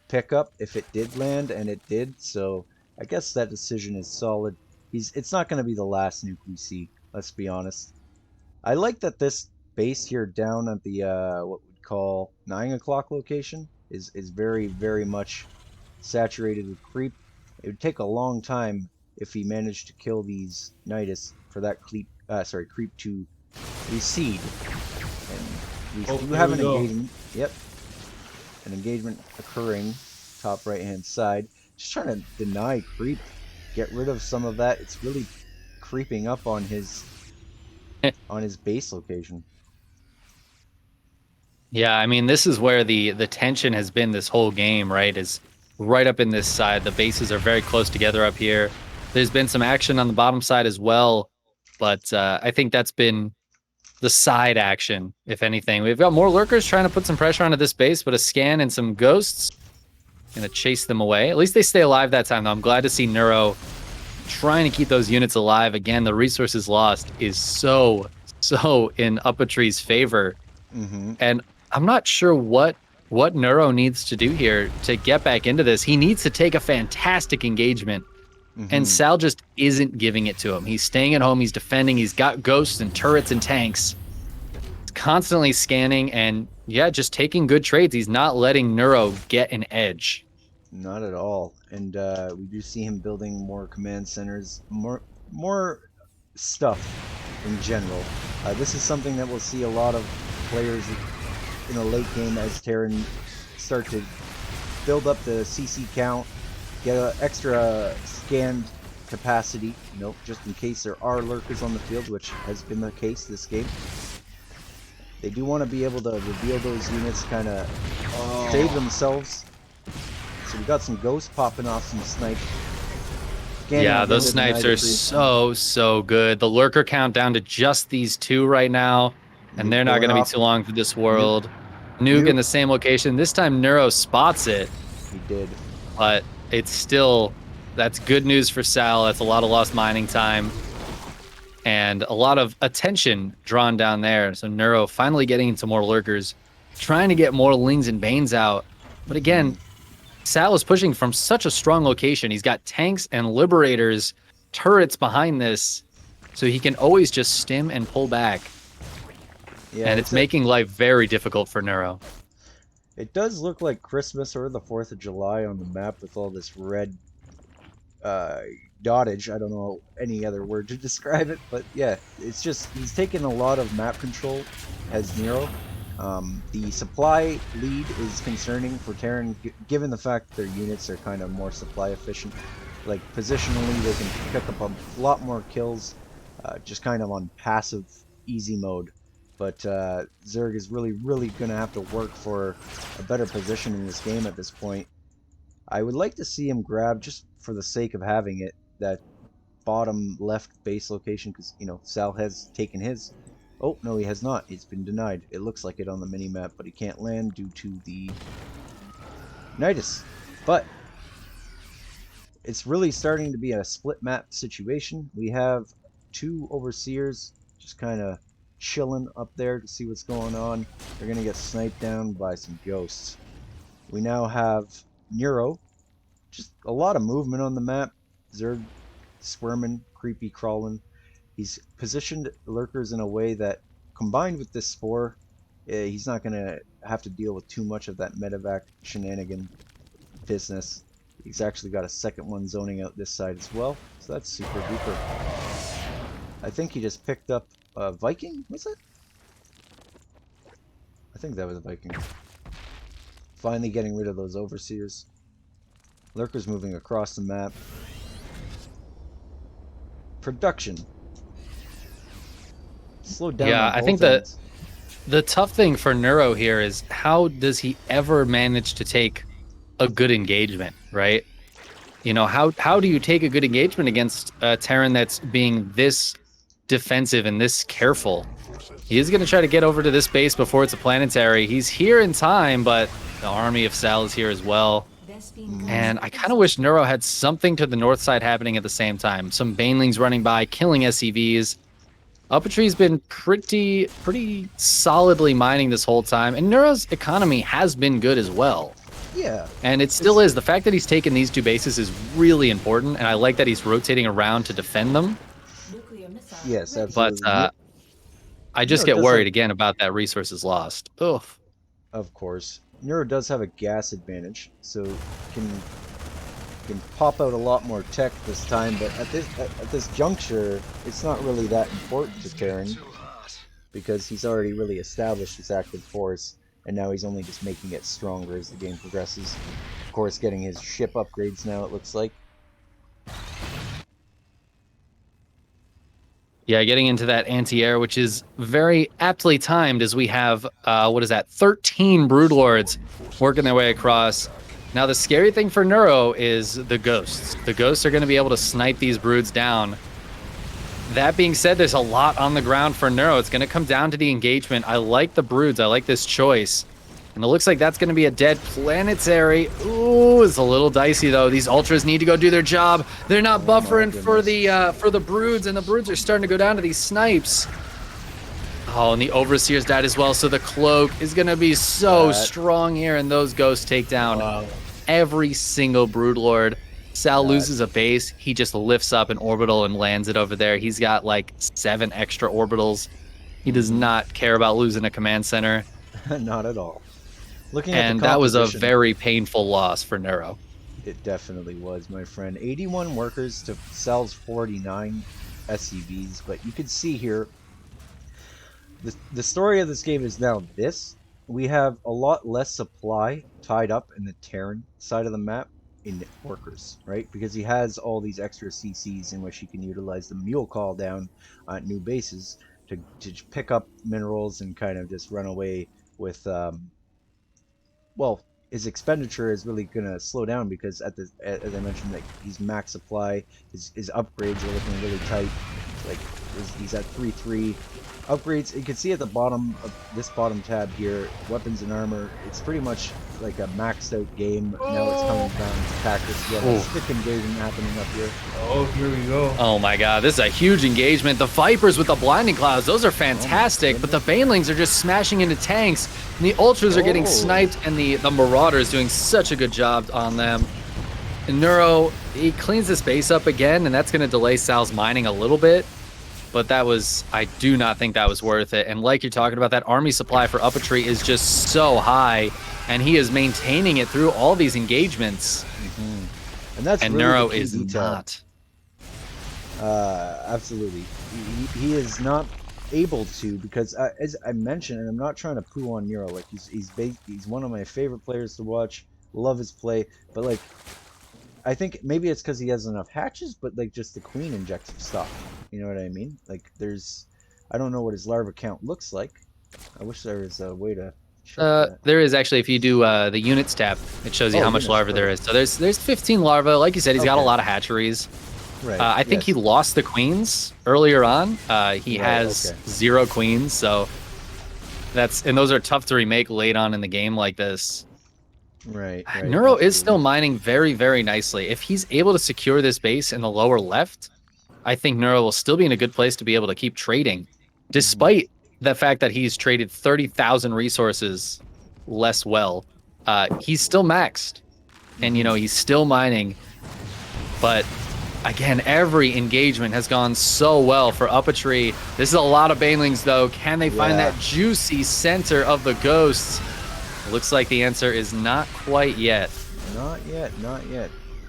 pickup if it did land, and it did. So I guess that decision is solid. It's not going to be the last nuke we see. Let's be honest. I like that this base here down at the what we'd call 9 o'clock location is very, very much saturated with creep. It would take a long time if he managed to kill these Nidus for that creep to recede. And we do have an engagement. Yep, an engagement occurring top right hand side. Just trying to deny creep, get rid of some of that. It's really creeping up on his base location. Yeah, I mean, this is where the tension has been this whole game, right? Is right up in this side. The bases are very close together up here. There's been some action on the bottom side as well, but I think that's been the side action, if anything. We've got more lurkers trying to put some pressure onto this base, but a scan and some ghosts gonna chase them away. At least they stay alive that time, though. I'm glad to see Neuro trying to keep those units alive. Again, the resources lost is so in UpATree's favor. And I'm not sure what Neuro needs to do here to get back into this. He needs to take a fantastic engagement, and Sal just isn't giving it to him. He's staying at home, he's defending, he's got ghosts and turrets and tanks. He's constantly scanning and, yeah, just taking good trades. He's not letting Neuro get an edge. Not at all. And we do see him building more command centers, more stuff in general. This is something that we'll see a lot of players in a late game as Terran start to build up the CC count, get an extra scan capacity, just in case there are lurkers on the field, which has been the case this game. They do want to be able to reveal those units, kind of save themselves. So we got some ghosts popping off some snipes. Yeah, those snipes are so good. The lurker count down to just these 2 right now, and they're not going to be too long for this world. Nuke in the same location. This time Neuro spots it. He did. But it's still, that's good news for Sal. That's a lot of lost mining time. And a lot of attention drawn down there. So Neuro finally getting into more lurkers, trying to get more Lings and Banes out. But again, Sal is pushing from such a strong location. He's got tanks and liberators, turrets behind this, so he can always just stim and pull back. Yeah, and it's making life very difficult for Neuro. It does look like Christmas or the 4th of July on the map with all this red dottage. I don't know any other word to describe it, but yeah, it's just he's taken a lot of map control as Neuro. The supply lead is concerning for Terran, given the fact that their units are kind of more supply efficient. Like positionally, they can pick up a lot more kills, just kind of on passive, easy mode. But Zerg is really going to have to work for a better position in this game at this point. I would like to see him grab, just for the sake of having it, that bottom left base location, because, you know, Sal has taken his. Oh, no, he has not. It's been denied. It looks like it on the mini-map, but he can't land due to the Nidus. But it's really starting to be a split map situation. We have 2 Overseers just kind of chilling up there to see what's going on. They're going to get sniped down by some ghosts. We now have Neuro. Just a lot of movement on the map. Zerg squirming, creepy crawling. He's positioned lurkers in a way that, combined with this spore, he's not going to have to deal with too much of that medevac shenanigan business. He's actually got a second one zoning out this side as well, so that's super duper. I think he just picked up a Viking, was it? I think that was a Viking. Finally getting rid of those Overseers. Lurkers moving across the map. Production. Slow down. Yeah, I think that the tough thing for Neuro here is how does he ever manage to take a good engagement, right? You know, how do you take a good engagement against a Terran that's being this defensive and this careful? He is going to try to get over to this base before it's a planetary. He's here in time, but the army of Sal is here as well. And I kind of wish Neuro had something to the north side happening at the same time. Some Banelings running by, killing SCVs. UpATree's been pretty solidly mining this whole time, and Neuro's economy has been good as well. Yeah. And it still is. The fact that he's taken these 2 bases is really important, and I like that he's rotating around to defend them. Yes, absolutely. But I just get worried again about that resources lost. Ugh. Of course. Neuro does have a gas advantage, so can pop out a lot more tech this time, but at this juncture, it's not really that important to Terran, because he's already really established his active force, and now he's only just making it stronger as the game progresses. Of course, getting his ship upgrades now, it looks like. Yeah, getting into that anti-air, which is very aptly timed as we have, 13 Broodlords working their way across. Now, the scary thing for Neuro is the ghosts. The ghosts are going to be able to snipe these broods down. That being said, there's a lot on the ground for Neuro. It's going to come down to the engagement. I like the broods. I like this choice. And it looks like that's going to be a dead planetary. Ooh, it's a little dicey, though. These ultras need to go do their job. They're not buffering for the broods, and the broods are starting to go down to these snipes. Oh, and the Overseers died as well, so the cloak is going to be so strong here, and those ghosts take down every single Broodlord. Sal loses a base. He just lifts up an orbital and lands it over there. He's got like 7 extra orbitals. He does not care about losing a command center. Not at all. And that was a very painful loss for Neuro. It definitely was, my friend. 81 workers to Sal's 49 SCVs, but you can see here, the story of this game is now this. We have a lot less supply tied up in the Terran side of the map in workers, right? Because he has all these extra CCs in which he can utilize the mule call down at new bases to pick up minerals and kind of just run away with... well, his expenditure is really going to slow down because, as I mentioned, like, he's max supply. His upgrades are looking really tight. Like, he's at 3-3. Upgrades, you can see at the bottom of this bottom tab here, weapons and armor, it's pretty much like a maxed out game. Now it's coming down to tactics. We have a stick engagement happening up here. Oh, here we go. Oh my god, this is a huge engagement. The Vipers with the Blinding Clouds, those are fantastic, but the Banelings are just smashing into tanks, and the Ultras are getting sniped, and the Marauders doing such a good job on them. And Neuro, he cleans this base up again, and that's going to delay Sal's mining a little bit. But that was, I do not think that was worth it. And like you're talking about, that army supply for UpATree is just so high, and he is maintaining it through all these engagements. And that's and really Neuro the key is detail. not. Absolutely. He is not able to, because as I mentioned, and I'm not trying to poo on Neuro, like he's one of my favorite players to watch. Love his play, but like I think maybe it's because he has enough hatches, but like just the queen injects stuff. You know what I mean? Like I don't know what his larva count looks like. I wish there was a way to check that. There is actually, if you do the units tab, it shows you how much larva there is. So there's 15 larvae. Like you said, he's got a lot of hatcheries. Right. I think he lost the queens earlier on. He has 0 queens, so and those are tough to remake late on in the game like this. Right. Neuro is still mining very, very nicely. If he's able to secure this base in the lower left, I think Neuro will still be in a good place to be able to keep trading, despite the fact that he's traded 30,000 resources less well. He's still maxed, and he's still mining. But again, every engagement has gone so well for UpATree. This is a lot of Banelings, though. Can they find that juicy center of the ghosts? Looks like the answer is not quite yet. Not yet.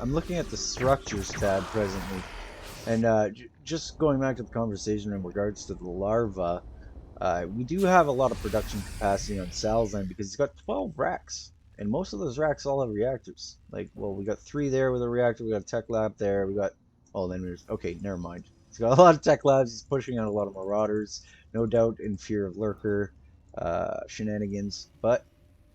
I'm looking at the structures tab presently, and just going back to the conversation in regards to the larva, we do have a lot of production capacity on Sal's end because he's got 12 racks, and most of those racks all have reactors. Like, well, we got 3 there with a reactor, we got a tech lab there, we got, okay, never mind. He's got a lot of tech labs, he's pushing out a lot of marauders, no doubt in fear of lurker shenanigans, but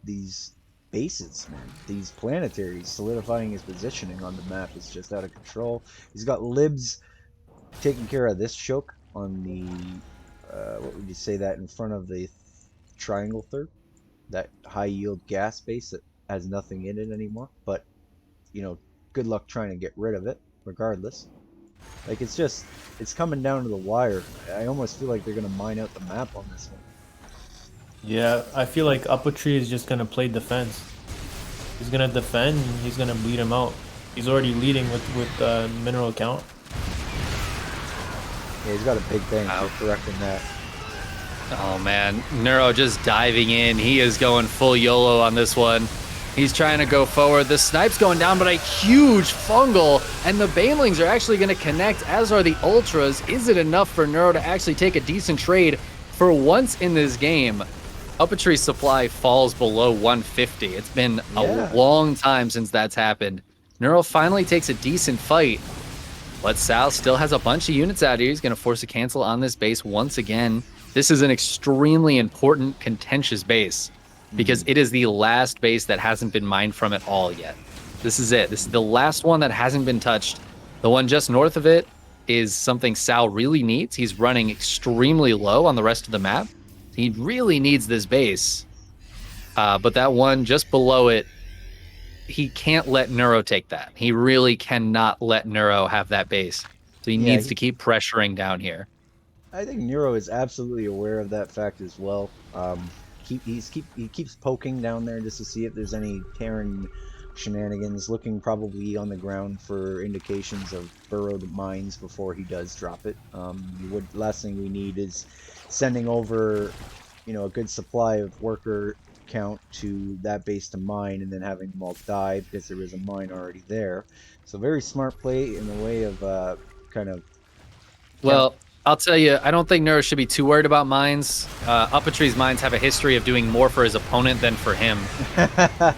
these bases, man, these planetaries, solidifying his positioning on the map is just out of control. He's got libs taking care of this choke on the what would you say, that in front of the triangle third, that high yield gas base that has nothing in it anymore, but good luck trying to get rid of it regardless. Like, it's coming down to the wire. I almost feel like they're gonna mine out the map on this one. Yeah, I feel like UpATree is just gonna play defense. He's gonna defend, and he's gonna bleed him out. He's already leading with mineral count. Yeah, he's got a big bang for correcting that. Oh man, Neuro just diving in. He is going full YOLO on this one. He's trying to go forward. The snipe's going down, but a huge fungal, and the Banelings are actually going to connect, as are the Ultras. Is it enough for Neuro to actually take a decent trade for once in this game? UpATree's supply falls below 150. It's been a long time since that's happened. Neuro finally takes a decent fight, but Sal still has a bunch of units out here. He's going to force a cancel on this base once again. This is an extremely important, contentious base because it is the last base that hasn't been mined from at all yet. This is it. This is the last one that hasn't been touched. The one just north of it is something Sal really needs. He's running extremely low on the rest of the map. He really needs this base. But that one just below it, he can't let Neuro take that. He really cannot let Neuro have that base. So he needs to keep pressuring down here. I think Neuro is absolutely aware of that fact as well. He keeps poking down there just to see if there's any tearing shenanigans, looking probably on the ground for indications of burrowed mines before he does drop it. Last thing we need is sending over, a good supply of worker count to that base to mine and then having them all die because there is a mine already there. So very smart play in the way of kind of. Well, I'll tell you, I don't think Neuro should be too worried about mines. UpATree's mines have a history of doing more for his opponent than for him. That's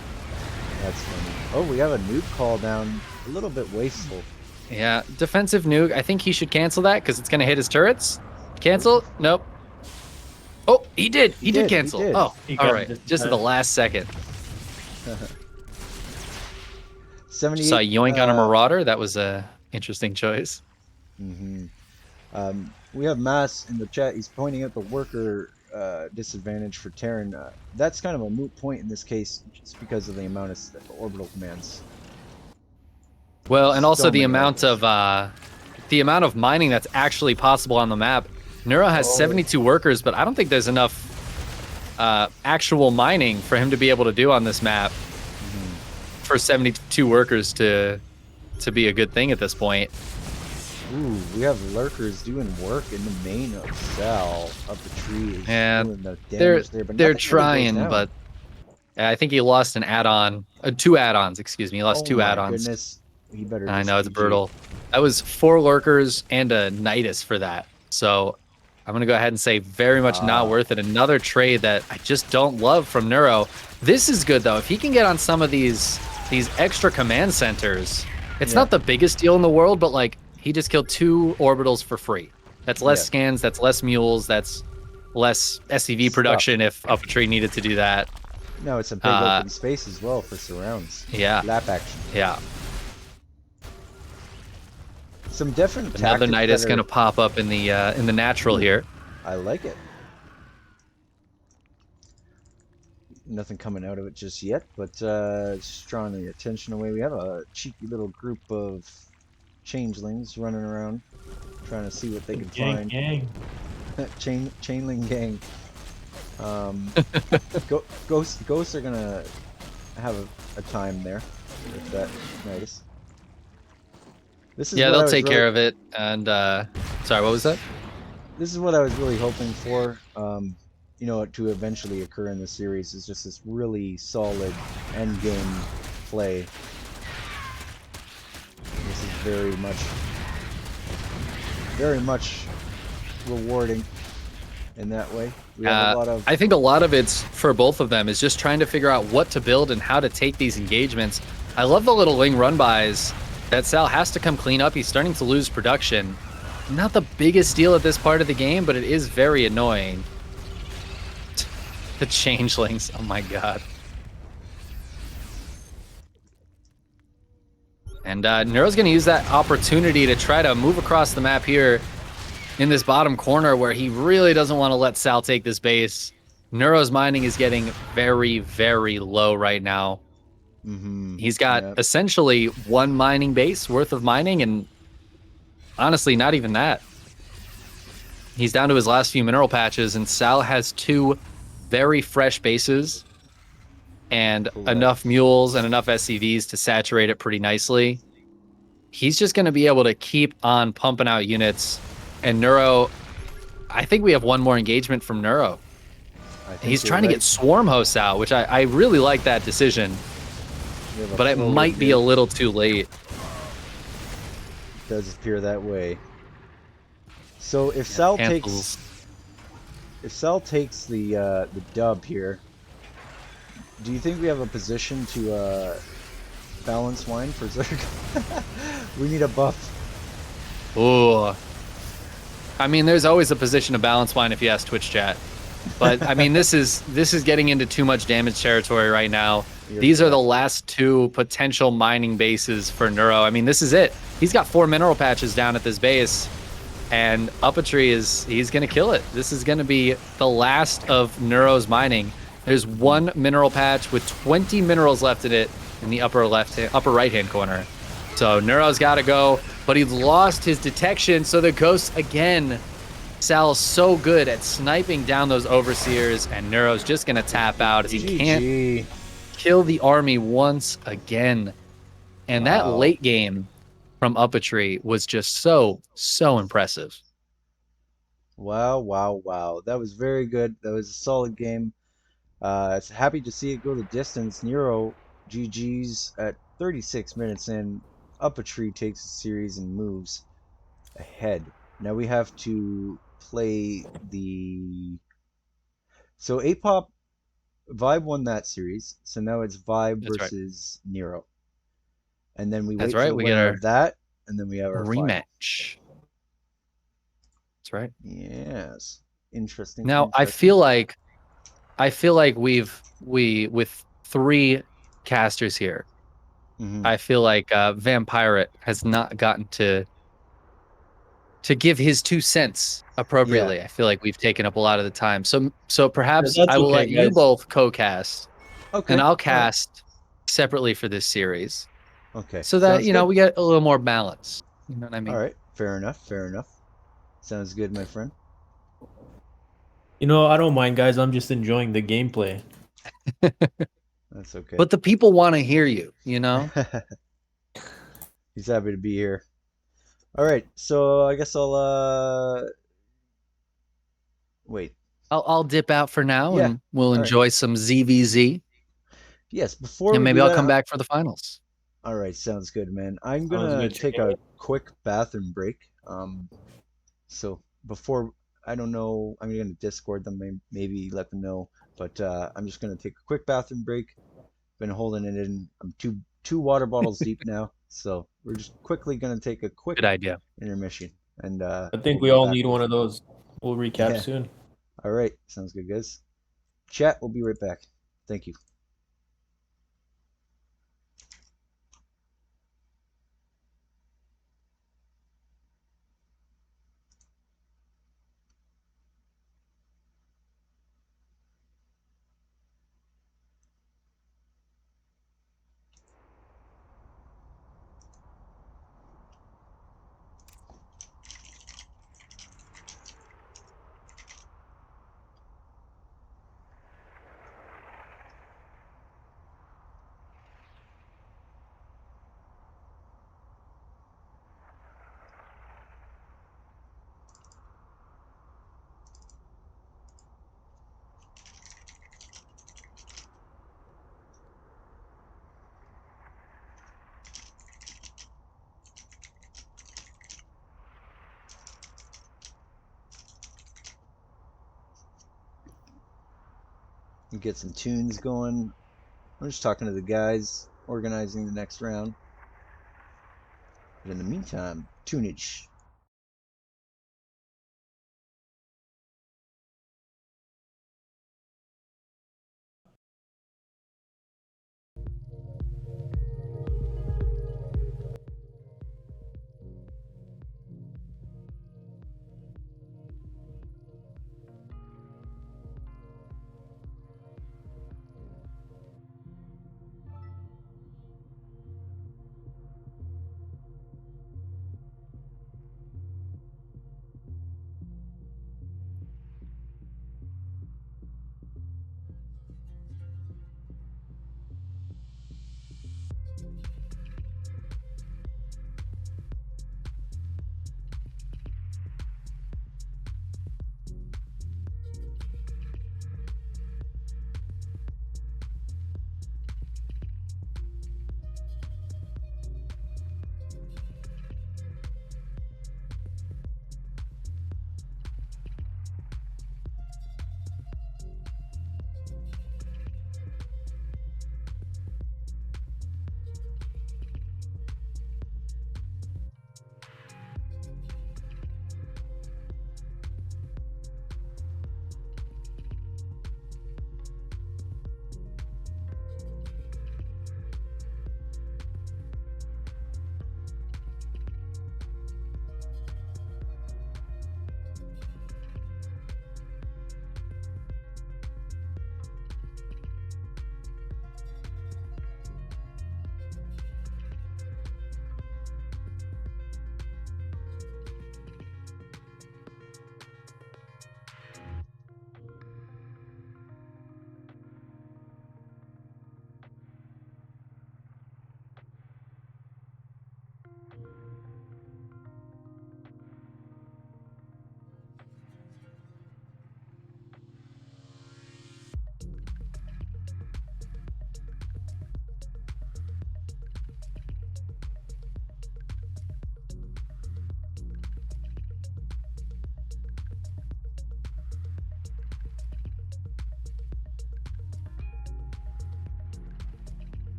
funny. Oh, we have a nuke call down. A little bit wasteful. Yeah, defensive nuke. I think he should cancel that because it's going to hit his turrets. Cancel? Nope. Oh, he did. He did cancel. Oh, all right. Just at the last second. 78. Saw yoink on a Marauder. That was a interesting choice. We have Mass in the chat. He's pointing out the worker disadvantage for Terran. That's kind of a moot point in this case, just because of the amount of orbital commands. Well, and also So the many amount of mining that's actually possible on the map. Neuro has 72 workers, but I don't think there's enough actual mining for him to be able to do on this map. For 72 workers to be a good thing at this point. Ooh, we have lurkers doing work in the main of Sal. UpATree is doing the damage there, but they're nothing really trying, goes down. but I think he lost an add-on, 2 add-ons. Excuse me, he lost 2 add-ons. Oh my goodness, he better. I just know it's GG. brutal. That was 4 lurkers and a Nidus for that. So I'm gonna go ahead and say very much not worth it. Another trade that I just don't love from Neuro. This is good though. If he can get on some of these extra command centers, it's not the biggest deal in the world, but like he just killed 2 orbitals for free. That's less scans, that's less mules, that's less SCV production if UpATree needed to do that. No, it's a big open space as well for surrounds. Yeah. Lap action. Yeah. Some different Another tactics Nidus that gonna pop up in the natural here. I like it. Nothing coming out of it just yet, but just drawing the attention away. We have a cheeky little group of changelings running around, trying to see what they can find. Chainling gang. Ghosts are gonna have a time there with that Nidus. This is They'll take care of it. And sorry, what was that? This is what I was really hoping for. You know, to eventually occur in the series is just this really solid end game play. This is very much rewarding in that way. We have a lot of... I think a lot of it's for both of them is just trying to figure out what to build and how to take these engagements. I love the little Ling run-bys that Sal has to come clean up. He's starting to lose production. Not the biggest deal at this part of the game, but it is very annoying. The changelings, oh my god. And Neuro's going to use that opportunity to try to move across the map here in this bottom corner where he really doesn't want to let Sal take this base. Neuro's mining is getting very, very low right now. He's got essentially 1 mining base worth of mining, and honestly, not even that. He's down to his last few mineral patches, and Sal has 2 very fresh bases and enough mules and enough SCVs to saturate it pretty nicely. He's just going to be able to keep on pumping out units. And Neuro, I think we have 1 more engagement from Neuro. He's trying to get swarm hosts out, which I really like that decision. But it might be a little too late. It does appear that way. So if Sal takes... If Sal takes the dub here, do you think we have a position to balance wine for Zerg? We need a buff. Ooh. I mean, there's always a position to balance wine if you ask Twitch chat. But I mean, this is getting into too much damage territory right now. These are the last 2 potential mining bases for Neuro. I mean, this is it. He's got 4 mineral patches down at this base. And UpATree he's going to kill it. This is going to be the last of Neuro's mining. There's 1 mineral patch with 20 minerals left in it in the upper right-hand corner. So Neuro's got to go, but he lost his detection. So the ghosts again. Sal's so good at sniping down those overseers, and Neuro's just going to tap out as he can't kill the army once again. And that late game from UpATree was just so impressive. Wow. That was very good. That was a solid game. It's happy to see it go the distance. Neuro GG's at 36 minutes in. UpATree takes the series and moves ahead. Now we have to play the... So Apop, ViBE won that series. So now it's ViBE versus Neuro. And then we wait for the winner of that, and then we have our rematch. That's right. Yes. Interesting. Now I feel like we with 3 casters here. I feel like Vampirate has not gotten to to give his 2 cents appropriately. Yeah. I feel like we've taken up a lot of the time. So perhaps Yeah, that's I will okay, let you guys. both co-cast, Okay. and I'll all right. cast separately for this series, Okay. so that Sounds good. we get a little more balance. You know what I mean? All right. Fair enough. Fair enough. Sounds good, my friend. You know, I don't mind, guys. I'm just enjoying the gameplay. That's okay. But the people want to hear you. You know. He's happy to be here. All right. So I guess I'll wait. I'll dip out for now, Yeah. and we'll All right. enjoy some ZVZ, Yes. Before and we maybe do I'll that, come back for the finals. all right. Sounds good, man. I'm Sounds gonna good to take me. a quick bathroom break. So before, I don't know, I'm gonna Discord them, maybe let them know. But I'm just gonna take a quick bathroom break. Been holding it in. I'm two water bottles deep now, so we're just quickly gonna take a quick Good idea. intermission, and I think we'll we be all back need with one you. of those. We'll recap Yeah. soon. All right. Sounds good, guys. Chat. We'll be right back. Thank you. And get some tunes going. I'm just talking to the guys, organizing the next round. But in the meantime, tunage.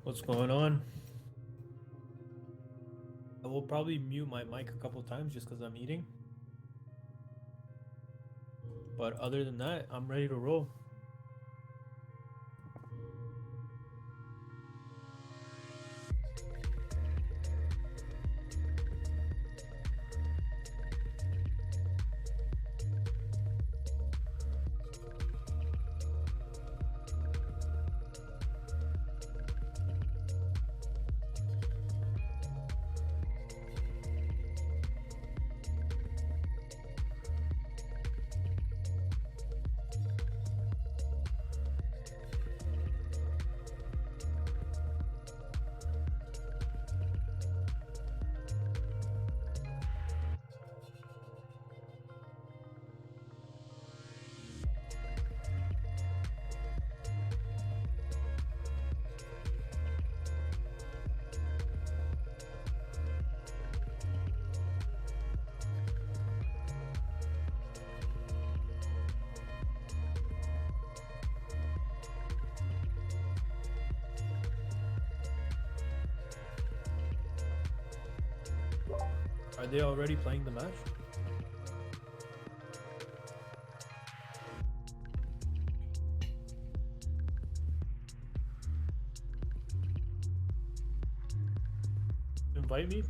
What's going on? I will probably mute my mic a couple times just because I'm eating. But other than that, I'm ready to roll. Are they already playing the match? Invite me?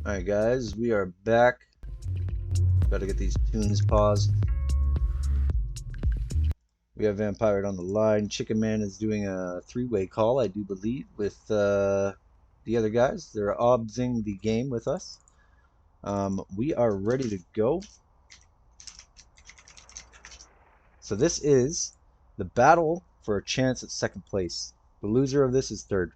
Alright guys, we are back. Gotta get these tunes paused. We have Vampire on the line. Chicken Man is doing a three-way call, I do believe, with the other guys. They're obsing the game with us. We are ready to go. So this is the battle for a chance at second place. The loser of this is third.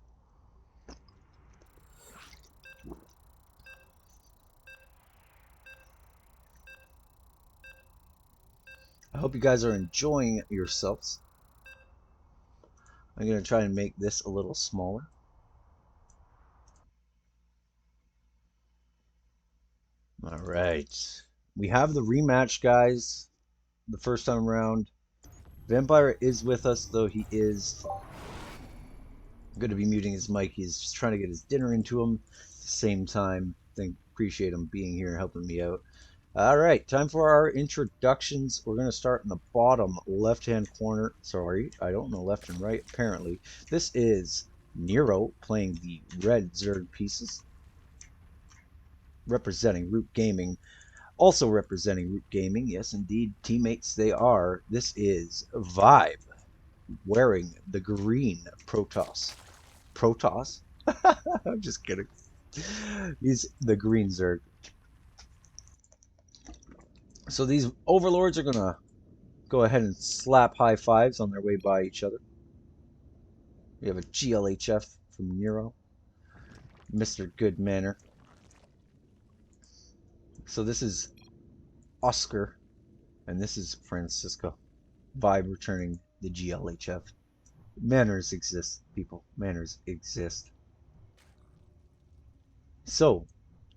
I hope you guys are enjoying yourselves. I'm going to try and make this a little smaller. All right. We have the rematch, guys. The first time around. Vampire is with us, though he is going to be muting his mic. He's just trying to get his dinner into him at the same time. Appreciate him being here and helping me out. All right, time for our introductions. We're going to start in the bottom left-hand corner. Sorry, I don't know left and right, apparently. This is Neuro playing the red Zerg pieces, representing Root Gaming. Also representing Root Gaming, yes, indeed, teammates they are. This is ViBE, wearing the green Protoss. Protoss? I'm just kidding. He's the green Zerg. So these overlords are going to go ahead and slap high fives on their way by each other. We have a GLHF from Neuro, Mr. Good Manner. So this is Oscar, and this is Francisco. ViBE returning the GLHF. Manners exist, people. Manners exist. So,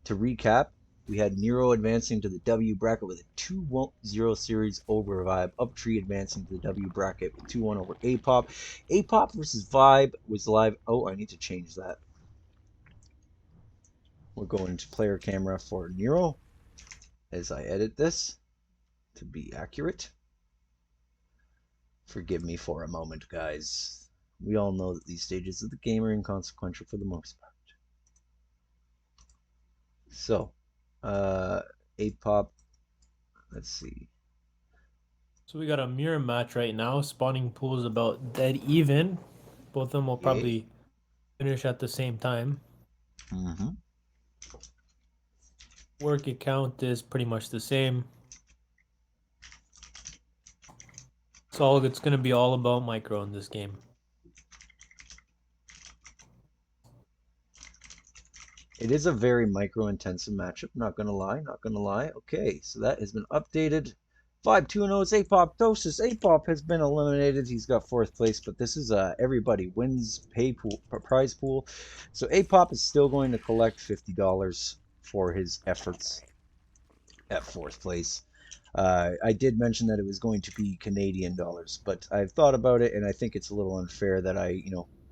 to recap, we had Neuro advancing to the W bracket with a 2-0 series over ViBE. UpATree advancing to the W bracket with 2-1 over Apop. Apop versus ViBE was live. Oh, I need to change that. We're going to player camera for Neuro as I edit this to be accurate. Forgive me for a moment, guys. We all know that these stages of the game are inconsequential for the most part. So, Apop, let's see. So we got a mirror match right now. Spawning pool is about dead even. Both of them will probably finish at the same time. Work account is pretty much the same. So it's going to be all about micro in this game. It is a very micro-intensive matchup, not gonna lie, not gonna lie. Okay, so that has been updated. 5-2-0 is Apoptosis. Apop has been eliminated. He's got 4th place, but this is everybody wins prize pool. So Apop is still going to collect $50 for his efforts at 4th place. I did mention that it was going to be Canadian dollars, but I've thought about it, and I think it's a little unfair that I,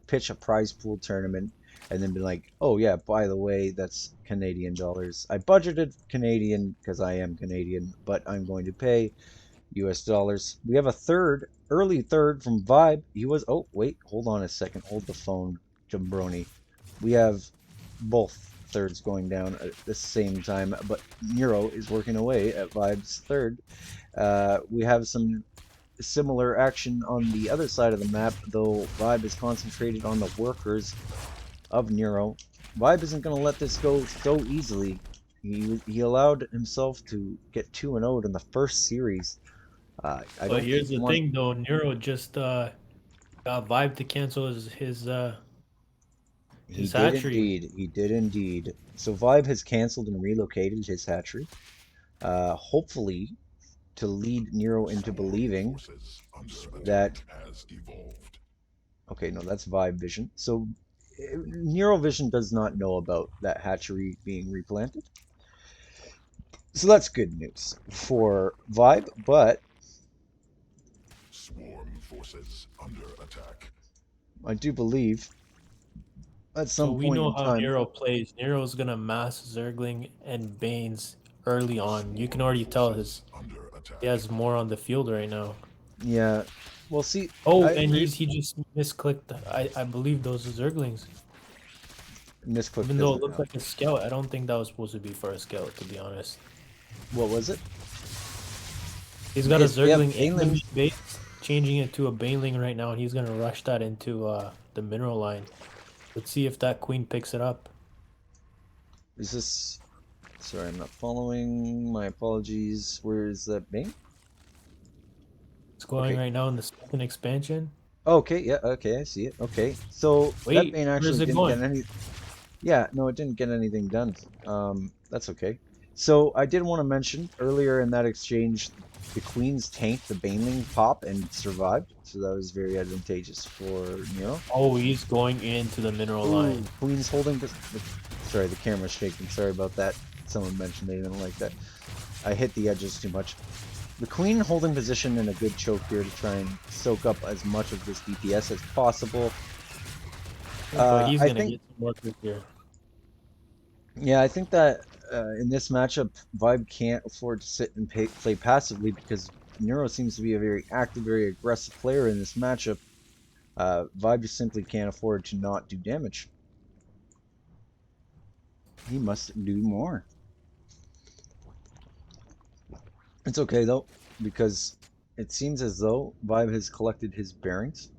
pitch a prize pool tournament and then be like, oh yeah, by the way, that's Canadian dollars. I budgeted Canadian because I am Canadian, but I'm going to pay US dollars. We have a early third from ViBE. He was, oh wait, hold on a second, hold the phone, Jambroni. We have both thirds going down at the same time, but Neuro is working away at ViBE's third. We have some similar action on the other side of the map, though ViBE is concentrated on the workers of Neuro. ViBE isn't going to let this go so easily. He allowed himself to get 2-0 in the first series. But here's the thing, though. Neuro just got ViBE to cancel his He did hatchery. indeed. He did indeed. So ViBE has canceled and relocated his hatchery. Hopefully to lead Neuro into believing that... Okay, no, that's ViBE Vision. So Neuro Vision does not know about that hatchery being replanted. So that's good news for ViBE, but Swarm forces under attack. I do believe at some So we point know in how time... Neuro plays. Neuro's gonna mass Zergling and Banes early on. You can already tell he has more on the field right now. Yeah, we'll see. Oh, and he just misclicked. I believe those are Zerglings. Misclicked. Even though it looked like a scout, I don't think that was supposed to be for a scout, to be honest. What was it? He's got a Zergling in the base, changing it to a Baneling right now, and he's gonna rush that into the mineral line. Let's see if that queen picks it up. Is this... Sorry, I'm not following. My apologies. Where is that Bane? It's going right now in the 2nd expansion. Okay, yeah, okay, I see it. Okay, so that Bane actually didn't get any... Yeah, no, it didn't get anything done. That's okay. So I did want to mention earlier in that exchange, the Queen's tanked the Baneling pop and survived, so that was very advantageous for Neuro. Oh, he's going into the mineral line. Queen's holding... Sorry, the camera's shaking. Sorry about that. Someone mentioned they didn't like that. I hit the edges too much. The Queen holding position in a good choke here to try and soak up as much of this DPS as possible. But he's going to get some work here. Yeah, I think that in this matchup, ViBE can't afford to sit and play passively because Neuro seems to be a very active, very aggressive player in this matchup. ViBE just simply can't afford to not do damage. He must do more. It's okay though, because it seems as though ViBE has collected his bearings.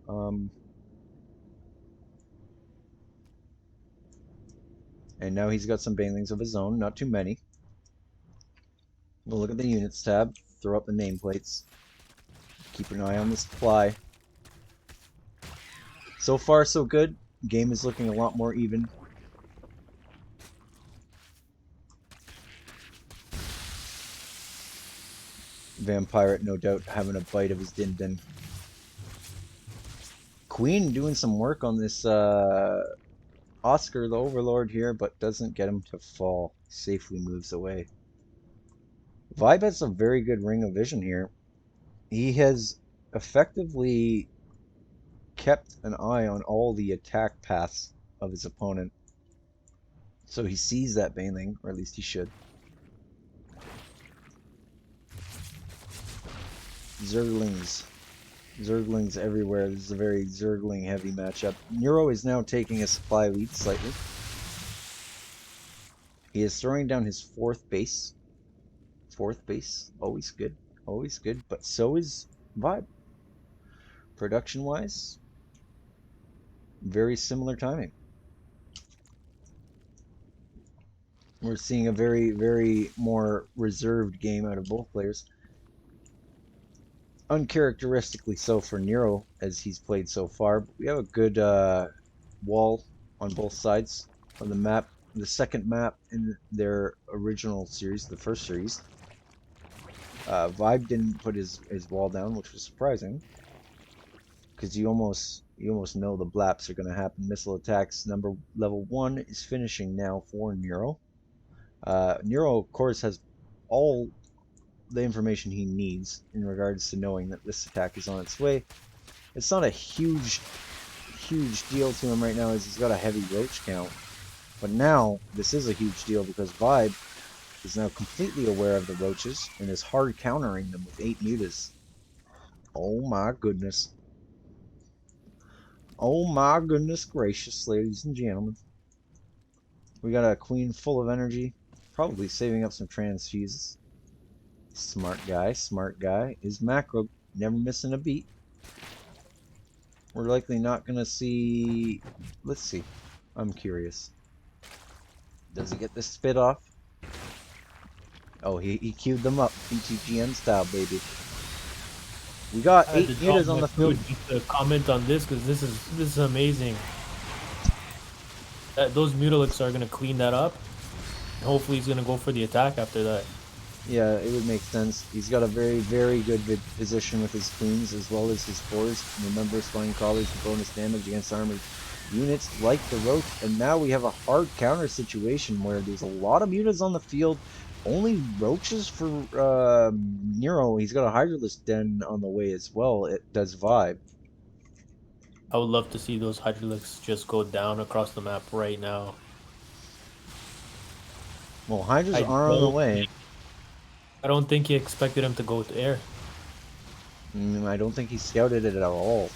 And now he's got some Banelings of his own, not too many. We'll look at the units tab, throw up the nameplates, keep an eye on the supply. So far so good. Game is looking a lot more even. Vampirate, no doubt, having a bite of his din-din. Queen doing some work on this Oscar the Overlord here, but doesn't get him to fall. Safely moves away. ViBE has a very good ring of vision here. He has effectively kept an eye on all the attack paths of his opponent. So he sees that Baneling, or at least he should. Zerglings. Zerglings everywhere. This is a very Zergling heavy matchup. Neuro is now taking a supply lead slightly. He is throwing down his 4th base. 4th base. Always good. Always good. But so is ViBE. Production wise, very similar timing. We're seeing a very, very more reserved game out of both players. Uncharacteristically so for Neuro as he's played so far. But we have a good wall on both sides of the map. The second map in their original series, the first series, ViBE didn't put his wall down, which was surprising, because you almost know the blaps are going to happen. Missile attacks level 1 is finishing now for Neuro. Neuro, of course, has all the information he needs in regards to knowing that this attack is on its way. It's not a huge deal to him right now as he's got a heavy roach count. But now, this is a huge deal because ViBE is now completely aware of the roaches and is hard countering them with 8 mutas. Oh my goodness. Oh my goodness gracious, ladies and gentlemen. We got a queen full of energy, probably saving up some transfuses. Smart guy, smart guy. Is macro, never missing a beat. We're likely not going to see... Let's see. I'm curious. Does he get this spit off? Oh, he queued them up. BTGN style, baby. We got 8 mutas on the field. Just to comment on this, because this is amazing. Those Mutalics are going to clean that up. Hopefully he's going to go for the attack after that. Yeah, it would make sense. He's got a very, very good position with his queens as well as his fours. Remember, spine crawlers with bonus damage against armored units like the roach. And now we have a hard counter situation where there's a lot of mutas on the field. Only roaches for Neuro. He's got a Hydralisk Den on the way as well. It does ViBE. I would love to see those Hydralisks just go down across the map right now. Well, Hydras are on the way. I don't think he expected him to go to air. I don't think he scouted it at all.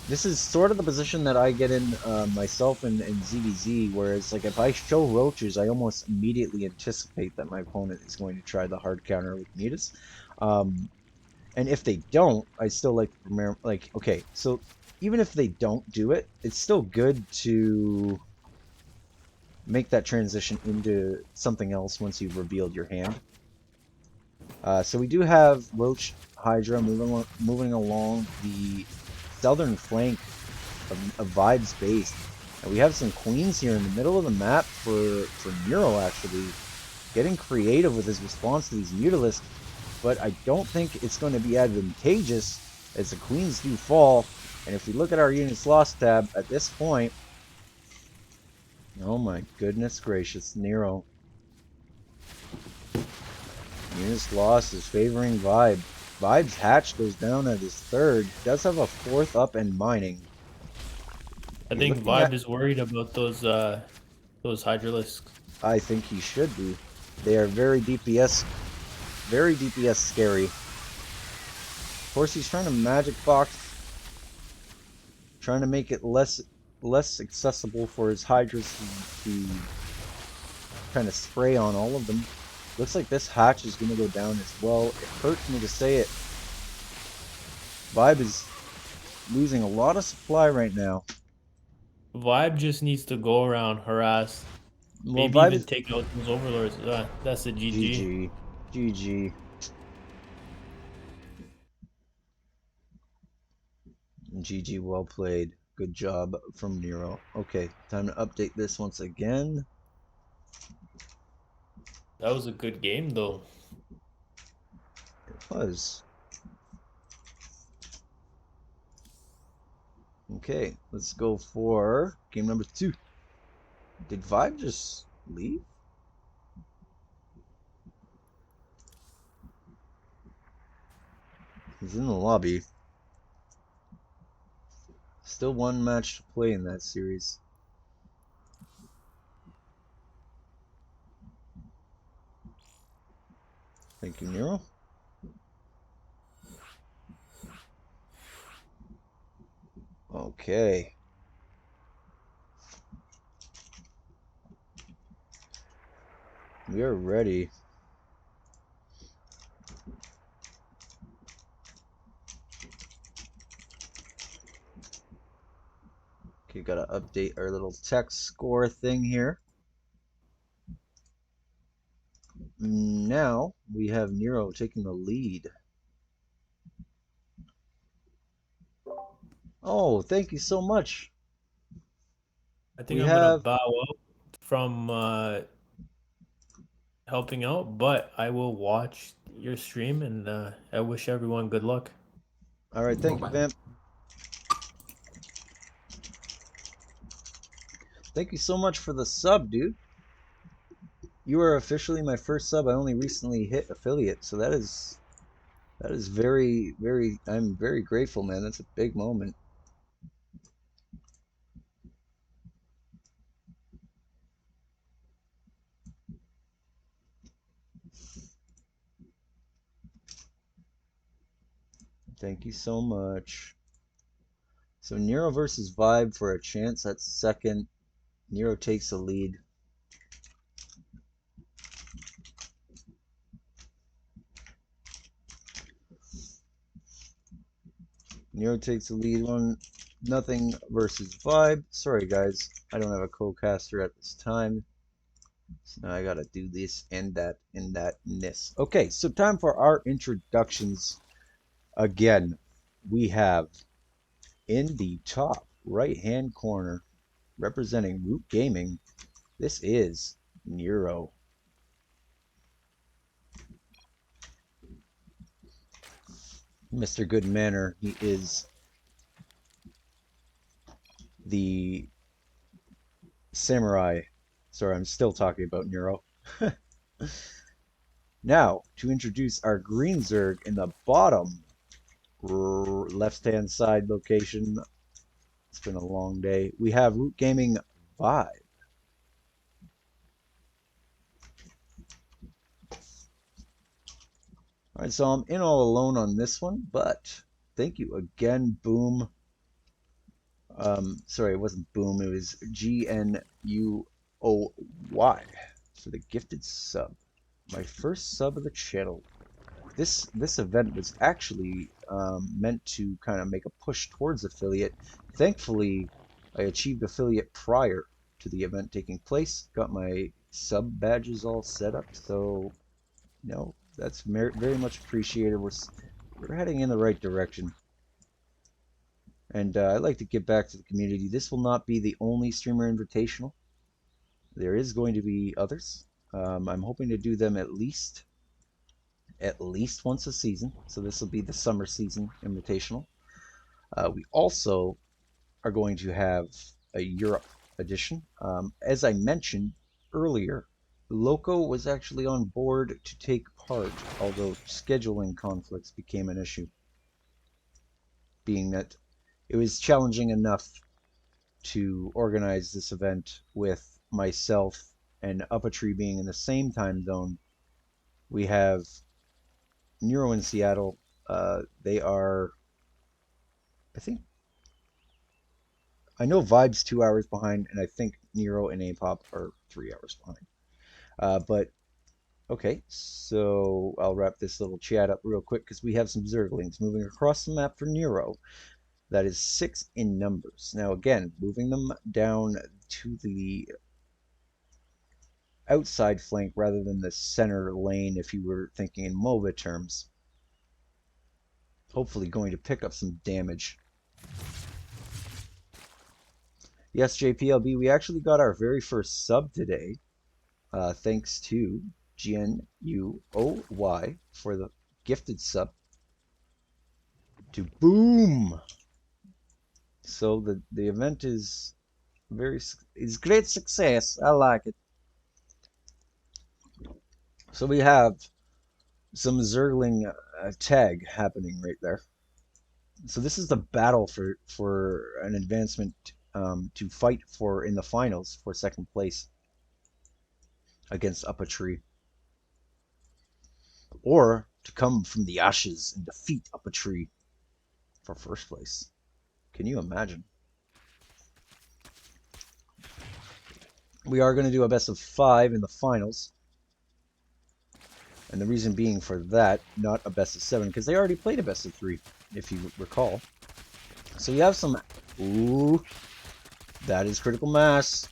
This is sort of the position that I get in myself in ZVZ, where it's like if I show roaches, I almost immediately anticipate that my opponent is going to try the hard counter with mutas. And if they don't, I still like okay, so even if they don't do it, it's still good to make that transition into something else once you've revealed your hand. So we do have Roach Hydra moving along the southern flank of ViBE's base. And we have some queens here in the middle of the map for Neuro, actually. Getting creative with his response to these Mutalisks, but I don't think it's going to be advantageous as the queens do fall. And if we look at our units lost tab at this point, oh my goodness gracious, Neuro. Units lost is favoring ViBE. ViBE's hatch goes down at his third. Does have a 4th up and mining. I think ViBE is worried about those Hydralisks. I think he should be. They are very DPS scary. Of course, he's trying to magic box, trying to make it less accessible for his Hydras to kind of spray on all of them. Looks like this hatch is going to go down as well. It hurts me to say it. ViBE is losing a lot of supply right now. ViBE just needs to go around, harass, well, maybe even take out those overlords. That's a GG. GG. GG, well played. Good job from Neuro. Okay, time to update this once again. That was a good game, though. It was. Okay, let's go for game number 2. Did ViBE just leave? He's in the lobby. Still one match to play in that series. Thank you, Neuro. Okay. We are ready. Okay, gotta update our little text score thing here. Now we have Neuro taking the lead. Oh, thank you so much. I think I'm gonna bow out from helping out, but I will watch your stream, and I wish everyone good luck. All right, thank you, Vamp. Thank you so much for the sub, dude. You are officially my first sub. I only recently hit affiliate, so that is very, very, I'm very grateful, man. That's a big moment. Thank you so much. So Neuro versus ViBE for a chance at second. Neuro takes the lead. Neuro takes the lead 1-0 versus ViBE. Sorry guys, I don't have a co-caster at this time. So now I gotta do this and that and that and this. Okay, so time for our introductions. Again, we have in the top right hand corner, representing Root Gaming, this is Neuro. Mr. Good Manner, he is the samurai. Sorry, I'm still talking about Neuro. Now, to introduce our green Zerg in the bottom left-hand side location. It's been a long day. We have Root Gaming ViBE. Alright, so I'm in all alone on this one, but thank you again, Boom. Sorry, it wasn't Boom, it was GNUOY for the gifted sub. My first sub of the channel. This event was actually meant to kind of make a push towards affiliate. Thankfully, I achieved affiliate prior to the event taking place. Got my sub badges all set up, so you know, that's very much appreciated. We're heading in the right direction. And I'd like to give back to the community. This will not be the only streamer invitational. There is going to be others. I'm hoping to do them at least once a season. So this will be the summer season invitational. We also are going to have a Europe edition. As I mentioned earlier, Loco was actually on board to take part, although scheduling conflicts became an issue, being that it was challenging enough to organize this event with myself and UpATree being in the same time zone. We have Neuro in Seattle. They are, I know ViBE's 2 hours behind, and I think Neuro and Apop are 3 hours behind. But okay, so I'll wrap this little chat up real quick because we have some Zerglings moving across the map for Neuro. That is 6 in numbers. Now again, moving them down to the outside flank rather than the center lane if you were thinking in MOBA terms. Hopefully going to pick up some damage. Yes, JPLB, we actually got our very first sub today. Thanks to GNUOY for the gifted sub to Boom. So the event is great success. I like it. So we have some Zergling tag happening right there. So this is the battle for an advancement to fight for in the finals for second place against UpATree, or to come from the ashes and defeat UpATree for first place. Can you imagine? We are going to do a best of 5 in the finals. And the reason being for that, not a best of 7, because they already played a best of 3, if you recall. So you have some... Ooh, that is critical mass.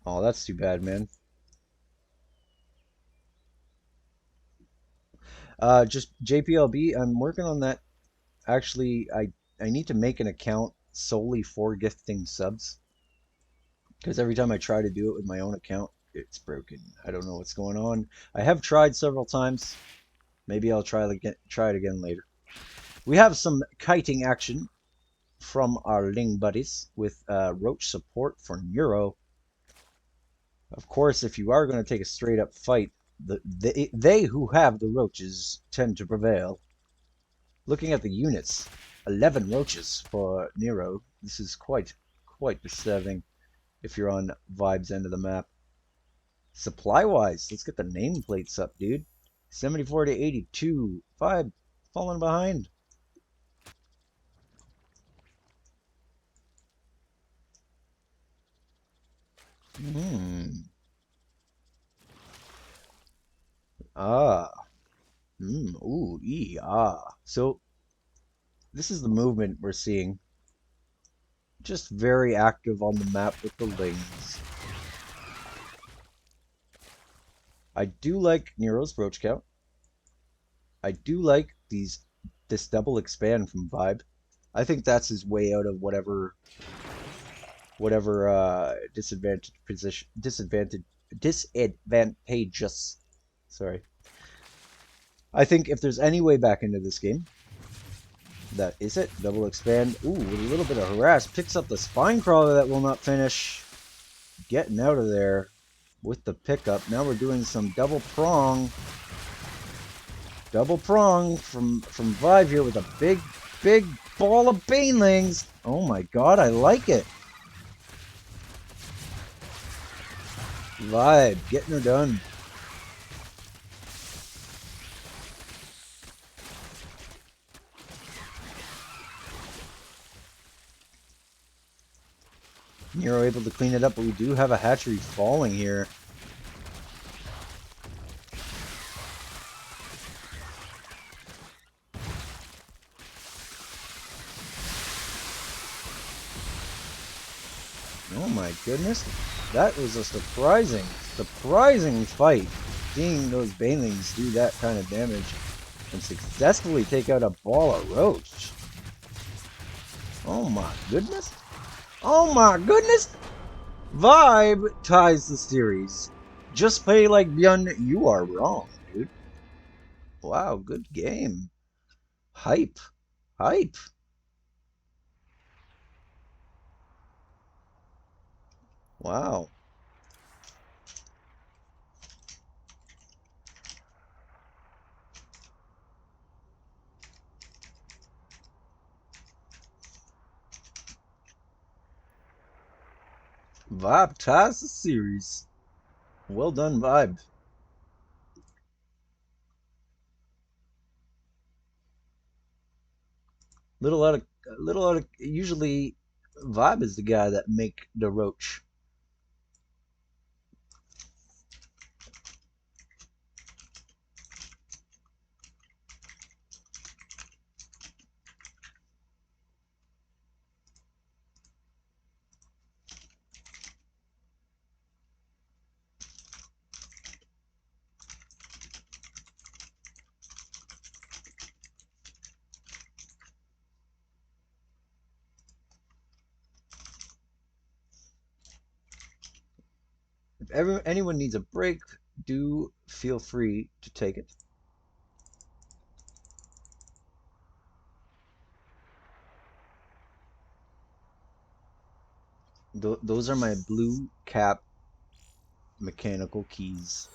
Oh, that's too bad, man. Just JPLB, I'm working on that. Actually, I need to make an account solely for gifting subs. Because every time I try to do it with my own account, it's broken. I don't know what's going on. I have tried several times. Maybe I'll try it again later. We have some kiting action from our Ling buddies with Roach support for Neuro. Of course, if you are going to take a straight up fight, they who have the Roaches tend to prevail. Looking at the units, 11 Roaches for Neuro. This is quite disturbing if you're on ViBE's end of the map. Supply-wise, let's get the nameplates up, dude. 74 to 82. ViBE falling behind. Ooh, So, this is the movement we're seeing. Just very active on the map with the Lings. I do like Neuro's Roach count. I do like this double expand from ViBE. I think that's his way out of whatever disadvantageous. Sorry. I think if there's any way back into this game, that is it. Double expand. Ooh, with a little bit of harass. Picks up the spine crawler that will not finish. Getting out of there with the pickup. Now we're doing some double prong. Double prong from ViBE here with a big ball of banelings. Oh my god, I like it. ViBE getting her done. Neuro able to clean it up, but we do have a hatchery falling here. Oh my goodness, that was a surprising fight. Seeing those banelings do that kind of damage and successfully take out a ball of roach. Oh my goodness. Oh my goodness! ViBE ties the series. Just play like Byun, you are wrong, dude. Wow, good game. Hype. Wow. ViBE ties the series. Well done, ViBE. Little out of usually ViBE is the guy that make the roach. If anyone needs a break, do feel free to take it. Those are my blue cap mechanical keys.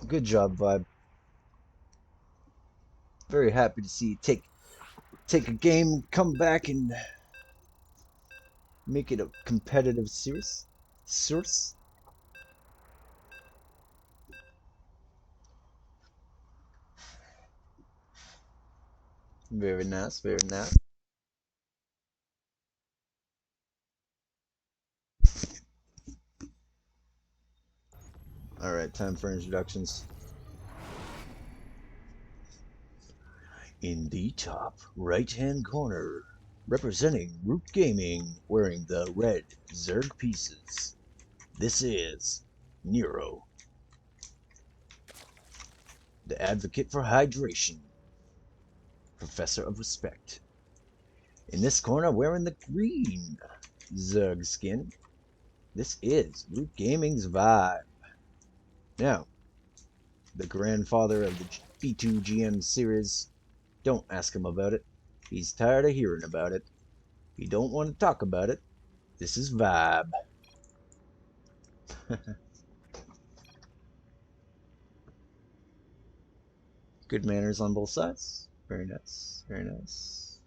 Good job, ViBE. Very happy to see you take a game, come back and make it a competitive series. Very nice, very nice. Alright, time for introductions. In the top right-hand corner, representing Root Gaming, wearing the red Zerg pieces, this is Neuro. The advocate for hydration. Professor of respect. In this corner, wearing the green Zerg skin. This is Root Gaming's ViBE. Now, the grandfather of the B2 GM series, don't ask him about it. He's tired of hearing about it. He don't want to talk about it. This is ViBE. Good manners on both sides. Very nice. Very nice.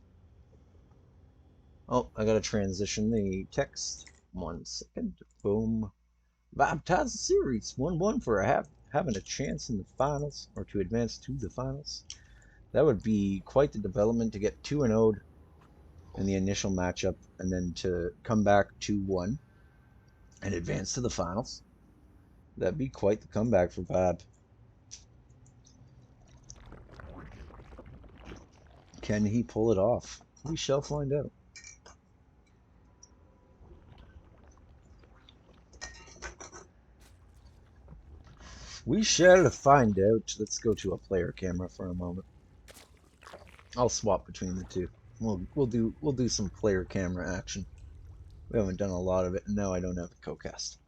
Oh, I gotta transition the text. 1 second. Boom. ViBE ties the series 1-1 for having a chance in the finals, or to advance to the finals. That would be quite the development to get 2-0'd in the initial matchup, and then to come back 2-1 and advance to the finals. That'd be quite the comeback for ViBE. Can he pull it off? We shall find out. We shall find out. Let's go to a player camera for a moment. I'll swap between the two. We'll do some player camera action. We haven't done a lot of it, and now I don't have the co-cast.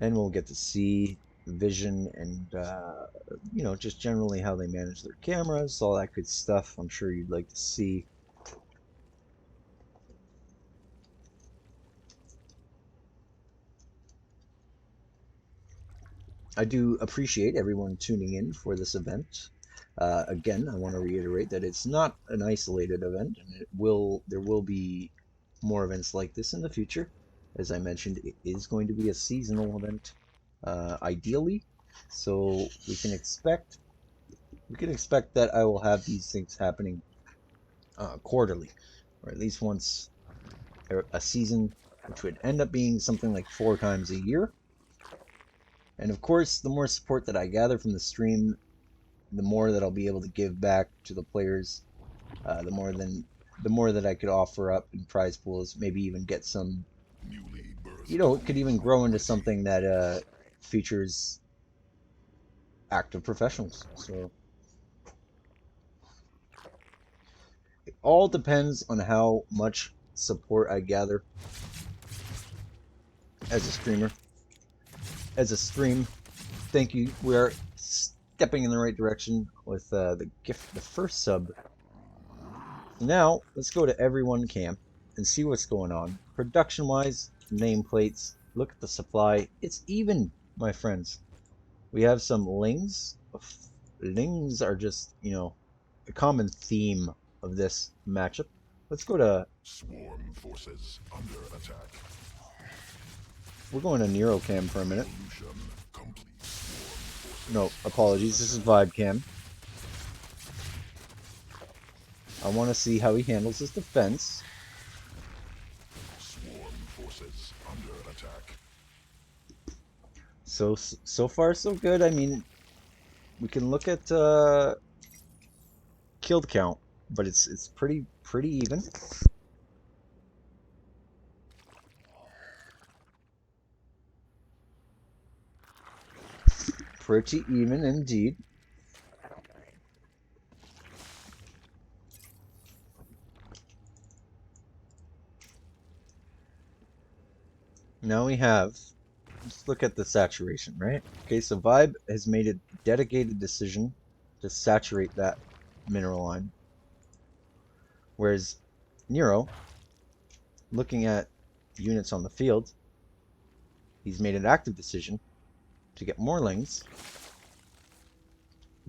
And we'll get to see vision and you know, just generally how they manage their cameras, all that good stuff. I'm sure you'd like to see. I do appreciate everyone tuning in for this event. Again, I want to reiterate that it's not an isolated event, and there will be more events like this in the future. As I mentioned, it is going to be a seasonal event, ideally, so we can expect that I will have these things happening quarterly, or at least once a season, which would end up being something like 4 times a year. And of course, the more support that I gather from the stream, the more that I'll be able to give back to the players, the more that I could offer up in prize pools, maybe even get some, you know, it could even grow into something that features active professionals. So it all depends on how much support I gather as a streamer. As a stream, thank you. We are stepping in the right direction with the gift, the first sub. Now, let's go to everyone camp and see what's going on. Production-wise, nameplates, look at the supply. It's even, my friends. We have some lings. Lings are just, you know, a common theme of this matchup. Let's go to... Swarm forces under attack. We're going to Neuro cam for a minute. No, apologies. This is ViBE cam. I want to see how he handles his defense. Swarm forces under attack. So far so good. I mean, we can look at killed count, but it's pretty even. Pretty even indeed. Now we have, let's look at the saturation, right? Okay, so ViBE has made a dedicated decision to saturate that mineral line. Whereas Neuro, looking at units on the field, he's made an active decision to get more lings,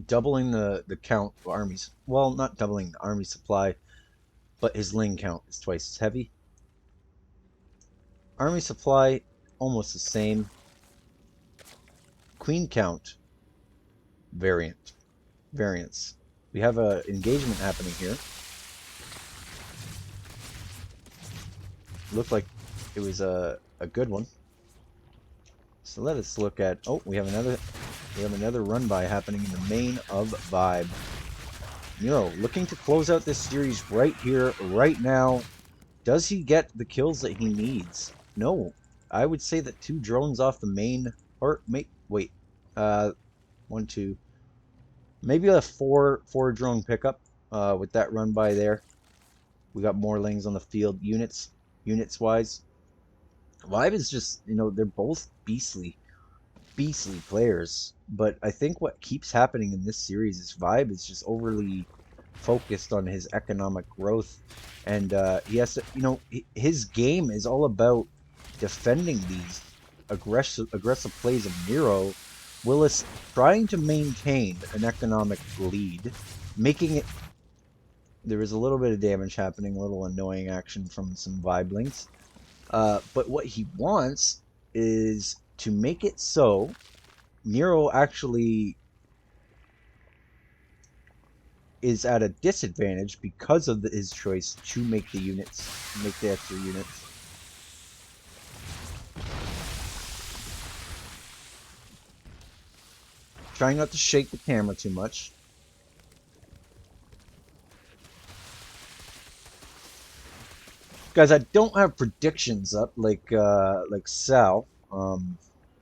doubling the count of armies. Well, not doubling the army supply, but his ling count is twice as heavy. Army supply, almost the same. Queen count, variance. We have a engagement happening here. Looked like it was a good one. So let us look at, oh, we have another run by happening in the main of ViBE. Neuro looking to close out this series right here, right now. Does he get the kills that he needs? No. I would say that 2 drones off the main, or wait, 1, 2. Maybe a four drone pickup with that run by there. We got more lanes on the field, units wise. ViBE is just, you know, they're both beastly players. But I think what keeps happening in this series is ViBE is just overly focused on his economic growth, and he has to, you know, his game is all about defending these aggressive plays of Neuro, Willis trying to maintain an economic lead, making it. There is a little bit of damage happening, a little annoying action from some Vibelings. But what he wants is to make it so Neuro actually is at a disadvantage because of his choice to make the extra units. Trying not to shake the camera too much. Guys, I don't have predictions up like Sal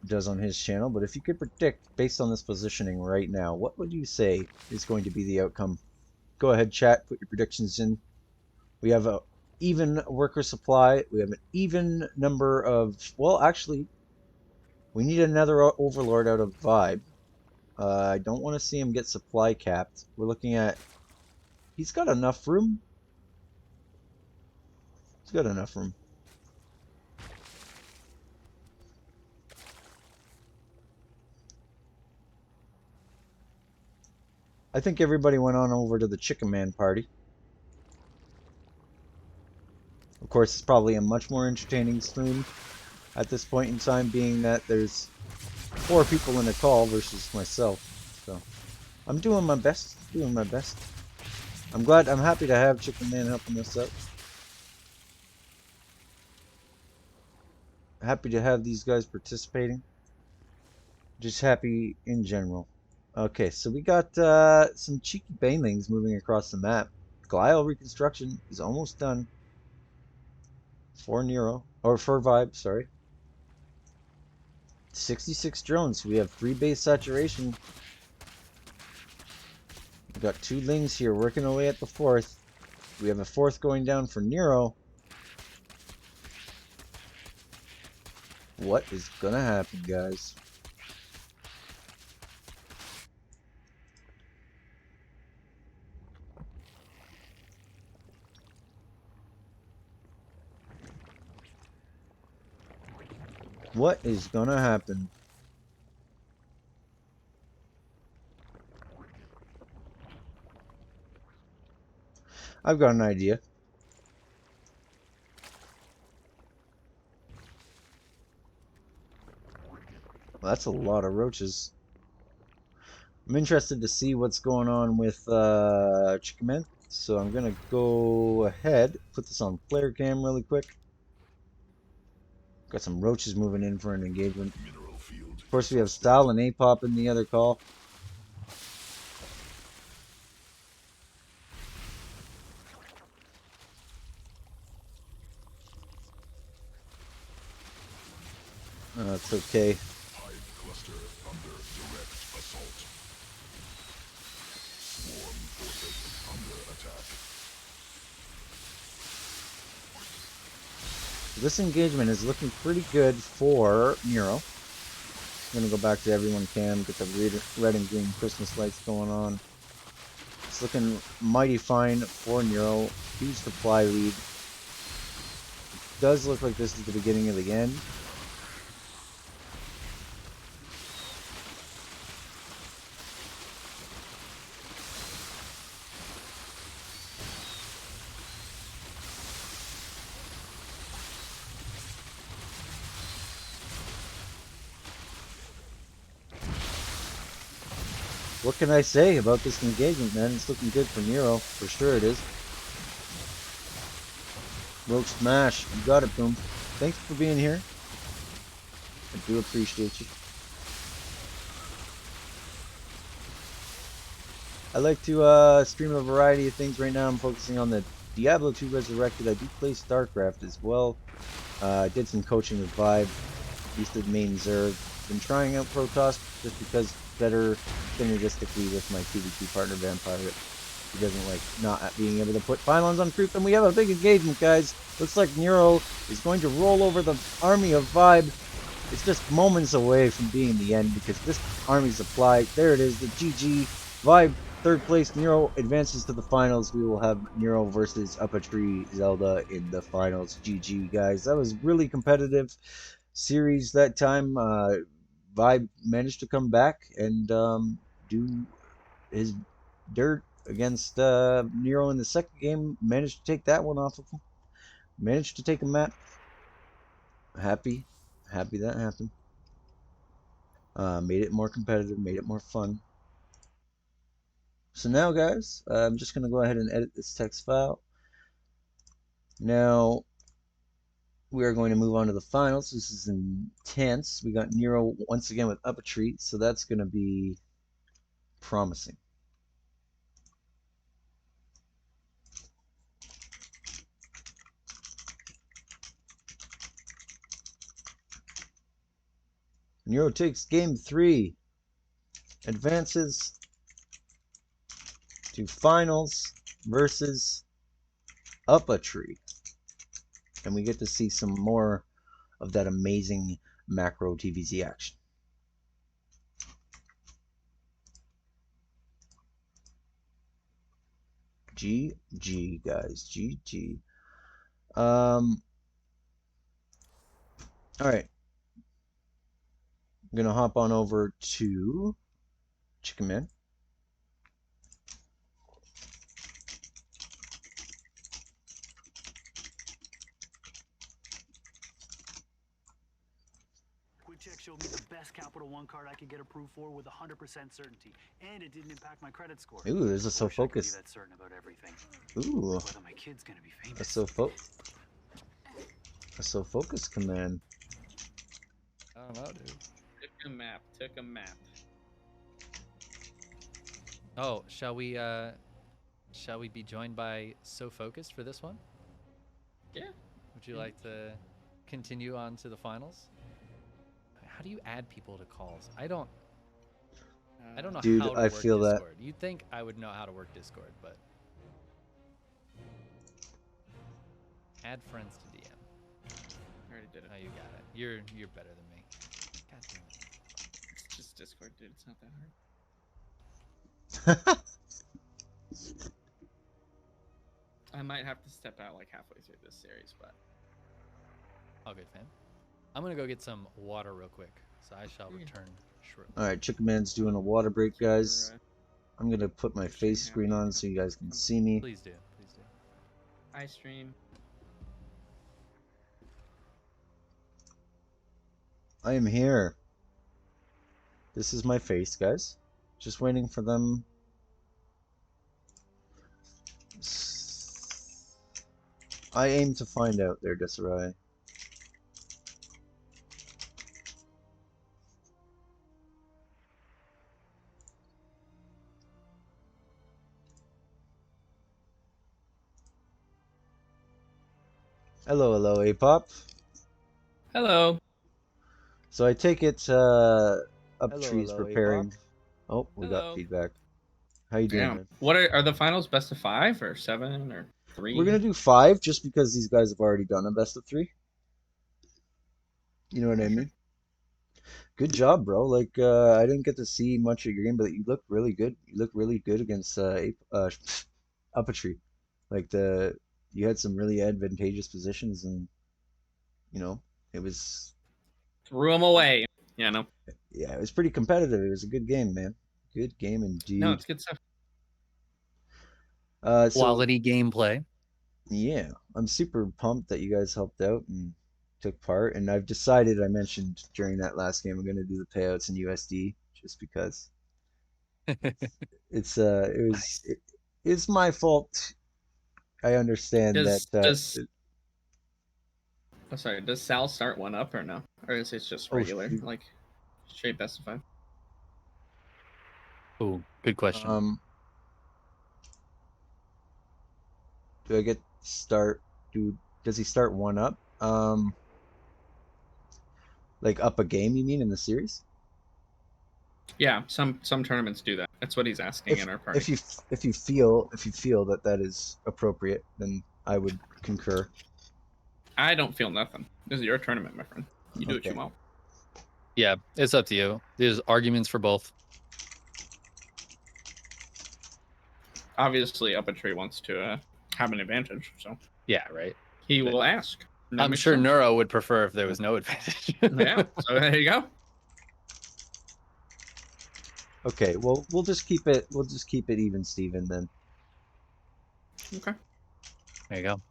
does on his channel, but if you could predict based on this positioning right now, what would you say is going to be the outcome? Go ahead, chat, put your predictions in. We have a even worker supply. We have an even number of, well, actually, we need another overlord out of ViBE. I don't want to see him get supply capped. We're looking at, he's got enough room. He's got enough room. I think everybody went on over to the Chicken Man party. Of course, it's probably a much more entertaining stream at this point in time, being that there's 4 people in a call versus myself. So I'm doing my best. I'm happy to have Chicken Man helping us out. Happy to have these guys participating. Just happy in general. Okay, so we got some cheeky banelings moving across the map. Glial reconstruction is almost done. For Neuro, or for ViBE, sorry. 66 drones. We have 3 base saturation. We've got 2 lings here working away at the 4th. We have a 4th going down for Neuro. What is gonna happen, guys? What is gonna happen? I've got an idea. Well, that's a lot of roaches. I'm interested to see what's going on with Chicken Man. So I'm gonna go ahead, put this on player cam really quick. Got some roaches moving in for an engagement. Of course, we have Stal and Apop in the other call. It's okay. Cluster under direct assault. Swarm forces under attack. This engagement is looking pretty good for Neuro. I'm gonna go back to everyone cam, get the red and green Christmas lights going on. It's looking mighty fine for Neuro. Huge supply lead. It does look like this is the beginning of the end. What can I say about this engagement, man? It's looking good for Neuro. For sure it is. Roach smash. You got it, Boom. Thanks for being here. I do appreciate you. I like to stream a variety of things. Right now I'm focusing on the Diablo 2 Resurrected. I do play StarCraft as well. I did some coaching with ViBE. Used to main Zerg. been trying out Protoss just because better synergistically with my PvP partner Vampire. He doesn't like not being able to put pylons on creep, and we have a big engagement, guys. Looks like Neuro is going to roll over the army of ViBE. It's just moments away from being the end because this army supply, there it is, the GG. ViBE, third place. Neuro advances to the finals. We will have Neuro versus UpATree Zelda in the finals. GG, guys. That was really competitive series that time. ViBE managed to come back and do his dirt against Neuro in the second game. Managed to take that one off of him. Managed to take a map. Happy that happened. Made it more competitive, made it more fun. So now, guys, I'm just going to go ahead and edit this text file. Now, we are going to move on to the finals. This is intense. We got Neuro once again with UpATree, so that's going to be promising. Neuro takes game 3, advances to finals versus UpATree. And we get to see some more of that amazing macro TVZ action. GG, guys. GG. All right. I'm going to hop on over to Chicken Man. Check showed me the best Capital One card I could get approved for with 100% certainty, and it didn't impact my credit score. Ooh, there's a SoFocused. That certain about everything. Ooh, Whether my kid's gonna be famous. A SoFocused command. I don't know, dude. Took a map. Oh, shall we be joined by SoFocused for this one? Yeah. Would you like to continue on to the finals? How do you add people to calls? I don't know Dude, how to I work feel Discord. You'd think I would know how to work Discord, but add friends to DM. I already did it. Oh, you got it. You're better than me. God damn it. It's just Discord, dude. It's not that hard. I might have to step out like halfway through this series, but all good, fam. I'm gonna go get some water real quick, so I shall return shortly. Alright, Chicken Man's doing a water break, guys. I'm gonna put my face screen on so you guys can see me. Please do, please do. I stream. I am here. This is my face, guys. Just waiting for them. I aim to find out there, Desiree. Hello, Apop. Hello. So I take it UpATree's preparing. Apop. Oh, we got feedback. How you doing, man? What are the finals? Best of 5 or 7 or 3? We're gonna do 5 just because these guys have already done a best of 3. You know what I mean? Good job, bro. Like I didn't get to see much of your game, but you look really good. You look really good against UpATree. Like you had some really advantageous positions, and you know it was threw them away. Yeah, no. Yeah, it was pretty competitive. It was a good game, man. Good game indeed. No, it's good stuff. Quality gameplay. Yeah, I'm super pumped that you guys helped out and took part. And I've decided, I mentioned during that last game, I'm going to do the payouts in USD just because it's my fault. I understand does Sal start one up or no? Or is it just regular, like straight best of 5? Oh, good question. Do I get start? Does he start one up? Like up a game, you mean, in the series? Yeah, some tournaments do that. That's what he's asking in our party. If you feel that that is appropriate, then I would concur. I don't feel nothing. This is your tournament, my friend. You do what you Okay. want. Yeah, it's up to you. There's arguments for both. Obviously, UpATree wants to have an advantage, so Yeah, right. he will ask. And that I'm makes sure sense. Neuro would prefer if there was no advantage. Yeah, so there you go. Okay, well we'll just keep it even Steven then. Okay. There you go.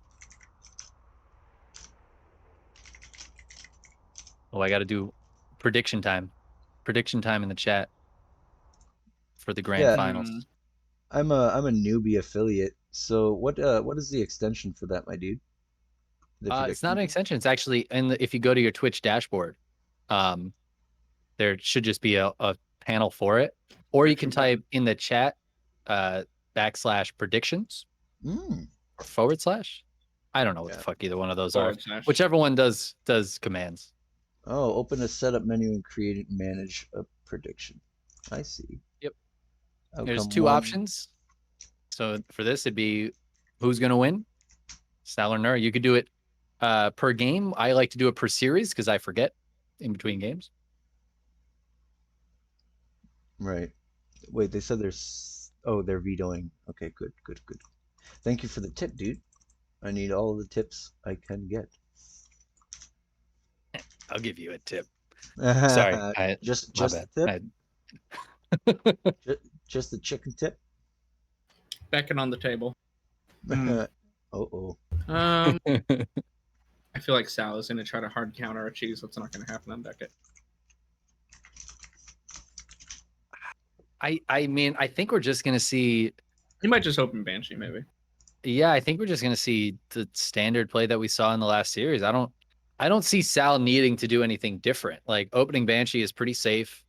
Oh, I got to do prediction time. Prediction time in the chat for the grand Yeah. finals. I'm a newbie affiliate. So what is the extension for that, my dude? It's not an extension. It's actually if you go to your Twitch dashboard, there should just be a panel for it, or you can type in the chat /predictions or /. I don't know what the fuck either one of those are. Whichever one does commands. Oh, open a setup menu and create and manage a prediction. I see. Yep. Outcome There's two options. So for this, it'd be who's going to win, Sal or Neuro. You could do it per game. I like to do it per series because I forget in between games. Right. Wait, they said there's... Oh, they're vetoing. Okay, good. Thank you for the tip, dude. I need all of the tips I can get. I'll give you a tip. Sorry. Just the tip? Just the chicken tip? Beckon on the table. Uh-oh. I feel like Sal is going to try to hard counter a cheese. That's not going to happen on Beckett. I mean, I think we're just going to see... He might just open Banshee, maybe. Yeah, I think we're just going to see the standard play that we saw in the last series. I don't see Sal needing to do anything different. Like, opening Banshee is pretty safe,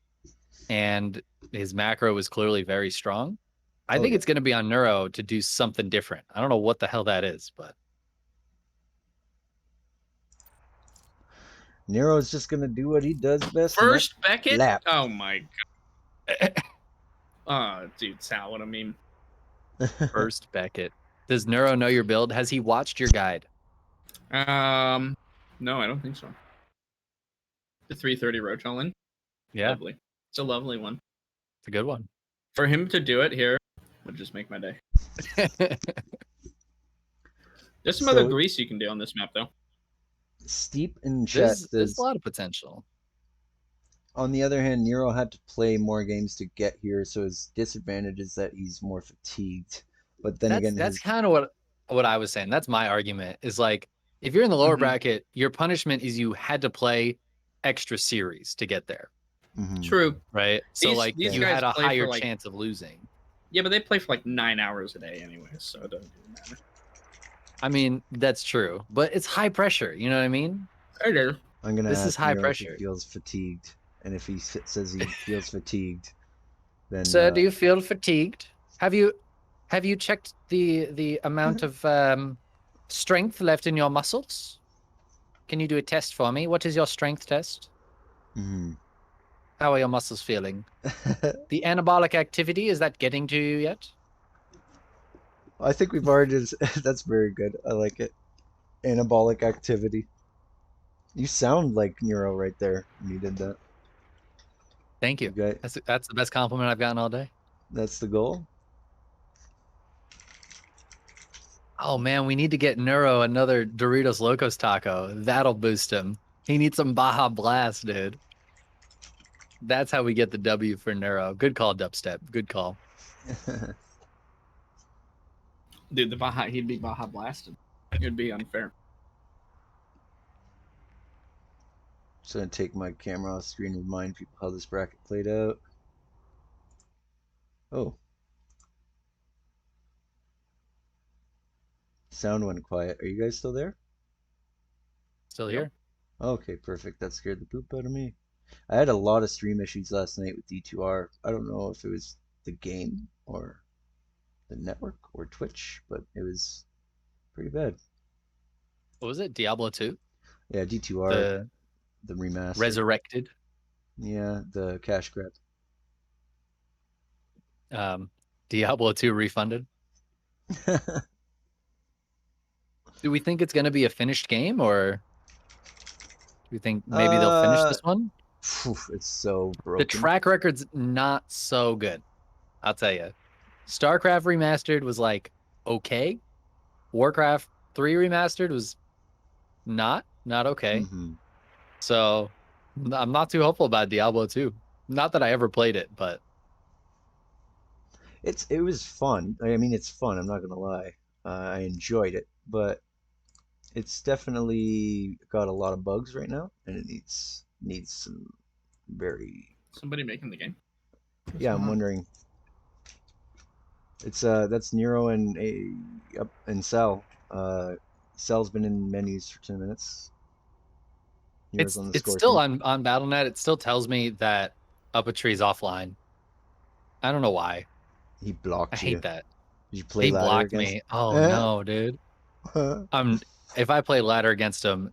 and his macro was clearly very strong. I think it's going to be on Neuro to do something different. I don't know what the hell that is, but... Nero's just going to do what he does best. First Beckett? Lap. Oh, my God. Oh, dude, Sal, what I mean. First Beckett. Does Neuro know your build? Has he watched your guide? No, I don't think so. The 330 Roach all in? Yeah. Lovely. It's a lovely one. It's a good one. For him to do it here would just make my day. There's some other grease you can do on this map, though. Steep in chat there's a lot of potential. On the other hand, Nero had to play more games to get here, so his disadvantage is that he's more fatigued. But then again, that's kind of what I was saying. That's my argument. Is like, if you're in the lower bracket, your punishment is you had to play extra series to get there. True. Right. So these you had a higher chance of losing. Yeah, but they play for like 9 hours a day anyway, so it doesn't really matter. I mean, that's true, but it's high pressure. You know what I mean? It is. I'm gonna. This is high pressure. If he feels fatigued, and if he says he feels fatigued, then. Sir, do you feel fatigued? Have you checked the amount of strength left in your muscles? Can you do a test for me? What is your strength test? How are your muscles feeling? The anabolic activity, is that getting to you yet? I think we've already. That's very good. I like it. Anabolic activity. You sound like Neuro right there when you did that. Thank you. That's the best compliment I've gotten all day. That's the goal. Oh man, we need to get Neuro another Doritos Locos taco. That'll boost him. He needs some Baja Blast, dude. That's how we get the W for Neuro. Good call, Dubstep. Good call. Dude, he'd be Baja blasted. It'd be unfair. Just gonna take my camera off screen and remind people how this bracket played out. Oh. Sound went quiet. Are you guys still there? Still here. Okay, perfect. That scared the poop out of me. I had a lot of stream issues last night with D2R. I don't know if it was the game or the network or Twitch, but it was pretty bad. What was it? Diablo 2? Yeah, D2R. the remaster. Resurrected. Yeah, the cash grab. Diablo 2 refunded. Do we think it's going to be a finished game, or do we think maybe they'll finish this one? It's so broken. The track record's not so good. I'll tell you. StarCraft Remastered was like okay. Warcraft 3 Remastered was not okay. Mm-hmm. So I'm not too hopeful about Diablo 2. Not that I ever played it, but it was fun. I mean, it's fun. I'm not gonna lie. I enjoyed it, but it's definitely got a lot of bugs right now, and it needs some very. Somebody making the game? Yeah, I'm wondering. It's that's Neuro and Sal. Sal's been in menus for 10 minutes. it's still on BattleNet. It still tells me that UpATree's offline. I don't know why. He blocked you. I hate that. Did you play He ladder blocked against me. Oh no, dude. If I played ladder against him,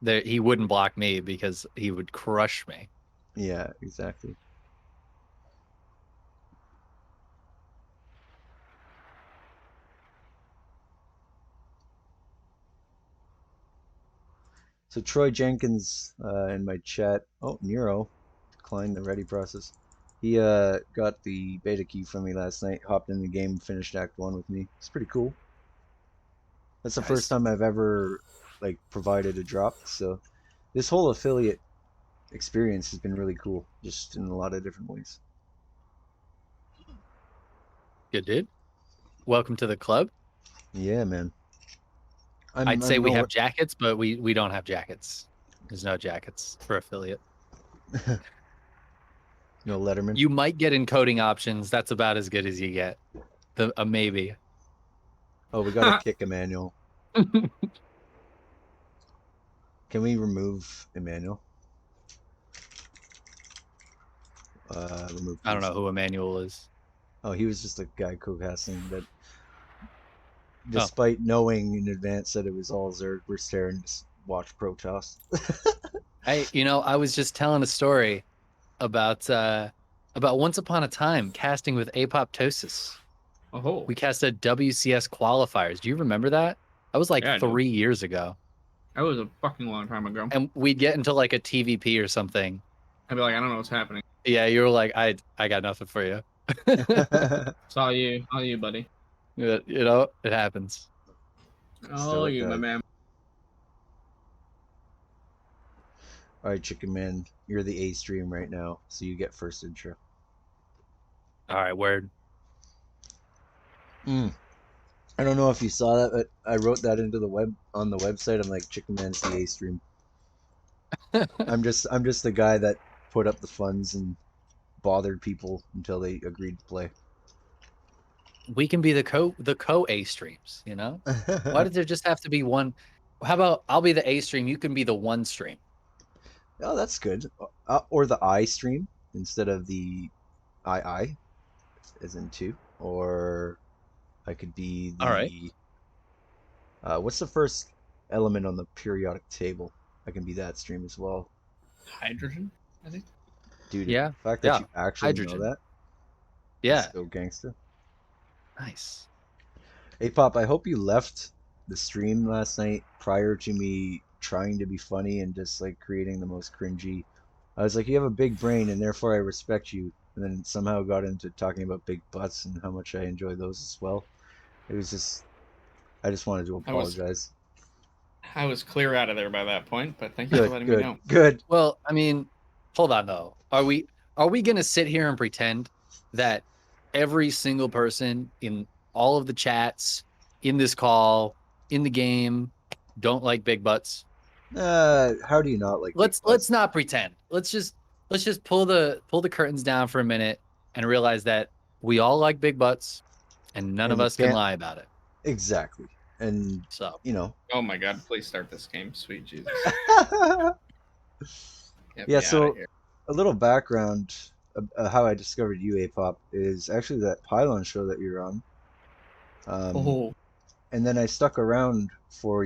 he wouldn't block me because he would crush me. Yeah, exactly. So Troy Jenkins in my chat. Oh, Neuro declined the ready process. He got the beta key from me last night. Hopped in the game, finished Act 1 with me. It's pretty cool. That's the first time I've ever like provided a drop. So this whole affiliate experience has been really cool, just in a lot of different ways. Good dude. Welcome to the club. Yeah, man. I'd say we have jackets, but we don't have jackets. There's no jackets for affiliate. No Letterman. You might get encoding options. That's about as good as you get. A maybe. Oh, we got to kick Emmanuel. Can we remove Emmanuel? Remove. I don't know who Emmanuel is. Oh, he was just a guy co-casting that, despite knowing in advance that it was all Zerg, we're staring to watch Protoss. I was just telling a story about once upon a time casting with Apoptosis. Oh. We casted WCS qualifiers. Do you remember that? That was like 3 years ago. That was a fucking long time ago. And we'd get into like a TVP or something. I'd be like, I don't know what's happening. Yeah, you were like, I got nothing for you. It's all you, buddy. It happens. Oh, you, my man. All right, Chicken Man, you're the A stream right now, so you get first intro. All right, word. I don't know if you saw that, but I wrote that into the website. I'm like, Chicken Man's the A stream. I'm just the guy that put up the funds and bothered people until they agreed to play. We can be the co A streams, you know? Why did there just have to be one? How about I'll be the A stream, you can be the one stream. Oh, that's good. Or the I stream instead of the I as in 2. Or I could be the... All right. What's the first element on the periodic table? I can be that stream as well. Hydrogen, I think. Dude, yeah, the fact that you actually know that. Yeah. So gangster. Nice. Hey, Pop, I hope you left the stream last night prior to me trying to be funny and just like creating the most cringy. I was like, you have a big brain and therefore I respect you. And then somehow got into talking about big butts and how much I enjoy those as well. It was just, I just wanted to apologize. I was clear out of there by that point, but thank you for letting me know. Good. Well, I mean, hold on though. Are we gonna sit here and pretend that every single person in all of the chats, in this call, in the game, don't like big butts? How do you not like? Let's not pretend. Let's just pull the curtains down for a minute and realize that we all like big butts, and none of us can lie about it. Exactly. And so, Oh my God! Please start this game, sweet Jesus. Yeah. So a little background. How I discovered you, Apop, is actually that Pylon show that you're on. And then I stuck around for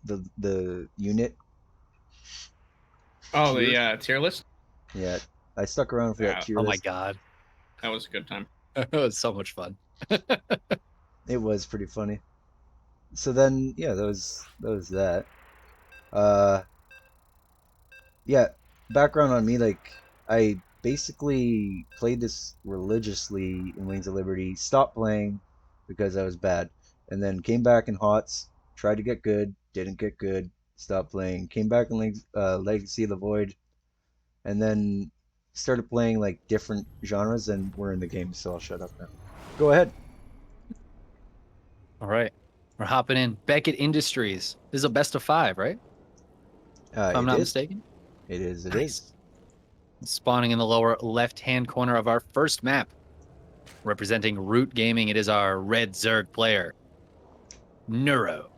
the unit Oh, tier. the tier list? Yeah, I stuck around for that tier Oh my list. god. That was a good time. It was so much fun. It was pretty funny. So then, yeah, that was that. Yeah, background on me, like, I basically played this religiously in Wings of Liberty, stopped playing because I was bad, and then came back in HOTS, tried to get good, didn't get good, stopped playing, came back in Legacy of the Void, and then started playing like different genres, and we're in the game, so I'll shut up now. Go ahead. All right. We're hopping in. Beckett Industries. This is a best of 5, right? If I'm It not is. mistaken. It is. It Nice. is. Spawning in the lower left-hand corner of our first map. Representing Root Gaming, it is our red Zerg player, Neuro.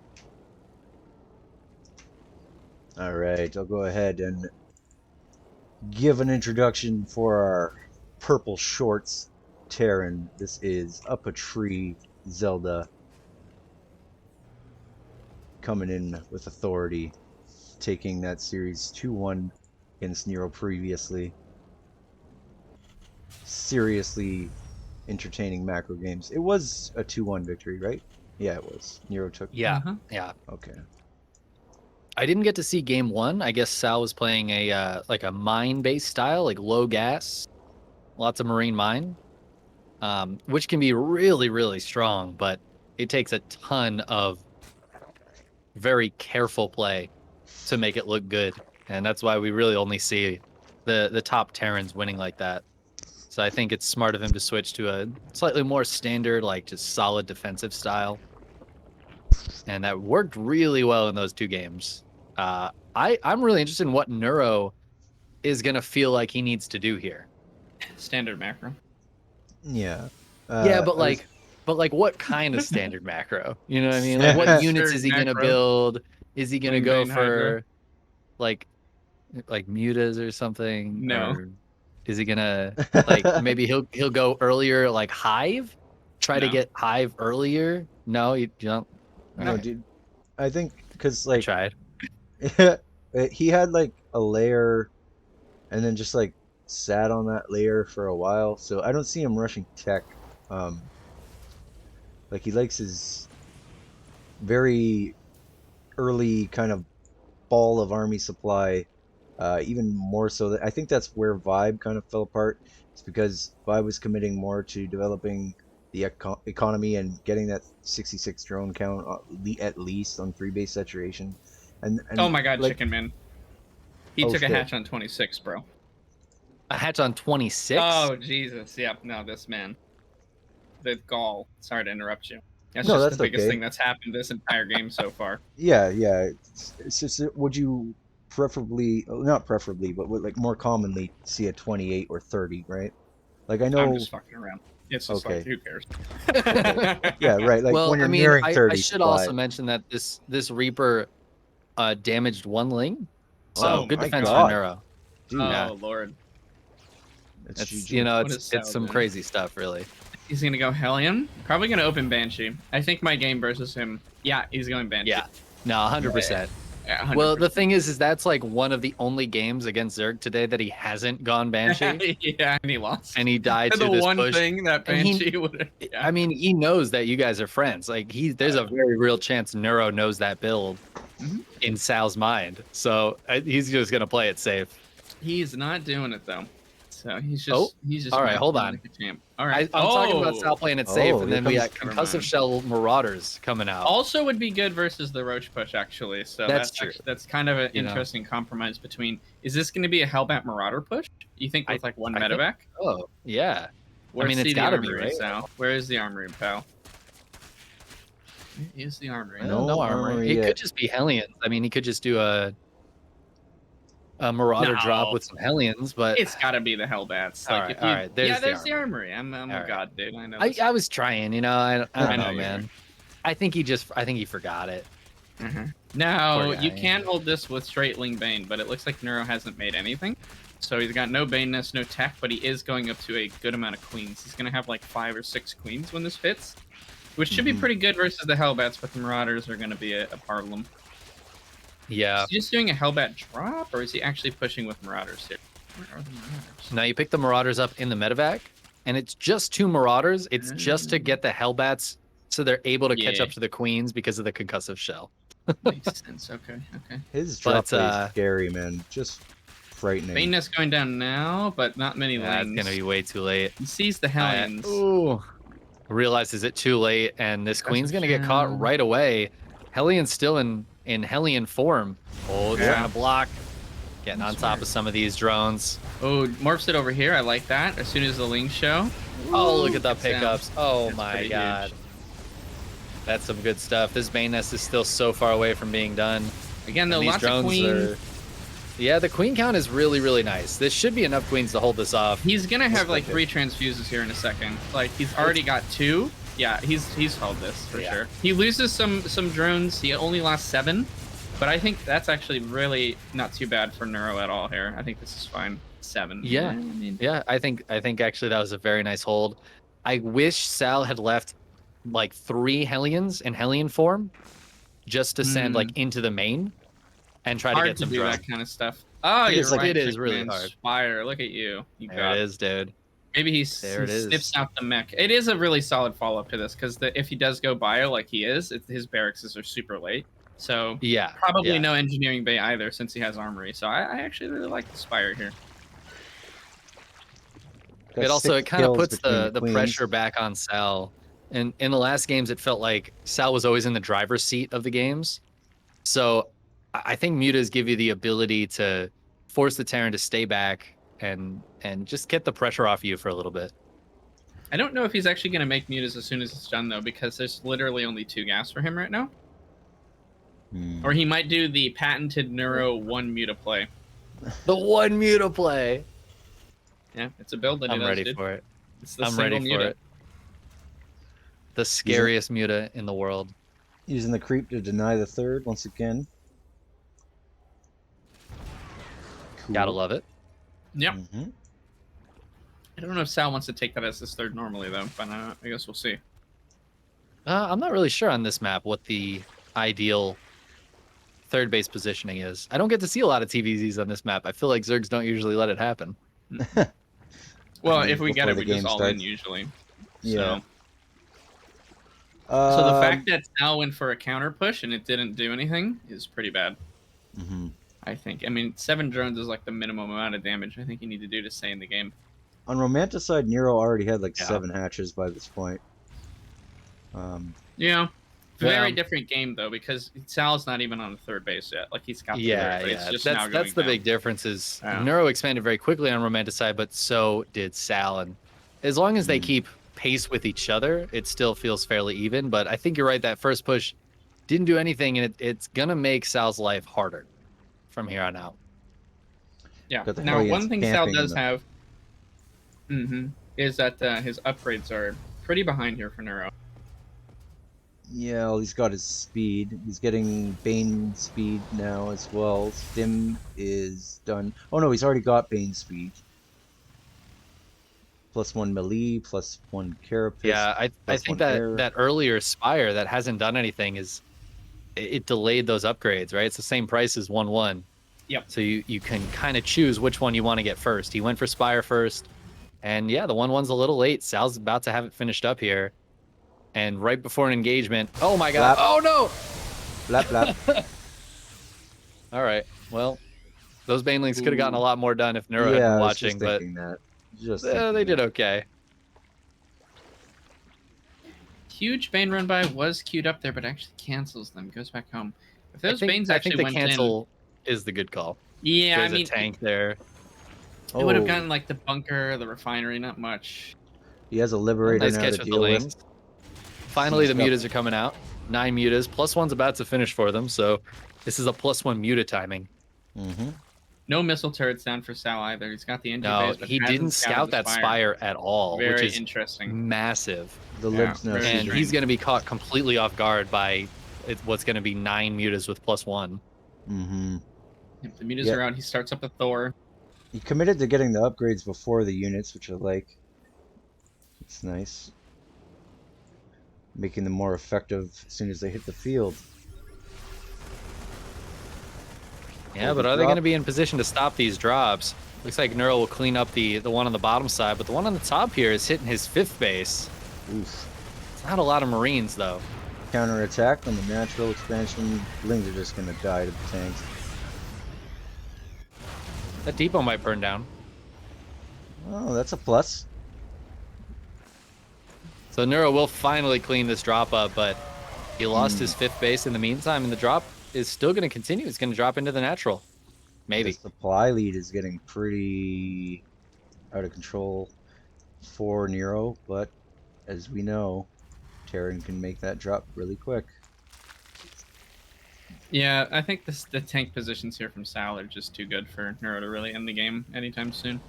All right, I'll go ahead and give an introduction for our purple shorts Terran. This is UpATree Zelda coming in with authority, taking that series 2-1 against Neuro previously. Seriously entertaining macro games. It was a 2-1 victory, right? Yeah, it was. Neuro took. Yeah, yeah. Okay. I didn't get to see game 1. I guess Sal was playing a like a mine-based style, like low gas, lots of marine mine, which can be really, really strong, but it takes a ton of very careful play to make it look good, and that's why we really only see the top Terrans winning like that. So I think it's smart of him to switch to a slightly more standard, like just solid defensive style. And that worked really well in those 2 games. I'm really interested in what Neuro is going to feel like he needs to do here. Standard macro. Yeah. Yeah, but like, what kind of standard macro? You know what I mean? Like, what units is he going to build? Is he going to go for, like mutas or something? No. Or is he gonna like maybe he'll go earlier, like Hive? Try to get Hive earlier? No, you don't. No, dude. I think because like I tried. he had like a layer, and then just like sat on that layer for a while. So I don't see him rushing tech. Like he likes his very early kind of ball of army supply. Even more so that I think that's where ViBE kind of fell apart. It's because ViBE was committing more to developing the economy and getting that 66 drone count at least on 3 base saturation. And oh my god, like, Chicken Man. He took a hatch on 26, bro. A hatch on 26? Oh, Jesus. Yep. No, this man. The gall. Sorry to interrupt you. That's no, just that's the biggest okay. thing that's happened this entire game so far. Yeah. It's just, would you preferably, not preferably, but would like more commonly see a 28 or 30, right? Like I know. I'm just fucking around. It's just like, who cares? Okay. Yeah, right. Like well, when you're I mean, nearing 30. I should also mention that this Reaper damaged 1 ling. So good defense from Neuro. Dude, oh, Lord. It's you know, it's some crazy stuff, really. He's going to go Hellion. Probably going to open Banshee. I think my game versus him. Yeah, he's going Banshee. Yeah. No, 100%. Yeah, 100%. Well, the thing is that's like one of the only games against Zerg today that he hasn't gone Banshee. Yeah, and he lost. And he died to the this one push. thing that Banshee would. Yeah. I mean, he knows that you guys are friends. Like there's a very real chance Neuro knows that build in Sal's mind. So he's just gonna play it safe. He's not doing it though. So he's just all right. Hold on. Like a champ. All right. I'm talking about Sal playing it safe, and then we got concussive shell Marauders coming out. Also, would be good versus the Roach push actually. So that's true. That's kind of an interesting compromise between. Is this going to be a Hellbat Marauder push? You think with like 1 medevac? Oh yeah. Where's I mean, it's gotta be, right? Sal? Where is the armory, pal? Where is the armory? No armory. It could just be Hellions. I mean, he could just do a Marauder drop with some Hellions, but it's got to be the Hellbats. Like, all right. There's the armory. I'm a god, dude. I know. I was trying, you know. I don't know, man. I think he forgot it. Now you can hold this with straight Ling Bane, but it looks like Neuro hasn't made anything. So he's got no Baneness, no tech, but he is going up to a good amount of queens. He's going to have like 5 or 6 queens when this fits, which should be pretty good versus the Hellbats, but the Marauders are going to be a problem. Yeah. Is he just doing a Hellbat drop, or is he actually pushing with Marauders here? Where are the Marauders? Now you pick the Marauders up in the medevac, and it's just 2 Marauders. It's just to get the Hellbats so they're able to catch up to the Queens because of the concussive shell. Makes sense. Okay. His drop rate is scary, man. Just frightening. Baneness going down now, but not many lanes. That's gonna be way too late. He sees the Hellions. Ooh. Realizes it too late, and this Queen's gonna get caught right away. Hellion's still in Hellion form. Oh, trying to block. Getting on top of some of these drones. Oh, morphs it over here. I like that. As soon as the links show. Oh, look at the pickups. Oh That's my pretty god. huge. That's some good stuff. This Bane Nest is still so far away from being done. Again, though, these lots of drones queen. Yeah, the queen count is really, really nice. This should be enough queens to hold this off. He's gonna have like 3 transfuses here in a second. Like he's already got 2. Yeah, he's held this for sure. He loses some drones. He only lost 7, but I think that's actually really not too bad for Neuro at all here. I think this is fine. 7. Yeah, yeah. I think actually that was a very nice hold. I wish Sal had left like 3 Hellions in Hellion form, just to send like into the main, and try to get some drones. That kind of stuff. Oh, you're right. It is really hard. Spire, look at you. There it is, dude. Maybe he sniffs out the mech. It is a really solid follow-up to this, because if he does go bio like he is, his barracks are super late. So probably no engineering bay either, since he has armory. So I actually really like the Spire here. It kind of puts the pressure back on Sal. And in the last games, it felt like Sal was always in the driver's seat of the games. So I think mutas give you the ability to force the Terran to stay back and just get the pressure off you for a little bit. I don't know if he's actually going to make mutas as soon as it's done, though, because there's literally only 2 gas for him right now. Or he might do the patented Neuro 1 muta play. The 1 muta play. Yeah, it's a build that I'm ready for it. It's the I'm ready for it. The scariest muta in the world. Using the creep to deny the 3rd once again. Cool. Gotta love it. Yep. I don't know if Sal wants to take that as his 3rd normally, though, but I guess we'll see. I'm not really sure on this map what the ideal 3rd base positioning is. I don't get to see a lot of TVZs on this map. I feel like Zergs don't usually let it happen. Well, if we get it, we just all in usually. Yeah. So the fact that Sal went for a counter push and it didn't do anything is pretty bad. I think. I mean, 7 drones is like the minimum amount of damage I think you need to do to stay in the game. On Romanticide, Neuro already had like 7 hatches by this point. Very different game though, because Sal's not even on the 3rd base yet. Like he's got the 3rd base. Just that's the big difference is Neuro expanded very quickly on Romanticide, but so did Sal, and as long as they keep pace with each other, it still feels fairly even. But I think you're right, that first push didn't do anything, and it's gonna make Sal's life harder from here on out. Yeah. Now, one thing Sal does have is that his upgrades are pretty behind here for Neuro. Yeah, well, he's got his speed. He's getting Bane speed now as well. Stim is done. Oh no, he's already got Bane speed. +1 melee, +1 carapace. Yeah, I think that earlier Spire that hasn't done anything it delayed those upgrades, right? It's the same price as 1-1. Yep. So you can kind of choose which one you want to get first. He went for Spire first, and yeah, the 1-1's a little late. Sal's about to have it finished up here, and right before an engagement. Oh my god! Blap. Oh no! Blap blap. All right. Well, those Banelings could have gotten a lot more done if Neuro had been watching, but they did okay. Huge Bane run by was queued up there, but actually cancels them. Goes back home. If those Banes actually went in, the cancel is the good call. Yeah, There's a tank there. It would have gotten like the bunker, the refinery, not much. He has a Liberator nice now catch to with deal the Lings. with. Finally, the mutas are coming out. 9 mutas. +1's about to finish for them, so this is a +1 muta timing. No missile turrets down for Sal either. He's got the engine base, but he didn't scout that Spire at all, which is interesting. Massive. The libs now, and he's going to be caught completely off guard by what's going to be 9 mutas with +1. If the mutas are out, he starts up the Thor. He committed to getting the upgrades before the units, which I like. It's nice. Making them more effective as soon as they hit the field. Yeah, but are they going to be in position to stop these drops? Looks like Neuro will clean up the one on the bottom side, but the one on the top here is hitting his 5th base. Oof. It's not a lot of Marines, though. Counterattack on the natural expansion. Lings are just going to die to the tanks. That depot might burn down. Oh, that's a plus. So Neuro will finally clean this drop up, but he lost his 5th base in the meantime, and the drop is still going to continue. It's going to drop into the natural. Maybe. The supply lead is getting pretty out of control for Neuro, but as we know, Terran can make that drop really quick. Yeah, I think the tank positions here from Sal are just too good for Neuro to really end the game anytime soon.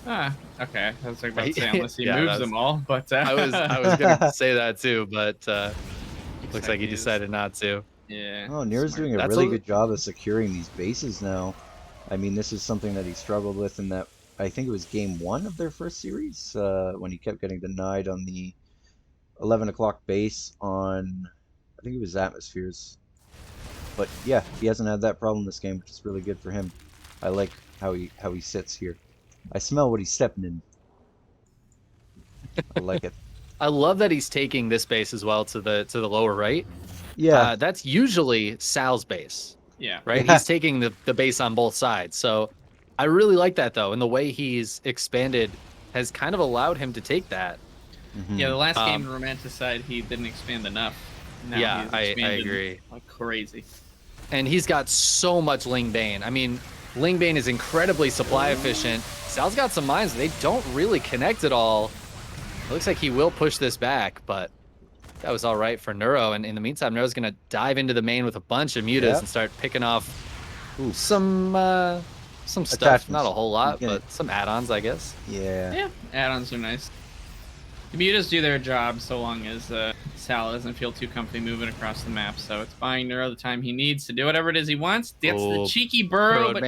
Ah, okay. I was about to say unless he moves them all, but I was gonna say that too, but looks like he decided not to. Yeah. Oh, Neuro's doing a really good job of securing these bases now. I mean, this is something that he struggled with in that, I think it was game 1 of their first series, when he kept getting denied on the 11 o'clock base on, I think it was Atmospheres. But yeah, he hasn't had that problem this game, which is really good for him. I like how he sits here. I smell what he's stepping in. I like it. I love that he's taking this base as well to the lower right. Yeah. That's usually Sal's base. Yeah. Right? Yeah. He's taking the base on both sides. So I really like that, though. And the way he's expanded has kind of allowed him to take that. Mm-hmm. Yeah, the last game in Romanticide, he didn't expand enough. Now yeah, he's I expanded agree. like crazy. And he's got so much Ling Bane. I mean, Ling Bane is incredibly supply efficient. Sal's got some mines. They don't really connect at all. It looks like he will push this back, but that was all right for Neuro. And in the meantime, Neuro's going to dive into the main with a bunch of mutas and start picking off some stuff. Not a whole lot, but some add-ons, I guess. Yeah. Yeah, add-ons are nice. The mutas do their job so long as Sal doesn't feel too comfy moving across the map. So it's buying Neuro the time he needs to do whatever it is he wants. That's the cheeky burrow. But,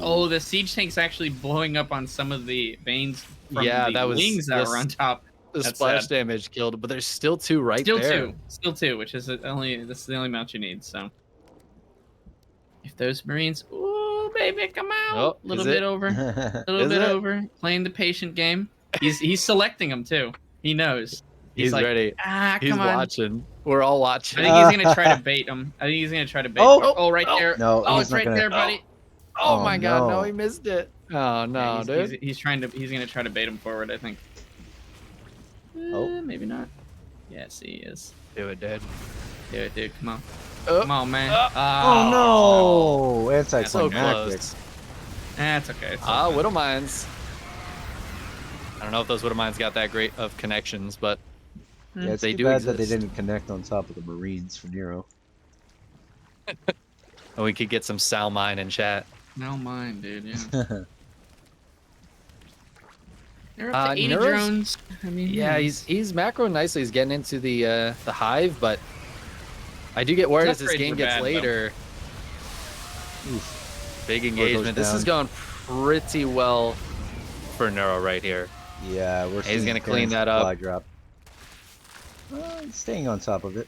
oh, the siege tank's actually blowing up on some of the Banes from the wings that were on top. The splash damage killed, but there's still 2 right there. Still two, which is this is the only amount you need. So if those Marines, ooh baby, come out, a little bit over, a little bit over, playing the patient game. He's selecting them too. He knows. He's like, ready. He's watching. We're all watching. I think he's gonna try to bait him. Oh, right there. No, oh, it's right there, buddy. Oh my God, no, he missed it. Oh no, dude. He's gonna try to bait him forward, I think. Maybe not. Yes, he is. Do it, dude. Do it, dude. Come on. Come on, man. Oh no! Anticlimactic. That's okay. Widow Mines. I don't know if those Widow Mines got that great of connections, but yeah, it's they too do bad exist. that they didn't connect on top of the Marines for Neuro. And we could get some Sal Mine in chat. No mine, dude. Yeah. They're up to 80 drones. I mean, yeah, he's macroing nicely. He's getting into the hive, but I do get worried as this game gets later. Big engagement. This is going pretty well for Neuro right here. Yeah, he's gonna clean that up. Drop. Staying on top of it.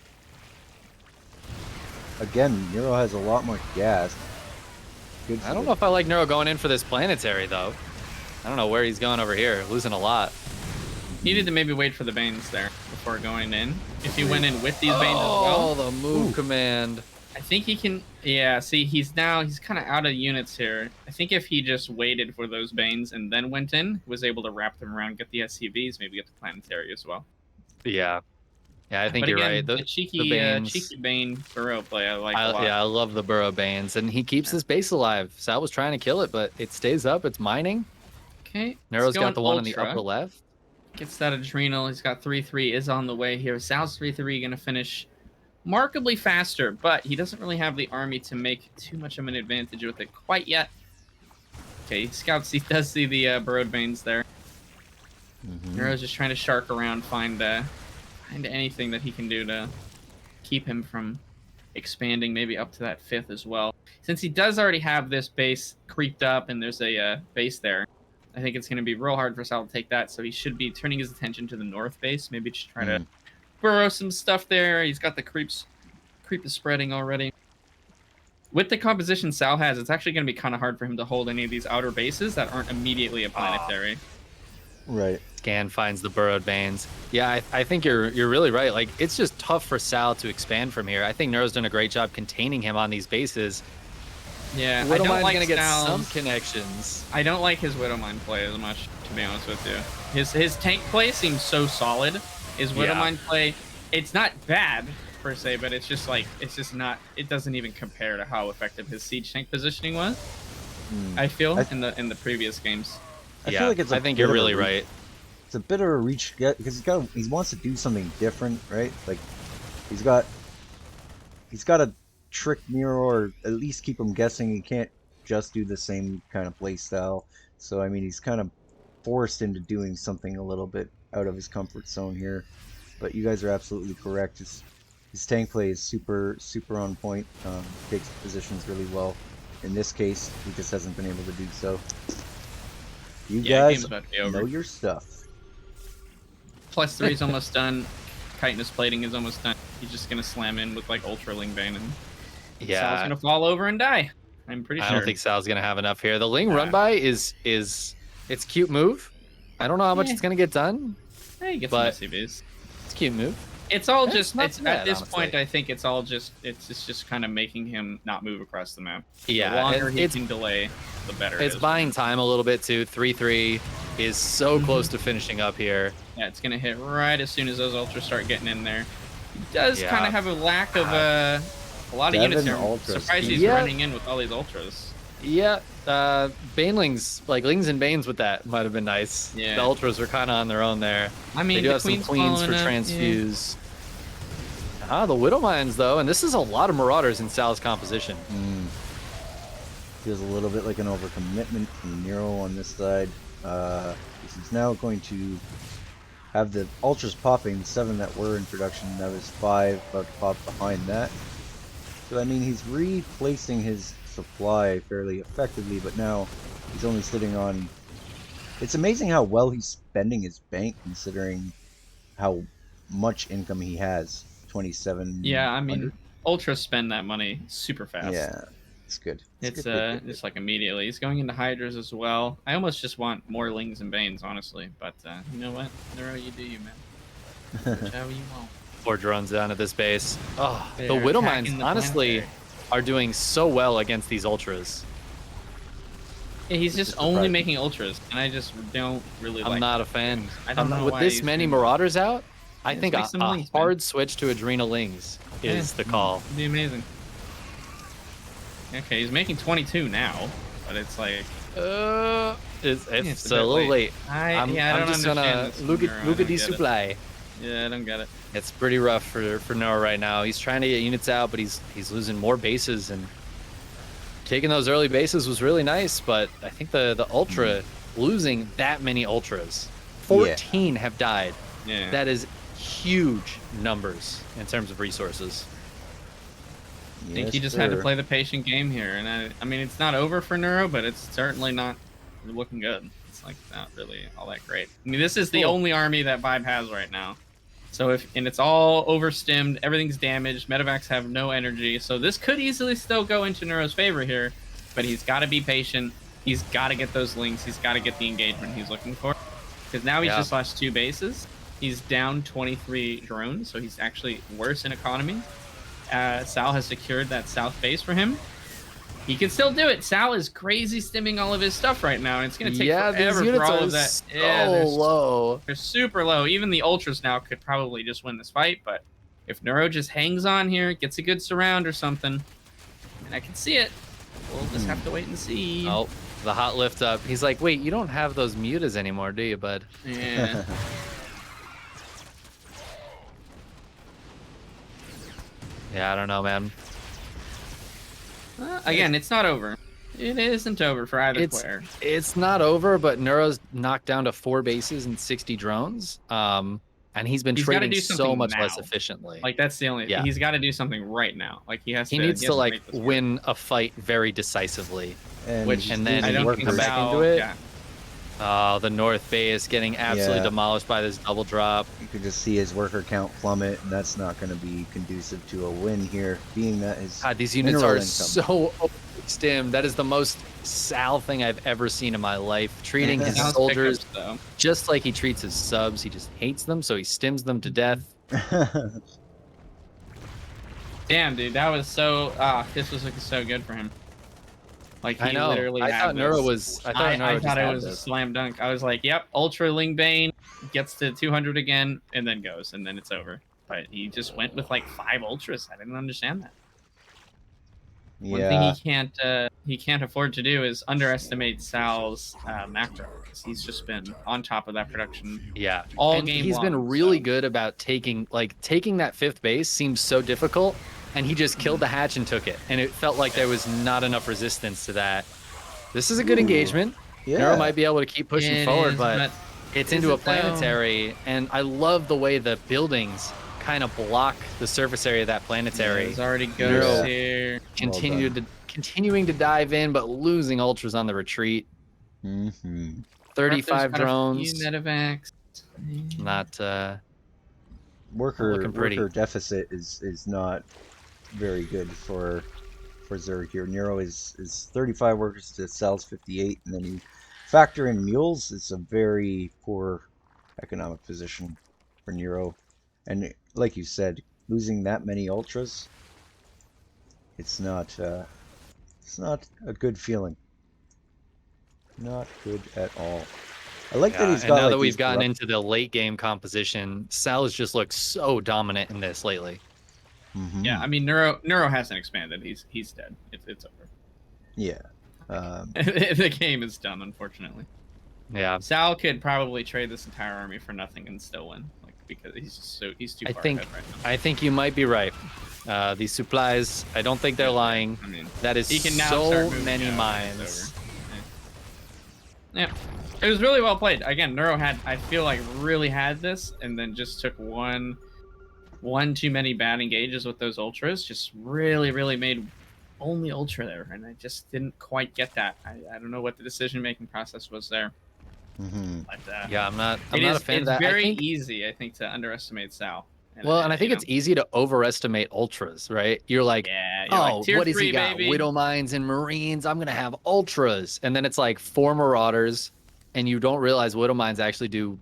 Again, Neuro has a lot more gas. Good. I don't know if I like Neuro going in for this planetary though. I don't know where he's going over here. Losing a lot. Needed to maybe wait for the Banes there before going in. If he went in with these Banes as well. Oh, the move command. I think he can. Yeah, see, he's kind of out of units here. I think if he just waited for those Banes and then went in, was able to wrap them around, get the SCVs, maybe get the planetary as well. Yeah. Yeah, I think but you're again, right. The cheeky Bane burrow play, I like a lot. Yeah, I love the burrow Banes, and he keeps his base alive. Sal was trying to kill it, but it stays up. It's mining. Okay. Neuro's got the one on the upper left. Gets that adrenal. He's got 3-3 is on the way here. Sal's 3-3 going to finish markedly faster, but he doesn't really have the army to make too much of an advantage with it quite yet. Okay, scouts. He does see the burrowed Banes there. Neuro's just trying to shark around, find anything that he can do to keep him from expanding, maybe up to that 5th as well. Since he does already have this base creeped up and there's a base there, I think it's going to be real hard for Sal to take that, so he should be turning his attention to the north base, maybe just try to burrow some stuff there. He's got the creep is spreading already. with the composition Sal has, it's actually going to be kind of hard for him to hold any of these outer bases that aren't immediately a planetary. Right. Scan finds the burrowed veins. Yeah, I think you're really right. Like, it's just tough for Sal to expand from here. I think Neuro's done a great job containing him on these bases. Yeah, Widowmine's I don't like gonna get Sal's, some connections. I don't like his Widowmine play as much, to be honest with you. His tank play seems so solid. His Widowmine play, it's not bad per se, but it's just like, it's just not, it doesn't even compare to how effective his siege tank positioning was. I feel in the previous games. I feel like it's I think you're really right. It's a bit of a reach because he wants to do something different, right? Like he's got to trick Neuro or at least keep him guessing. He can't just do the same kind of play style. So I mean, he's kind of forced into doing something a little bit out of his comfort zone here. But you guys are absolutely correct. His tank play is super on point. Takes positions really well. In this case, he just hasn't been able to do so. You guys know your stuff. +3 is almost done. Chitinous plating is almost done. He's just gonna slam in with like Ultra Ling Bane, and Sal's gonna fall over and die. I'm pretty sure. I don't think Sal's gonna have enough here. The Ling run by is it's a cute move. I don't know how much it's gonna get done. Hey, he gets some SCVs. It's a cute move. It's all just not bad, at this honestly. point. I think it's all just it's just kind of making him not move across the map. Yeah, the longer he can delay, the better. It's buying time a little bit too. 3-3 is so close to finishing up here. Yeah, it's gonna hit right as soon as those ultras start getting in there. He does kind of have a lack of a lot of units here. I'm surprised he's running in with all these ultras. Yeah, Banelings, like Lings and Banes with that might have been nice. Yeah. The ultras are kind of on their own there. I mean, they do have some queens for transfuse. Yeah. The Widowmines though, and this is a lot of Marauders in Sal's composition. Feels a little bit like an overcommitment from Neuro on this side. He's now going to have the ultras popping, 7 that were in production. Now there's 5 about to pop behind that. So I mean, he's replacing his supply fairly effectively, but now he's only sitting on. It's amazing how well he's spending his bank, considering how much income he has. 27. Yeah, I mean, ultras spend that money super fast. Yeah, it's good. It's just like immediately. He's going into Hydras as well. I almost just want more Lings and Banes, honestly. But you know what? Neuro, you do you, man. Whichever you want. 4 drones down at this base. Oh, They're the Widowmines attacking the honestly are doing so well against these ultras. Yeah, he's just only making ultras, and I just don't really like. I'm not a fan. I don't know with why this many Marauders out. I think a Lings, hard switch to Adrenalings is the call. It'd be amazing. Okay, he's making 22 now, but it's like it's a little late. I'm just gonna look at the supply. Yeah, I don't get it. It's pretty rough for Noah right now. He's trying to get units out, but he's losing more bases, and taking those early bases was really nice. But I think the Ultra losing that many Ultras, 14 have died. Yeah, that is huge numbers in terms of resources. I think he just had to play the patient game here, and I mean, it's not over for Neuro, but it's certainly not looking good. It's like not really all that great. I mean, this is the only army that ViBE has right now. So and it's all overstimmed, everything's damaged, medevacs have no energy, so this could easily still go into Neuro's favor here, but he's got to be patient. He's got to get those links. He's got to get the engagement he's looking for, because now he's just lost 2 bases. He's down 23 drones, so he's actually worse in economy. Sal has secured that south base for him. He can still do it. Sal is crazy stimming all of his stuff right now, and it's going to take forever for all of that. So low. They're super low. Even the ultras now could probably just win this fight, but if Neuro just hangs on here, gets a good surround or something, and I can see it, we'll just have to wait and see. Oh, the hot lift up. He's like, wait, you don't have those mutas anymore, do you, bud? Yeah. Yeah, I don't know, man. Again, it's not over. It isn't over for either player. It's not over, but Neuro's knocked down to 4 bases and 60 drones. And he's been trading so much less efficiently. Like, that's the only. He's got to do something right now. Like, he needs to like win a fight very decisively, and then I don't come back into it. Yeah. Oh, the North Base getting absolutely demolished by this double drop. You could just see his worker count plummet, and that's not going to be conducive to a win here, being that his God, these units mineral are income. so stimmed. That is the most Sal thing I've ever seen in my life. Treating his soldiers just like he treats his subs. He just hates them, so he stims them to death. Damn, dude, that was so. This was looking so good for him. Like, he I know. literally I had thought this. Neuro was. I thought it was a slam dunk. I was like, yep, Ultra Lingbane gets to 200 again, and then goes, and then it's over. But he just went with like 5 Ultras. I didn't understand that. One thing he can't afford to do is underestimate Sal's macro, because he's just been on top of that production. Yeah, all and game he's long, been really good about taking that 5th base seems so difficult, and he just killed the hatch and took it, and it felt like there was not enough resistance to that. This is a good engagement. Yeah. Neuro might be able to keep pushing forward, but it's into a though? planetary, and I love the way the buildings kind of block the surface area of that planetary. There's already ghosts here. Continuing to dive in, but losing ultras on the retreat. 35 drones. Medivacs. Not worker deficit is not very good for Zerg here. Neuro is 35 workers to Sal's 58, and then you factor in mules. It's a very poor economic position for Neuro. And like you said, losing that many ultras, it's not a good feeling. Not good at all. I like that he's got. And now like, that we've gotten into the late game composition, Sal has just looked so dominant in this lately. Yeah, I mean, Neuro hasn't expanded. He's dead. It's over. Yeah. The game is done, unfortunately. Yeah. Sal could probably trade this entire army for nothing and still win, like, because he's too far ahead right now. I think you might be right. These supplies, I don't think they're lying. I mean, that is he can now so many mines. Yeah, it was really well played. Again, Neuro I feel like really had this, and then just took one too many bad engages with those ultras. Just really made only ultra there, and I just didn't quite get that. I don't know what the decision-making process was there. But, yeah, I'm not a fan of that. It's very easy, I think, to underestimate Sal. And I think it's easy to overestimate ultras, right? You're like, what does he got? Baby. Widow Mines and Marines. I'm gonna have ultras, and then it's like 4 Marauders, and you don't realize Widow Mines actually do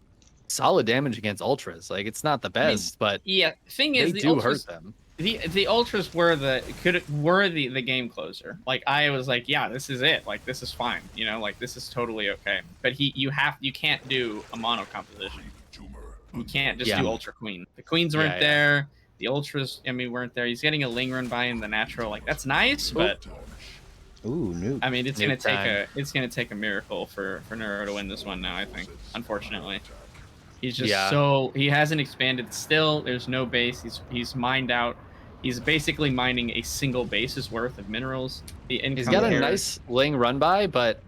solid damage against ultras. Like, it's not the best, but yeah, thing is, they the do ultras, hurt them. The ultras were the game closer. Like, I was like, yeah, this is it. Like, this is fine. You know, like, this is totally okay. But you can't do a mono composition. You can't just do Ultra Queen. The Queens weren't there. The Ultras, weren't there. He's getting a Ling run by in the natural. Like, that's nice, but nuke. I mean, it's gonna take a miracle for Neuro to win this one now, I think. Unfortunately. He's just he hasn't expanded still. There's no base. He's mined out. He's basically mining a single base's worth of minerals. He's got a nice Ling run by, but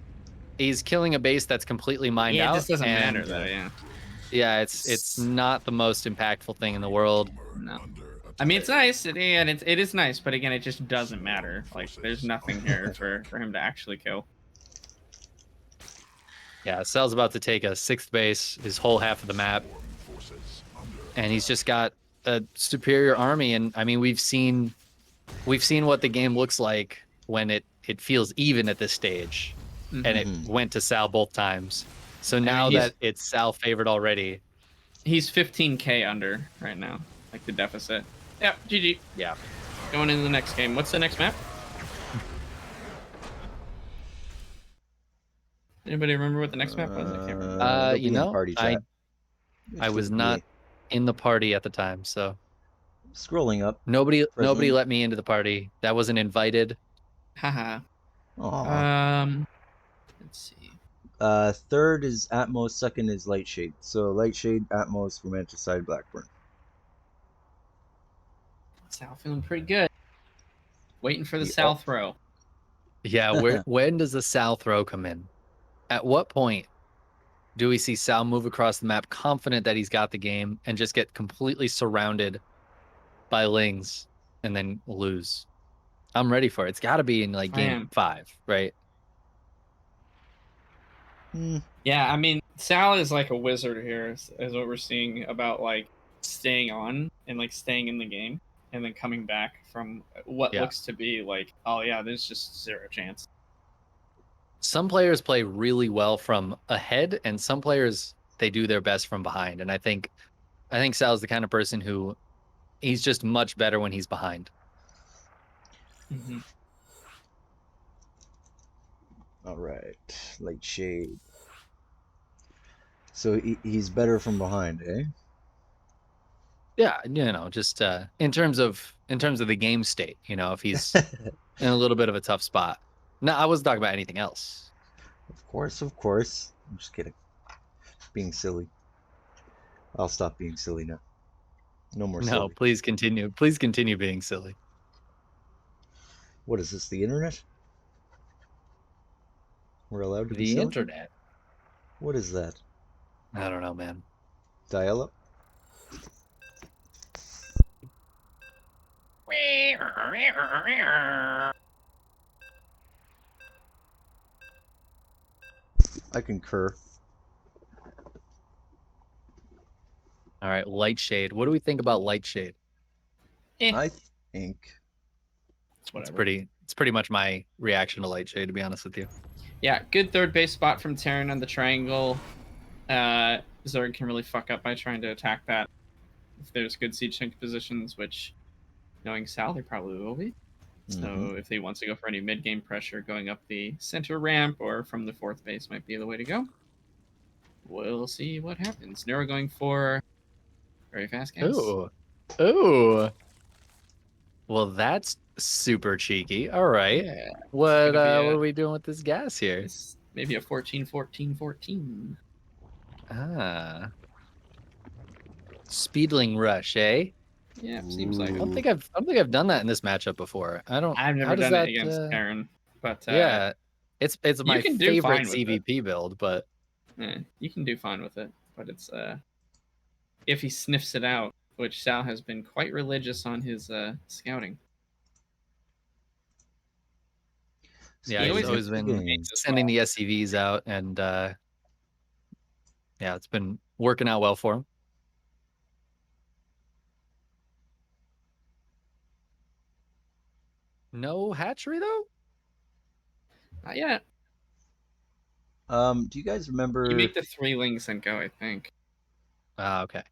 he's killing a base that's completely mined out. It just doesn't matter though, Yeah, it's not the most impactful thing in the world. No. I mean, it's nice, it is nice, but again, it just doesn't matter. Like, there's nothing here for him to actually kill. Yeah, Sal's about to take a 6th base, his whole half of the map, and he's just got a superior army. And I mean, we've seen what the game looks like when it feels even at this stage, and it went to Sal both times. So now that it's Sal favored already, he's 15k under right now, like the deficit. Yep, GG. Yeah. Going into the next game. What's the next map? Anybody remember what the next map was? I can't remember. I was not in the party at the time, so scrolling up. Nobody let me into the party. That wasn't invited. Haha. Let's see. 3rd is Atmos, 2nd is Lightshade. So Lightshade, Atmos, Romanticide, Blackburn. Sal feeling pretty good. Waiting for the Sal throw. Yeah, when does the Sal throw come in? At what point do we see Sal move across the map confident that he's got the game and just get completely surrounded by Lings and then lose? I'm ready for it. It's got to be in like game 5, right? Yeah, I mean, Sal is like a wizard here, is what we're seeing about like staying on and like staying in the game and then coming back from what looks to be like, oh yeah, there's just zero chance. Some players play really well from ahead, and some players they do their best from behind. And I think Sal's the kind of person who he's just much better when he's behind. Mm-hmm. All right, Light Shade. So he's better from behind, eh? Yeah, you know, just in terms of the game state, you know, if he's in a little bit of a tough spot. No, I wasn't talking about anything else. Of course, of course. I'm just kidding. Being silly. I'll stop being silly now. No more silly. No, please continue. Please continue being silly. What is this, the internet? We're allowed to be The silly? internet. What is that? I don't know, man. Dial-up? I concur. All right, Light Shade. What do we think about Light Shade? I think it's pretty much my reaction to Light Shade, to be honest with you. Yeah, good third base spot from Terran on the triangle. Zerg can really fuck up by trying to attack that if there's good siege tank positions, which, knowing Sal, there probably will be. So if he wants to go for any mid-game pressure, going up the center ramp or from the fourth base might be the way to go. We'll see what happens. Neuro going for very fast gas. Ooh. Well, that's super cheeky. All right. Yeah. What are we doing with this gas here? It's maybe a 14-14-14. Ah. Speedling rush, eh? Yeah, seems like I it. don't think I've done that in this matchup before. I've never done it against Terran, but yeah, it's my favorite CVP build, but you can do fine with it. But it's if he sniffs it out, which Sal has been quite religious on his scouting. Yeah, he's always been sending the SCVs out, and yeah, it's been working out well for him. No hatchery though? Not yet. Do you guys remember? You make the 3 lings and go, I think. Okay.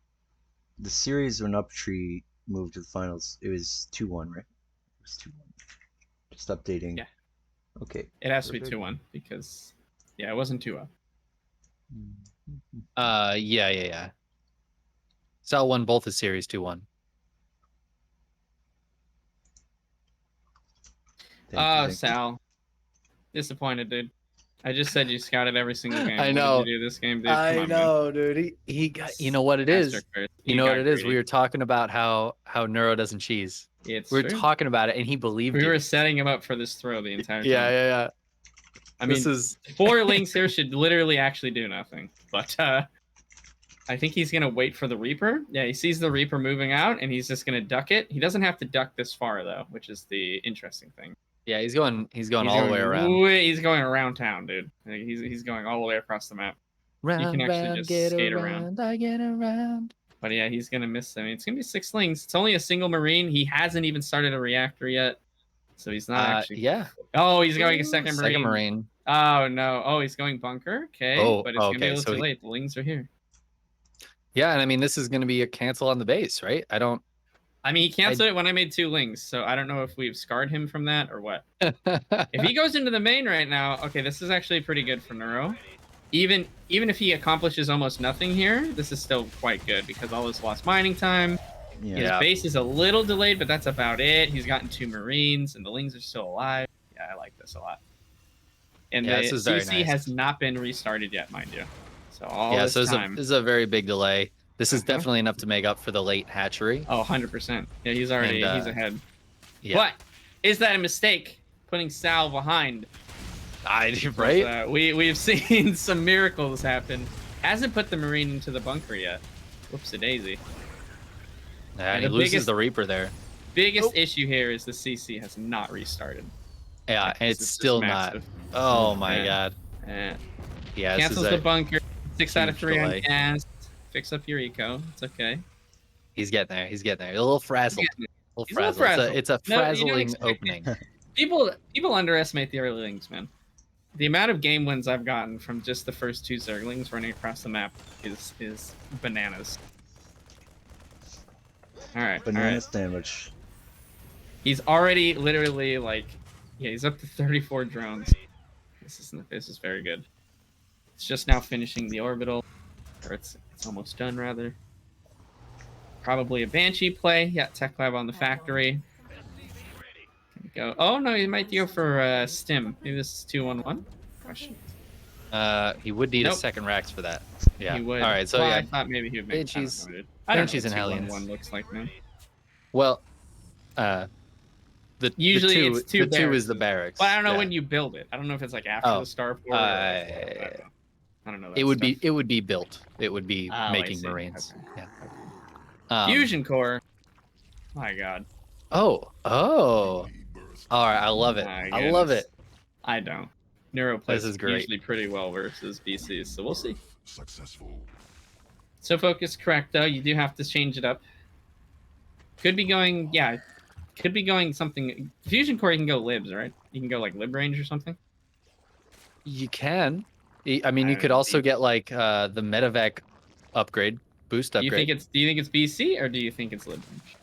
The series when UpATree moved to the finals, it was 2-1, right? It was 2-1. Just updating. Yeah. Okay. It has to be 2-1 because, yeah, it wasn't 2-0. Yeah. Sal won both the series 2-1. Oh, Sal. Disappointed, dude. I just said you scouted every single game. I know. What did you do this game, dude? I know, dude. He got. You know what it is? You know what it is? We were talking about how Neuro doesn't cheese. We were talking about it, and he believed it. We were setting him up for this throw the entire time. Yeah. I mean, 4 links here should literally actually do nothing. But I think he's gonna wait for the Reaper. Yeah, he sees the Reaper moving out, and he's just gonna duck it. He doesn't have to duck this far though, which is the interesting thing. Yeah, he's going all the way around. He's going around town, dude. Like, he's going all the way across the map. Round, you can actually just skate around. I get around. But yeah, he's gonna miss. I mean, it's gonna be 6 lings. It's only a single Marine. He hasn't even started a reactor yet, so he's not actually. Yeah. Oh, he's going a second Marine. Oh no. Oh, he's going bunker. Okay. But it's gonna be a little too late. The lings are here. Yeah, and I mean, this is gonna be a cancel on the base, right? I mean, he canceled it when I made 2 lings, so I don't know if we've scarred him from that or what. If he goes into the main right now, okay, this is actually pretty good for Neuro. Even if he accomplishes almost nothing here, this is still quite good because all his lost mining time. Yeah. His base is a little delayed, but that's about it. He's gotten 2 Marines, and the lings are still alive. Yeah, I like this a lot. And the CC has not been restarted yet, mind you. So this is a very big delay. This is definitely enough to make up for the late hatchery. Oh, 100%. Yeah, he's ahead. Yeah. But is that a mistake, putting Sal behind? Right? We've seen some miracles happen. Hasn't put the Marine into the bunker yet. Whoops-a-daisy. Yeah, he loses the Reaper there. Biggest issue here is the CC has not restarted. Yeah, and it's still not. Oh my god. Yeah. Yeah, Cancels this is the bunker. 6 out of huge 3 on delay. cast. Fix up your eco. It's okay. He's getting there. He's getting there. A little frazzled. He's A little a little frazzled. frazzled. It's a No, you don't frazzling expect opening. People underestimate the early lings, man. The amount of game wins I've gotten from just the first 2 Zerglings running across the map is bananas. All right. Banana sandwich. He's already literally like, yeah, he's up to 34 drones. This is very good. It's just now finishing the orbital, or it's almost done rather. Probably a Banshee play. Yeah, Tech Lab on the factory. Go. Oh no, he might go for Stim. Maybe this is 2-1-1. Question. He would need a Nope. second Rax for that. Yeah. He would. All right. So well, yeah, I thought maybe he would make Banshees. Banshees and Hellions. 1 looks like, man. Well, Usually the it's 2 2 is the barracks. Well, I don't know yeah. when you build it. I don't know if it's like after the starport. I don't know. It would be built. It would be making see. Marines. Okay. Yeah. Fusion core. My God. Oh. All right. I love it. My I love goodness. it. I don't. Neuro plays This is great. usually pretty well versus BCs, so we'll see. Successful. SoFocused, correct though. You do have to change it up. Could be going, yeah. Could be going something. Fusion core, you can go libs, right? You can go like lib range or something. You can. I mean, you could also get like the medevac upgrade, boost upgrade. Do you think it's BC or do you think it's lib range?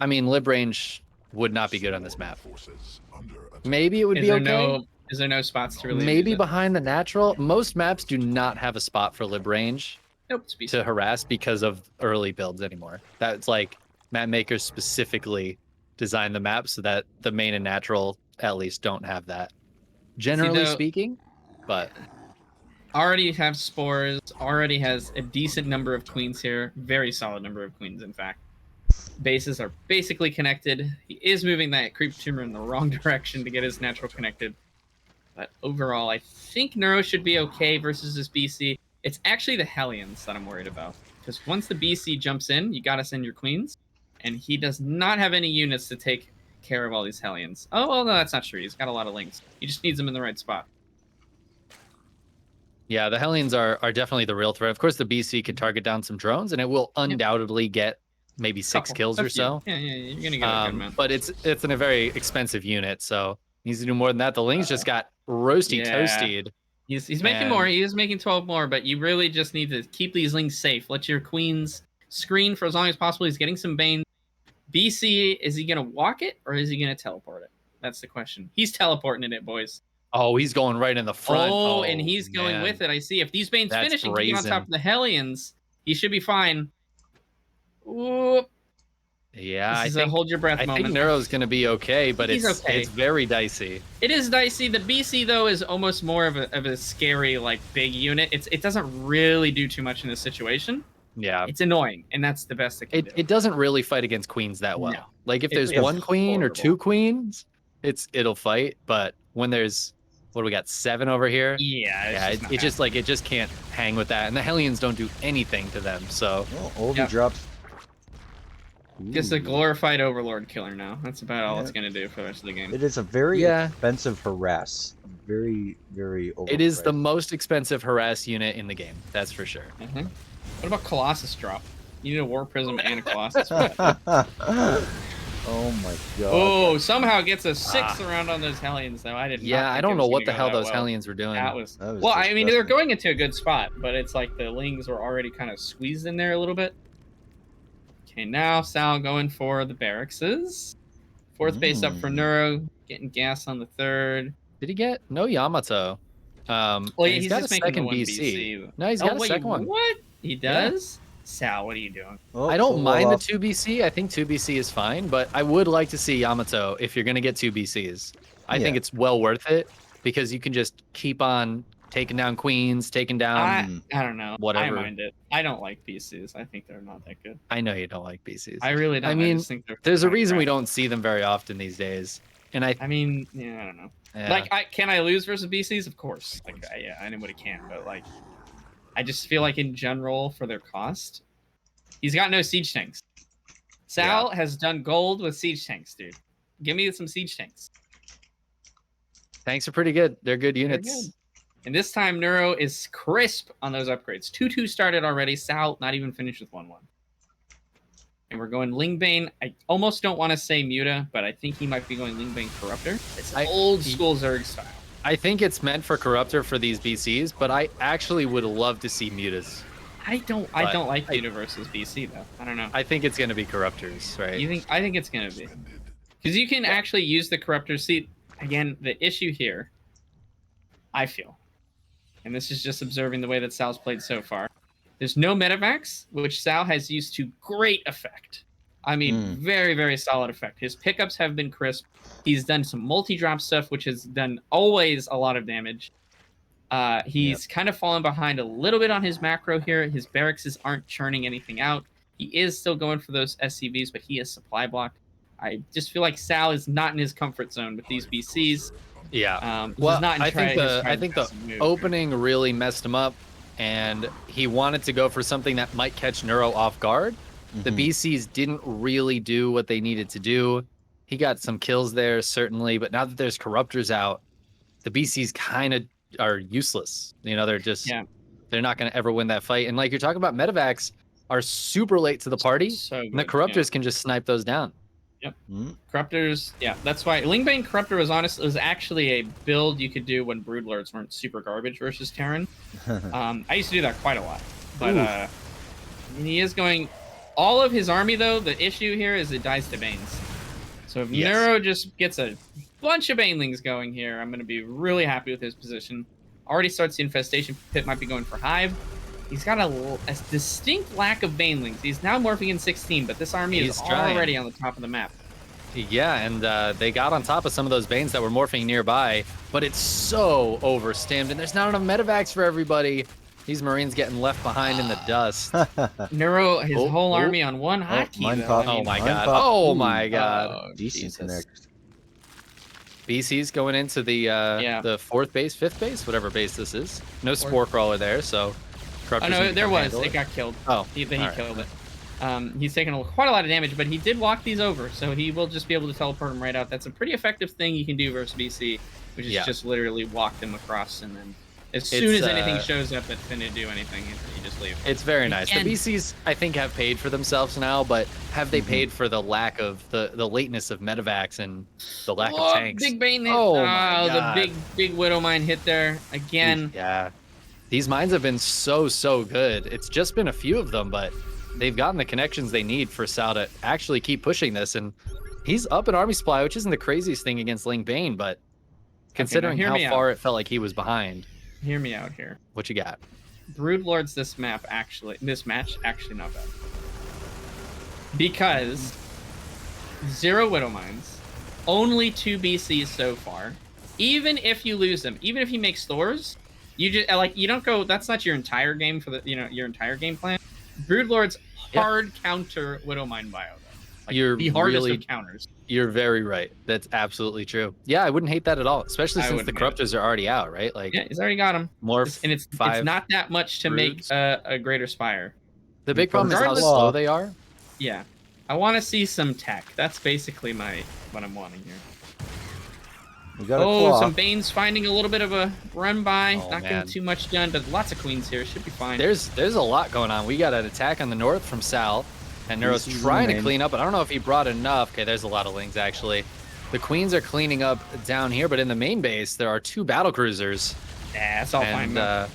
I mean, lib range would not be good on this map. Maybe it would be okay. Is there no spots to really? Maybe behind the natural. Most maps do not have a spot for lib range to harass because of early builds anymore. That's like map makers specifically design the map so that the main and natural at least don't have that. Generally speaking, but already have spores. Already has a decent number of queens here. Very solid number of queens, in fact. Bases are basically connected. He is moving that creep tumor in the wrong direction to get his natural connected. But overall, I think Neuro should be okay versus this BC. It's actually the Hellions that I'm worried about. Because once the BC jumps in, you got to send your queens. And he does not have any units to take care of all these Hellions. Oh, well, no, that's not true. He's got a lot of links. He just needs them in the right spot. Yeah, the Hellions are definitely the real threat. Of course, the BC can target down some drones, and it will undoubtedly get maybe 6 kills or so. Yeah, you're going to get a good amount. But it's in a very expensive unit, so he needs to do more than that. The Lings just got toasted. He's making more. He is making 12 more, but you really just need to keep these Lings safe. Let your queens screen for as long as possible. He's getting some Bane. BC, is he going to walk it, or is he going to teleport it? That's the question. He's teleporting it, boys. Oh, he's going right in the front. Oh, and he's going with it. I see. If these Banes finish and get on top of the Hellions, he should be fine. Ooh. Yeah, this is a hold your breath moment. I think Neuro's going to be okay, but it's very dicey. It is dicey. The BC, though, is almost more of a scary, like, big unit. It doesn't really do too much in this situation. Yeah. It's annoying, and that's the best it can do. It doesn't really fight against queens that well. No. Like, if there's one queen or 2 queens, it'll fight, but when there's... What do we got? 7 over here. Yeah, it just can't hang with that, and the Hellions don't do anything to them. So Oldie drops. Just a glorified Overlord killer now. That's about all it's gonna do for the rest of the game. It is a very expensive harass. Very, very overpriced. It is the most expensive harass unit in the game. That's for sure. What about Colossus drop? You need a War Prism and a Colossus. Oh my god. Oh, somehow it gets a 6th round on those Hellions, though. I didn't. Yeah, I don't know what the hell those Hellions were doing. That was well, I mean, they're going into a good spot, but it's like the Lings were already kind of squeezed in there a little bit. Okay, now Sal going for the barracks. 4th base up for Neuro, getting gas on the 3rd. Did he get no Yamato? Well, he's got just a making second the one BC. No, he's got a second one. What? He does? Sal, what are you doing? Oh, I don't mind the 2 BC. I think 2 BC is fine, but I would like to see Yamato if you're going to get 2 BCs. I think it's well worth it because you can just keep on taking down queens, taking down... I don't know. Whatever. I mind it. I don't like BCs. I think they're not that good. I know you don't like BCs. I really don't. I mean, just think there's a reason we don't see them very often these days. And I mean, yeah, I don't know. Yeah. Like, can I lose versus BCs? Of course. Like, yeah, anybody can. But, like, I just feel like in general, for their cost, he's got no siege tanks. Sal has done gold with siege tanks, dude. Give me some siege tanks. Tanks are pretty good. They're good units. And this time, Neuro is crisp on those upgrades. 2-2 started already. Sal not even finished with 1-1. And we're going Lingbane. I almost don't want to say Muta, but I think he might be going Lingbane Corruptor. It's old school Zerg style. I think it's meant for Corruptor for these BCs, but I actually would love to see Mutas. I don't like Muta versus BC though. I don't know. I think it's gonna be Corruptors, right? I think it's gonna be. Because you can actually use the Corruptors. See, again, the issue here, I feel, and this is just observing the way that Sal's played so far, there's no Medivacs, which Sal has used to great effect. I mean, very, very solid effect. His pickups have been crisp. He's done some multi-drop stuff, which has done always a lot of damage. He's kind of fallen behind a little bit on his macro here. His barracks aren't churning anything out. He is still going for those SCVs, but he is supply blocked. I just feel like Sal is not in his comfort zone with these BCs. Yeah. Well, I think the opening really messed him up, and he wanted to go for something that might catch Neuro off guard. The BCs didn't really do what they needed to do. He got some kills there, certainly, but now that there's Corruptors out, the BCs kind of are useless. You know, they're just they're not going to ever win that fight. And like you're talking about, Medivacs are super late to the party, and the Corruptors can just snipe those down. Yep. Corruptors, that's why Lingbane Corruptor was actually a build you could do when Broodlords weren't super garbage versus Terran. I used to do that quite a lot, but he is going. All of his army, though, the issue here is it dies to Banes. So if Neuro just gets a bunch of Banelings going here, I'm going to be really happy with his position. Already starts the Infestation Pit, might be going for Hive. He's got a distinct lack of Banelings. He's now morphing in 16, but this army is already on the top of the map. Yeah, and they got on top of some of those Banes that were morphing nearby, but it's so overstimmed, and there's not enough Medivacs for everybody. These Marines getting left behind in the dust. Neuro, his whole army on one hotkey. Oh my god. Oh my god. Decent connect. BC's going into the 4th base, 5th base, whatever base this is. No Spore Crawler there, so... Oh no, there was. It got killed. Oh, he killed it. He's taken quite a lot of damage, but he did walk these over, so he will just be able to teleport them right out. That's a pretty effective thing you can do versus BC, which is just literally walk them across, and then as soon as anything shows up that's finna do anything, you just leave. It's very nice. The BCs, I think, have paid for themselves now, but have they paid for the lack of the lateness of Medivacs and the lack of tanks? Big Bane hit. Oh the big Widow Mine hit there again. Yeah. These mines have been so good. It's just been a few of them, but they've gotten the connections they need for Sal to actually keep pushing this. And he's up in army supply, which isn't the craziest thing against Lingbane, but considering how far it felt like he was behind. Hear me out here. What you got? Broodlords this match actually not bad. Because 0 Widow Mines, only 2 BCs so far. Even if you lose them, even if you make stores, you just you don't go. That's not your entire game for your entire game plan. Broodlords hard counter Widow Mine bio. You're the hardest of counters. You're very right. That's absolutely true. Yeah, I wouldn't hate that at all, especially since the Corruptors are already out, right? Like, yeah, he's already got them. And it's not that much to make a Greater Spire. The big problem is how slow they are. Yeah, I want to see some tech. That's basically what I'm wanting here. Some Banes finding a little bit of a run by. Not getting too much done, but lots of Queens here. Should be fine. There's a lot going on. We got an attack on the north from Sal, and Neuro's trying to clean up, but I don't know if he brought enough. Okay, there's a lot of Lings, actually. The Queens are cleaning up down here, but in the main base, there are 2 battle cruisers. Yeah, that's all fine. I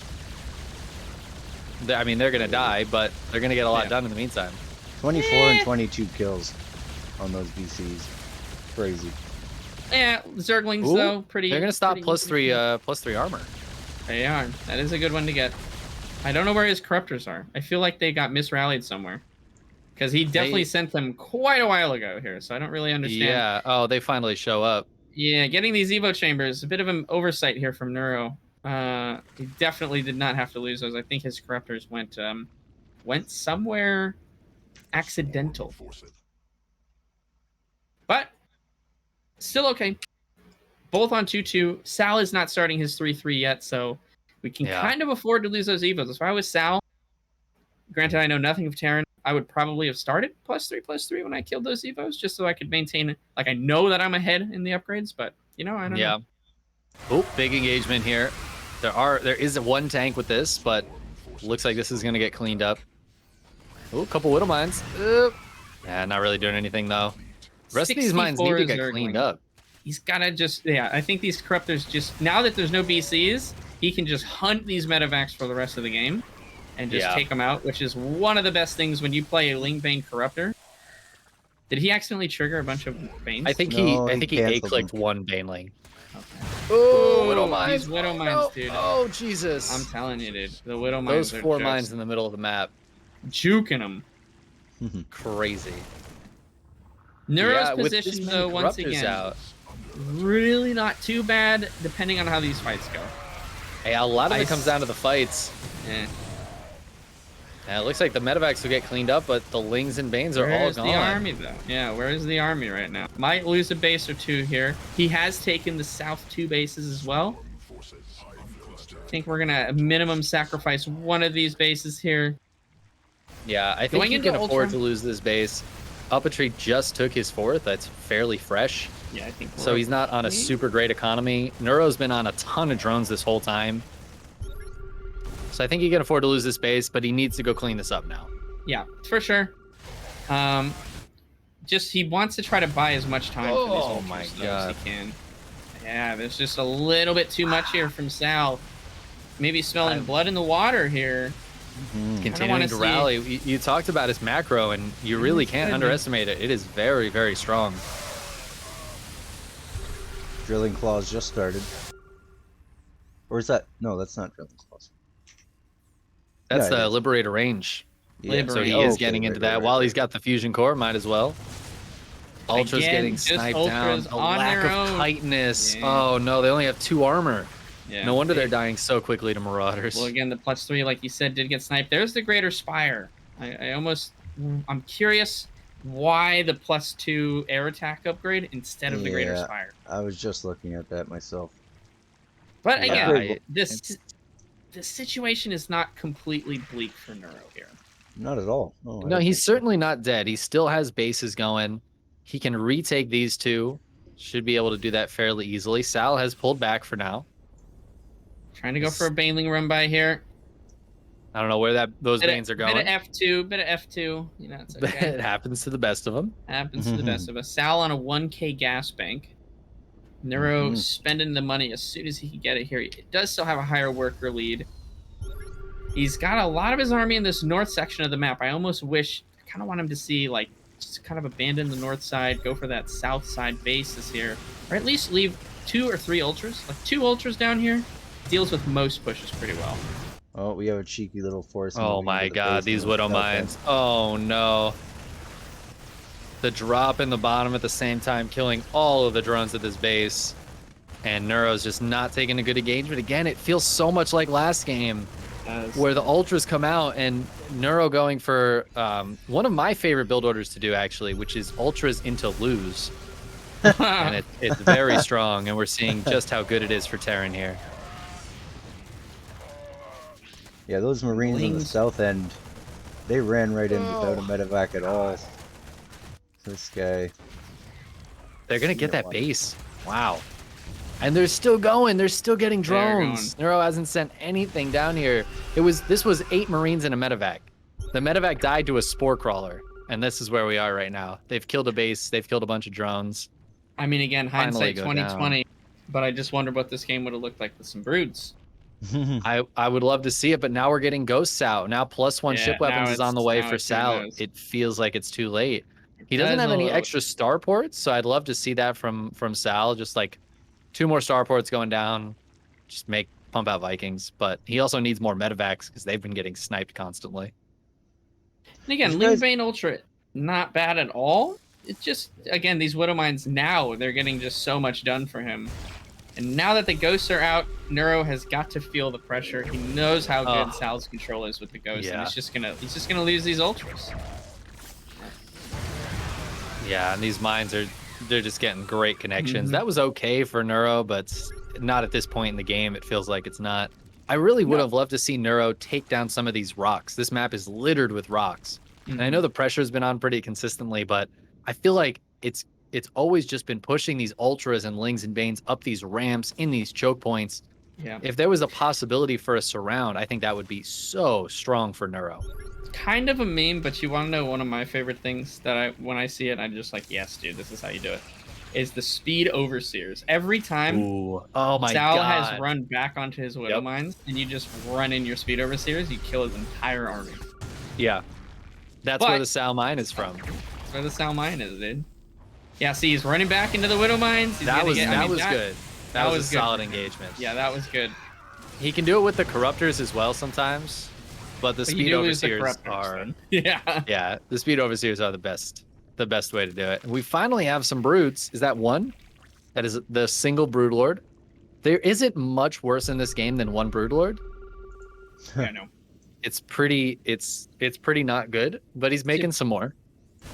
mean, they're going to die, but they're going to get a lot done in the meantime. 24 and 22 kills on those BCs. Crazy. Yeah, Zerglings though, pretty. They're gonna stop +3 armor. They are. That is a good one to get. I don't know where his Corruptors are. I feel like they got misrallied somewhere, because he definitely sent them quite a while ago here. So I don't really understand. Yeah. Oh, they finally show up. Yeah, getting these Evo chambers, a bit of an oversight here from Neuro. He definitely did not have to lose those. I think his Corruptors went somewhere accidental. But still okay. Both on 2-2. Sal is not starting his 3-3 yet, so we can kind of afford to lose those Evos. If I was Sal, granted I know nothing of Terran, I would probably have started +3/+3 when I killed those Evos, just so I could maintain it. Like, I know that I'm ahead in the upgrades, but, I don't know. Oh, big engagement here. There is one tank with this, but looks like this is gonna get cleaned up. Ooh, a couple Widow Mines. Yeah, not really doing anything though. The rest of these mines need to get cleaned up. He's gotta just, yeah, I think these Corruptors just, now that there's no BCs, he can just hunt these Medivacs for the rest of the game and just take them out, which is one of the best things when you play a Ling Bane Corruptor. Did he accidentally trigger a bunch of Banes? I think he A-clicked one Baneling. Okay. Oh, Widow Mines. These Widow Mines, dude. Oh, Jesus. I'm telling you, dude. The Widow Mines Those 4 mines in the middle of the map. Juking them. Crazy. Neuro's position, though, once again, really not too bad, depending on how these fights go. Hey, a lot of it comes down to the fights. Yeah. Yeah, it looks like the Medivacs will get cleaned up, but the Lings and Banes are all gone. Where's the army, though? Yeah, where is the army right now? Might lose a base or two here. He has taken the south 2 bases as well. I think we're going to minimum sacrifice one of these bases here. Yeah, I think he can afford to lose this base. UpATree just took his 4th. That's fairly fresh. Yeah, I think so. He's not on a super great economy. Neuro's been on a ton of drones this whole time. So I think he can afford to lose this base, but he needs to go clean this up now. Yeah, for sure. Just he wants to try to buy as much time for these ultras as he can. Yeah, there's just a little bit too much here from Sal. Maybe smelling blood in the water here. Continuing to rally. You talked about his macro, and you really can't underestimate it. It is very, very strong. Drilling Claws just started. Or is that... No, that's not Drilling Claws. That's the Liberator range. Yeah, so he is getting into that. While he's got the Fusion Core, might as well. Ultra's getting sniped down. A lack of tightness. Yeah. Oh, no, they only have 2 armor. Yeah, no wonder they're dying so quickly to Marauders. Well, again, the +3, like you said, did get sniped. There's the Greater Spire. I'm curious why the +2 air attack upgrade instead of the Greater Spire. I was just looking at that myself. But again, this situation is not completely bleak for Neuro here. Not at all. No, he's certainly not dead. He still has bases going. He can retake these 2. Should be able to do that fairly easily. Sal has pulled back for now. Trying to go for a Baneling run by here. I don't know where those Banes are going. Bit of F2. You know, it's okay. It happens to the best of them. Happens to the best of us. Sal on a 1K gas bank. Neuro spending the money as soon as he can get it here. He does still have a higher worker lead. He's got a lot of his army in this north section of the map. I almost wish, I kind of want him to see, like, just kind of abandon the north side, go for that south side bases here. Or at least leave 2 or 3 ultras. Like 2 ultras down here deals with most pushes pretty well. Oh, we have a cheeky little force. Oh my god, these Widow Mines. Oh no. The drop in the bottom at the same time, killing all of the drones at this base. And Neuro's just not taking a good engagement. Again, it feels so much like last game, where the Ultras come out and Neuro going for one of my favorite build orders to do, actually, which is Ultras into lose. And it's very strong, and we're seeing just how good it is for Terran here. Yeah, those Marines on the south end, they ran right in without a medevac at all. This guy. They're going to get that base. Wow. And they're still going. They're still getting drones. Neuro hasn't sent anything down here. This was 8 Marines and a medevac. The medevac died to a spore crawler, and this is where we are right now. They've killed a base. They've killed a bunch of drones. I mean, again, hindsight 2020, but I just wonder what this game would have looked like with some broods. I would love to see it, but now we're getting ghosts out. Now +1 ship weapons is on the way for Sal. It feels like it's too late. He doesn't have any extra starports, so I'd love to see that from Sal. Just like 2 more starports going down, just pump out Vikings. But he also needs more medevacs because they've been getting sniped constantly. And again, Ling Bane Ultra, not bad at all. It's just, again, these Widow Mines now, they're getting just so much done for him. And now that the ghosts are out, Neuro has got to feel the pressure. He knows how good Sal's control is with the ghosts, and he's just gonna lose these ultras. Yeah, and these mines they're just getting great connections. That was okay for Neuro, but not at this point in the game. It feels like it's not. I really would have loved to see Neuro take down some of these rocks. This map is littered with rocks. And I know the pressure's been on pretty consistently, but I feel like it's always just been pushing these ultras and Lings and Banes up these ramps in these choke points Yeah. If there was a possibility for a surround, I think that would be so strong for Neuro. Kind of a meme, but you want to know one of my favorite things that when I see it, I'm just like, yes, dude, this is how you do it. Is the speed overseers. Every time oh my Sal God. has run back onto his Widow Mines, and you just run in your speed overseers, you kill his entire army. Yeah. That's where the Sal mine is from. That's where the Sal mine is, dude. Yeah, see, he's running back into the Widow Mines. That was good. That was a solid engagement. Yeah, that was good. He can do it with the Corruptors as well sometimes, but the speed overseers are yeah, the speed overseers are the best way to do it. We finally have some broods. Is that one? That is the single broodlord. There isn't much worse in this game than one broodlord. I know. It's pretty not good, but he's making some more.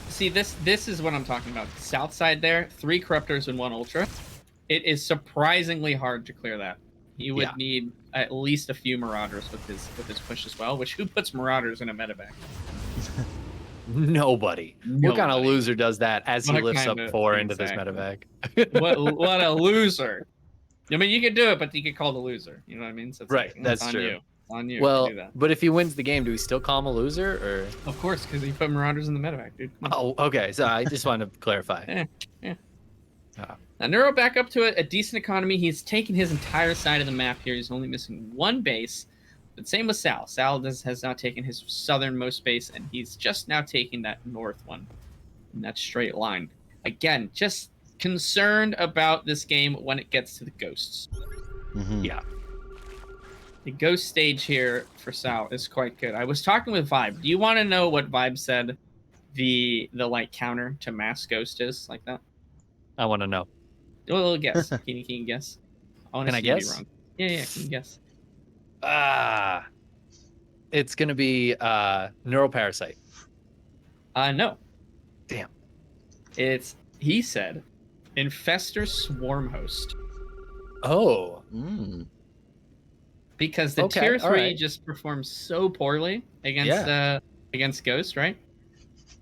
See, this is what I'm talking about. South side there, 3 Corruptors and 1 Ultra. It is surprisingly hard to clear that. You would need at least a few Marauders with his push as well, which who puts Marauders in a medevac? Nobody. What kind of loser does that as he lifts up 4 into this medevac? what a loser. I mean, you could do it, but you could call the loser. You know what I mean? So it's that's on true. You. On you well, to do that. But if he wins the game, do we still call him a loser? Or of course, because he put Marauders in the medevac, dude. Oh, okay. So I just wanted to clarify. Yeah. Now, Neuro back up to a decent economy. He's taken his entire side of the map here. He's only missing 1 base. But same with Sal. Sal has now taken his southernmost base, and he's just now taking that north one in that straight line. Again, just concerned about this game when it gets to the ghosts. Yeah. The ghost stage here for Sal is quite good. I was talking with ViBE. Do you want to know what ViBE said the like counter to mass ghost is like that? I want to know. A little guess. Can you guess? Can I guess? Be wrong. Yeah, can you guess? It's gonna be neuroparasite. No. Damn. He said Infestor Swarm Host. Oh. Because the tier 3 just performs so poorly against Ghost, right?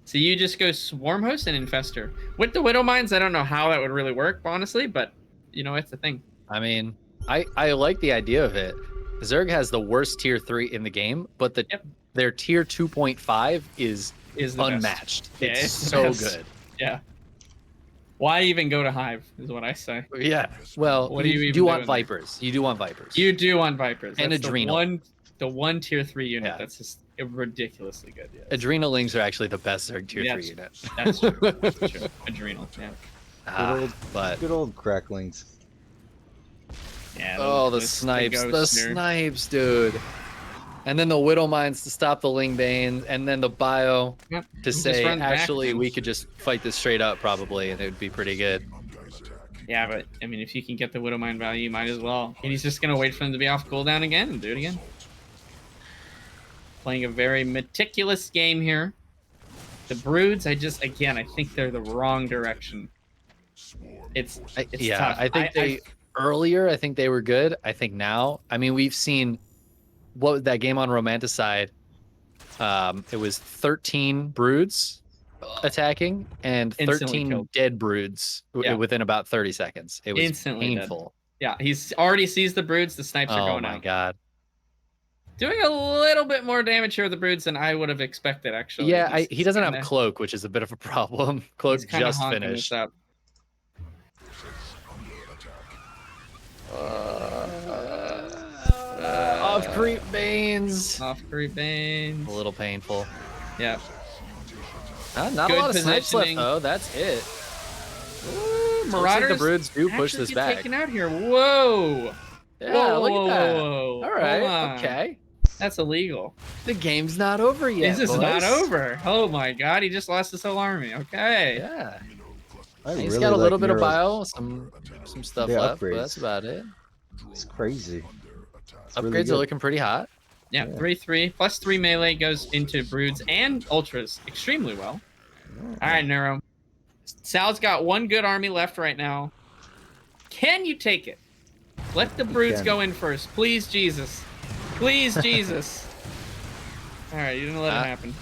So you just go Swarm Host and Infestor. With the Widow Mines, I don't know how that would really work, honestly, but you know, it's the thing. I mean, I like the idea of it. Zerg has the worst tier 3 in the game, but their tier 2.5 is unmatched. It's so good. Yeah. Why even go to Hive is what I say. Yeah. Well, what do you do want Vipers. You do want Vipers. You do want Vipers. And that's Adrenal. The one tier 3 unit that's just ridiculously good. Yes. Adrenalings are actually the best Zerg tier 3 unit. That's true. That's true. Adrenal, yeah. Good old cracklings. Yeah, the snipes. The snipes, dude. And then the Widow Mines to stop the Lingbane, and then the Bio to say, actually, we could just fight this straight up, probably, and it would be pretty good. Yeah, but, I mean, if you can get the Widow Mine value, you might as well. And he's just going to wait for them to be off cooldown again and do it again. Playing a very meticulous game here. The Broods, I think they're the wrong direction. It's tough. I think earlier, I think they were good. I think now, I mean, we've seen... What was that game on Romanticide? It was 13 broods attacking and 13 dead broods within about 30 seconds. It was instantly painful. Dead. Yeah, he's already sees the broods. The snipes are going out. Oh my god! Doing a little bit more damage here with the broods than I would have expected, actually. Yeah, he doesn't have Cloak, which is a bit of a problem. Cloak just finished. Off creep Banes. Off creep Banes. A little painful. Yeah. Not a lot of snipes left though. That's it. Ooh, Marauders. Like the Broods do push this back. Taken out here. Whoa. Yeah, look at that. Whoa. All right. Okay. That's illegal. The game's not over yet. This is not over. Oh my god, he just lost his whole army. Okay. Yeah. He's got a little bit of bio, some stuff left, but that's about it. It's crazy. Upgrades are looking pretty hot. Yeah, 3/3 plus 3 melee goes into Broods and Ultras extremely well. All right, Neuro. Sal's got 1 good army left right now. Can you take it? Let the Broods go in first. Please, Jesus. Please, Jesus. All right, you didn't let it happen.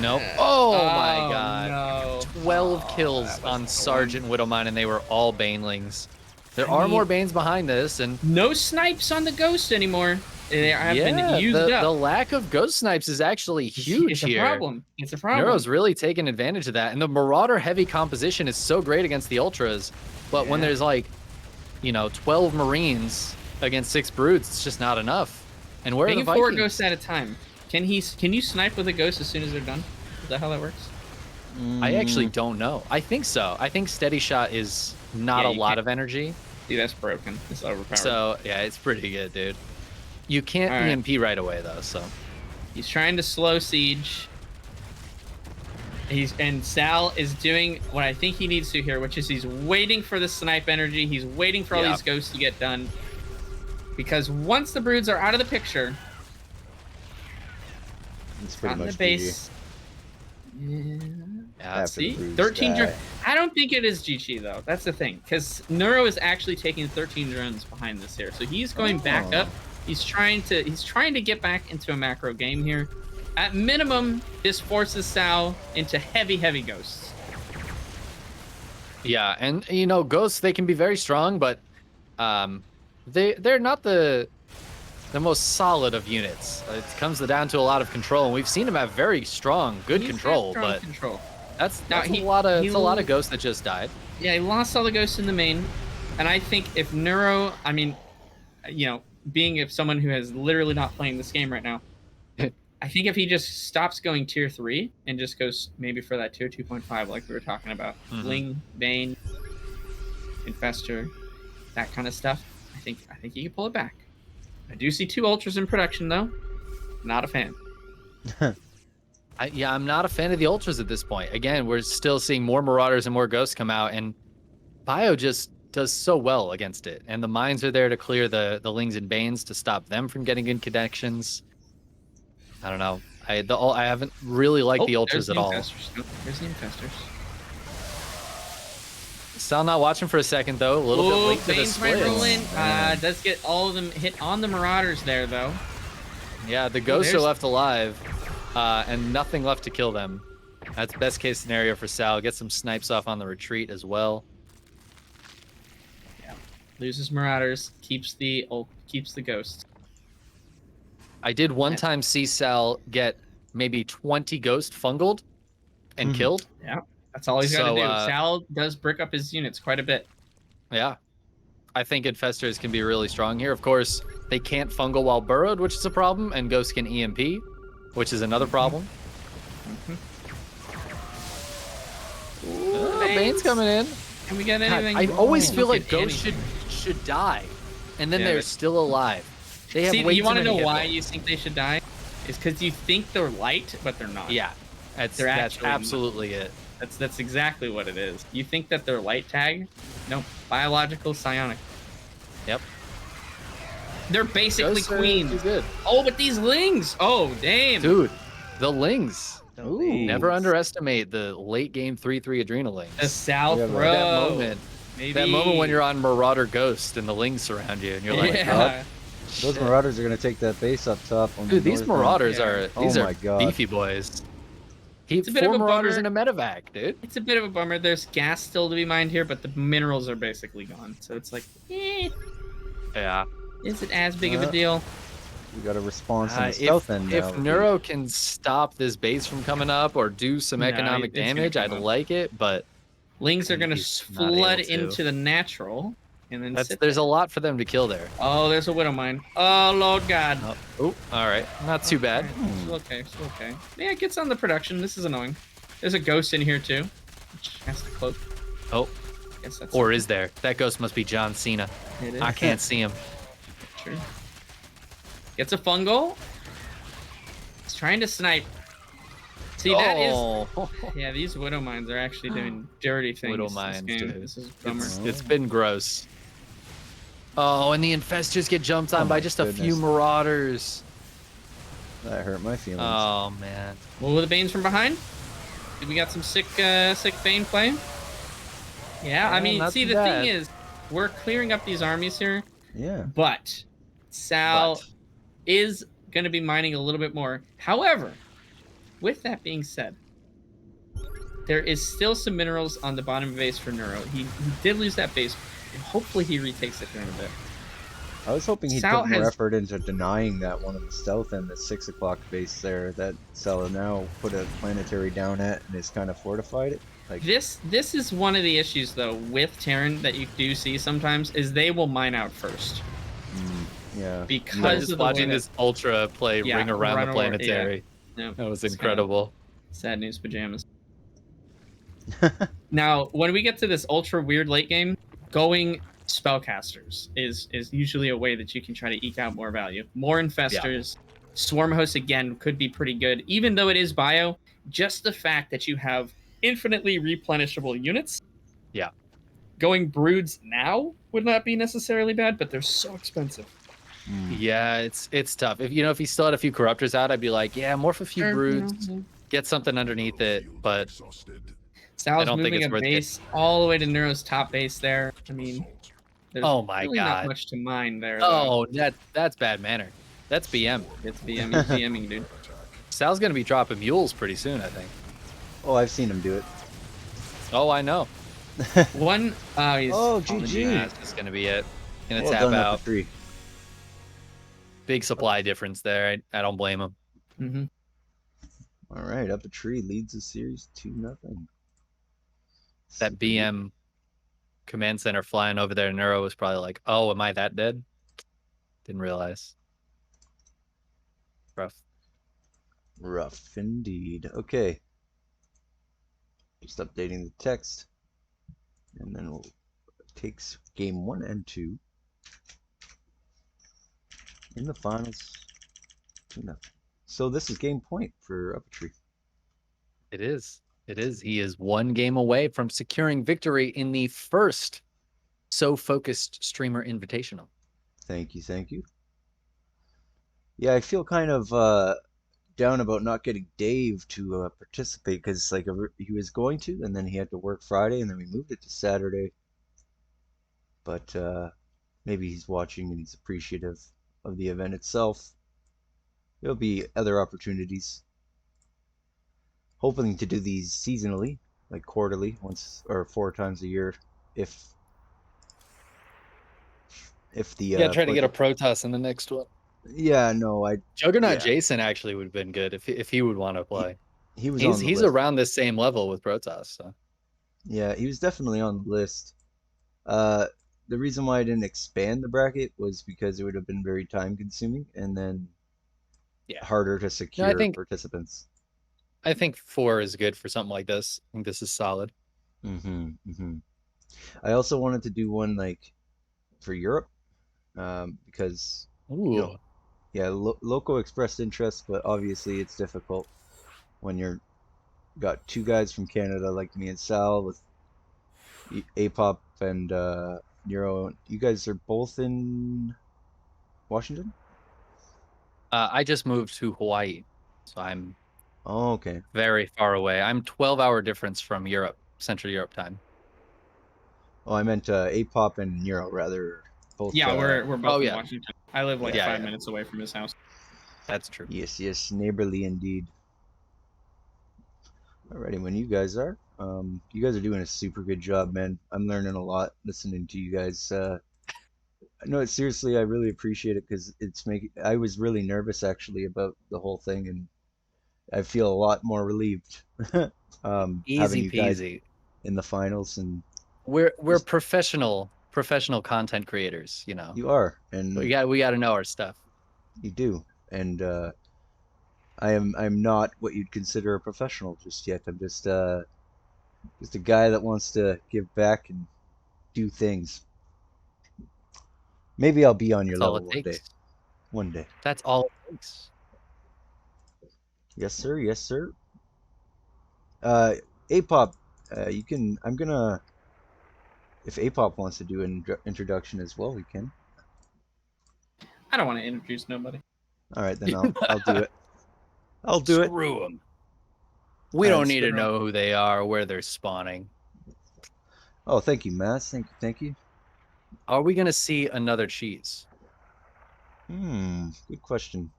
Nope. Oh my god. No. 12 kills on Sergeant Widowmine, and they were all Banelings. There are more Banes behind this, and no snipes on the Ghost anymore. They have been used up. The lack of Ghost snipes is actually huge here. It's a problem. It's a problem. Neuro's really taking advantage of that, and the Marauder heavy composition is so great against the Ultras, but when there's like, 12 Marines against 6 Brutes, it's just not enough. And where are the Vikings? 4 Ghosts at a time. Can you snipe with a Ghost as soon as they're done? Is that how that works? I actually don't know. I think so. I think Steady Shot is not a lot of energy. Dude, that's broken. It's overpowered. So, yeah, it's pretty good, dude. You can't EMP right away, though, so. He's trying to slow siege. And Sal is doing what I think he needs to here, which is he's waiting for the snipe energy. He's waiting for all these Ghosts to get done. Because once the Broods are out of the picture, it's pretty much the base. Yeah, see, 13 I don't think it is GG though. That's the thing, because Neuro is actually taking 13 drones behind this here, so he's going back up. He's trying to get back into a macro game here. At minimum, this forces Sal into heavy Ghosts. Yeah, and Ghosts, they can be very strong, but they're not the most solid of units. It comes down to a lot of control, and we've seen him have very strong, good control, but that's a lot of Ghosts that just died. Yeah, he lost all the Ghosts in the main, and I think if Neuro, being someone who has literally not playing this game right now, I think if he just stops going tier 3 and just goes maybe for that tier 2.5 like we were talking about, Bling, Bane, Infestor, that kind of stuff, I think he can pull it back. I do see 2 Ultras in production though. Not a fan. I'm not a fan of the Ultras at this point. Again, we're still seeing more Marauders and more Ghosts come out, and Bio just does so well against it. And the mines are there to clear the Lings and Banes to stop them from getting good connections. I don't know. I haven't really liked the Ultras at all. There's the Infestors. Still not watching for a second though. A little bit late to the split. Does get all of them hit on the Marauders there though. Yeah, the Ghosts are left alive, and nothing left to kill them. That's best case scenario for Sal. Get some snipes off on the retreat as well. Yeah, loses Marauders, keeps the Ghosts. I did one time see Sal get maybe 20 Ghost fungled and killed. Yeah. That's all he's got to do. Sal does brick up his units quite a bit. Yeah. I think Infestors can be really strong here. Of course, they can't fungal while burrowed, which is a problem, and Ghosts can EMP, which is another problem. Bane's coming in. Can we get anything? I always feel like Ghosts should die, and then they're still alive. They have you want to know why you think they should die? It's because you think they're light, but they're not. Yeah, that's absolutely it. That's exactly what it is. You think that they're light tag? No, biological psionic. Yep. They're basically queens. Oh, but these Lings! Oh, damn. Dude, the Lings. Ooh. Never underestimate the late game 3/3 Adrenal Lings. The South Row. That moment when you're on Marauder Ghost and the Lings surround you, and you're like, those Marauders are gonna take that base up top. Dude, these Marauders are beefy boys. It's a bit of a Marauders in a medevac, dude. It's a bit of a bummer. There's gas still to be mined here, but the minerals are basically gone. So it's like, yeah. Is it as big of a deal? We got a response on the south end now. If Neuro can stop this base from coming up or do some economic damage, I'd like it, but Lings are going to flood into the natural. And then there's a lot for them to kill there. Oh, there's a Widow Mine. Oh, Lord God. Oh, all right. Not too bad. Still okay. Yeah, it gets on the production. This is annoying. There's a Ghost in here, too. Which has to cloak. Oh. Or is there? That Ghost must be John Cena. It is. I can't see him. True. Gets a fungal. He's trying to snipe. See, that is... Yeah, these Widow Mines are actually doing dirty things. Widow Mines, dude. This is a bummer. It's been gross. Oh, and the Infestors get jumped on by just a few Marauders. That hurt my feelings. Oh, man. Well, with the Banes from behind? We got some sick Bane play. Yeah, I mean, see, the thing is, we're clearing up these armies here. Yeah. But Sal is going to be mining a little bit more. However, with that being said, there is still some minerals on the bottom base for Neuro. He did lose that base, hopefully he retakes it here in a bit. I was hoping he'd Sal put more has- effort into denying that one of the stealth and the 6 o'clock base there that Sal now put a planetary down at and has kind of fortified it. Like This is one of the issues though with Terran that you do see sometimes is they will mine out first. Yeah. Because of the watching way this Ultra play Yeah, ring around run the over- planetary. Yeah. That was It's kinda incredible. sad news pajamas. Now, when we get to this ultra weird late game, going spellcasters is usually a way that you can try to eke out more value. More infestors, swarm hosts again could be pretty good, even though it is bio. Just the fact that you have infinitely replenishable units. Yeah. Going broods now would not be necessarily bad, but they're so expensive. Yeah, it's tough. If you still had a few corruptors out, I'd be like, yeah, morph a few Sure, broods, get something underneath it. But Sal's I don't think moving it's a worth base all the way to Neuro's top base there. I mean, there's Oh my really not God. much to mine there. Though. Oh, that's bad manner. That's BM. It's BM. He's BMing, dude. Sal's gonna be dropping mules pretty soon, I think. Oh, I've seen him do it. Oh, I know. One. He's Oh, on the GG. GG. That's just gonna be it. Gonna Well tap done, out. UpATree. Big supply difference there. I don't blame him. Mm-hmm. All right, UpATree leads the series 2-0. That BM command center flying over there, Neuro was probably like, "Oh, am I that dead?" Didn't realize. Rough. Rough indeed. Okay. Just updating the text. And then we'll take game 1 and 2 in the finals. 2-0. So this is game point for UpATree. It is. It is. He is one game away from securing victory in the first SoFocused Streamer Invitational. Thank you, thank you. Yeah, I feel kind of down about not getting Dave to participate because like he was going to, and then he had to work Friday, and then we moved it to Saturday. But maybe he's watching and he's appreciative of the event itself. There'll be other opportunities. Hoping to do these seasonally, like quarterly, once or 4 times a year, if the Try to get a Protoss in the next one. Yeah, no, Juggernaut Jason actually would have been good if he would want to play. He's he's around this same level with Protoss. So. Yeah, he was definitely on the list. The reason why I didn't expand the bracket was because it would have been very time consuming and then harder to secure participants. I think 4 is good for something like this. I think this is solid. I also wanted to do one like for Europe because Loco expressed interest, but obviously it's difficult when you're got 2 guys from Canada like me and Sal with Apop and Neuro. You guys are both in Washington? I just moved to Hawaii, so I'm very far away. I'm 12-hour difference from Europe, Central Europe time. Oh, I meant Apop and Neuro rather. Both. Yeah, we're both in Washington. I live like 5 minutes away from his house. That's true. Yes, neighborly indeed. Alrighty, when you guys are doing a super good job, man. I'm learning a lot listening to you guys. No, seriously, I really appreciate it because I was really nervous actually about the whole thing, and I feel a lot more relieved. Having you guys in the finals, and we're professional content creators, you know. You are, and we got to know our stuff. You do, and I'm not what you'd consider a professional just yet. I'm just a guy that wants to give back and do things. Maybe I'll be on your level one day. One day. That's all it takes. Yes, sir. Yes, sir. Apop, you can. I'm gonna. If Apop wants to do an introduction as well, we can. I don't want to introduce nobody. All right, then I'll do it. I'll do it. Screw them. We don't need to know who they are or where they're spawning. Oh, thank you, Mass. Thank you. Are we gonna see another cheese? Good question.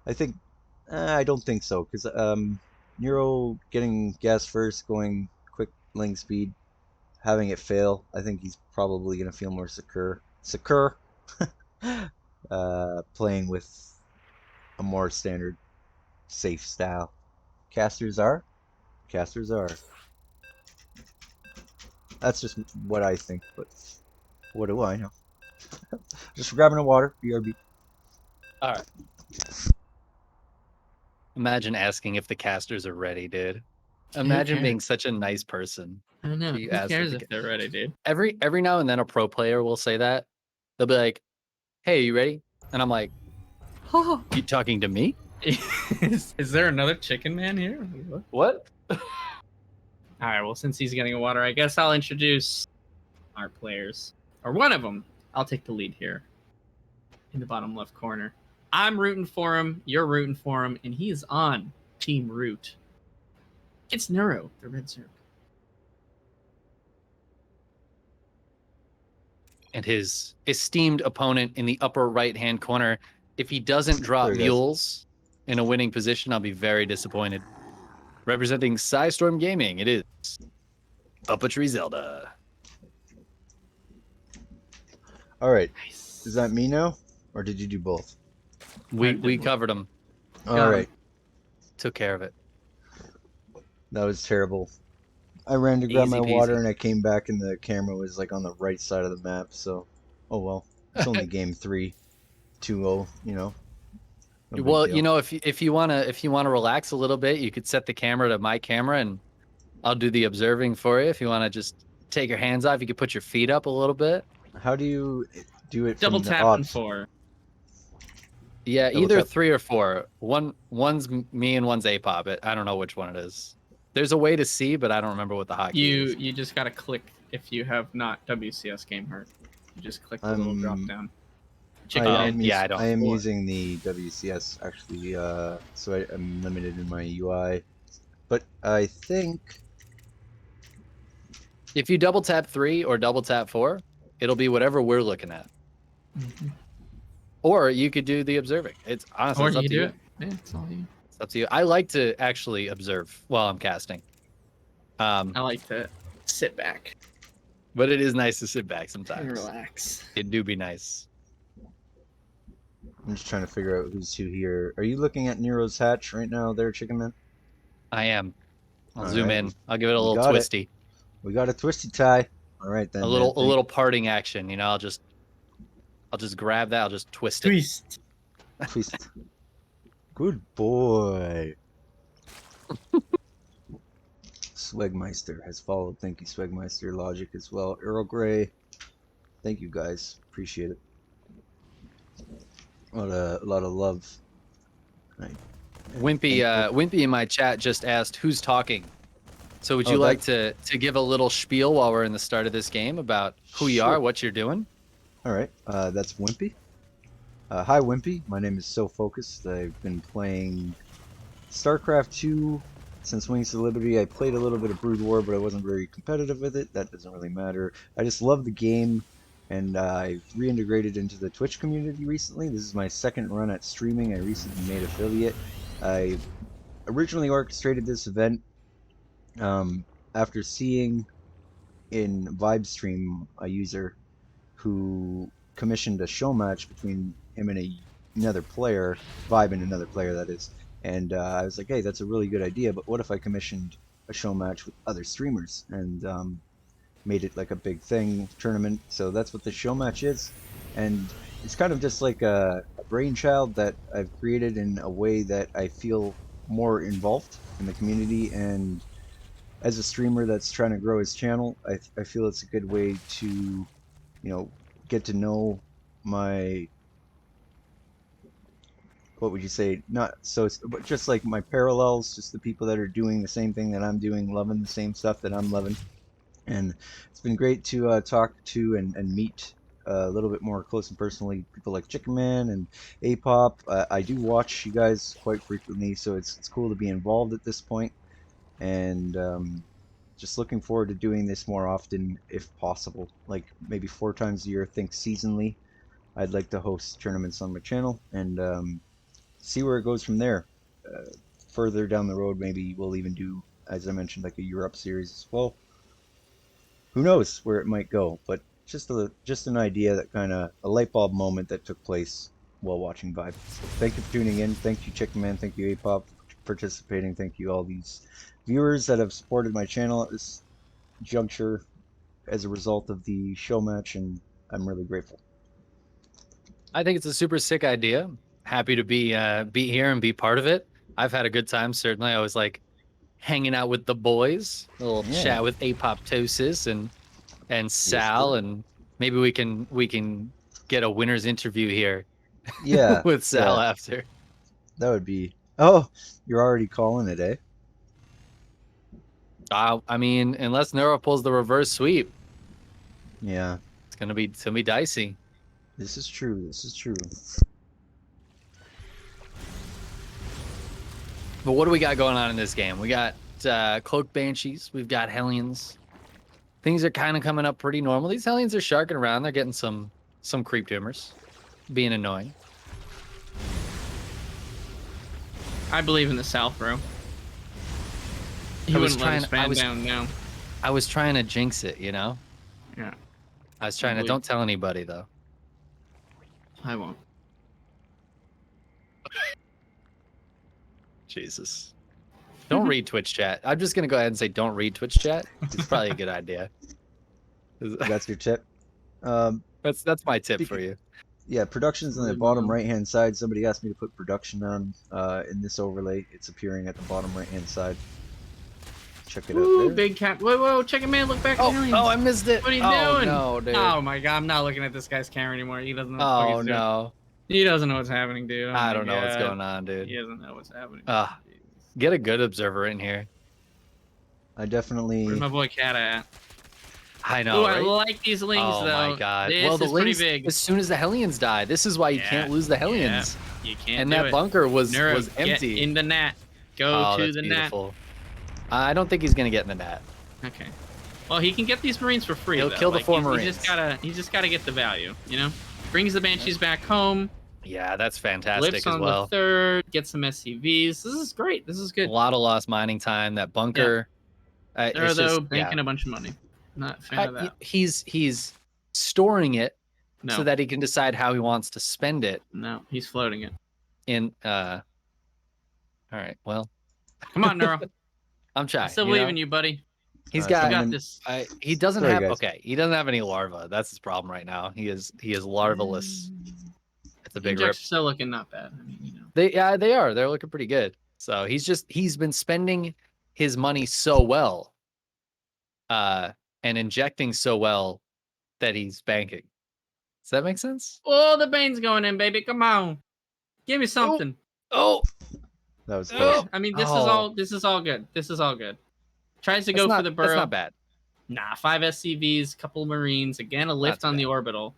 I think I don't think so because Neuro getting gas first, going quick link speed having it fail. I think he's probably gonna feel more secure playing with a more standard safe style. Casters are. That's just what I think, but what do I know? Just grabbing a water, BRB. All right. Imagine asking if the casters are ready, dude. Imagine being such a nice person. I don't know. You Who ask cares if if they're ready, dude? Every now and then a pro player will say that. They'll be like, "Hey, you ready?" And I'm like, "Oh, you talking to me?" Is there another chicken man here? What? All right, well, since he's getting a water, I guess I'll introduce our players. Or one of them. I'll take the lead here. In the bottom left corner. I'm rooting for him, you're rooting for him, and he is on Team Root. It's Neuro, the red syrup. And his esteemed opponent in the upper right-hand corner, if he doesn't drop mules in a winning position, I'll be very disappointed. Representing Psystorm Gaming, it is UpATree Zelda. All right. Nice. Is that me now, or did you do both? We covered him. All right. Took care of it. That was terrible. I ran to grab Easy my peasy. water and I came back and the camera was like on the right side of the map. So, oh well. It's only game 3, 2-0. You know. No big Well, deal. you know, if you wanna relax a little bit, you could set the camera to my camera, and I'll do the observing for you. If you wanna just take your hands off, you could put your feet up a little bit. How do you do it? Double from tap the and 4. Yeah, Double either tap. 3 or 4. One's me and one's Apop. I don't know which one it is. There's a way to see, but I don't remember what the hotkey is. You just gotta click if you have not WCS Game Hurt. You just click the little drop down. I am don't. using the WCS actually, so I'm limited in my UI. But I think If you double tap 3 or double tap 4, it'll be whatever we're looking at. Mm-hmm. Or you could do the observing. It's honestly, Or it's up you to do you. it. Yeah, it's all you. It's up to you. I like to actually observe while I'm casting. I like to sit back. But it is nice to sit back sometimes. And relax. It do be nice. I'm just trying to figure out who's who here. Are you looking at Nero's hatch right now there, Chicken Man? I am. I'll All zoom right. in. I'll give it a We little got it. twisty. We got a twisty tie. All right then. A little parting action, you know. I'll just grab that. I'll just twist it. Twist. Good boy. Swagmeister has followed. Thank you, Swagmeister. Logic as well. Earl Grey. Thank you guys. Appreciate it. A lot of love. Right. Wimpy in my chat just asked who's talking. So would you like to give a little spiel while we're in the start of this game about who you are, what you're doing? All right. That's Wimpy. Hi, Wimpy. My name is SoFocused. I've been playing StarCraft 2 since Wings to Liberty. I played a little bit of Brood War, but I wasn't very competitive with it. That doesn't really matter. I just love the game, and I've reintegrated into the Twitch community recently. This is my second run at streaming. I recently made affiliate. I originally orchestrated this event after seeing in ViBE stream a user who commissioned a show match between him and another player, ViBE and another player, that is. And I was like, hey, that's a really good idea, but what if I commissioned a show match with other streamers and made it like a big thing, tournament? So that's what the show match is. And it's kind of just like a brainchild that I've created in a way that I feel more involved in the community. And as a streamer that's trying to grow his channel, I feel it's a good way to, you know, get to know my, what would you say, not so, but just like my parallels, just the people that are doing the same thing that I'm doing, loving the same stuff that I'm loving. And it's been great to talk to and meet a little bit more close and personally people like Chicken Man and Apop. I do watch you guys quite frequently, so it's cool to be involved at this point. And just looking forward to doing this more often if possible, like maybe 4 times a year. Think seasonally. I'd like to host tournaments on my channel and see where it goes from there. Further down the road, maybe we'll even do, as I mentioned, like a Europe series as well. who knows where it might go? But just an idea, that kind of a light bulb moment that took place while watching ViBE. So thank you for tuning in. Thank you, Chicken Man. Thank you, Apop, for participating. Thank you, all these viewers that have supported my channel at this juncture as a result of the show match, and I'm really grateful. I think it's a super sick idea. Happy to be here and be part of it. I've had a good time, certainly. I was like hanging out with the boys, a little chat with Apoptosis and Sal, and maybe we can get a winner's interview here. Yeah, with Sal after. That would be. Oh, you're already calling it, eh? I mean, unless Neuro pulls the reverse sweep. Yeah. It's gonna be dicey. This is true. This is true. But what do we got going on in this game? We got Cloak Banshees. We've got Hellions. Things are kind of coming up pretty normal. These Hellions are sharking around. They're getting some creep tumors, being annoying. I believe in the South, bro. I was trying to jinx it, you know? Yeah. I was trying to. Don't tell anybody, though. I won't. Jesus. Don't read Twitch chat. I'm just going to go ahead and say don't read Twitch chat. It's probably a good idea. That's your tip? That's my tip for you. Yeah, production's on the bottom right-hand side. Somebody asked me to put production on in this overlay. It's appearing at the bottom right-hand side. Check it out there. Big cat. Whoa, check it, man. Look back. Oh, I missed it. What are you doing? No, dude. Oh, my God. I'm not looking at this guy's camera anymore. He doesn't know what he's doing. He doesn't know what's happening, dude. Oh, I don't know what's going on, dude. He doesn't know what's happening. Get a good observer in here. I definitely... Where's my boy Cat at? I know, Ooh, right? I like these lings, though. Oh, my God. This the is lings, pretty big. as soon as the Hellions die, this is why you can't lose the Hellions. Yeah, you can't and do that bunker was Neuro, empty. Get in the net. Go to the beautiful. net. I don't think he's going to get in the net. Okay. Well, he can get these Marines for free, He'll though. kill the 4 Marines. He just gotta get the value, you know? Brings the Banshees back home. Yeah, that's fantastic Lifts as on well. the 3rd, get some SCVs. This is great. This is good. A lot of lost mining time. That bunker. Yeah. They're, though, banking a bunch of money. Not a fan of that. He's storing it No. so that he can decide how he wants to spend it. No, he's floating it. All right, well. Come on, Neuro. I'm trying. I still believe in you, buddy. He's got this. He doesn't have he doesn't have any larva. That's his problem right now. He is larvaless. It's a big rip. Still looking not bad. I mean, you know. They are. They're looking pretty good. So he's been spending his money so well, and injecting so well that he's banking. Does that make sense? Oh, the Bane's going in, baby. Come on. Give me something. Oh. That was close. I mean, this is all good. This is all good. Tries to go for the burrow. That's not bad. Nah, 5 SCVs, couple Marines, again a lift on the orbital.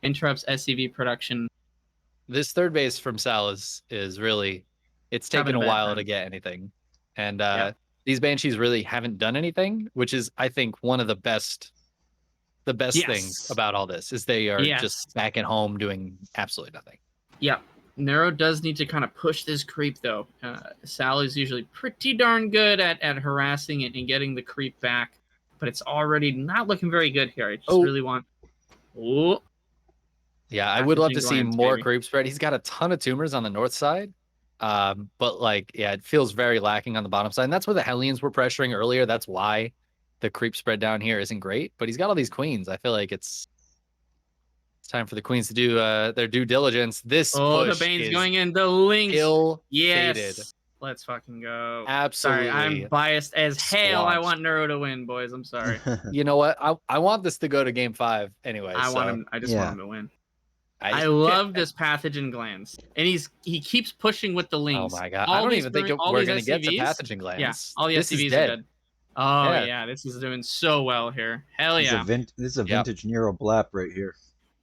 Interrupts SCV production. This 3rd base from Sal is really, it's taken a while to get anything. And these Banshees really haven't done anything, which is, I think, one of the best things about all this is they are just back at home doing absolutely nothing. Yeah. Neuro does need to kind of push this creep, though. Sal is usually pretty darn good at harassing it and getting the creep back, but it's already not looking very good here. I just really want... Oh. Yeah, I would love to see more creep spread. He's got a ton of tumors on the north side, but, like, yeah, it feels very lacking on the bottom side, and that's where the Hellions were pressuring earlier. That's why the creep spread down here isn't great, but he's got all these queens. I feel like it's time for the queens to do their due diligence. This push the Bane's going in. The Lynx. Ill-fated. Yes. Let's fucking go. Absolutely. Sorry, I'm biased as hell. I want Neuro to win, boys. I'm sorry. You know what? I want this to go to game 5 anyway. I want him to win. I love this pathogen glands. And he keeps pushing with the links. Oh my God. I don't even think we're going to get to pathogen glands. Yeah, all the SCVs are dead. Oh yeah, this is doing so well here. Hell yeah. This is a vintage Neuro Blap right here.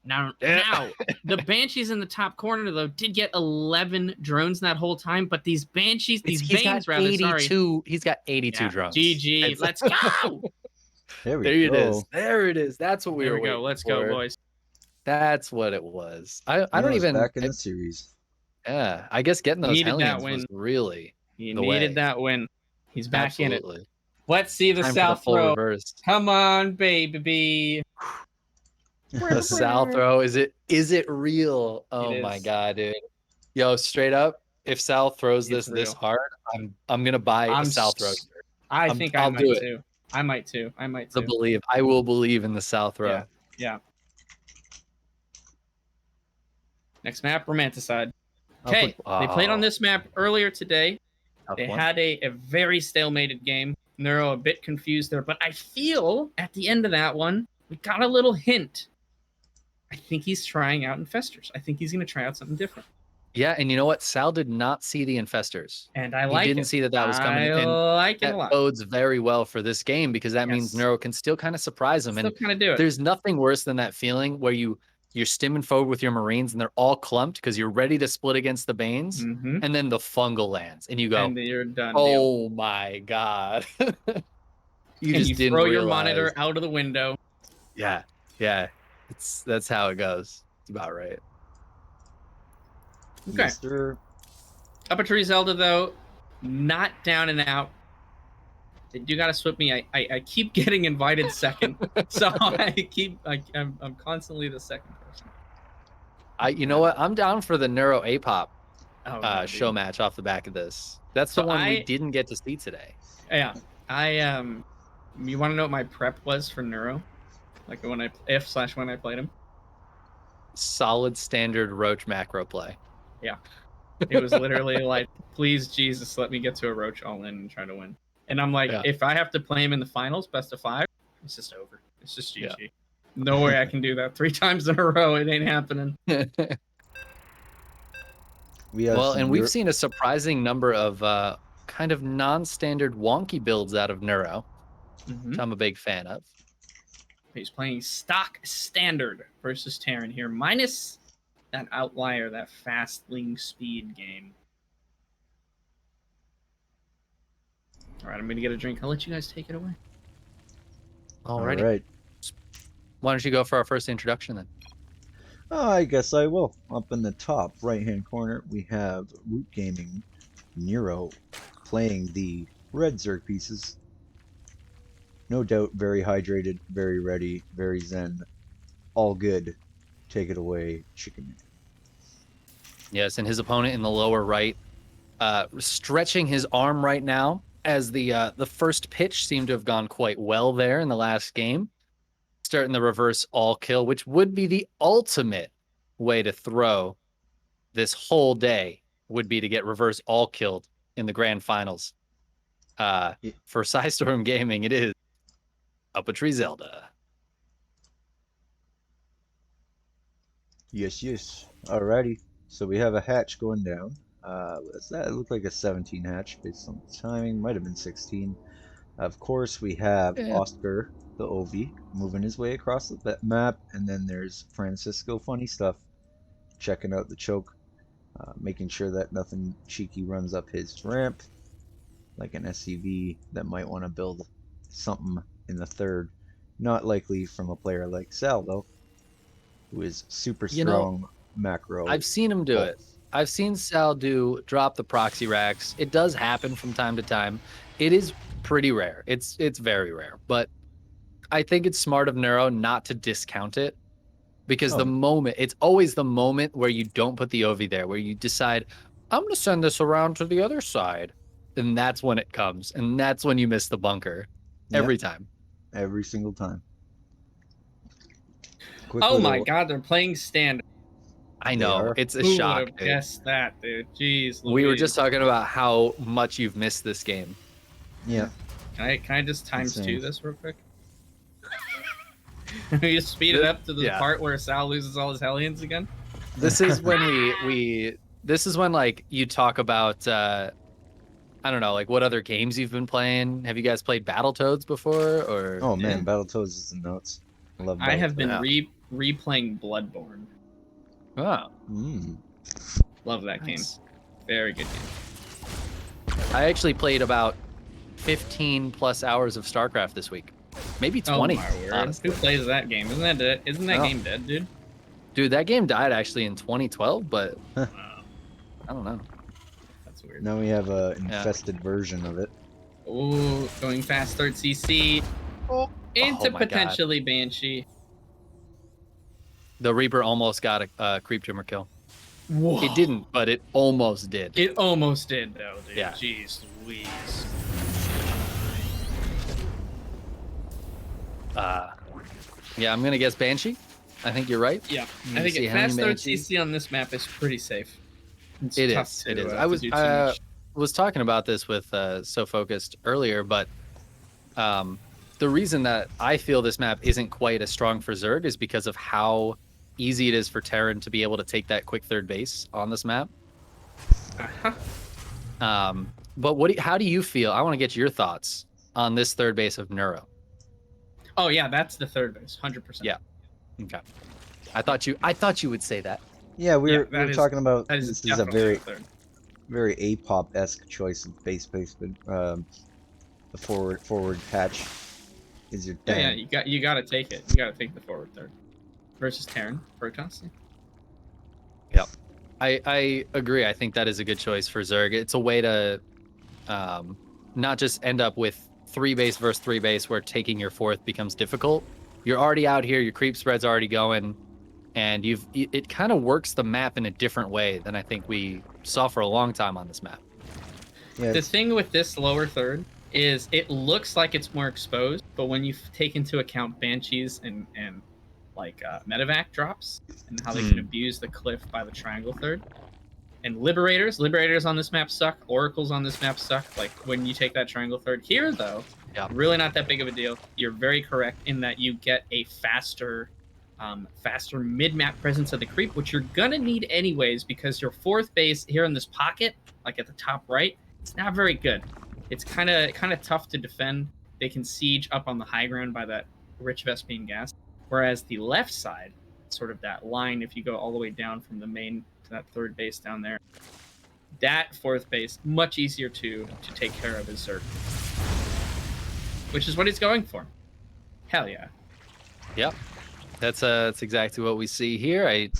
Now, the Banshees in the top corner, though, did get 11 drones that whole time, but these Banshees, these Banes, rather, he's got 82 drones. GG, let's go! There it is. There it is. That's what we were waiting Let's for. go, boys. That's what it was. I don't even... back in the series. Yeah, I guess getting those Hellions was really He needed that win. He's back in it. Let's see the Time for south full throw. reverse. Come on, baby. The south throw. Is it real? Oh It my is. god, dude. Yo, straight up, if Sal throws It's this real. hard, I'm gonna buy a Sal throw. I think I I'll might do it. too. I might too. I will believe in the Sal throw. Yeah. Next map, Romanticide. Okay, they played on this map earlier today. They had a very stalemated game. Neuro a bit confused there, but I feel at the end of that one, we got a little hint. I think he's trying out Infestors. I think he's going to try out something different. Yeah, and you know what? Sal did not see the Infestors. And I like it. He didn't see that was coming. I like it a lot. That bodes very well for this game because that means Neuro can still kind of surprise him. Still kind of do it. There's nothing worse than that feeling where you're stimming forward with your Marines and they're all clumped because you're ready to split against the Banes, and then the fungal lands and you go, and you're done. Oh my god! you didn't throw realize. Your monitor out of the window. Yeah. That's how it goes. It's about right. Okay. UpATree Zelda though, not down and out. They do gotta swip me. I keep getting invited second, so I'm constantly the second person. You know what? I'm down for the Neuro Apop show dude. match off the back of this. That's the one we didn't get to see today. Yeah, you want to know what my prep was for Neuro? Like when I played him. Solid standard Roach macro play. Yeah, it was literally like, please Jesus, let me get to a Roach all in and try to win. And I'm like, if I have to play him in the finals, best of 5, it's just over. It's just GG. Yeah. No way I can do that 3 times in a row. It ain't happening. We've seen a surprising number of kind of non-standard wonky builds out of Neuro, which I'm a big fan of. He's playing stock standard versus Terran here, minus that outlier, that fast lean speed game. All right, I'm gonna get a drink. I'll let you guys take it away. Alrighty. All right. Why don't you go for our first introduction then? I guess I will. Up in the top right-hand corner, we have Root Gaming Neuro playing the red Zerg pieces. No doubt, very hydrated, very ready, very zen. All good. Take it away, Chicken. Yes, and his opponent in the lower right, stretching his arm right now, as the first pitch seemed to have gone quite well there in the last game. Starting the reverse all kill, which would be the ultimate way to throw this whole day, would be to get reverse all killed in the grand finals. For Psystorm Gaming, it is UpATree Zelda. Yes. Alrighty. So we have a hatch going down. What's that? It looked like a 17 hatch based on the timing. Might have been 16. Of course, we have Oscar, the OV, moving his way across the map. And then there's Francisco, funny stuff, checking out the choke, making sure that nothing cheeky runs up his ramp, like an SCV that might want to build something in the third. Not likely from a player like Sal, though, who is super strong macro. I've seen him do it. I've seen Sal drop the proxy racks. It does happen from time to time. It is pretty rare. It's very rare. But I think it's smart of Neuro not to discount it, because it's always the moment where you don't put the OV there, where you decide, I'm going to send this around to the other side. And that's when it comes. And that's when you miss the bunker. Every time. Every single time. My God, they're playing standard. I know. It's a Who shock. would have guessed that, dude? Jeez Louise. We were just talking about how much you've missed this game. Yeah. Can I just times 2 this real quick? You speed it up to the part where Sal loses all his Hellions again? This is when this is when, like, you talk about I don't know, like, what other games you've been playing. Have you guys played Battletoads before? Or oh man, Battletoads is nuts. I have been replaying Bloodborne. Oh. Love that game. Very good game. I actually played about 15 plus hours of StarCraft this week. Maybe 20. Oh my word. Honestly. Who plays that game? Isn't that game dead, dude? Dude, that game died actually in 2012, but I don't know. That's weird. Now we have a infested version of it. Ooh, going fast, third CC. Into my potentially Banshee. The Reaper almost got a creep trimmer kill. Whoa. It didn't, but it almost did. It almost did, though, dude. Yeah. Jeez Louise. Yeah, I'm gonna guess Banshee. I think you're right. Yeah, I think see a fast third Banshee. CC on this map is pretty safe. It is. I was talking about this with SoFocused earlier, but the reason that I feel this map isn't quite as strong for Zerg is because of how easy it is for Terran to be able to take that quick third base on this map. But how do you feel? I want to get your thoughts on this third base of Neuro. Oh yeah, that's the third base, 100%. Yeah. Okay. I thought you would say that. Yeah, we were talking about this is a very Apop-esque choice of base placement. The forward patch is your dam. Yeah, you gotta take it. You gotta take the forward third versus Terran Protoss. Yep. I agree. I think that is a good choice for Zerg. It's a way to not just end up with 3 base versus 3 base where taking your fourth becomes difficult. You're already out here, your creep spread's already going, and it kind of works the map in a different way than I think we saw for a long time on this map. Yeah, the thing with this lower third is it looks like it's more exposed, but when you take into account Banshees and like medevac drops and how they can abuse the cliff by the triangle third, and liberators on this map suck, oracles on this map suck, like when you take that triangle third. Here though, really not that big of a deal. You're very correct in that you get a faster mid-map presence of the creep, which you're gonna need anyways, because your fourth base here in this pocket, like at the top right, it's not very good. It's kind of tough to defend. They can siege up on the high ground by that rich Vespine gas, whereas the left side, sort of that line, if you go all the way down from the main to that third base down there, that fourth base much easier to take care of as Zerg, which is what he's going for. Hell yeah. Yep. That's exactly what we see here. I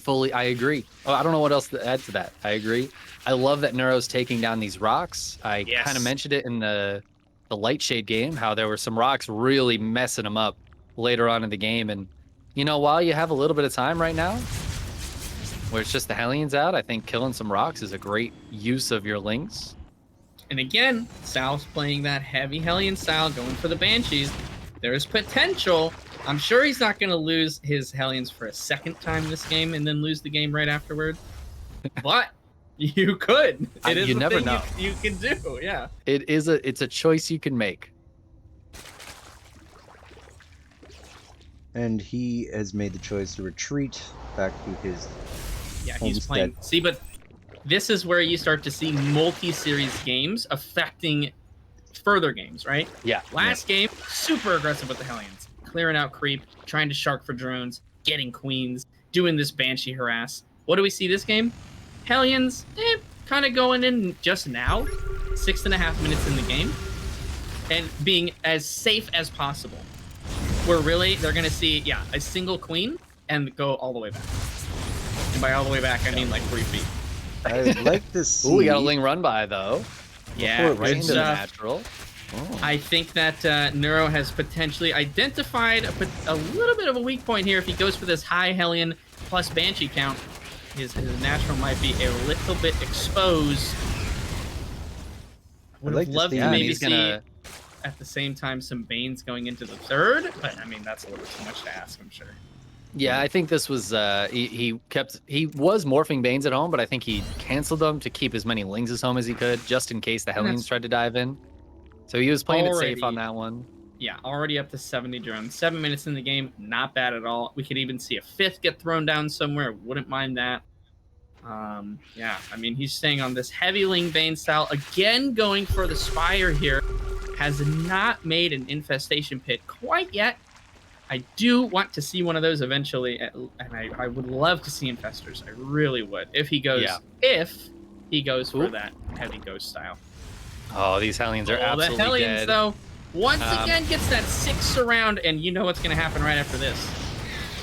agree. Oh, I don't know what else to add to that. I agree. I love that Neuro's taking down these rocks. I kind of mentioned it in the Lightshade game, how there were some rocks really messing them up later on in the game. And, while you have a little bit of time right now, where it's just the Hellions out, I think killing some rocks is a great use of your Lings. And again, Sal's playing that heavy Hellion style, going for the Banshees. There's potential. I'm sure he's not going to lose his Hellions for a second time this game and then lose the game right afterward. But you could. It is you never know. You can do, yeah. It's a choice you can make. And he has made the choice to retreat back to his he's playing. See, but this is where you start to see multi-series games affecting further games, right? Yeah. Last game, super aggressive with the Hellions. Clearing out creep, trying to shark for drones, getting queens, doing this Banshee harass. What do we see this game? Hellions, kind of going in just now, 6.5 minutes in the game, and being as safe as possible. Where really, they're going to see, a single queen and go all the way back. And by all the way back, I mean like 3 feet. I'd like to see... Ooh, we got a Ling run by, though. Yeah, right into the natural. Oh. I think that Neuro has potentially identified a little bit of a weak point here. If he goes for this high Hellion plus Banshee count, his natural might be a little bit exposed. Would have loved to maybe see at the same time some Banes going into the third, but I mean that's a little too much to ask, I'm sure. Yeah, I think this was he was morphing Banes at home, but I think he canceled them to keep as many Lings as home as he could, just in case the Hellions tried to dive in. So he was playing it safe on that one. Yeah, already up to 70 drones. 7 minutes in the game, not bad at all. We could even see a 5th get thrown down somewhere. Wouldn't mind that. Yeah, I mean, he's staying on this heavy Ling Bane style. Again, going for the Spire here. Has not made an infestation pit quite yet. I do want to see one of those eventually, and I would love to see Infestors. I really would. If he goes for that heavy ghost style. Oh, these Hellions are absolutely the Hellions, dead. Though, once again gets that 6 surround, and you know what's going to happen right after this.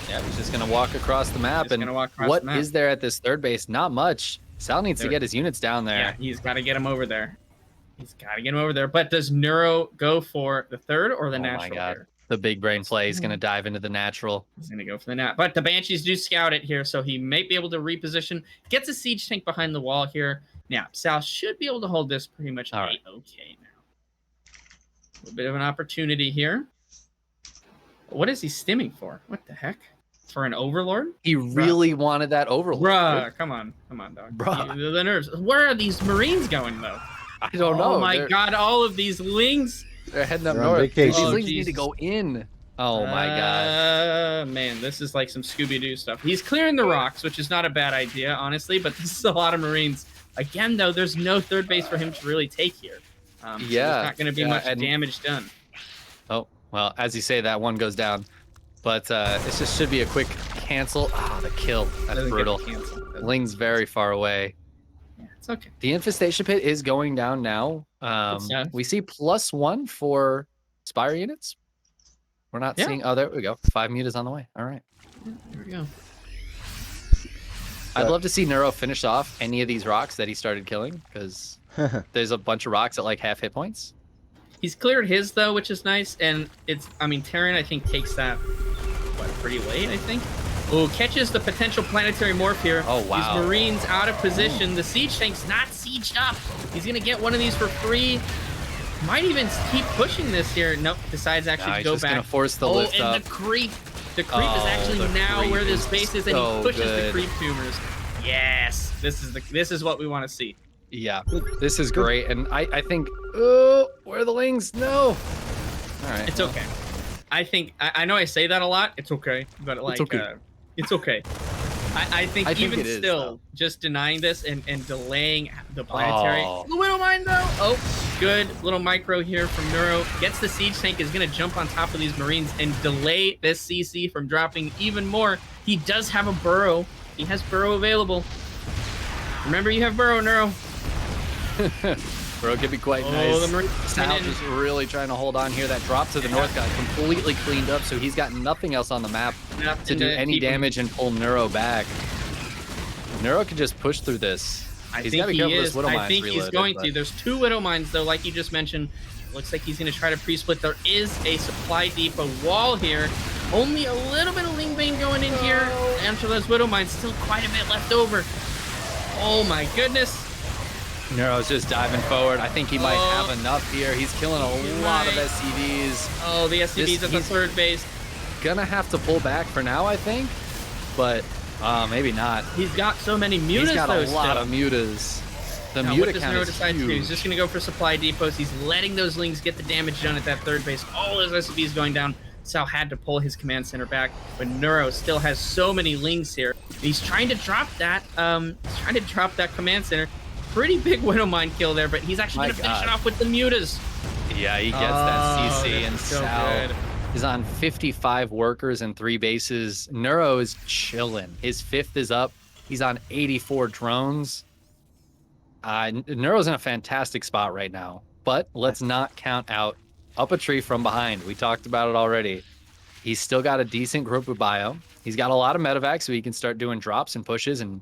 Yeah, he's just going to walk across the map. And what is there at this third base? Not much. Sal needs to get his units down there. Yeah, he's got to get him over there. He's got to get him over there. But does Neuro go for the third or the natural? Oh my god. Here? The big brain play. He's going to dive into the natural. He's going to go for the nat. But the Banshees do scout it here, so he might be able to reposition. Gets a siege tank behind the wall here. Now, Sal should be able to hold this pretty much okay now. A little bit of an opportunity here. What is he stimming for? What the heck? For an Overlord? He really wanted that Overlord. Bruh, come on, dog. Bruh. The nerves. Where are these Marines going, though? I don't know. Oh my god, all of these Lings. They're heading up They're on north. vacation. These Lings need to go in. Oh my god. Man, this is like some Scooby-Doo stuff. He's clearing the rocks, which is not a bad idea, honestly, but this is a lot of Marines. Again, though, there's no third base for him to really take here. So there's not going to be much damage done. Oh, well, as you say, that one goes down. But it just should be a quick cancel. Ah, the kill. That's brutal. Ling's very far away. Yeah, it's okay. The infestation pit is going down now. We see +1 for Spire units. We're not seeing... Oh, there we go. 5 mutas on the way. All right. There we go. I'd love to see Neuro finish off any of these rocks that he started killing, because there's a bunch of rocks at like half hit points. He's cleared his, though, which is nice. And it's... I mean, Terran, I think, takes that... What, pretty late, I think? Oh, catches the potential planetary morph here. Oh, wow. These Marines out of position. The siege tank's not sieged up. He's going to get one of these for free. Might even keep pushing this here. Nope, decides actually to go just back. Gonna force the lift and up. the creep. The creep is actually now where this base is, and he pushes the creep tumors. Yes, this is what we want to see. Yeah, this is great, and I think, oh, where are the Lings? No. All right. It's okay. I think I know I say that a lot. It's okay, but like, it's okay. I think even still, just denying this and delaying the planetary. The Widow Mine, though. Oh, good little micro here from Neuro. Gets the siege tank, is going to jump on top of these Marines and delay this CC from dropping even more. He does have a burrow. He has burrow available. Remember, you have burrow, Neuro. Burrow could be quite nice. Sal just really trying to hold on here. That drop to the north got completely cleaned up, so he's got nothing else on the map to do any damage and pull Neuro back. Neuro can just push through this. I think he's going to. There's 2 Widow Mines, though, like you just mentioned. Looks like he's going to try to pre-split. There is a supply depot wall here. Only a little bit of Ling Bane going in here. After those Widow Mines, still quite a bit left over. Oh my goodness. Neuro's just diving forward. I think he might have enough here. He's killing a lot of SCVs. Oh, the SCVs at the third base. Gonna have to pull back for now, I think. But maybe not. He's got so many mutas, He's got a lot of mutas. The now, muta what does count Neuro is decide to do? huge. He's just going to go for supply depots. He's letting those Lings get the damage done at that third base. All those SCVs going down. Sal had to pull his command center back, but Neuro still has so many Lings here. He's trying to drop that. Command center. Pretty big Widow Mine kill there, but he's actually going to finish it off with the mutas. Yeah, he gets that CC, and so Sal good. is on 55 workers and 3 bases. Neuro is chilling. His 5th is up. He's on 84 drones. Neuro's in a fantastic spot right now, but let's not count out UpATree from behind. We talked about it already. He's still got a decent group of bio. He's got a lot of medevac, so he can start doing drops and pushes and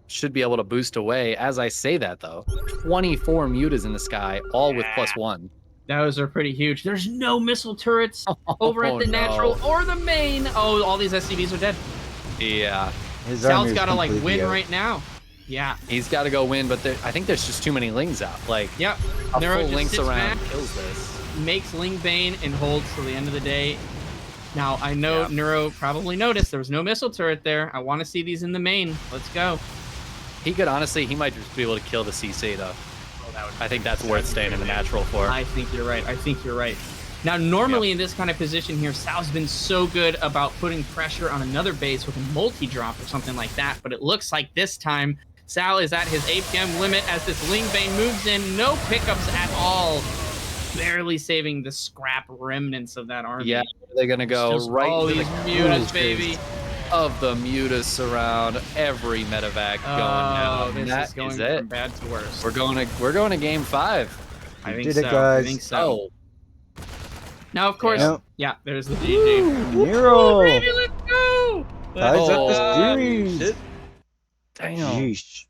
should be able to boost away. As I say that, though, 24 mutas in the sky, all with +1. Those are pretty huge. There's no missile turrets over at the natural or the main. Oh, all these SCVs are dead. Yeah. Sal's got to like win right now. Yeah. He's got to go win, but I think there's just too many Lings out. Like, yep. A Neuro full Lings around back, kills this. Makes Ling Bane and holds till the end of the day. Now, I know Neuro probably noticed there was no missile turret there. I want to see these in the main. Let's go. He could honestly, he might just be able to kill the CC, though. I think that's worth staying in the natural for. I think you're right. Now, normally in this kind of position here, Sal's been so good about putting pressure on another base with a multi-drop or something like that, but it looks like this time Sal is at his APM limit as this Ling Bane moves in. No pickups at all. Barely saving the scrap remnants of that army. Yeah, they're going to go right all to these the mutas, baby. Of the mutas surround every medevac going down. This that is going is it. From bad to worse. We're going to game 5. I think did so. it, guys. I think so. Now, of course, there's the GG. Ooh, Neuro! Baby, let's go! Ties up the series. Shit. Damn. Sheesh.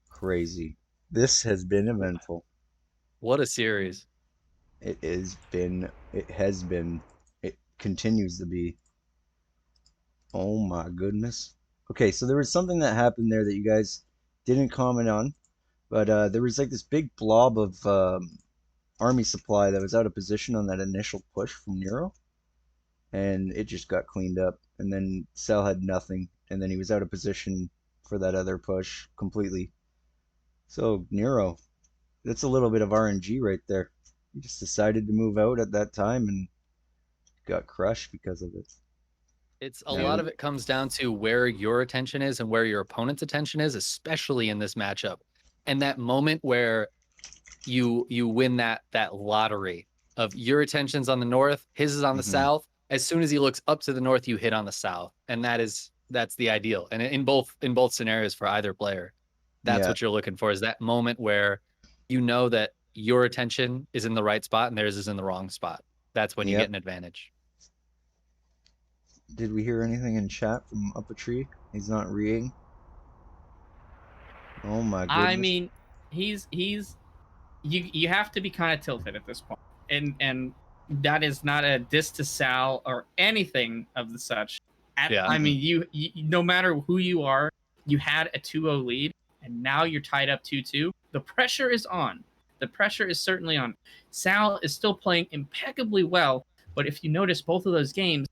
Crazy. This has been eventful. What a series. It has been. It continues to be. Oh my goodness. Okay, so there was something that happened there that you guys didn't comment on, but there was like this big blob of army supply that was out of position on that initial push from Neuro, and it just got cleaned up. And then Sal had nothing, and then he was out of position for that other push completely. So Neuro, that's a little bit of RNG right there. He just decided to move out at that time and got crushed because of it. It's a lot of it comes down to where your attention is and where your opponent's attention is, especially in this matchup. And that moment where you win that lottery of your attention's on the north, his is on the south. As soon as he looks up to the north, you hit on the south, and that's the ideal. And in both scenarios for either player, that's what you're looking for, is that moment where you know that your attention is in the right spot and theirs is in the wrong spot. That's when you get an advantage. Did we hear anything in chat from UpATree? He's not reading. Oh my goodness. I mean, he's you have to be kind of tilted at this point, and that is not a diss to Sal or anything of the such. I mean, you no matter who you are, you had a 2-0 lead, and now you're tied up 2-2. The pressure is on. The pressure is certainly on. Sal is still playing impeccably well, but if you notice both of those games,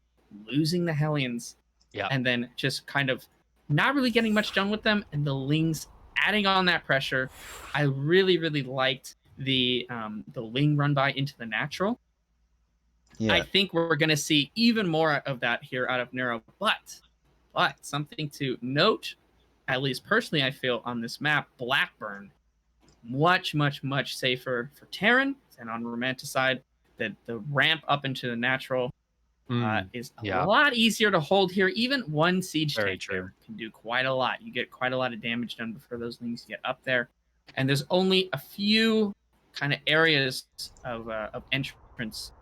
losing the Hellions, and then just kind of not really getting much done with them, and the Lings adding on that pressure. I really, really liked the Ling run by into the natural. I think we're going to see even more of that here out of Neuro. But something to note, at least personally, I feel on this map, Blackburn, much, much, much safer for Terran. And on Romanticide, the ramp up into the natural is a lot easier to hold here. Even one siege tank can do quite a lot. You get quite a lot of damage done before those Lings get up there. And there's only a few kind of areas of entrance.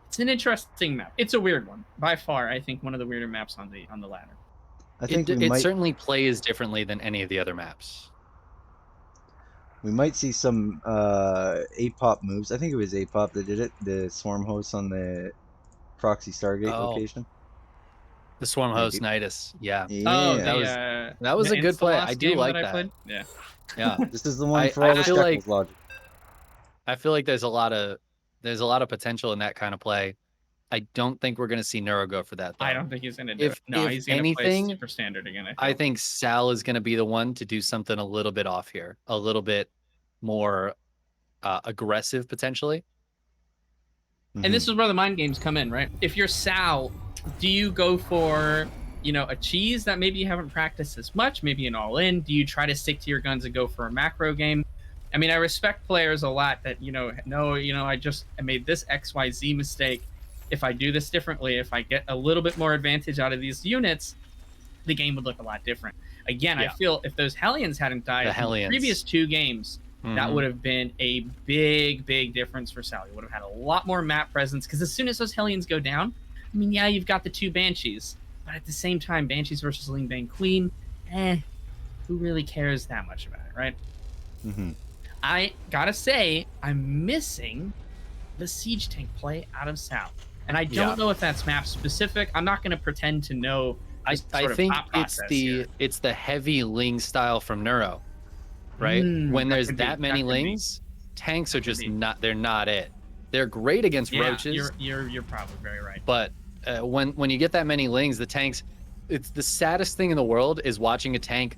It's an interesting map. It's a weird one. By far, I think one of the weirder maps on the ladder. I think it certainly plays differently than any of the other maps. We might see some Apop moves. I think it was Apop that did it. The swarm host on the Proxy Stargate location. The swarm host Nidus. Yeah. Oh, that was a good play. I do like that. Yeah. This is the one for all the Shekels logic. I feel like there's a lot of potential in that kind of play. I don't think we're going to see Neuro go for that, though. I don't think he's going to do it. No, he's going to play super standard again. I think Sal is going to be the one to do something a little bit off here, a little bit more aggressive potentially. And this is where the mind games come in, right? If you're Sal, do you go for, a cheese that maybe you haven't practiced as much, maybe an all-in? Do you try to stick to your guns and go for a macro game? I mean, I respect players a lot that, I made this XYZ mistake. If I do this differently, if I get a little bit more advantage out of these units, the game would look a lot different. Again, I feel if those Hellions hadn't died in the previous 2 games, that would have been a big, big difference for Sal. You would have had a lot more map presence, because as soon as those Hellions go down, I mean, yeah, you've got the 2 Banshees, but at the same time, Banshees versus Lingbane Queen, who really cares that much about it, right? I gotta say, I'm missing the siege tank play out of Sal. And I don't know if that's map specific. I'm not going to pretend to know. I think it's the heavy Ling style from Neuro, right? When there's that many Lings, tanks are just not. They're not it. They're great against roaches. You're probably very right. But when you get that many Lings, the tanks. It's the saddest thing in the world is watching a tank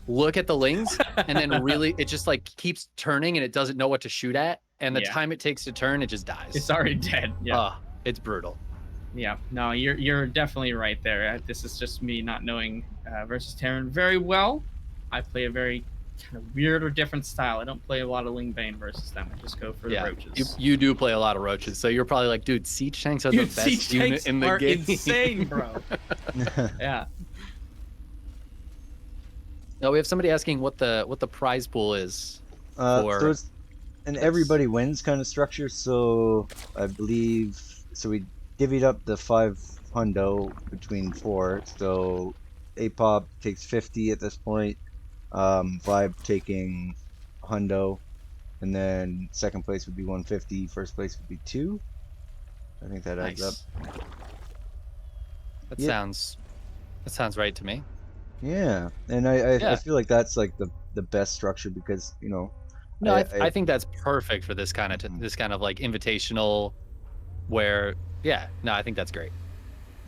look at the Lings and then really it just like keeps turning and it doesn't know what to shoot at, and the time it takes to turn, it just dies. It's already dead. It's brutal. Yeah, no, you're definitely right there. This is just me not knowing versus Terran very well. I play a very kind of weird or different style. I don't play a lot of Lingbane versus them. I just go for the roaches. You do play a lot of roaches, so you're probably like, dude, siege tanks are the best unit in the game. Insane, bro. Yeah. No, we have somebody asking what the prize pool is. So it's an everybody wins kind of structure. So I believe we divvied up the 5 hundo between 4. So Apop takes 50 at this point. ViBE taking hundo, and then second place would be 150. First place would be 2. I think that adds up. That Yeah. sounds right to me. Yeah, and I Yeah. feel like that's like the best structure because No, I think that's perfect for this kind of this kind of like invitational, where I think that's great.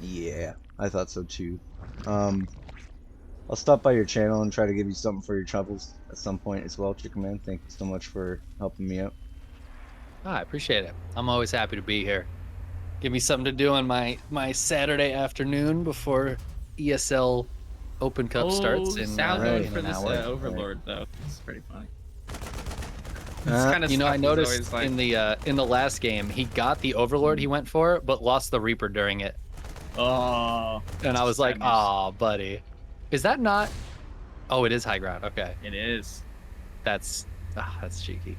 Yeah, I thought so too. I'll stop by your channel and try to give you something for your troubles at some point as well, Chicken Man. Thank you so much for helping me out. I appreciate it. I'm always happy to be here. Give me something to do on my Saturday afternoon before ESL Open Cup starts in Sal going in for an this hour. Overlord though. It's pretty funny. Kind of I noticed like... in the last game he got the Overlord he went for, but lost the Reaper during it. Oh. And I was like, "Oh, buddy, is that not? Oh, it is high ground. Okay, It is. that's cheeky.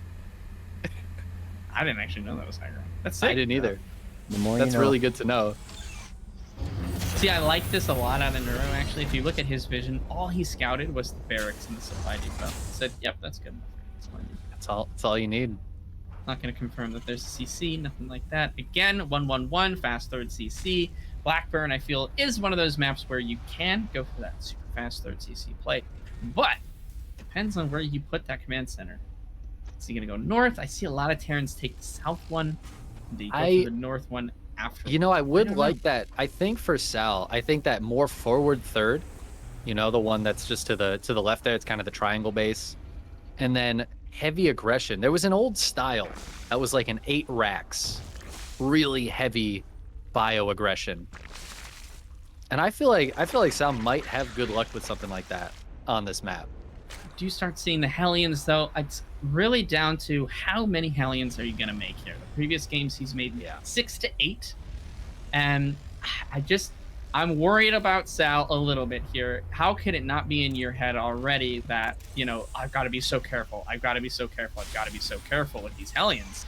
I didn't actually know that was high ground. That's sick. I didn't either. The more That's you know. really good to know. See, I like this a lot out of Neuro, actually. If you look at his vision, all he scouted was the barracks and the supply depot. He said, yep, that's good enough. That's fine. That's all you need. Not going to confirm that there's a CC, nothing like that. Again, 1-1-1, fast third CC. Blackburn, I feel, is one of those maps where you can go for that super fast third CC play. But depends on where you put that command center. Is he going to go north? I see a lot of Terrans take the south one. Do you go for the north one after? I would like that. I think for Sal, I think that more forward third, the one that's just to the left there, it's kind of the triangle base. And then heavy aggression. There was an old style that was like an 8 racks, really heavy bio aggression. And I feel like Sal might have good luck with something like that on this map. Do you start seeing the Hellions, though? It's really down to how many Hellions are you going to make here. The previous games, he's made 6 to 8. And I'm worried about Sal a little bit here. How could it not be in your head already that, I've got to be so careful. I've got to be so careful. I've got to be so careful with these Hellions.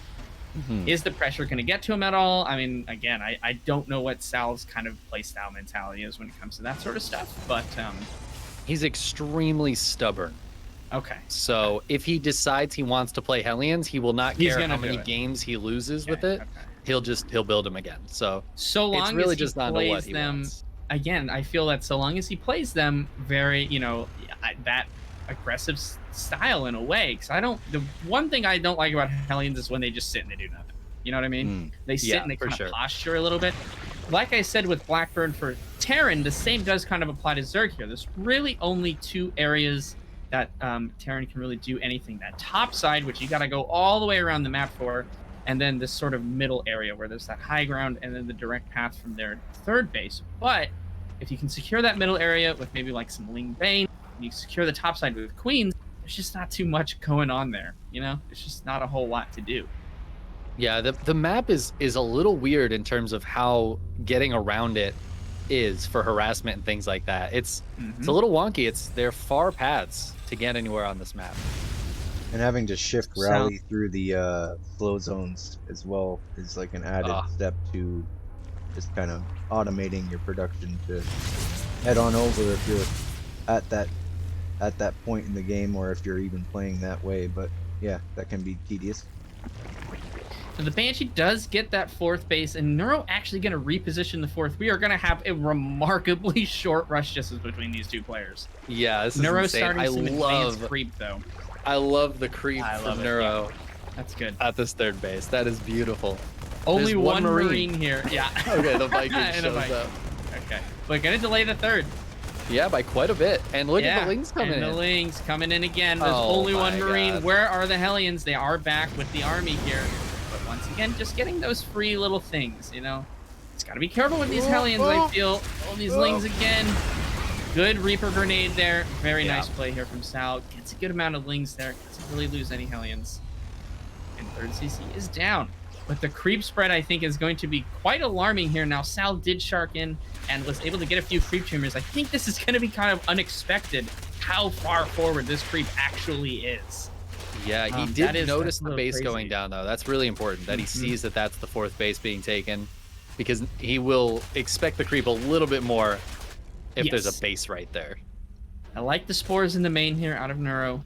Mm-hmm. Is the pressure going to get to him at all? I mean, again, I don't know what Sal's kind of playstyle mentality is when it comes to that sort of stuff, but... he's extremely stubborn. Okay. So if he decides he wants to play Hellions, he will not care how many games he loses with it. Okay. He'll build them again. So long it's really as he just not plays what he them, wants. Again, I feel that so long as he plays them very, that aggressive style in a way. Because the one thing I don't like about Hellions is when they just sit and they do nothing. You know what I mean? They sit and they kind of posture a little bit. Like I said with Blackburn for Terran, the same does kind of apply to Zerg here. There's really only 2 areas that Terran can really do anything. That top side, which you got to go all the way around the map for, and then this sort of middle area where there's that high ground and then the direct path from their third base. But if you can secure that middle area with maybe like some Ling Bane, and you secure the top side with Queens, there's just not too much going on there. It's just not a whole lot to do. Yeah, the map is a little weird in terms of how getting around it is for harassment and things like that. It's a little wonky. They're far paths to get anywhere on this map. And having to shift rally through the flow zones as well is like an added step to just kind of automating your production to head on over if you're at that point in the game, or if you're even playing that way. But yeah, that can be tedious. So the Banshee does get that 4th base, and Neuro actually going to reposition the 4th. We are going to have a remarkably short rush distance between these 2 players. Yeah, this is Neuro insane. starting some advanced creep, though. I love the creep from Neuro. Yeah. That's good. At this 3rd base. That is beautiful. Only There's one Marine here. Yeah. Okay, the Viking shows up. Okay. We're going to delay the 3rd. Yeah, by quite a bit. And look at the Lings coming in. And the Lings coming in again. There's only one Marine. God. Where are the Hellions? They are back with the army here. But once again, just getting those free little things, It's got to be careful with these Hellions, I feel. Oh, these Lings again. Good Reaper grenade there. Very nice play here from Sal. Gets a good amount of Lings there. Doesn't really lose any Hellions. And 3rd CC is down. But the creep spread, I think, is going to be quite alarming here. Now, Sal did shark in and was able to get a few creep tumors. I think this is going to be kind of unexpected how far forward this creep actually is. Yeah, he did notice the base going down, though. That's really important, that he sees that that's the 4th base being taken, because he will expect the creep a little bit more if there's a base right there. I like the spores in the main here out of Neuro.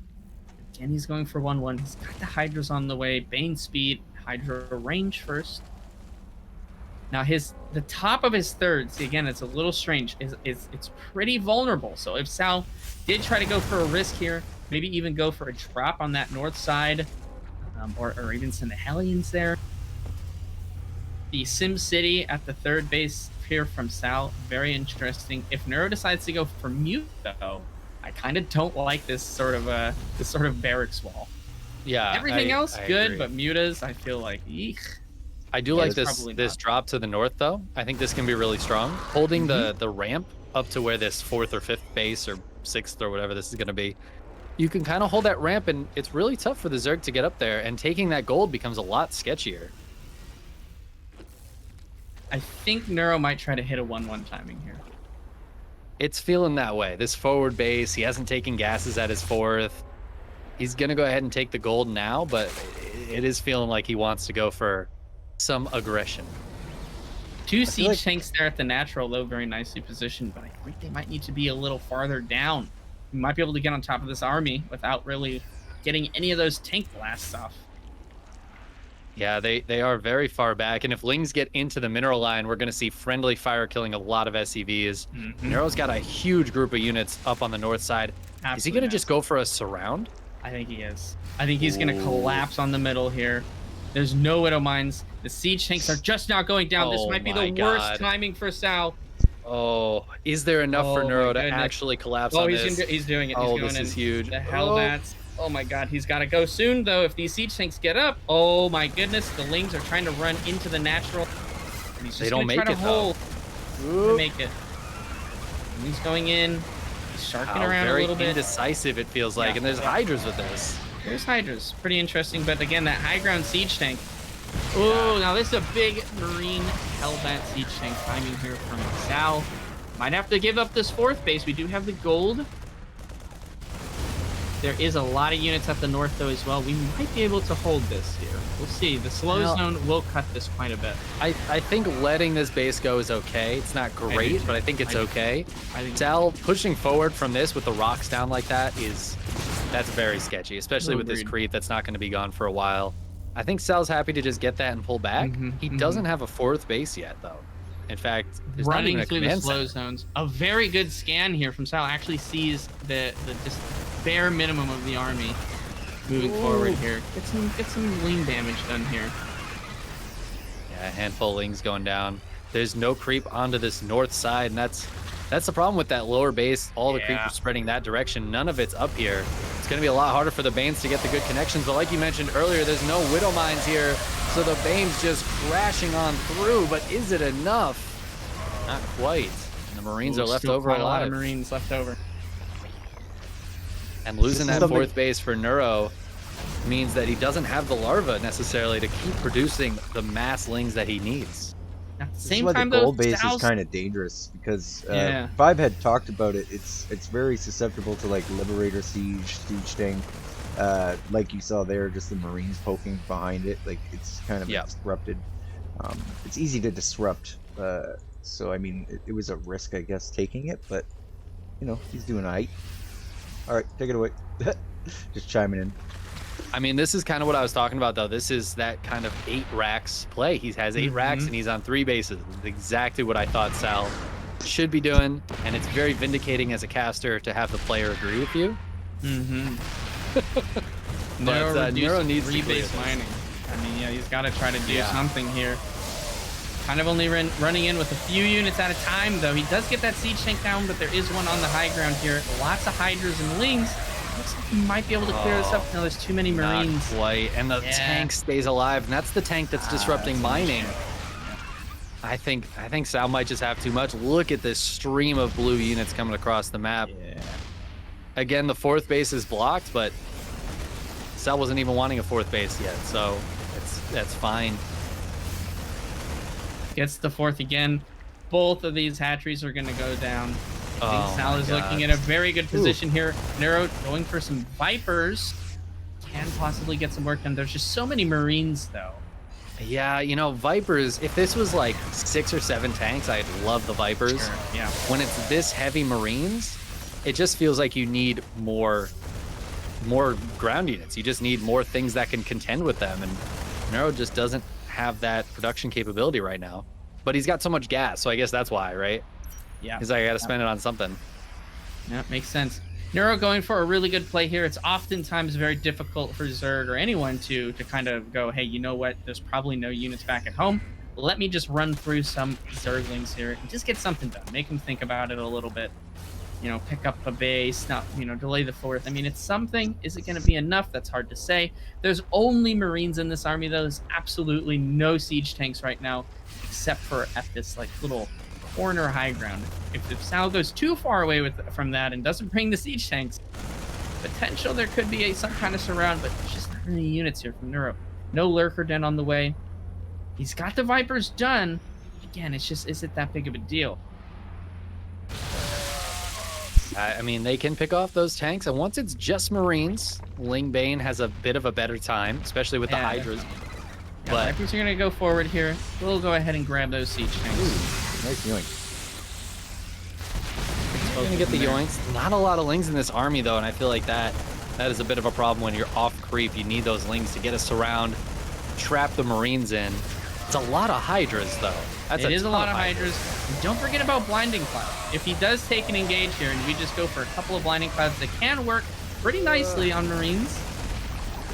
Again, he's going for 1-1. He's got the Hydras on the way. Bane speed, Hydra range first. Now the top of his third, see again, it's a little strange. It's pretty vulnerable. So if Sal did try to go for a risk here, maybe even go for a drop on that north side, or even send the Hellions there. The Sim City at the third base here from Sal, very interesting. If Neuro decides to go for mute though, I kind of don't like this sort of barracks wall. Yeah. Everything else I good, agree. but mutas, I feel like, eek. I do like this drop to the north though. I think this can be really strong. Holding the ramp up to where this 4th or 5th base or 6th or whatever this is going to be. You can kind of hold that ramp, and it's really tough for the Zerg to get up there, and taking that gold becomes a lot sketchier. I think Neuro might try to hit a 1-1 timing here. It's feeling that way. This forward base, he hasn't taken gases at his 4th. He's going to go ahead and take the gold now, but it is feeling like he wants to go for some aggression. 2 siege tanks there at the natural, though, very nicely positioned, but I think they might need to be a little farther down. We might be able to get on top of this army without really getting any of those tank blasts off. Yeah, they are very far back, and if Lings get into the mineral line, we're going to see friendly fire killing a lot of SCVs. Nero's got a huge group of units up on the north side. Absolutely. Is he going to just go for a surround? I think he is. I think he's going to collapse on the middle here. There's no Widow Mines. The siege tanks are just not going down. This might be the worst timing for Sal. Oh, is there enough for Neuro to actually collapse on this? He's doing it. Oh, he's going this is huge. The Hellbats. Oh my god, he's got to go soon, though, if these siege tanks get up. Oh my goodness, the Lings are trying to run into the natural. And he's just they don't make it, though. They make it. And he's going in. He's sharking around a little bit. Very indecisive, it feels like. And there's Hydras with this. There's Hydras. Pretty interesting. But again, that high ground siege tank. Oh, now this is a big Marine Hellbat siege tank timing here from Sal. Might have to give up this 4th base. We do have the gold. There is a lot of units at the north, though, as well. We might be able to hold this here. We'll see. The slow zone will cut this quite a bit. I think letting this base go is okay. It's not great, but I think it's okay. Sal pushing forward from this with the rocks down like that that's very sketchy, especially with this creep that's not going to be gone for a while. I think Sal's happy to just get that and pull back. He doesn't have a 4th base yet, though. In fact, there's running not even a through the slow center. zones. A very good scan here from Sal. Actually sees the just bare minimum of the army moving forward here. Get some lean damage done here. Yeah, a handful of Lings going down. There's no creep onto this north side, and that's the problem with that lower base. All the creep are spreading that direction. None of it's up here. It's going to be a lot harder for the Banes to get the good connections, but like you mentioned earlier, there's no Widow Mines here, so the Banes just crashing on through, but is it enough? Not quite. And the Marines are left over alive. A lot of Marines left over. And losing that 4th base for Neuro means that he doesn't have the larva necessarily to keep producing the mass Lings that he needs. At the This same is why time, the gold though, base Sal's is kind of dangerous because ViBE had talked about it. It's very susceptible to like Liberator siege tank. Like you saw there, just the Marines poking behind it. Like it's kind of disrupted. It's easy to disrupt. So I mean, it was a risk, I guess, taking it. But you know, he's doing alright. All right, take it away. Just chiming in. I mean, this is kind of what I was talking about, though. This is that kind of 8 racks play. He has 8 racks, and he's on 3 bases. It's exactly what I thought Sal should be doing, and it's very vindicating as a caster to have the player agree with you. But Neuro needs to rebase mining. I mean, yeah, he's got to try to do something here. Kind of only running in with a few units at a time, though. He does get that siege tank down, but there is one on the high ground here. Lots of Hydras and Lings. Looks like he might be able to clear this up. No, there's too many Marines. Not quite. And the tank stays alive, and that's the tank that's disrupting mining. I think Sal might just have too much. Look at this stream of blue units coming across the map. Again, the 4th base is blocked, but Sal wasn't even wanting a 4th base yet, so that's fine. Gets the 4th again. Both of these hatcheries are going to go down. I think Sal is looking at a very good position here. Neuro going for some Vipers. Can possibly get some work done. There's just so many Marines, though. Yeah, you know, Vipers, if this was like 6 or 7 tanks, I'd love the Vipers. Sure, yeah. When it's this heavy Marines, it just feels like you need more more ground units. You just need more things that can contend with them, and Neuro just doesn't have that production capability right now. But he's got so much gas, so I guess that's why, right? Yeah. He's like, I gotta spend it on something. Yeah, makes sense. Neuro going for a really good play here. It's oftentimes very difficult for Zerg or anyone to kind of go, hey, you know what? There's probably no units back at home. Let me just run through some Zerglings here and just get something done. Make them think about it a little bit. You know, pick up a base, not, you know, delay the fourth. I mean, it's something. Is it going to be enough? That's hard to say. There's only Marines in this army, though. There's absolutely no siege tanks right now, except for at this, like, little corner high ground. If Sal goes too far away from that and doesn't bring the siege tanks, potential there could be some kind of surround, but there's just not any units here from Neuro. No Lurker Den on the way. He's got the Vipers done. Again, it's just, is it that big of a deal? I mean, they can pick off those tanks, and once it's just Marines, Ling Bane has a bit of a better time, especially with the Hydras. Yeah, but Vipers are going to go forward here. We'll go ahead and grab those siege tanks. Ooh, nice yoink. You're going to get the yoinks. Not a lot of Lings in this army, though, and I feel like that is a bit of a problem when you're off creep. You need those Lings to get us around, trap the Marines in. It's a lot of Hydras, though. It is a lot of Hydras. And don't forget about Blinding Cloud. If he does take an engage here and we just go for a couple of Blinding Clouds, that can work pretty nicely on Marines.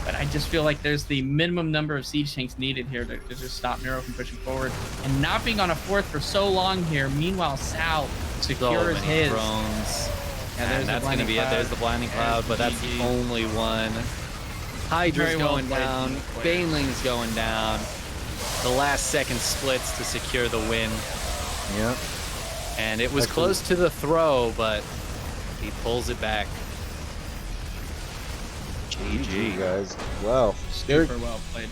But I just feel like there's the minimum number of siege tanks needed here to just stop Neuro from pushing forward. And not being on a fourth for so long here. Meanwhile, Sal secures his. Drones. Yeah, there's that's going to be it. There's the Blinding Cloud, but that's the only one. Hydra's going down. Baneling's going down. The last second splits to secure the win. Yep. And it was close to the throw, but he pulls it back. GG, guys. Wow. Super well played.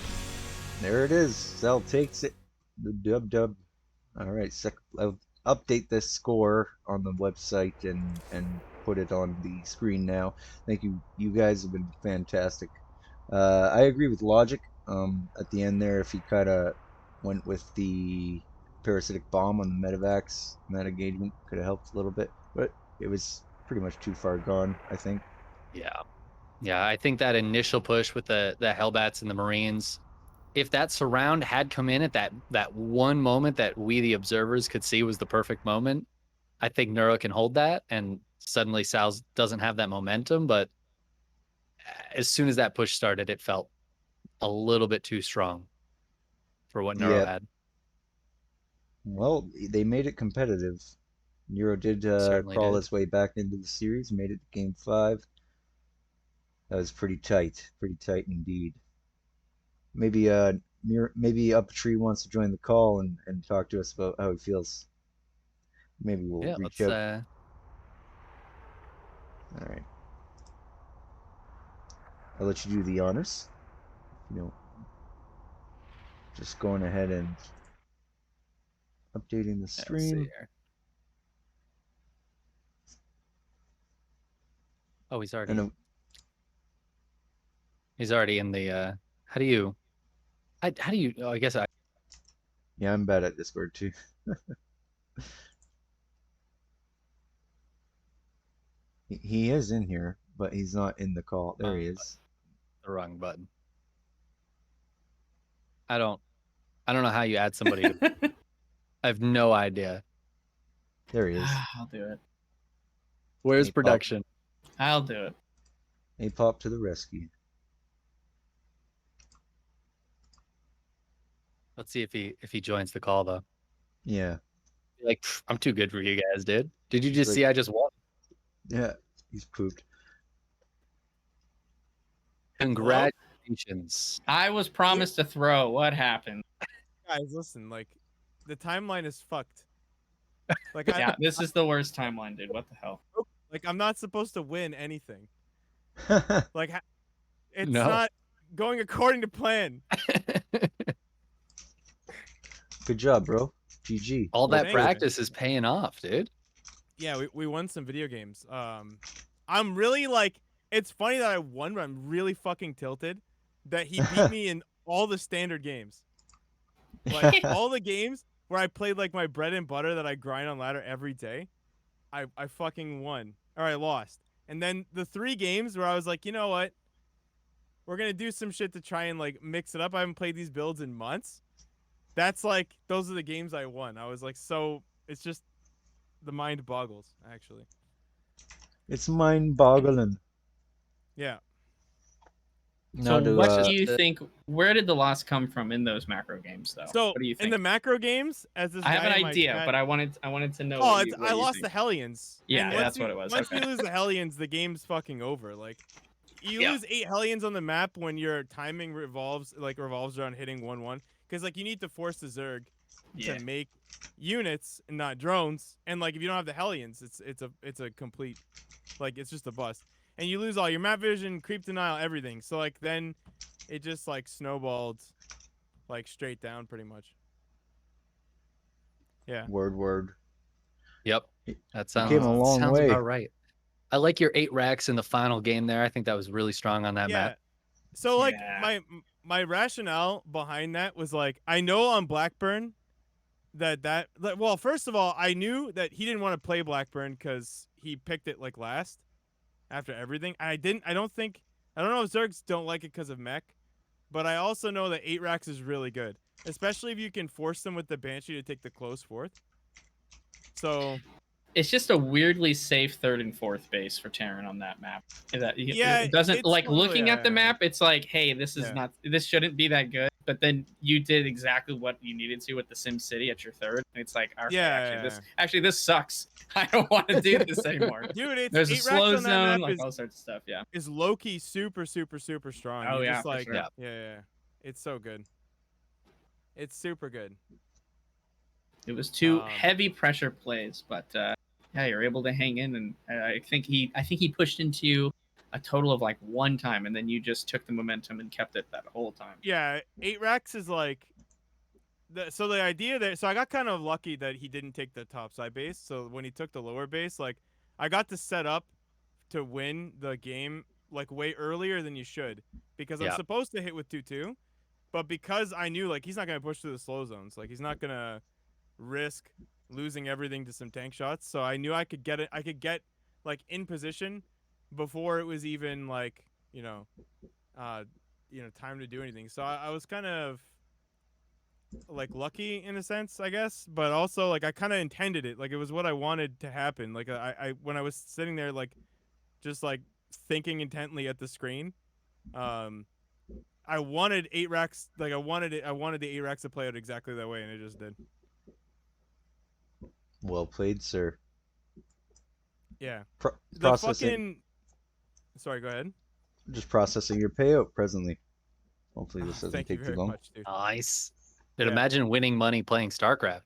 There it is. Cell takes it. The dub. All right. I'll update this score on the website and put it on the screen now. Thank you. You guys have been fantastic. I agree with Logic. At the end there, if he kind of went with the parasitic bomb on the medevacs, that engagement could have helped a little bit, but it was pretty much too far gone, I think. Yeah, I think that initial push with the Hellbats and the Marines, if that surround had come in at that one moment that we, the observers, could see was the perfect moment, I think Neuro can hold that, and suddenly Sal's doesn't have that momentum, but as soon as that push started, it felt a little bit too strong for what Neuro had. Well, they made it competitive. Neuro did crawl his way back into the series, made it to Game 5. That was pretty tight indeed. Maybe UpATree wants to join the call and talk to us about how he feels. Maybe we'll reach out. All right. I'll let you do the honors. You know, just going ahead and updating the stream. Oh, he's already in the how do you I guess I Yeah, I'm bad at Discord too. He is in here, but he's not in the call. There he is. The wrong button. I don't know how you add somebody. I have no idea. There he is. I'll do it. Where's production? I'll do it. Apop to the rescue. Let's see if he joins the call though. Yeah. Like, I'm too good for you guys, dude. Did you just see I just won? Yeah, he's pooped. Congratulations. I was promised a throw. What happened? Guys, listen, like, the timeline is fucked. Like, yeah, this is the worst timeline, dude. What the hell? Like, I'm not supposed to win anything. Like, it's not going according to plan. Good job, bro. GG. All that practice is paying off, dude. Yeah, we won some video games. I'm really, like, it's funny that I won, but I'm really fucking tilted that he beat me in all the standard games. Like, all the games where I played, like, my bread and butter that I grind on ladder every day, I fucking won. Or I lost. And then the 3 games where I was like, you know what? We're going to do some shit to try and like mix it up. I haven't played these builds in months. That's like, those are the games I won. I was like, so it's just the mind boggles, actually. It's mind-boggling. Yeah. So what do you think? Where did the loss come from in those macro games, though? So what do you think? in the macro games, as this I have guy an in my idea, chat- but I wanted to know. Oh, what it's, what I you lost think. the Hellions. Yeah, and that's what it was. Once Okay. you lose the Hellions, the game's fucking over. Like, you lose 8 Hellions on the map when your timing revolves around hitting 1-1. Because like you need to force the Zerg to make units and not drones. And like if you don't have the Hellions, it's a complete, like it's just a bust. And you lose all your map vision, creep denial, everything. So like then it just like snowballed like straight down pretty much. Yeah. Word. Yep. That sounds, came a long sounds way. about right. I like your 8 racks in the final game there. I think that was really strong on that map. So like my rationale behind that was like, I know on Blackburn well, first of all, I knew that he didn't want to play Blackburn because he picked it like last after everything. I don't know if Zergs don't like it because of mech, but I also know that 8 racks is really good, especially if you can force them with the Banshee to take the close fourth. So it's just a weirdly safe 3rd and 4th base for Terran on that map. It doesn't it's like one- looking at the map. It's like, hey, this is this shouldn't be that good. But then you did exactly what you needed to with the Sim City at your 3rd. It's like, okay, actually this sucks. I don't want to do this anymore. Dude, there's a 8 slow racks on that zone, map like all sorts of stuff. Yeah, is low-key super strong. Oh, You're yeah, just like, for sure. yeah, it's so good. It's super good. It was 2 heavy pressure plays, but yeah, you're able to hang in, and I think he pushed into you a total of like 1 time, and then you just took the momentum and kept it that whole time. Yeah, 8 racks is like, so the idea that, so I got kind of lucky that he didn't take the top side base. So when he took the lower base, like I got to set up to win the game like way earlier than you should, because I'm supposed to hit with 2-2, but because I knew like he's not gonna push through the slow zones, like he's not gonna risk losing everything to some tank shots. So I knew I could get it. I could get like in position before it was even like time to do anything. So I was kind of like lucky in a sense, I guess, but also like I kind of intended it. Like it was what I wanted to happen. Like I when I was sitting there like just like thinking intently at the screen, I wanted 8 racks. Like I wanted the 8 racks to play out exactly that way, and it just did. Well played, sir. Yeah. Processing. Sorry, go ahead. Just processing your payout presently. Hopefully this doesn't take too long. Much, dude. Nice. Dude, imagine winning money playing StarCraft.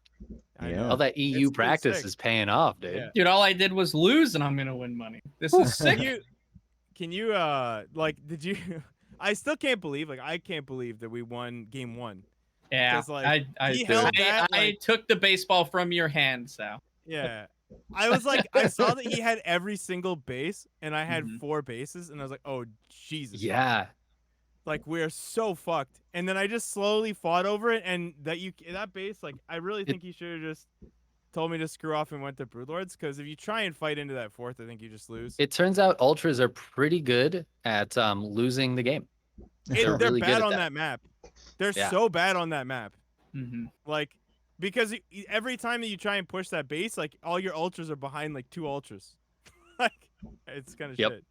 Yeah. All that EU practice is paying off, dude. Yeah. Dude, all I did was lose, and I'm gonna win money. This is sick. Can you did you? I still can't believe. Like I can't believe that we won game 1. Yeah, like, I took the baseball from your hand, Sal. Yeah. I was like, I saw that he had every single base, and I had 4 bases, and I was like, oh, Jesus. Yeah. Like, we're so fucked. And then I just slowly fought over it, and that base, like, I really think he should have just told me to screw off and went to Broodlords, because if you try and fight into that 4th, I think you just lose. It turns out Ultras are pretty good at losing the game. They're really bad good on that map. They're so bad on that map. Like, because every time that you try and push that base, like, all your Ultras are behind, like, 2 Ultras. Like, it's kind of shit.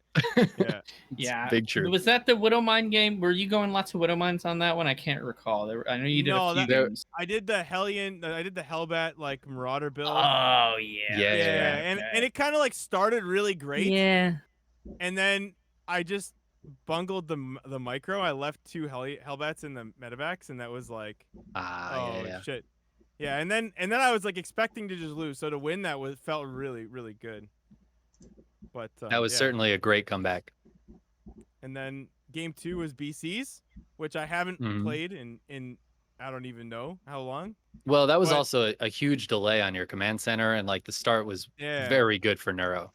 Yeah. Yeah. Big true. Was that the Widowmine game? Were you going lots of Widowmines on that one? I can't recall. I know you did a few games. I did the Hellion. I did the Hellbat, like, Marauder build. Oh, yeah. Yeah. And it kind of, like, started really great. Yeah. And then I just bungled the micro. I left 2 Hellbats in the medevacs, and that was like, shit. Yeah, and then I was like expecting to just lose, so to win that felt really, really good. But that was certainly a great comeback. And then game 2 was BC's, which I haven't played in I don't even know how long. Well, that was also a huge delay on your command center, and like the start was very good for Neuro.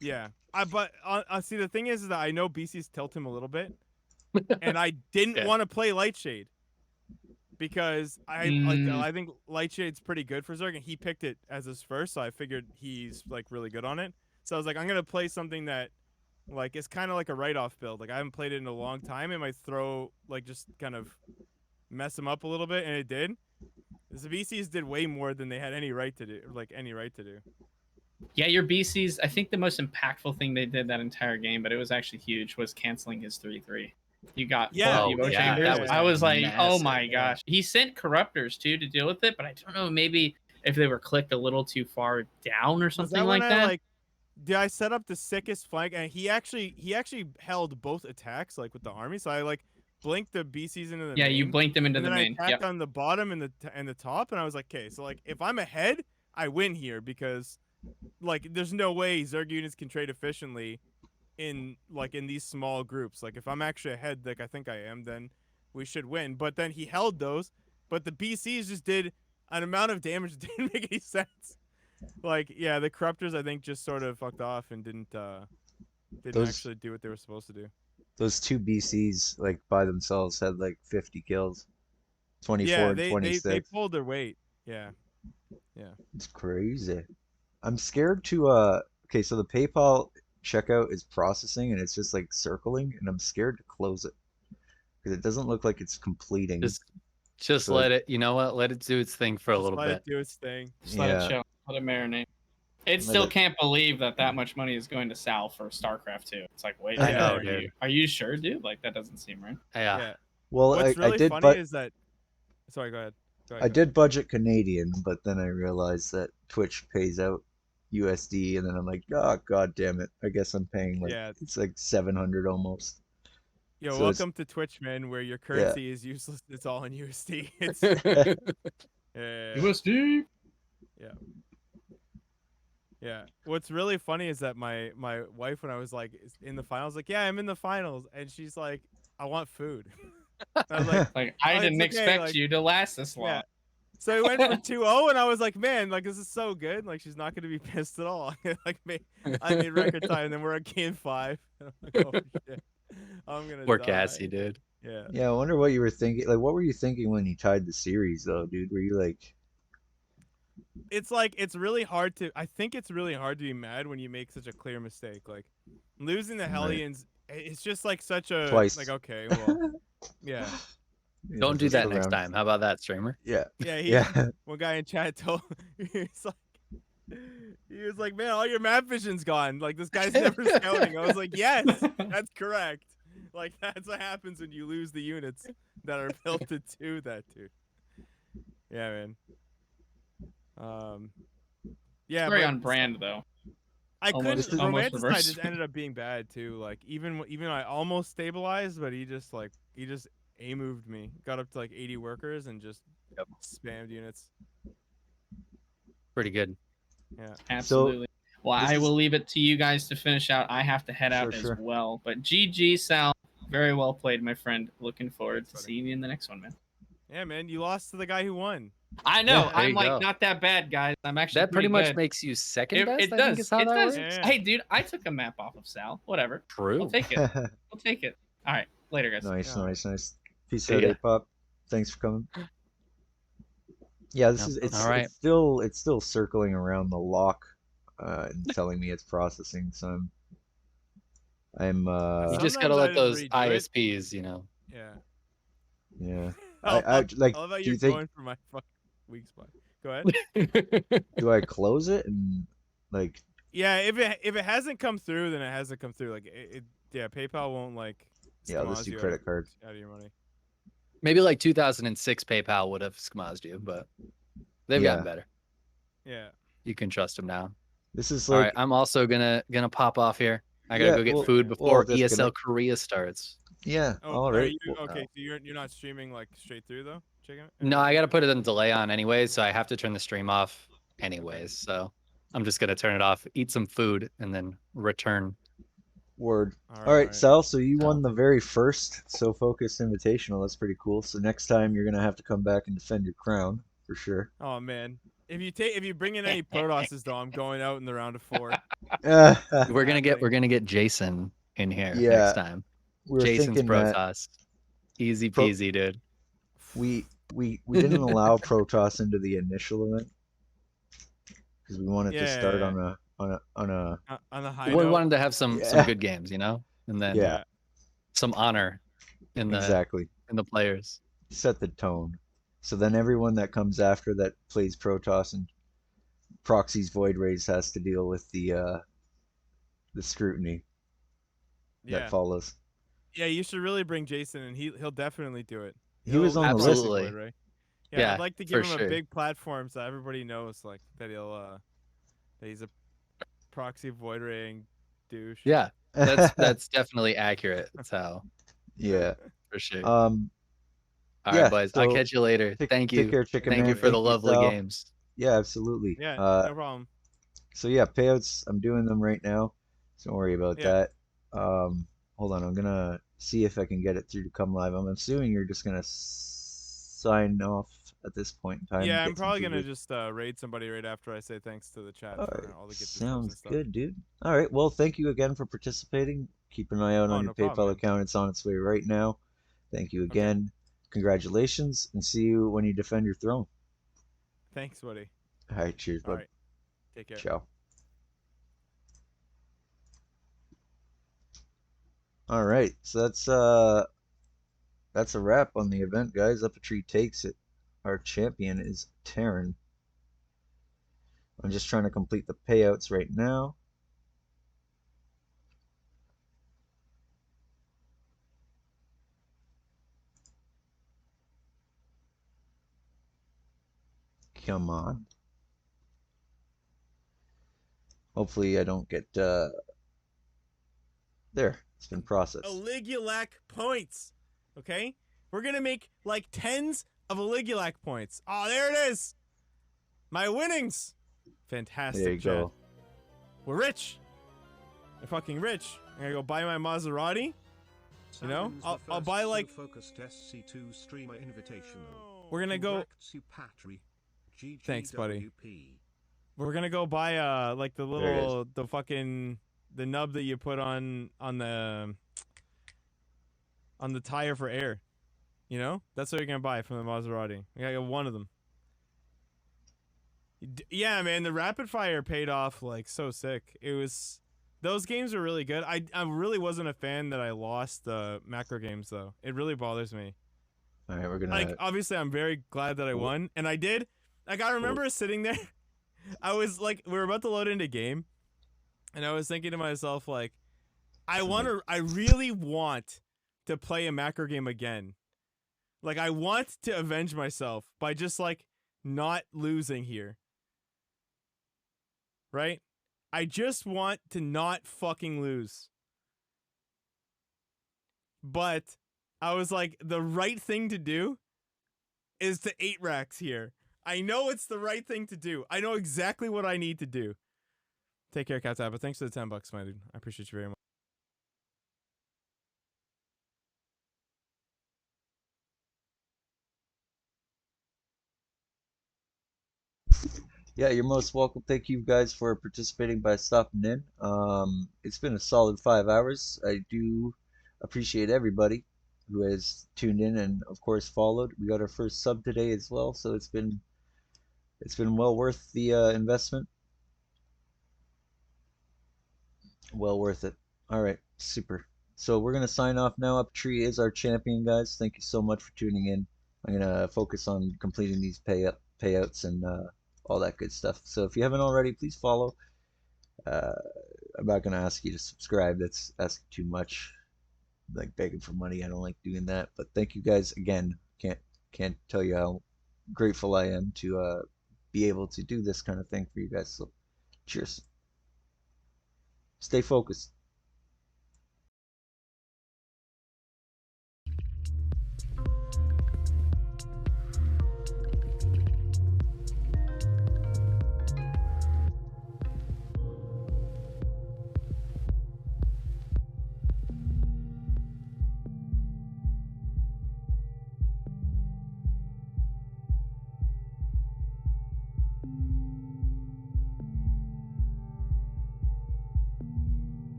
Yeah. But see, the thing is that I know BC's tilt him a little bit, and I didn't want to play Lightshade because I think Lightshade's pretty good for Zerg, and he picked it as his first, so I figured he's like really good on it. So I was like, I'm gonna play something that, like, it's kind of like a write-off build. Like I haven't played it in a long time. It might throw like just kind of mess them up a little bit, and it did. The VCs did way more than they had any right to do. Yeah, your BCs. I think the most impactful thing they did that entire game, but it was actually huge, was canceling his 3/3. You got full Evo chambers. I was like, massive. oh my gosh. He sent corruptors too to deal with it, but I don't know, maybe if they were clicked a little too far down or something like that. Did I set up the sickest flank? And he actually held both attacks, like with the army. So I like blinked the BCs into the main. You blinked them into the main. And then I attacked on the bottom and the top, and I was like, okay, so like if I'm ahead, I win here because like there's no way Zerg units can trade efficiently in these small groups. Like if I'm actually ahead, like I think I am, then we should win. But then he held those, but the BCs just did an amount of damage that didn't make any sense. Like, yeah, the corruptors I think just sort of fucked off and didn't actually do what they were supposed to do. Those two BCs like by themselves had like 50 kills, 24 and 26. They pulled their weight. Yeah. It's crazy. I'm scared to okay, so the PayPal checkout is processing and it's just like circling, and I'm scared to close it because it doesn't look like it's completing. Just let it. You know what? Let it do its thing for a little bit. Let it do its thing. Just let it chill. Let it marinate. It still can't believe that much money is going to Sal for StarCraft 2. It's like, wait, I know, dude. Are you sure, dude? Like, that doesn't seem right. Yeah. Well, what's really I did funny is that. Sorry, go ahead. I did budget Canadian, but then I realized that Twitch pays out USD, and then I'm like, oh god damn it! I guess I'm paying like it's like 700 almost. Yo, so welcome to Twitch, man, where your currency is useless. It's all in USD. It's USD. Yeah. What's really funny is that my wife, when I was like in the finals, like, yeah, I'm in the finals, and she's like, I want food. I was like I didn't expect you to last this long. Yeah. So it went from 2-0, and I was like, man, like this is so good. Like she's not gonna be pissed at all. Like I made record time, and then we're at game 5. I'm like, oh shit, I'm gonna. Poor die. Cassie, dude. Yeah. Yeah, I wonder what you were thinking. Like, what were you thinking when you tied the series, though, dude? Were you like? It's like it's really hard to. I think it's really hard to be mad when you make such a clear mistake. Like losing the Hellions, it's just like such a Twice. Like okay, well, yeah. Don't do that next time. How about that, streamer? Yeah. Yeah. One guy in chat told he was like, man, all your map vision's gone. Like this guy's never scouting. I was like, yes, that's correct. Like that's what happens when you lose the units that are built to do that, dude. Yeah, man. Yeah. Very on brand though. I couldn't. Romanticide just ended up being bad too. Like even I almost stabilized, but he just A moved me, got up to like 80 workers and just spammed units. Pretty good. Yeah, absolutely. Well, I will leave it to you guys to finish out. I have to head out as well. But GG, Sal. Very well played, my friend. Looking forward to seeing you in the next one, man. Yeah, man. You lost to the guy who won. I know. I'm like not that bad, guys. I'm actually that pretty good. much makes you second best. It does. Is how it that does. Works. Hey, dude, I took a map off of Sal. Whatever. True. We'll take it. We'll take it. All right. Later, guys. Nice. Peace out, Apop. Thanks for coming. Yeah, this is it's still circling around the lock and telling me it's processing. So I'm you just gotta let those ISPs, you know. Yeah. I like. love how do you're you think? going for my fucking weak spot. Go ahead. Do I close it and like? Yeah, if it hasn't come through, then it hasn't come through. Like PayPal won't like. Yeah, let's do credit card. Out of your money. Maybe like 2006 PayPal would have schmozzed you, but they've gotten better. Yeah. You can trust them now. This is all like. right. I'm also gonna pop off here. I gotta go get food before ESL Korea starts. Yeah. All right. Okay, so you're not streaming like straight through though. Checking it. No, I gotta put it in delay on anyways, so I have to turn the stream off anyways. So I'm just gonna turn it off, eat some food, and then return. Word. All right, Sal. So you won the very first SoFocused Invitational. That's pretty cool. So next time you're gonna have to come back and defend your crown for sure. Oh man, if you bring in any Protosses though, I'm going out in the round of 4. We're gonna get Jason in here next time. Jason's Protoss. Easy peasy, dude. We didn't allow Protoss into the initial event because we wanted to start on on a On a high We note. wanted to have some Yeah. good games, you know, and then yeah, some honor in the exactly. in the players. Set the tone. So then everyone that comes after that plays Protoss and proxies Void Rays has to deal with the scrutiny that Yeah. follows. Yeah, you should really bring Jason, and he'll definitely do it. He was He'll on the proxy list. Absolutely. Void Ray. Yeah, Yeah, I'd like to give for him a sure. big platform so everybody knows like that that he's a proxy Void Raying douche. Yeah, that's definitely accurate. That's how, Yeah. for sure. Um. All right, Yeah. boys. I'll So catch you later. Thank take you. care, Chicken Thank you Man. for the Thank you, lovely Sal. games. Yeah, absolutely. Yeah, no problem. So yeah, payouts. I'm doing them right now. So don't worry about Yeah. that. Hold on. I'm gonna see if I can get it through to come live. I'm assuming you're just gonna sign off at this point in time. Yeah, I'm get some probably gonna TV. just raid somebody right after I say thanks to the chat All for right. all the gifted subs and Sounds stuff. good, dude. All right. Well, thank you again for participating. Keep an eye out Oh, on your no problem, PayPal man. account. It's on its way right now. Thank you Okay. again. Congratulations, and see you when you defend your throne. Thanks, buddy. All right. Cheers, All bud. right. Take care. Ciao. All right. So that's a wrap on the event, guys. UpATree takes it. Our champion is Terran. I'm just trying to complete the payouts right now. Come on. Hopefully I don't get there. It's been processed. Oligulac points. Okay? We're gonna make like tens of Oligulac points. Oh, there it is. My winnings. Fantastic. There you chat. go. We're rich. We're fucking rich. I'm gonna go buy my Maserati. You know, I'll buy like. SoFocused SC2 streamer invitational. We're gonna go. UpATree. Thanks, buddy. GGWP. We're gonna go buy like the There it is. little the nub that you put on the tire for air. You know, that's what you're gonna buy from the Maserati. I gotta get one of them. Yeah, man, the rapid fire paid off like so sick. It was those games were really good. I really wasn't a fan that I lost the macro games though. It really bothers me. All right, we're gonna Like obviously I'm very glad that I won, and I did. Like I remember sitting there. I was like, we were about to load into game, and I was thinking to myself like, I really want to play a macro game again. Like I want to avenge myself by just like not losing here. Right? I just want to not fucking lose. But I was like, the right thing to do is to 8 racks here. I know it's the right thing to do. I know exactly what I need to do. Take care, Cat's But thanks for the $10, my dude. I appreciate you very much. Yeah, you're most welcome. Thank you guys for participating by stopping in. It's been a solid 5 hours. I do appreciate everybody who has tuned in and of course followed. We got our first sub today as well, so it's been well worth the investment. Well worth it. All right, super. So we're gonna sign off now. UpATree is our champion, guys. Thank you so much for tuning in. I'm gonna focus on completing these payouts and all that good stuff. So if you haven't already, please follow. I'm not gonna ask you to subscribe. That's asking too much. Like begging for money. I don't like doing that. But thank you guys again. Can't tell you how grateful I am to be able to do this kind of thing for you guys. So cheers. Stay focused.